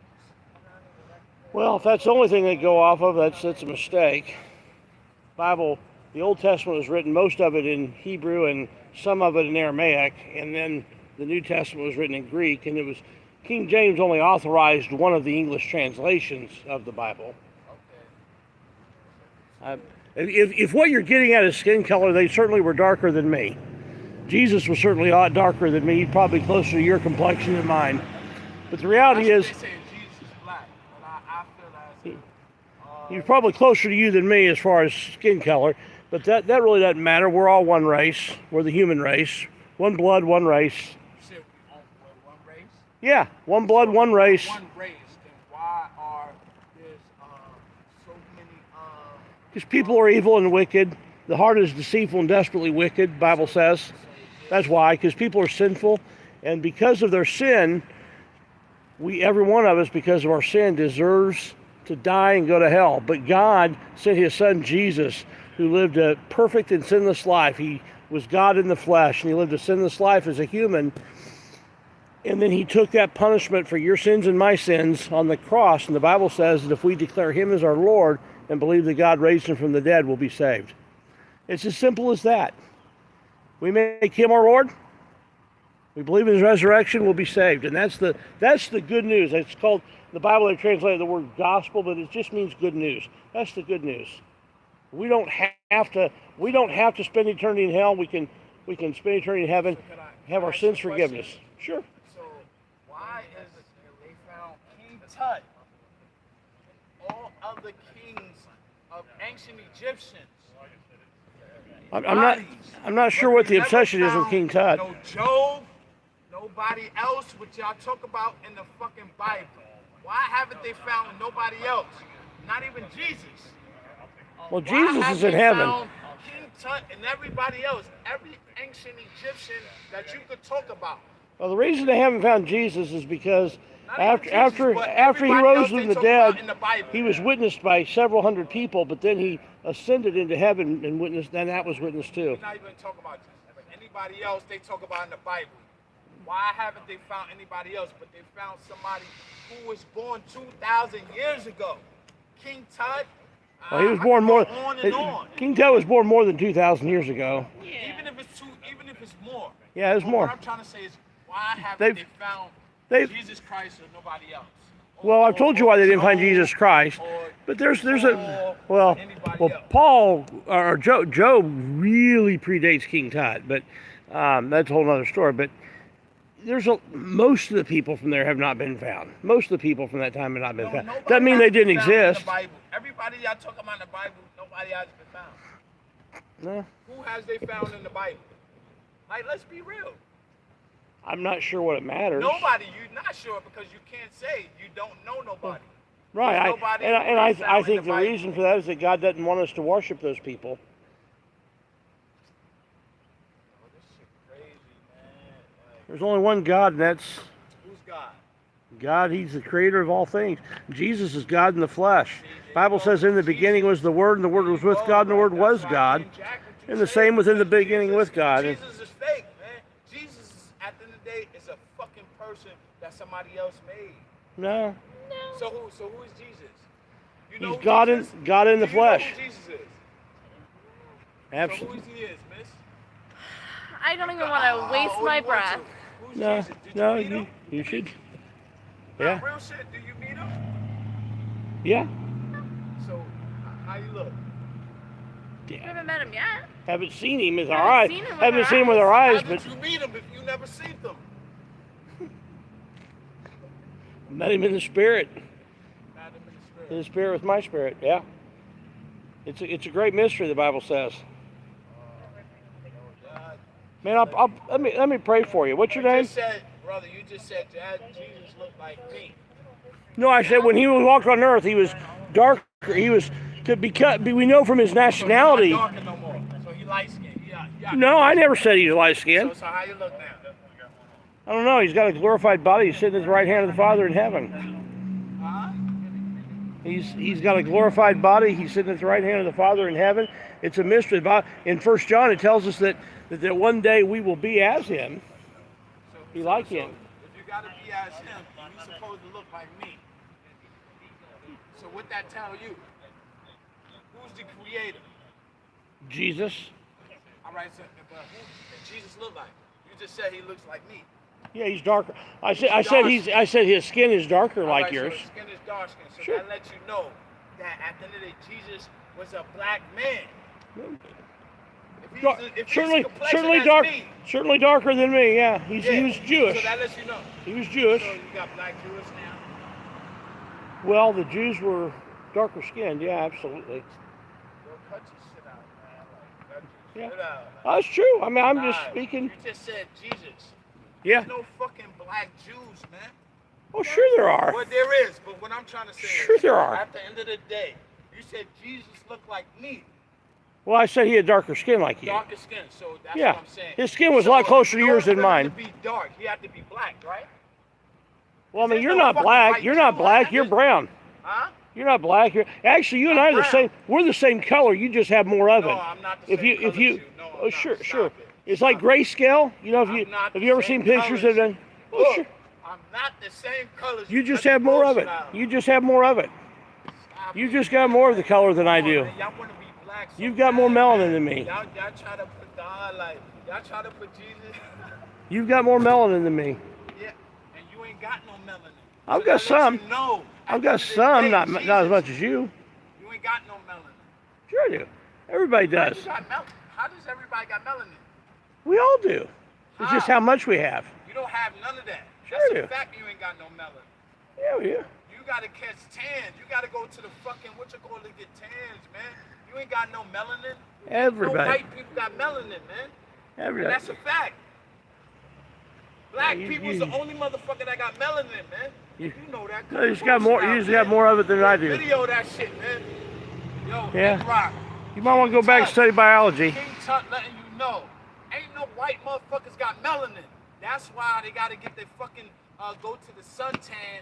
Well, if that's the only thing they go off of, that's a mistake. Bible, the Old Testament was written, most of it in Hebrew and some of it in Aramaic, and then the New Testament was written in Greek, and it was King James only authorized one of the English translations of the Bible. If what you're getting at is skin color, they certainly were darker than me. Jesus was certainly a lot darker than me, probably closer to your complexion than mine. But the reality is, he's probably closer to you than me as far as skin color. But that really doesn't matter. We're all one race. We're the human race. One blood, one race. You said one race? Yeah, one blood, one race. One race, then why are there so many... Because people are evil and wicked. The heart is deceitful and desperately wicked, the Bible says. That's why, because people are sinful. And because of their sin, every one of us, because of our sin, deserves to die and go to hell. But God sent his son Jesus, who lived a perfect and sinless life. He was God in the flesh, and he lived a sinless life as a human. And then he took that punishment for your sins and my sins on the cross. And the Bible says that if we declare him as our Lord and believe that God raised him from the dead, we'll be saved. It's as simple as that. We make him our Lord. We believe in his resurrection, we'll be saved. And that's the good news. It's called, the Bible, they translated the word gospel, but it just means good news. That's the good news. We don't have to spend eternity in hell. We can spend eternity in heaven, have our sins forgiveness. Sure. So why is it they found King Tut, all other kings of ancient Egyptians? I'm not sure what the obsession is with King Tut. No Job, nobody else, what y'all talk about in the fucking Bible. Why haven't they found nobody else? Not even Jesus. Well, Jesus is in heaven. King Tut and everybody else, every ancient Egyptian that you could talk about. Well, the reason they haven't found Jesus is because after he rose from the dead, he was witnessed by several hundred people, but then he ascended into heaven and witnessed, and that was witnessed too. We're not even talking about Jesus, but anybody else they talk about in the Bible. Why haven't they found anybody else? But they found somebody who was born 2,000 years ago. King Tut. Well, he was born more. On and on. King Tut was born more than 2,000 years ago. Yeah. Even if it's more. Yeah, it's more. What I'm trying to say is, why haven't they found Jesus Christ or nobody else? Well, I've told you why they didn't find Jesus Christ, but there's a well, Paul or Job really predates King Tut, but that's a whole other story. But most of the people from there have not been found. Most of the people from that time have not been found. Doesn't mean they didn't exist. Everybody y'all talking about in the Bible, nobody has been found. No. Who has they found in the Bible? Like, let's be real. I'm not sure what it matters. Nobody, you're not sure because you can't say you don't know nobody. Right, I think the reason for that is that God doesn't want us to worship those people. Oh, this shit crazy, man. Like, There's only one God, and that's who's God? God. He's the creator of all things. Jesus is God in the flesh. The Bible says in the beginning was the Word, and the Word was with God, and the Word was God. And the same was in the beginning with God. Jesus is fake, man. Jesus, is, at the end of the day, is a fucking person that somebody else made. No. So who is Jesus? You know He's God in the flesh. You know who Jesus is? Absolutely. So who he is, miss? I don't even want to waste my breath. No, you should. Yeah. Real shit, do you meet him? Yeah. So, how you look? You haven't met him yet. Haven't seen him with our eyes. Haven't seen him with our eyes, How but did you meet him if you never seen them? met him in the spirit. Met him in the spirit. In the spirit with my spirit. Yeah. It's a great mystery. The Bible says. Man, let me pray for you. What's your name? Brother, you just said that Jesus looked like me. No, I said when he walked on earth, he was darker. He was we know from his nationality. So he's not darker no more. So he light skinned. No, I never said he was light skinned. So how you look now? I don't know. He's got a glorified body. He's sitting at the right hand of the Father in heaven. Huh? He's got a glorified body. He's sitting at the right hand of the Father in heaven. It's a mystery. In 1 John, it tells us that one day we will be as him. Be like him. If you got to be as him, you're supposed to look like me. So what that tell you? Who's the creator? Jesus. All right, so but who does Jesus look like? You just said he looks like me. Yeah, he's darker. I said his skin is darker like yours. So his skin is dark skin. So Sure. that lets you know that at the end of the day, Jesus was a black man. Certainly darker than me. Yeah, he was Jewish. So that lets you know. He was Jewish. So you got black Jews now. Well, the Jews were darker skinned. Yeah, absolutely. Yo, cut your shit out, man. Like, cut your shit out. That's true. I mean, I'm just speaking. You just said Jesus. Yeah. There's no fucking black Jews, man. Oh, sure there are. Well, there is, but what I'm trying to say Sure is, there are. at the end of the day, you said Jesus looked like me. Well, I said he had darker skin like you. Darker skin, so that's Yeah. what I'm saying. His skin was a lot closer to yours than mine. To be dark, he had to be black, right? Well, I mean, you're not black. You're not black. You're brown. Huh? You're not black. Actually, you and I are the same. We're the same color. You just have more of it. No, I'm not the same color as you. No, oh, sure. It's like grayscale. You know, have you ever seen pictures of them? Oh, sure. I'm not the same color as you. You just have more of it. You just have more of it. You just got more of the color than I do. Y'all want to be black. So You've got more melanin than me. Y'all try to put God like y'all try to put Jesus. You've got more melanin than me. Yeah, and you ain't got no melanin. I've got some. No. I've got some, not as much as you. You ain't got no melanin. Sure I do. Everybody does. How does everybody got melanin? We all do. It's just how much we have. You don't have none of that. Sure That's I a do. fact you ain't got no melanin. Yeah, we do. You gotta catch tans. You gotta go to the fucking to get tans, man. You ain't got no melanin. Everybody. No white people got melanin, man. Everybody. And that's a fact. Black Yeah, people's the only motherfucker that got melanin, man. You know that. No, you just got more. You just got more of it than I do. Video that shit, man. Yo, Yeah. Rock. You might want to go back and study biology. King Tut letting you know, ain't no white motherfuckers got melanin. That's why they gotta get their fucking go to the suntan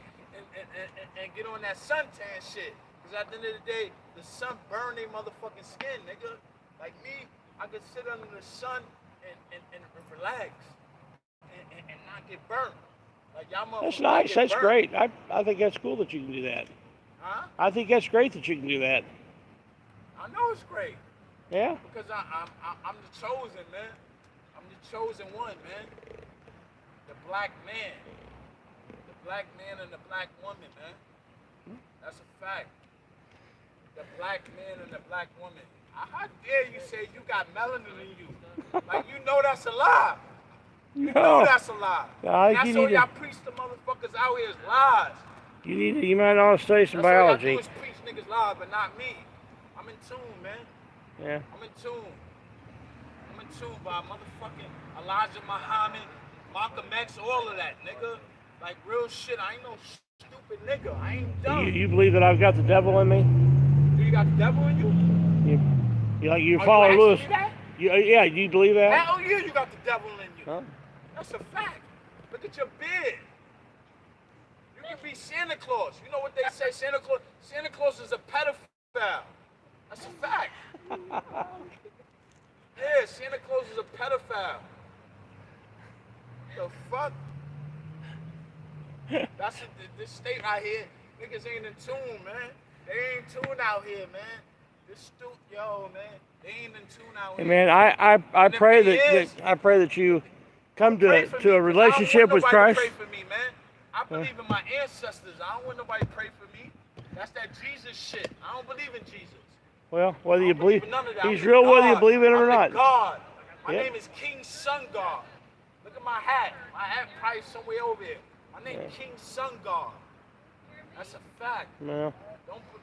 and get on that suntan shit. Cause at the end of the day, the sun burn their motherfucking skin, nigga. Like me, I could sit under the sun and relax and not get burnt. Like y'all motherfuckers. That's nice. get That's burnt. great. I think that's cool that you can do that. Huh? I think that's great that you can do that. I know it's great. Yeah. Because I'm the chosen, man. I'm the chosen one, man. The black man. The black man and the black woman, man. That's a fact. The black man and the black woman. How dare you say you got melanin in you? Like, you know that's a lie. You know that's a lie. And that's all y'all preach the motherfuckers out here is lies. You might ought to study some biology. That's all y'all do is preach niggas lies, but not me. I'm in tune, man. Yeah. I'm in tune. I'm in tune by motherfucking Elijah Muhammad, Malcolm X, all of that, nigga. Like, real shit. I ain't no stupid nigga. I ain't dumb. You believe that I've got the devil in me? Do you got the devil in you? You follow Lewis? Yeah, do you believe that? Hell yeah, you got the devil in you. Huh? That's a fact. Look at your beard. You can be Santa Claus. You know what they say? Santa Claus is a pedophile. That's a fact. Yeah, Santa Claus is a pedophile. The fuck? That's this state right here. Niggas ain't in tune, man. They ain't in tune out here, man. This yo, man. They ain't in tune out here. Hey, man, I pray that you come to a relationship with Christ. Pray for me, man. I believe in my ancestors. I don't want nobody to pray for me. That's that Jesus shit. I don't believe in Jesus. Well, whether you believe he's I'm real, God. whether you believe in it or not. God. My name is King Sun God. Look at my hat. My hat probably somewhere over here. My name is King Sun God. That's a fact. No.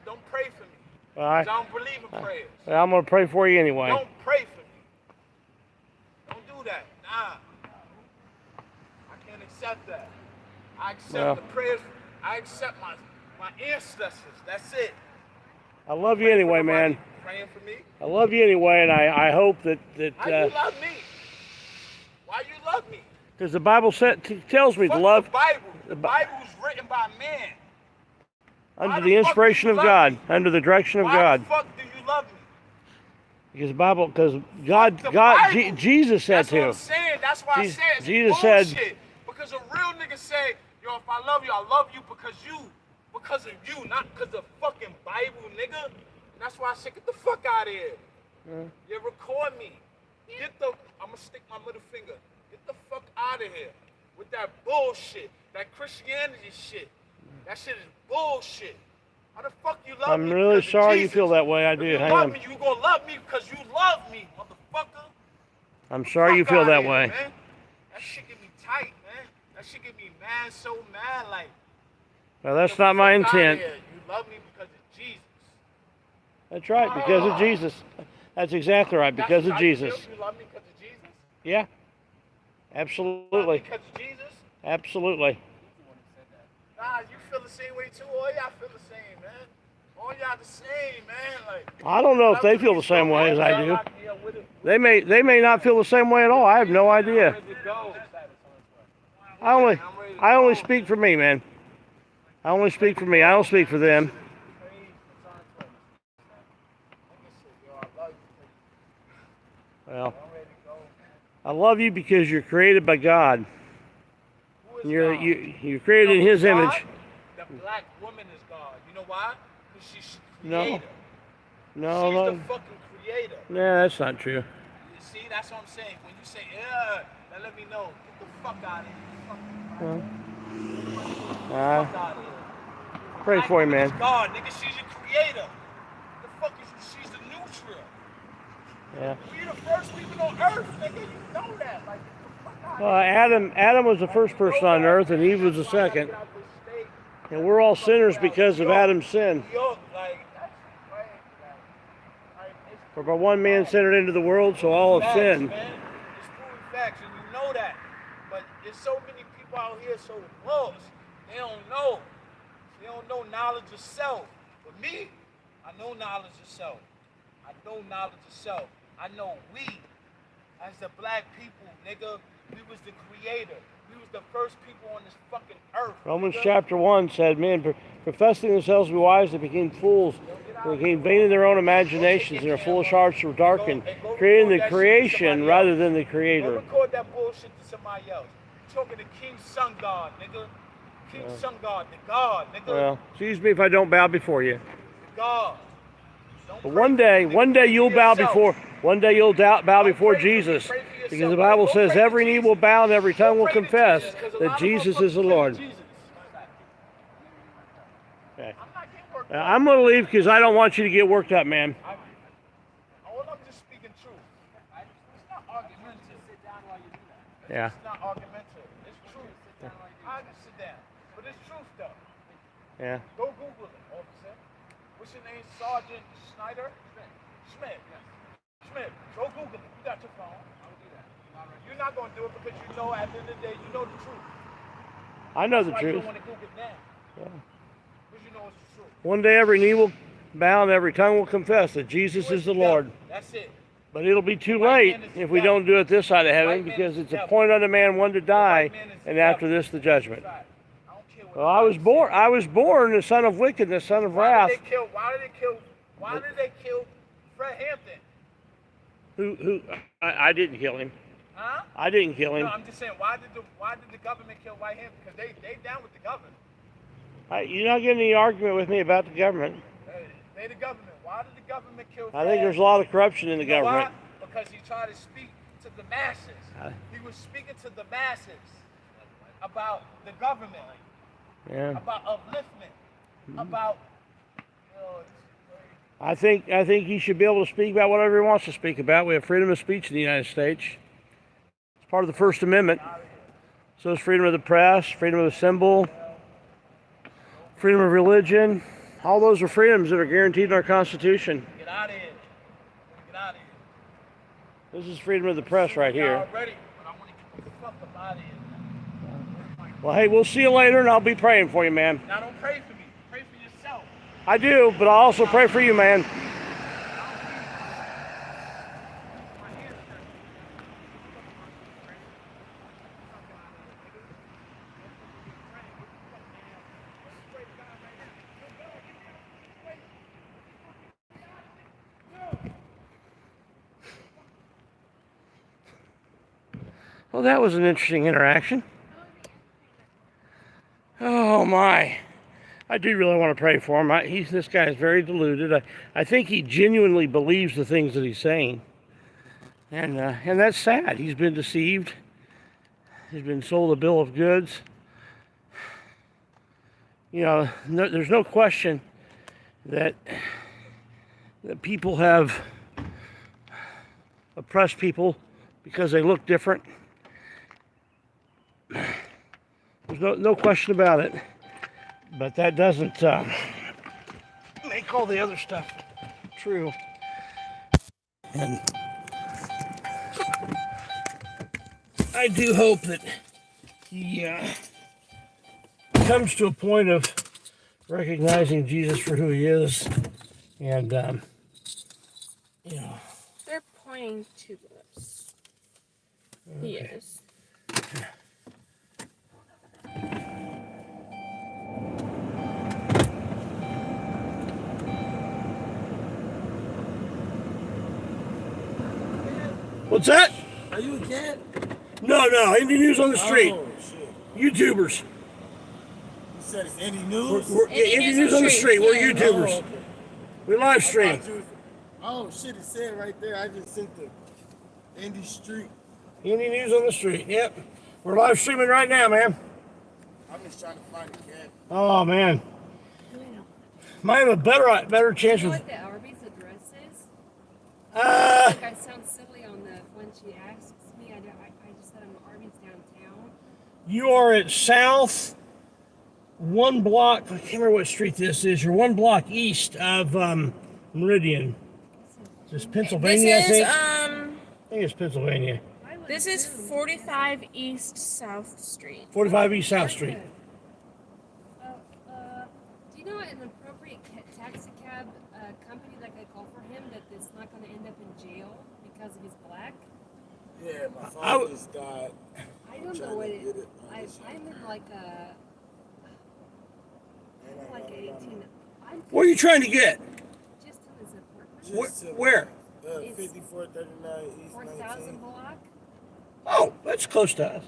Don't pray for me. All right. I don't believe in prayers. I'm gonna pray for you anyway. Don't pray for me. Don't do that. Nah. I can't accept that. I accept the prayers. I accept my ancestors. That's it. I love you anyway, man. Praying for me. I love you anyway, and I hope that. Why you love me? Why you love me? Because the Bible tells me to love. The Bible's written by man. Under the inspiration of God, under the direction of God. Why the fuck do you love me? Because Jesus said to. That's what I'm saying. That's why I said it's Jesus bullshit. said. Because a real nigga say, yo, if I love you because of you, not because of fucking Bible, nigga. And that's why I said, get the fuck out of here. You record me. I'm gonna stick my middle finger. Get the fuck out of here with that bullshit, that Christianity shit. That shit is bullshit. How the fuck you love me? I'm really sorry you feel that way. I do. You love me, you gonna love me because you love me, motherfucker. I'm sorry you feel that way. Man. That shit get me tight, man. That shit get me mad, so mad, like. Well, that's not my intent. You love me because of Jesus. That's right, because of Jesus. That's exactly right, because of Jesus. You love me because of Jesus? Yeah. Absolutely. Because of Jesus? Absolutely. Nah, you feel the same way too. All y'all feel the same, man. All y'all the same, man. Like, I don't know if they feel the same way as I do. They may not feel the same way at all. I have no idea. I only speak for me, man. I only speak for me. I don't speak for them. Well, I love you because you're created by God. You're created in His image. The black woman is God. You know why? Because she's creator. No. She's the fucking creator. Nah, that's not true. You see, that's what I'm saying. When you say, yeah, that let me know. Get the fuck out of here. Fuck out of here. Pray for you, man. God, nigga, she's your creator. The fuck is she's the neutral. Yeah. We're the first people on earth, nigga. You know that. Like, Adam was the first person on earth, and Eve was the second. And we're all sinners because of Adam's sin. For by one man entered into the world, so all have sinned. It's proven facts, and you know that. But there's so many people out here so lost. They don't know. They don't know knowledge of self. But me, I know knowledge of self. I know knowledge of self. I know we, as the black people, nigga, we was the creator. We was the first people on this fucking earth. Romans chapter 1 said, men professing themselves to be wise, they became fools. They became vain in their own imaginations, and their foolish hearts were darkened, creating the creation rather than the creator. Don't record that bullshit to somebody else. You're talking to King Sun God, nigga. King Sun God, the God, nigga. Well, excuse me if I don't bow before you. The God. But one day you'll bow before. One day you'll bow before Jesus, because the Bible says every knee will bow and every tongue will confess that Jesus is the Lord. I'm going to leave because I don't want you to get worked up, man. All I'm just speaking truth. It's not argumentative. Yeah. It's not argumentative. It's truth. I can sit down. But it's truth, though. Yeah. Go Google it, officer. What's your name? Sergeant Schneider? Schmidt. Schmidt. Go Google it. You got your phone. I'll do that. You're not going to do it because you know at the end of the day, you know the truth. I know the That's why you truth. don't want to Google it now. Yeah. Because you know it's the truth. One day every knee will bow and every tongue will confess that Jesus is the Lord. That's it. But it'll be too late if we don't do it this side of heaven, because it's appointed unto man one to die, and after this the judgment. Well, I was born the son of wickedness, son of wrath. Why did they kill Fred Hampton? I didn't kill him. Huh? I didn't kill him. No, I'm just saying, why did the government kill White Hampton? Because they down with the government. You're not getting any argument with me about the government. They the government. Why did the government kill Fred I think there's a lot of corruption in the You know government. why? Because he tried to speak to the masses. He was speaking to the masses about the government, about upliftment, about, I think he should be able to speak about whatever he wants to speak about. We have freedom of speech in the United States. It's part of the First Amendment. So is freedom of the press, freedom of assembly, freedom of religion. All those are freedoms that are guaranteed in our Constitution. Get out of here. Get out of here. This is freedom of the press right here. Already, but I want to get the fuck up out of here. Well, hey, we'll see you later, and I'll be praying for you, man. Now don't pray for me. Pray for yourself. I do, but I'll also pray for you, man. Well, that was an interesting interaction. Oh my. I do really want to pray for him. This guy is very deluded. I think he genuinely believes the things that he's saying. And that's sad. He's been deceived. He's been sold a bill of goods. You know, there's no question that people have oppressed people because they look different. There's no question about it. But that doesn't make all the other stuff true. And I do hope that he comes to a point of recognizing Jesus for who he is. And, you know. They're pointing to us. He is. What's that? Are you a cat? No, Indy News on the street. Oh, shit. YouTubers. You said it's Indy News? Indy News on the street. We're YouTubers. Oh, okay. We live stream. Oh, shit, it said right there. I just sent the Indy Street. Indy News on the street. Yep. We're live streaming right now, man. I'm just trying to find a cat. Oh, man. Might have a better chance You know with... what the Arby's address is? Like I sound silly on the when she asks me. I just said I'm Arby's downtown. You are at South, one block, I can't remember what street this is. You're one block east of Meridian. Is this Pennsylvania, This is, I think it's Pennsylvania. This is 45 East South Street. 45 East South Street. Do you know an appropriate taxi cab company that could call for him that's not going to end up in jail because he's black? Yeah, my father just died. I don't know what it is. I'm in like a... I'm like 18. What are you trying to get? Just to his apartment. Where? 5439 East 4,000 block. Oh, that's close to us.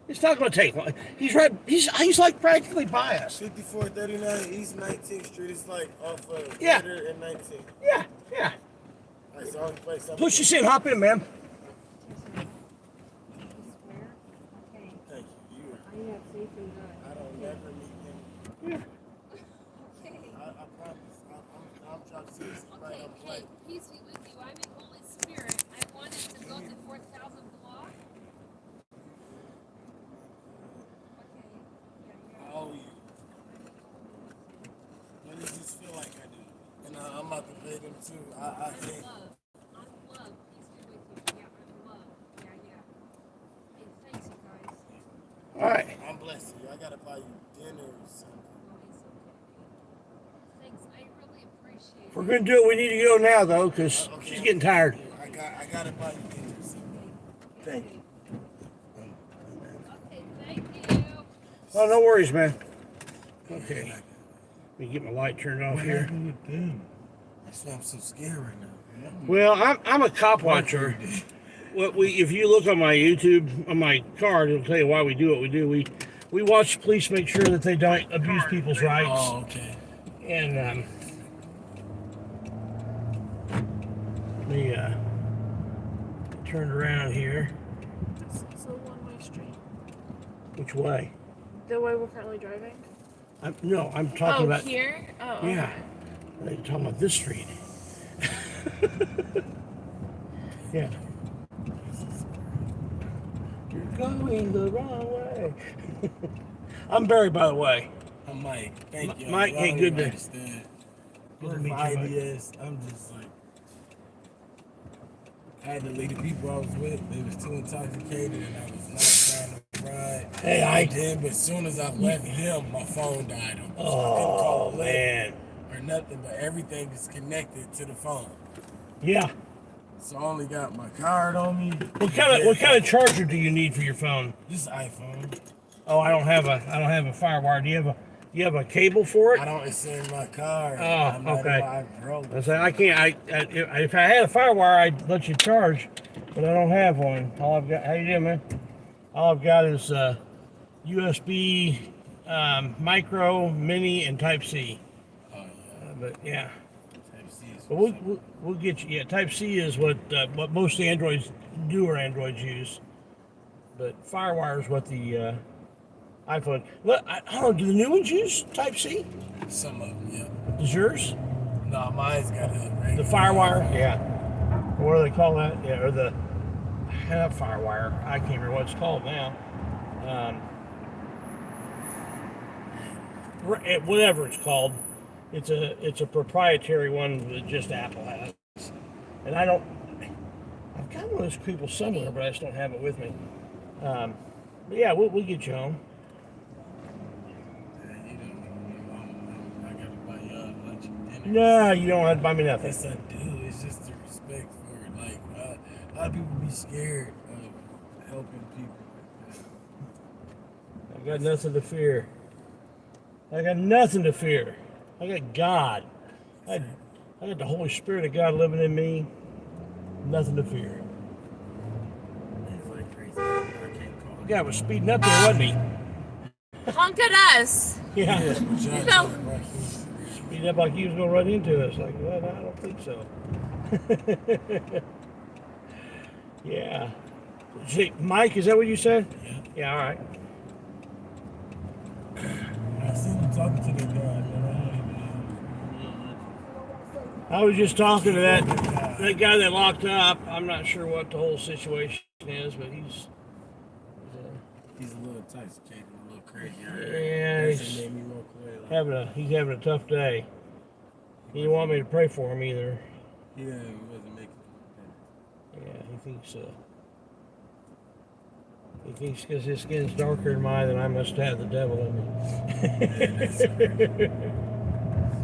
It's not going to take long. He's right. He's like practically by us. 5439 East 19th Street. It's like off of Yeah. Theater and 19th. Yeah. That's the only place I'm Push us in. Hop in, man. Thank you. I have faith in God. I don't never meet them. Okay. I promise. too. I think. I'm love. Peace be with you. Yeah, I'm love. Yeah. Hey, thanks, you guys. All right. I'm blessed you. I gotta buy you dinner or something. No, it's okay. Thanks. I really appreciate We're it. going to do it. We need to go now, though, because she's getting tired. I gotta buy you dinner or something. Thank you. Okay, thank you. Oh, no worries, man. Okay. Let me get my light turned off here. That's why I'm so scared right now. Well, I'm a cop watcher. If you look on my YouTube, on my card, it'll tell you why we do what we do. We watch the police make sure that they don't abuse people's rights. Oh, okay. And let me turn around here. It's a one-way street. Which way? The way we're currently driving? No, I'm talking about here? Oh, yeah. I'm talking about this street. Yeah. You're going the wrong way. I'm Barry, by the way. I'm Mike. Thank you. Mike, hey, good to understand. Good to For meet you, ideas, I'm just like, I had to leave the people I was with. They was too intoxicated, and I was not trying to ride. Hey, I did, but as soon as I left him, my phone died on me. So I couldn't call Oh, man. or nothing, but everything is connected to the phone. Yeah. So I only got my card on me. What kind of charger do you need for your phone? Just iPhone. Oh, I don't have a FireWire. Do you have a cable for it? I don't. It's in my car. Oh, okay. I I say I can't. If I had a FireWire, I'd let you charge, but I don't have one. All I've got. How you doing, man? All I've got is USB, micro, mini, and Type C. Oh yeah. But yeah. Type C is. But we'll get you. Yeah, Type C is what most Androids, newer Androids use. But FireWire is what the iPhone. Look, I don't know. Do the new ones use Type C? Some of them, yeah. Does yours? No, mine's got The FireWire, yeah. What do they call that? Yeah, or the not FireWire. I can't remember what it's called now. Whatever it's called, it's a proprietary one that just Apple has. And I've got one of those people somewhere, but I just don't have it with me. But yeah, we'll get you home. I gotta buy y'all lunch and dinner. No, you don't have to buy me nothing. Yes, I do. It's just the respect for it. Like, a lot of people be scared of helping people. I got nothing to fear. I got nothing to fear. I got God. I got the Holy Spirit of God living in me. Nothing to fear. It's like crazy. I can't call The guy was speeding up there, wasn't he? Honk at us. Yeah. You know, Speeding up like he was going to run into us. Like, well, I don't think so. Yeah. See, Mike, is that what you said? Yeah. Yeah, all right. I seen you talking to the guy. I was just talking to that guy that locked up. I'm not sure what the whole situation is, but he's a little intoxicated, a little crazy. yeah, he's having a tough day. He didn't want me to pray for him either. Yeah, he wasn't making it. Yeah, he thinks because his skin's darker than mine, that I must have the devil in me.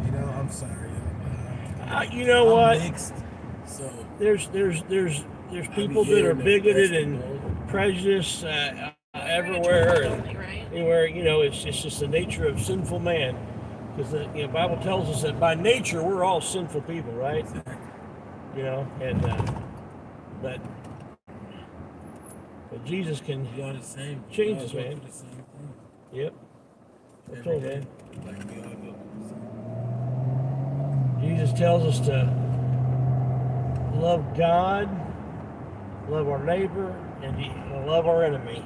You know, I'm sorry. You know what? Mixed, so there's people that are bigoted and prejudiced everywhere and anywhere. You know, it's just the nature of sinful man. Because the Bible tells us that by nature we're all sinful people, right? You know, and but Jesus can change us, man. Yep. That's all, man. Jesus tells us to love God, love our neighbor, and love our enemy.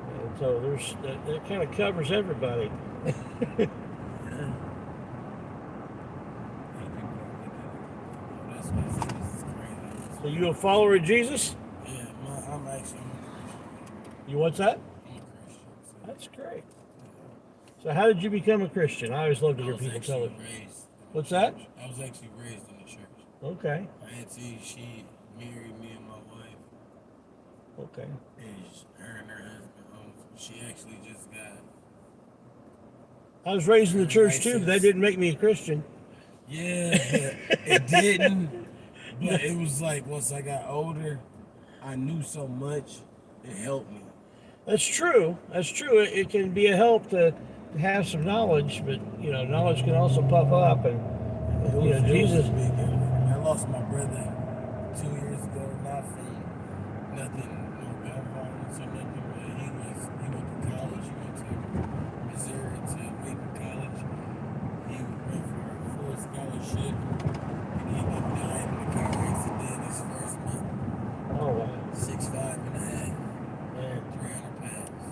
And so that kind of covers everybody. So you a follower of Jesus? Yeah, I'm actually. You what's that? I'm a Christian. That's great. So how did you become a Christian? I always love to hear people tell it. What's that? I was actually raised in the church. Okay. My auntie, she married me and my wife. Okay. And her and her husband, she actually just got. I was raised in the church too, but that didn't make me a Christian. Yeah, but it didn't. But it was like once I got older, I knew so much, it helped me. That's true. That's true. It can be a help to have some knowledge, but knowledge can also puff up. And Jesus. I lost my brother 2 years ago, not from nothing, no gun violence or nothing, but he went to college. He went to Missouri to Lincoln College. He went for a full scholarship, and he died in a car accident his first month. Oh wow. 6'5.5", man, 300 pounds.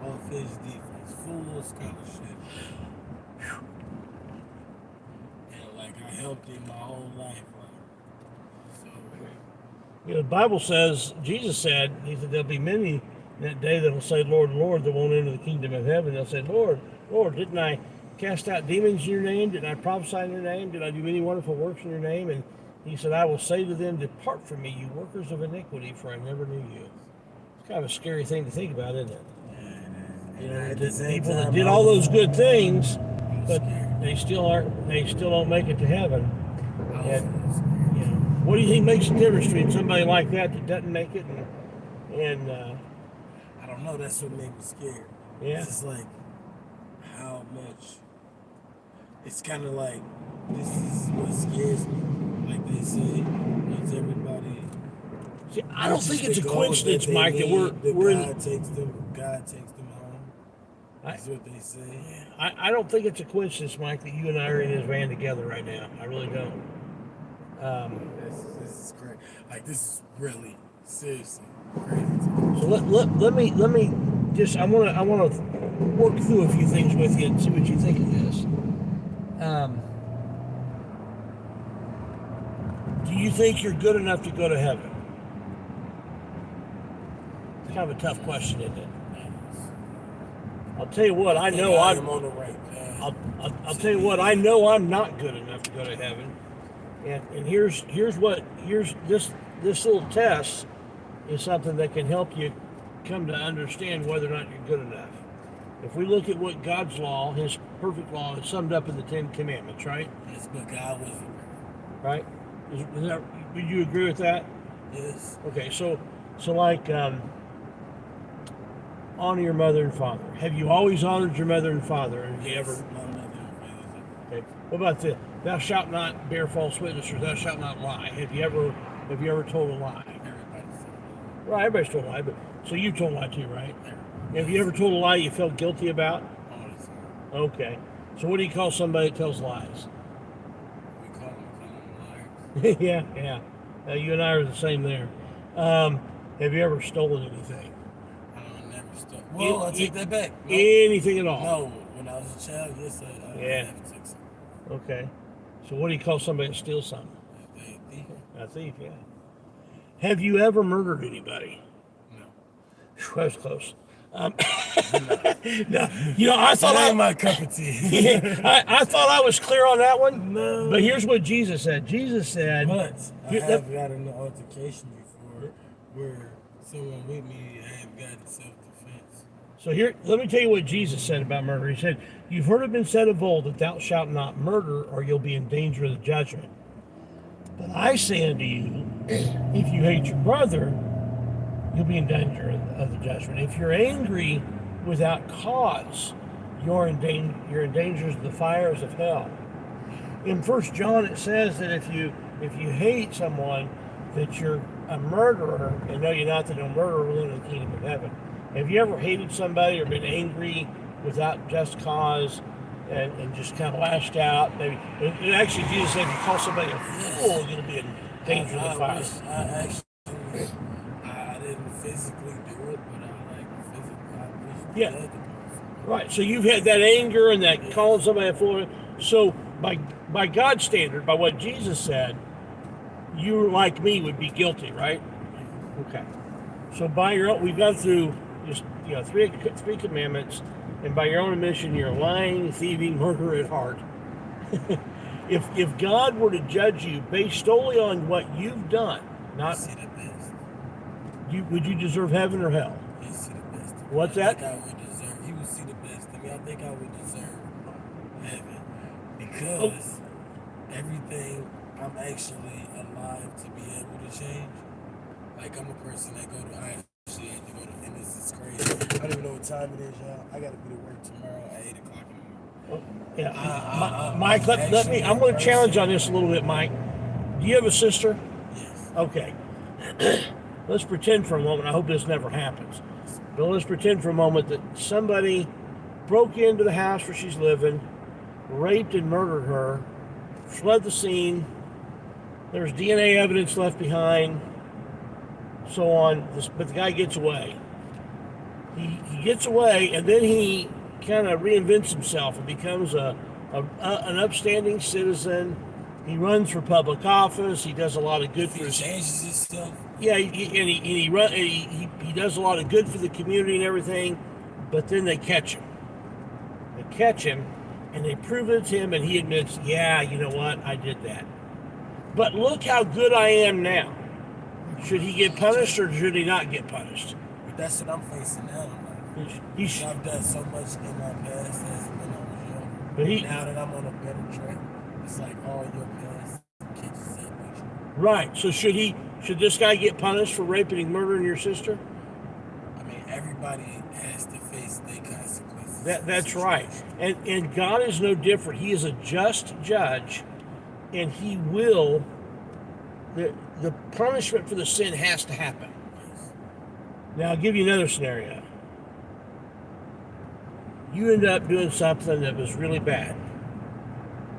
All fish defense, full scholarship. And like I helped him my whole life. The Bible says, Jesus said, he said, there'll be many that day that will say, Lord, Lord, that won't enter the kingdom of heaven. They'll say, Lord, Lord, didn't I cast out demons in your name? Didn't I prophesy in your name? Did I do any wonderful works in your name? And he said, I will say to them, depart from me, you workers of iniquity, for I never knew you. It's kind of a scary thing to think about, isn't it? The people that did all those good things, but they still don't make it to heaven. And, what do you think makes the difference between somebody like that doesn't make it and I don't know, that's what made me scared. Yeah. It's just like how much it's kinda like this is what scares me. Like they say, it's everybody. See, I don't think it's a coincidence, Mike, that we're in. God takes them home. That's what they say. I don't think it's a coincidence, Mike, that you and I are in this van together right now. I really don't. This is great. Like this is really seriously crazy. So let me just I want to work through a few things with you and see what you think of this. Do you think you're good enough to go to heaven? It's kind of a tough question, isn't it? I'll tell you what, I know I'm on the right path. I'll tell you what, I know I'm not good enough to go to heaven. And here's this little test is something that can help you come to understand whether or not you're good enough. If we look at what God's law, His perfect law, is summed up in the 10 Commandments, right? Yes, but God wasn't. Right? Would you agree with that? Yes. Okay, so like honor your mother and father. Have you always honored your mother and father? Have you ever? My mother and father. Okay. What about this? Thou shalt not bear false witness, or thou shalt not lie. Have you ever told a lie? Right, everybody's told a lie, but so you told a lie too, right? Have you ever told a lie you felt guilty about? All the time. Okay. So what do you call somebody that tells lies? We call them liars. yeah. You and I are the same there. Have you ever stolen anything? I never stole. Well, I take that back. No. Anything at all? No. When I was a child, yes, I have took something. Okay. So what do you call somebody that steals something? A thief. A thief, yeah. Have you ever murdered anybody? No. That was close. No, I thought that ain't my cup of tea. I thought I was clear on that one. No. But here's what Jesus said. Jesus said, but I have gotten an altercation before where someone with me have gotten self-defense. So here, let me tell you what Jesus said about murder. He said, you've heard it been said of old that thou shalt not murder, or you'll be in danger of the judgment. But I say unto you, if you hate your brother, you'll be in danger of the judgment. If you're angry without cause, you're in danger of the fires of hell. In 1 John it says that if you hate someone, that you're a murderer, and know you not that no murderer will enter the kingdom of heaven. Have you ever hated somebody or been angry without just cause and just kind of lashed out? Maybe. And actually, Jesus said, if you call somebody a fool, you'll be in danger of the fire. I didn't physically do it, but I yeah. Right. So you've had that anger and that calling somebody a fool. So by God's standard, by what Jesus said, you like me would be guilty, right? Okay. So by your own, we've gone through just three commandments, and by your own admission, you're lying, thieving, murderer at heart. If God were to judge you based solely on what you've done, not See the best. would you deserve heaven or hell? He see the best. What's I that? think I would deserve. He would see the best in me. I think I would deserve heaven because everything I'm actually alive to be able to change. Like I'm a person that I actually had to go to, and this is crazy. I don't even know what time it is, y'all. I gotta be to work tomorrow at 8 o'clock in the morning. Yeah, Mike. Let me. I'm going to challenge on this a little bit, Mike. Do you have a sister? Yes. Okay. Let's pretend for a moment. I hope this never happens. But let's pretend for a moment that somebody broke into the house where she's living, raped and murdered her, fled the scene. There's DNA evidence left behind, so on. But the guy gets away. He gets away, and then he kind of reinvents himself and becomes an upstanding citizen. He runs for public office. He does a lot of good for his. Changes himself. Yeah, he does a lot of good for the community and everything. But then they catch him. And they prove it's him, and he admits, yeah, you know what, I did that. But look how good I am now. Should he get punished or should he not get punished? But that's what I'm facing now. I've done so much in my past as when I was young. But now that I'm on a better track, it's like all your past catches up with you. Right. So should this guy get punished for raping and murdering your sister? I mean, everybody has to face their consequences. That's right. And God is no different. He is a just judge, and he will. The punishment for the sin has to happen. Now I'll give you another scenario. You end up doing something that was really bad,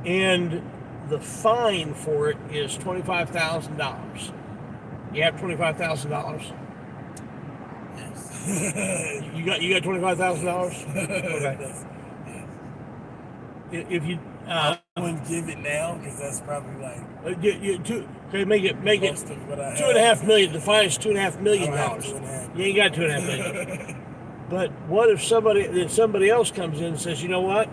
and the fine for it is $25,000. You have $25,000. Yes. You got $25,000. Okay. Yes. If you I wouldn't give it now because that's probably like okay, make it most of what I have. $2.5 million. The fine is $2.5 million. You ain't got $2.5 million. But what if somebody else comes in and says, you know what?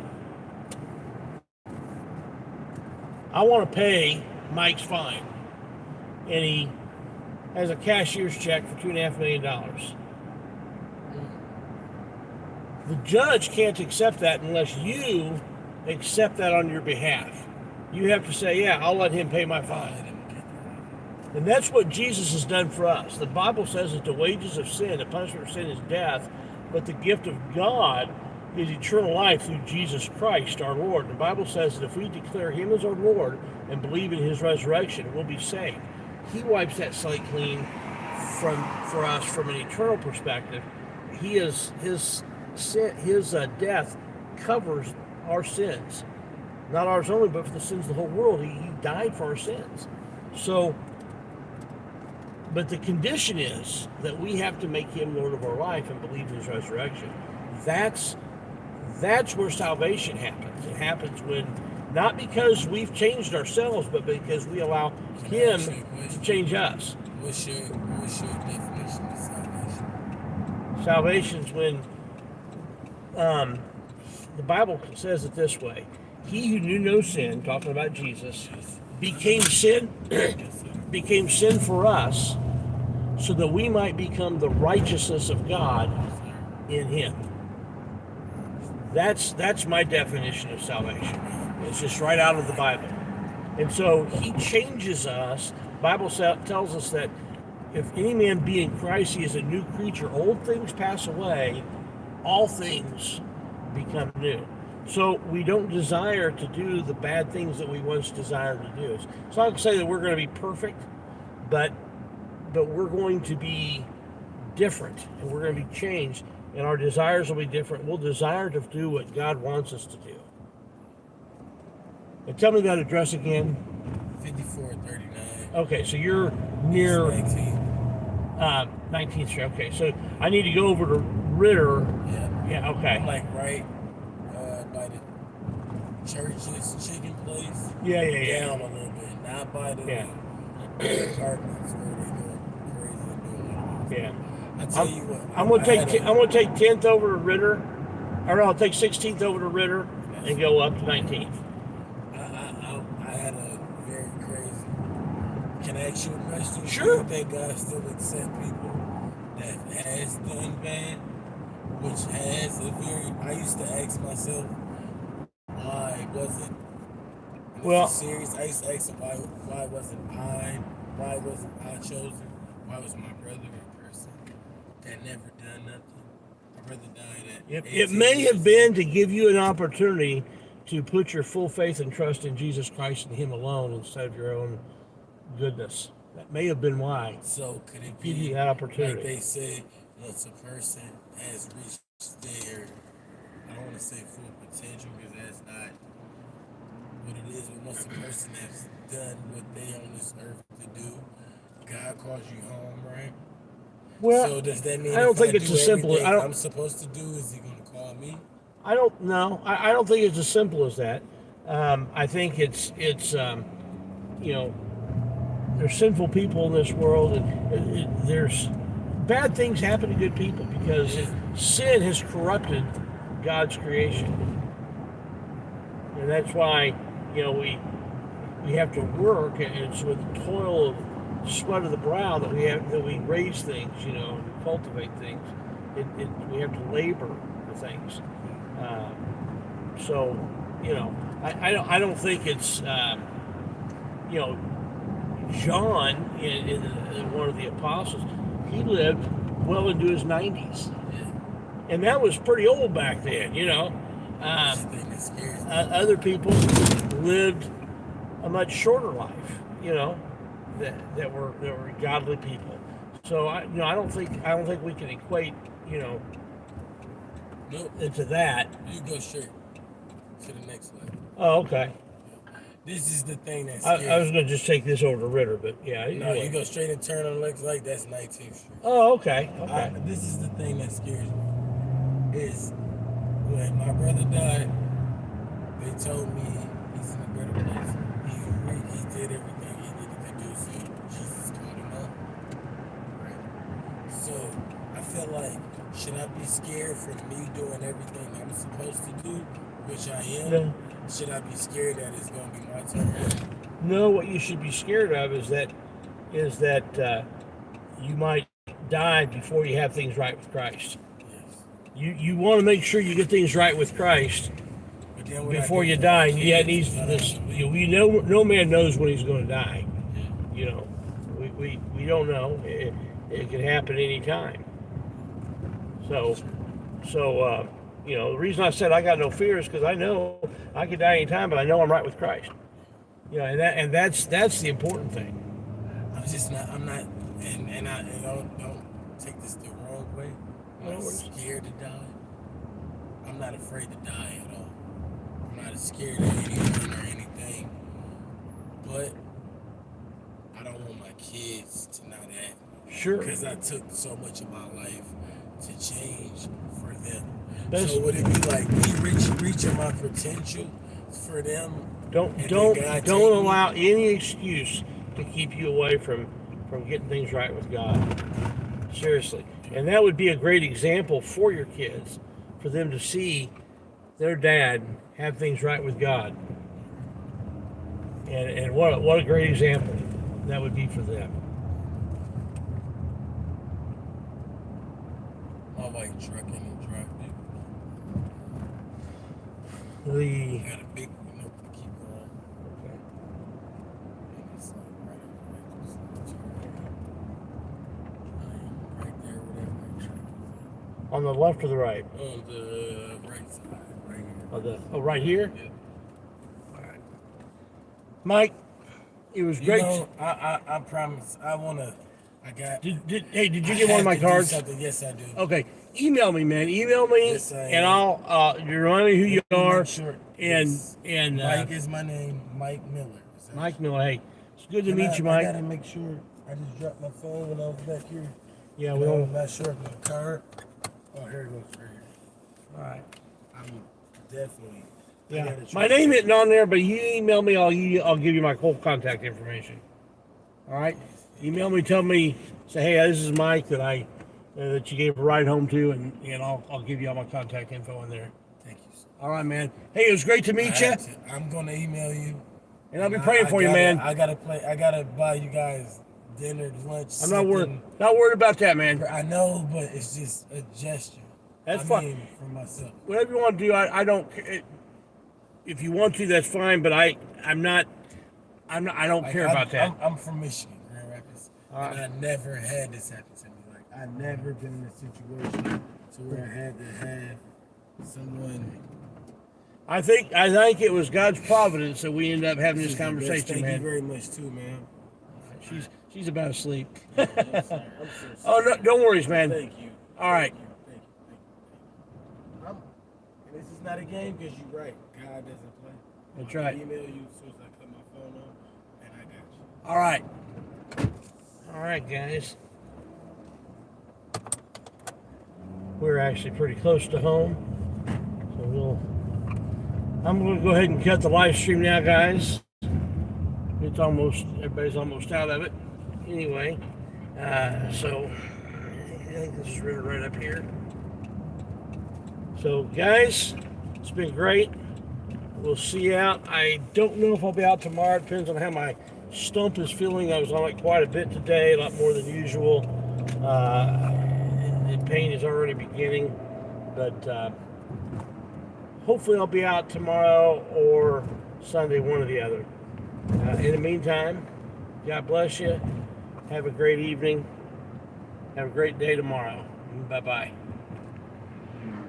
I want to pay Mike's fine, and he has a cashier's check for $2.5 million. The judge can't accept that unless you accept that on your behalf. You have to say, yeah, I'll let him pay my fine. And that's what Jesus has done for us. The Bible says that the wages of sin, the punishment of sin is death, but the gift of God is eternal life through Jesus Christ, our Lord. The Bible says that if we declare him as our Lord and believe in his resurrection, we'll be saved. He wipes that slate clean for us from an eternal perspective. His death covers our sins. Not ours only, but for the sins of the whole world. He died for our sins. So, but the condition is that we have to make him Lord of our life and believe in his resurrection. That's where salvation happens. It happens when, not because we've changed ourselves, but because we allow him to change us. What's your definition of salvation? Salvation's when the Bible says it this way: he who knew no sin, talking about Jesus, became sin for us, so that we might become the righteousness of God in him. That's my definition of salvation. It's just right out of the Bible. And so he changes us. The Bible tells us that if any man be in Christ, he is a new creature. Old things pass away, all things become new. So we don't desire to do the bad things that we once desired to do. It's not to say that we're going to be perfect, but we're going to be different, and we're going to be changed, and our desires will be different. We'll desire to do what God wants us to do. And tell me that address again. 5439. Okay, so you're near 19th Street. Okay, so I need to go over to Ritter. Yeah. Okay. I'm like right by the church's chicken place. Yeah. Down a little bit, not by the apartments where they go crazy and doing. Yeah. I tell you what. I'm gonna take 10th over to Ritter, Or no, take 16th over to Ritter and go up to 19th. I had a very crazy. Can I ask you a question? Sure. Do you think God still accept people that has done bad, which has a very? I used to ask myself, why wasn't? Well, serious. I used to ask why wasn't I chosen? Why was my brother a person that never done nothing? My brother died at it may have been to give you an opportunity to put your full faith and trust in Jesus Christ and Him alone instead of your own goodness. That may have been why. So could it give be you that opportunity? like they say, once a person has reached their, I don't want to say full potential because that's not what it is, but once a person has done what they on this earth to do, God calls you home, right? Well, so does that mean I don't if think I it's do as simple. everything I'm supposed to do, is He going to call me? I don't know. I don't think it's as simple as that. I think it's you know, there's sinful people in this world, and there's bad things happen to good people because sin has corrupted God's creation, and that's why we have to work, and it's with toil of sweat of the brow that we raise things, and cultivate things. We have to labor for things. So, I don't think it's John, in one of the apostles, he lived well into his 90s, and that was pretty old back then. Other people lived a much shorter life, that were godly people. So I don't think we can equate, into that. You go straight to the next level. Oh, okay. This is the thing that's I was going to just take this over to Ritter, but yeah. No, you go straight and turn on the next light. That's 19th Street. Oh, okay. This is the thing that scares me. Is when my brother died, they told me he's in a better place. He did everything he needed to do, so Jesus called him up. Right? So I feel like, should I be scared from me doing everything I'm supposed to do, which I am? No. Should I be scared that it's going to be my turn? No, what you should be scared of is that you might die before you have things right with Christ. Yes. You want to make sure you get things right with Christ before you die. Yeah, it needs this. No man knows when he's going to die. We don't know. It can happen any time. So. The reason I said I got no fear is because I know I could die anytime, but I know I'm right with Christ. And that's the important thing. I'm not, and don't take this the wrong way. I'm not scared to die. I'm not afraid to die at all. I'm not scared of anyone or anything. But I don't want my kids to not have me. Sure. Because I took so much of my life to change for them. So would it be like me reaching my potential for them? Don't allow any excuse to keep you away from getting things right with God. Seriously. And that would be a great example for your kids, for them to see their dad have things right with God. And what a great example that would be for them. My wife trucking and driving. Got a big one to keep going. Okay. And it's like right there where that truck is. On the left or the right? On the right side, right here. Right here? Yeah. All right. Mike, it was great. I promise. Did you get one of my cards? Yes, I do. Okay. Email me, man. Email me, yes, and I'll you remind me who you are. Sure. And Mike is my name. Mike Miller. Mike Miller. Hey, it's good to meet you, Mike. I gotta make sure. I just dropped my phone when I was back here. Yeah, I'm not sure if my card. Oh, here it goes. Right here. All right. I'm definitely. Yeah. My name isn't on there, but you email me. I'll give you my whole contact information. All right. Email me. Tell me. Say, hey, this is Mike that I that you gave a ride home to, and I'll give you all my contact info in there. Thank you, sir. All right, man. Hey, it was great to meet you. I'm gonna email you, and I'll be praying for you, man. I gotta buy you guys dinner, lunch. I'm not worried about that, man. I know, but it's just a gesture. That's I fine. mean, for myself. Whatever you want to do, I don't. If you want to, that's fine. But I don't care about that. I'm from Michigan, Grand Rapids, and I never had this happen to me. Like I never been in a situation to where I had to have someone. I think it was God's providence that we ended up having this conversation, man. Thank you very much too, man. She's about asleep. Oh no, don't worry, man. Thank you. All right. Thank you. And this is not a game because you're right. God doesn't play. That's right. I'll email you as soon as I cut my phone on, and I got you. All right, guys. We're actually pretty close to home, so I'm going to go ahead and cut the live stream now, guys. Everybody's almost out of it. Anyway, so I think this is right up here. So, guys, it's been great. We'll see you out. I don't know if I'll be out tomorrow. It depends on how my stump is feeling. I was on it quite a bit today, a lot more than usual. The pain is already beginning, but hopefully I'll be out tomorrow or Sunday, one or the other. In the meantime, God bless you. Have a great evening. Have a great day tomorrow. Bye-bye.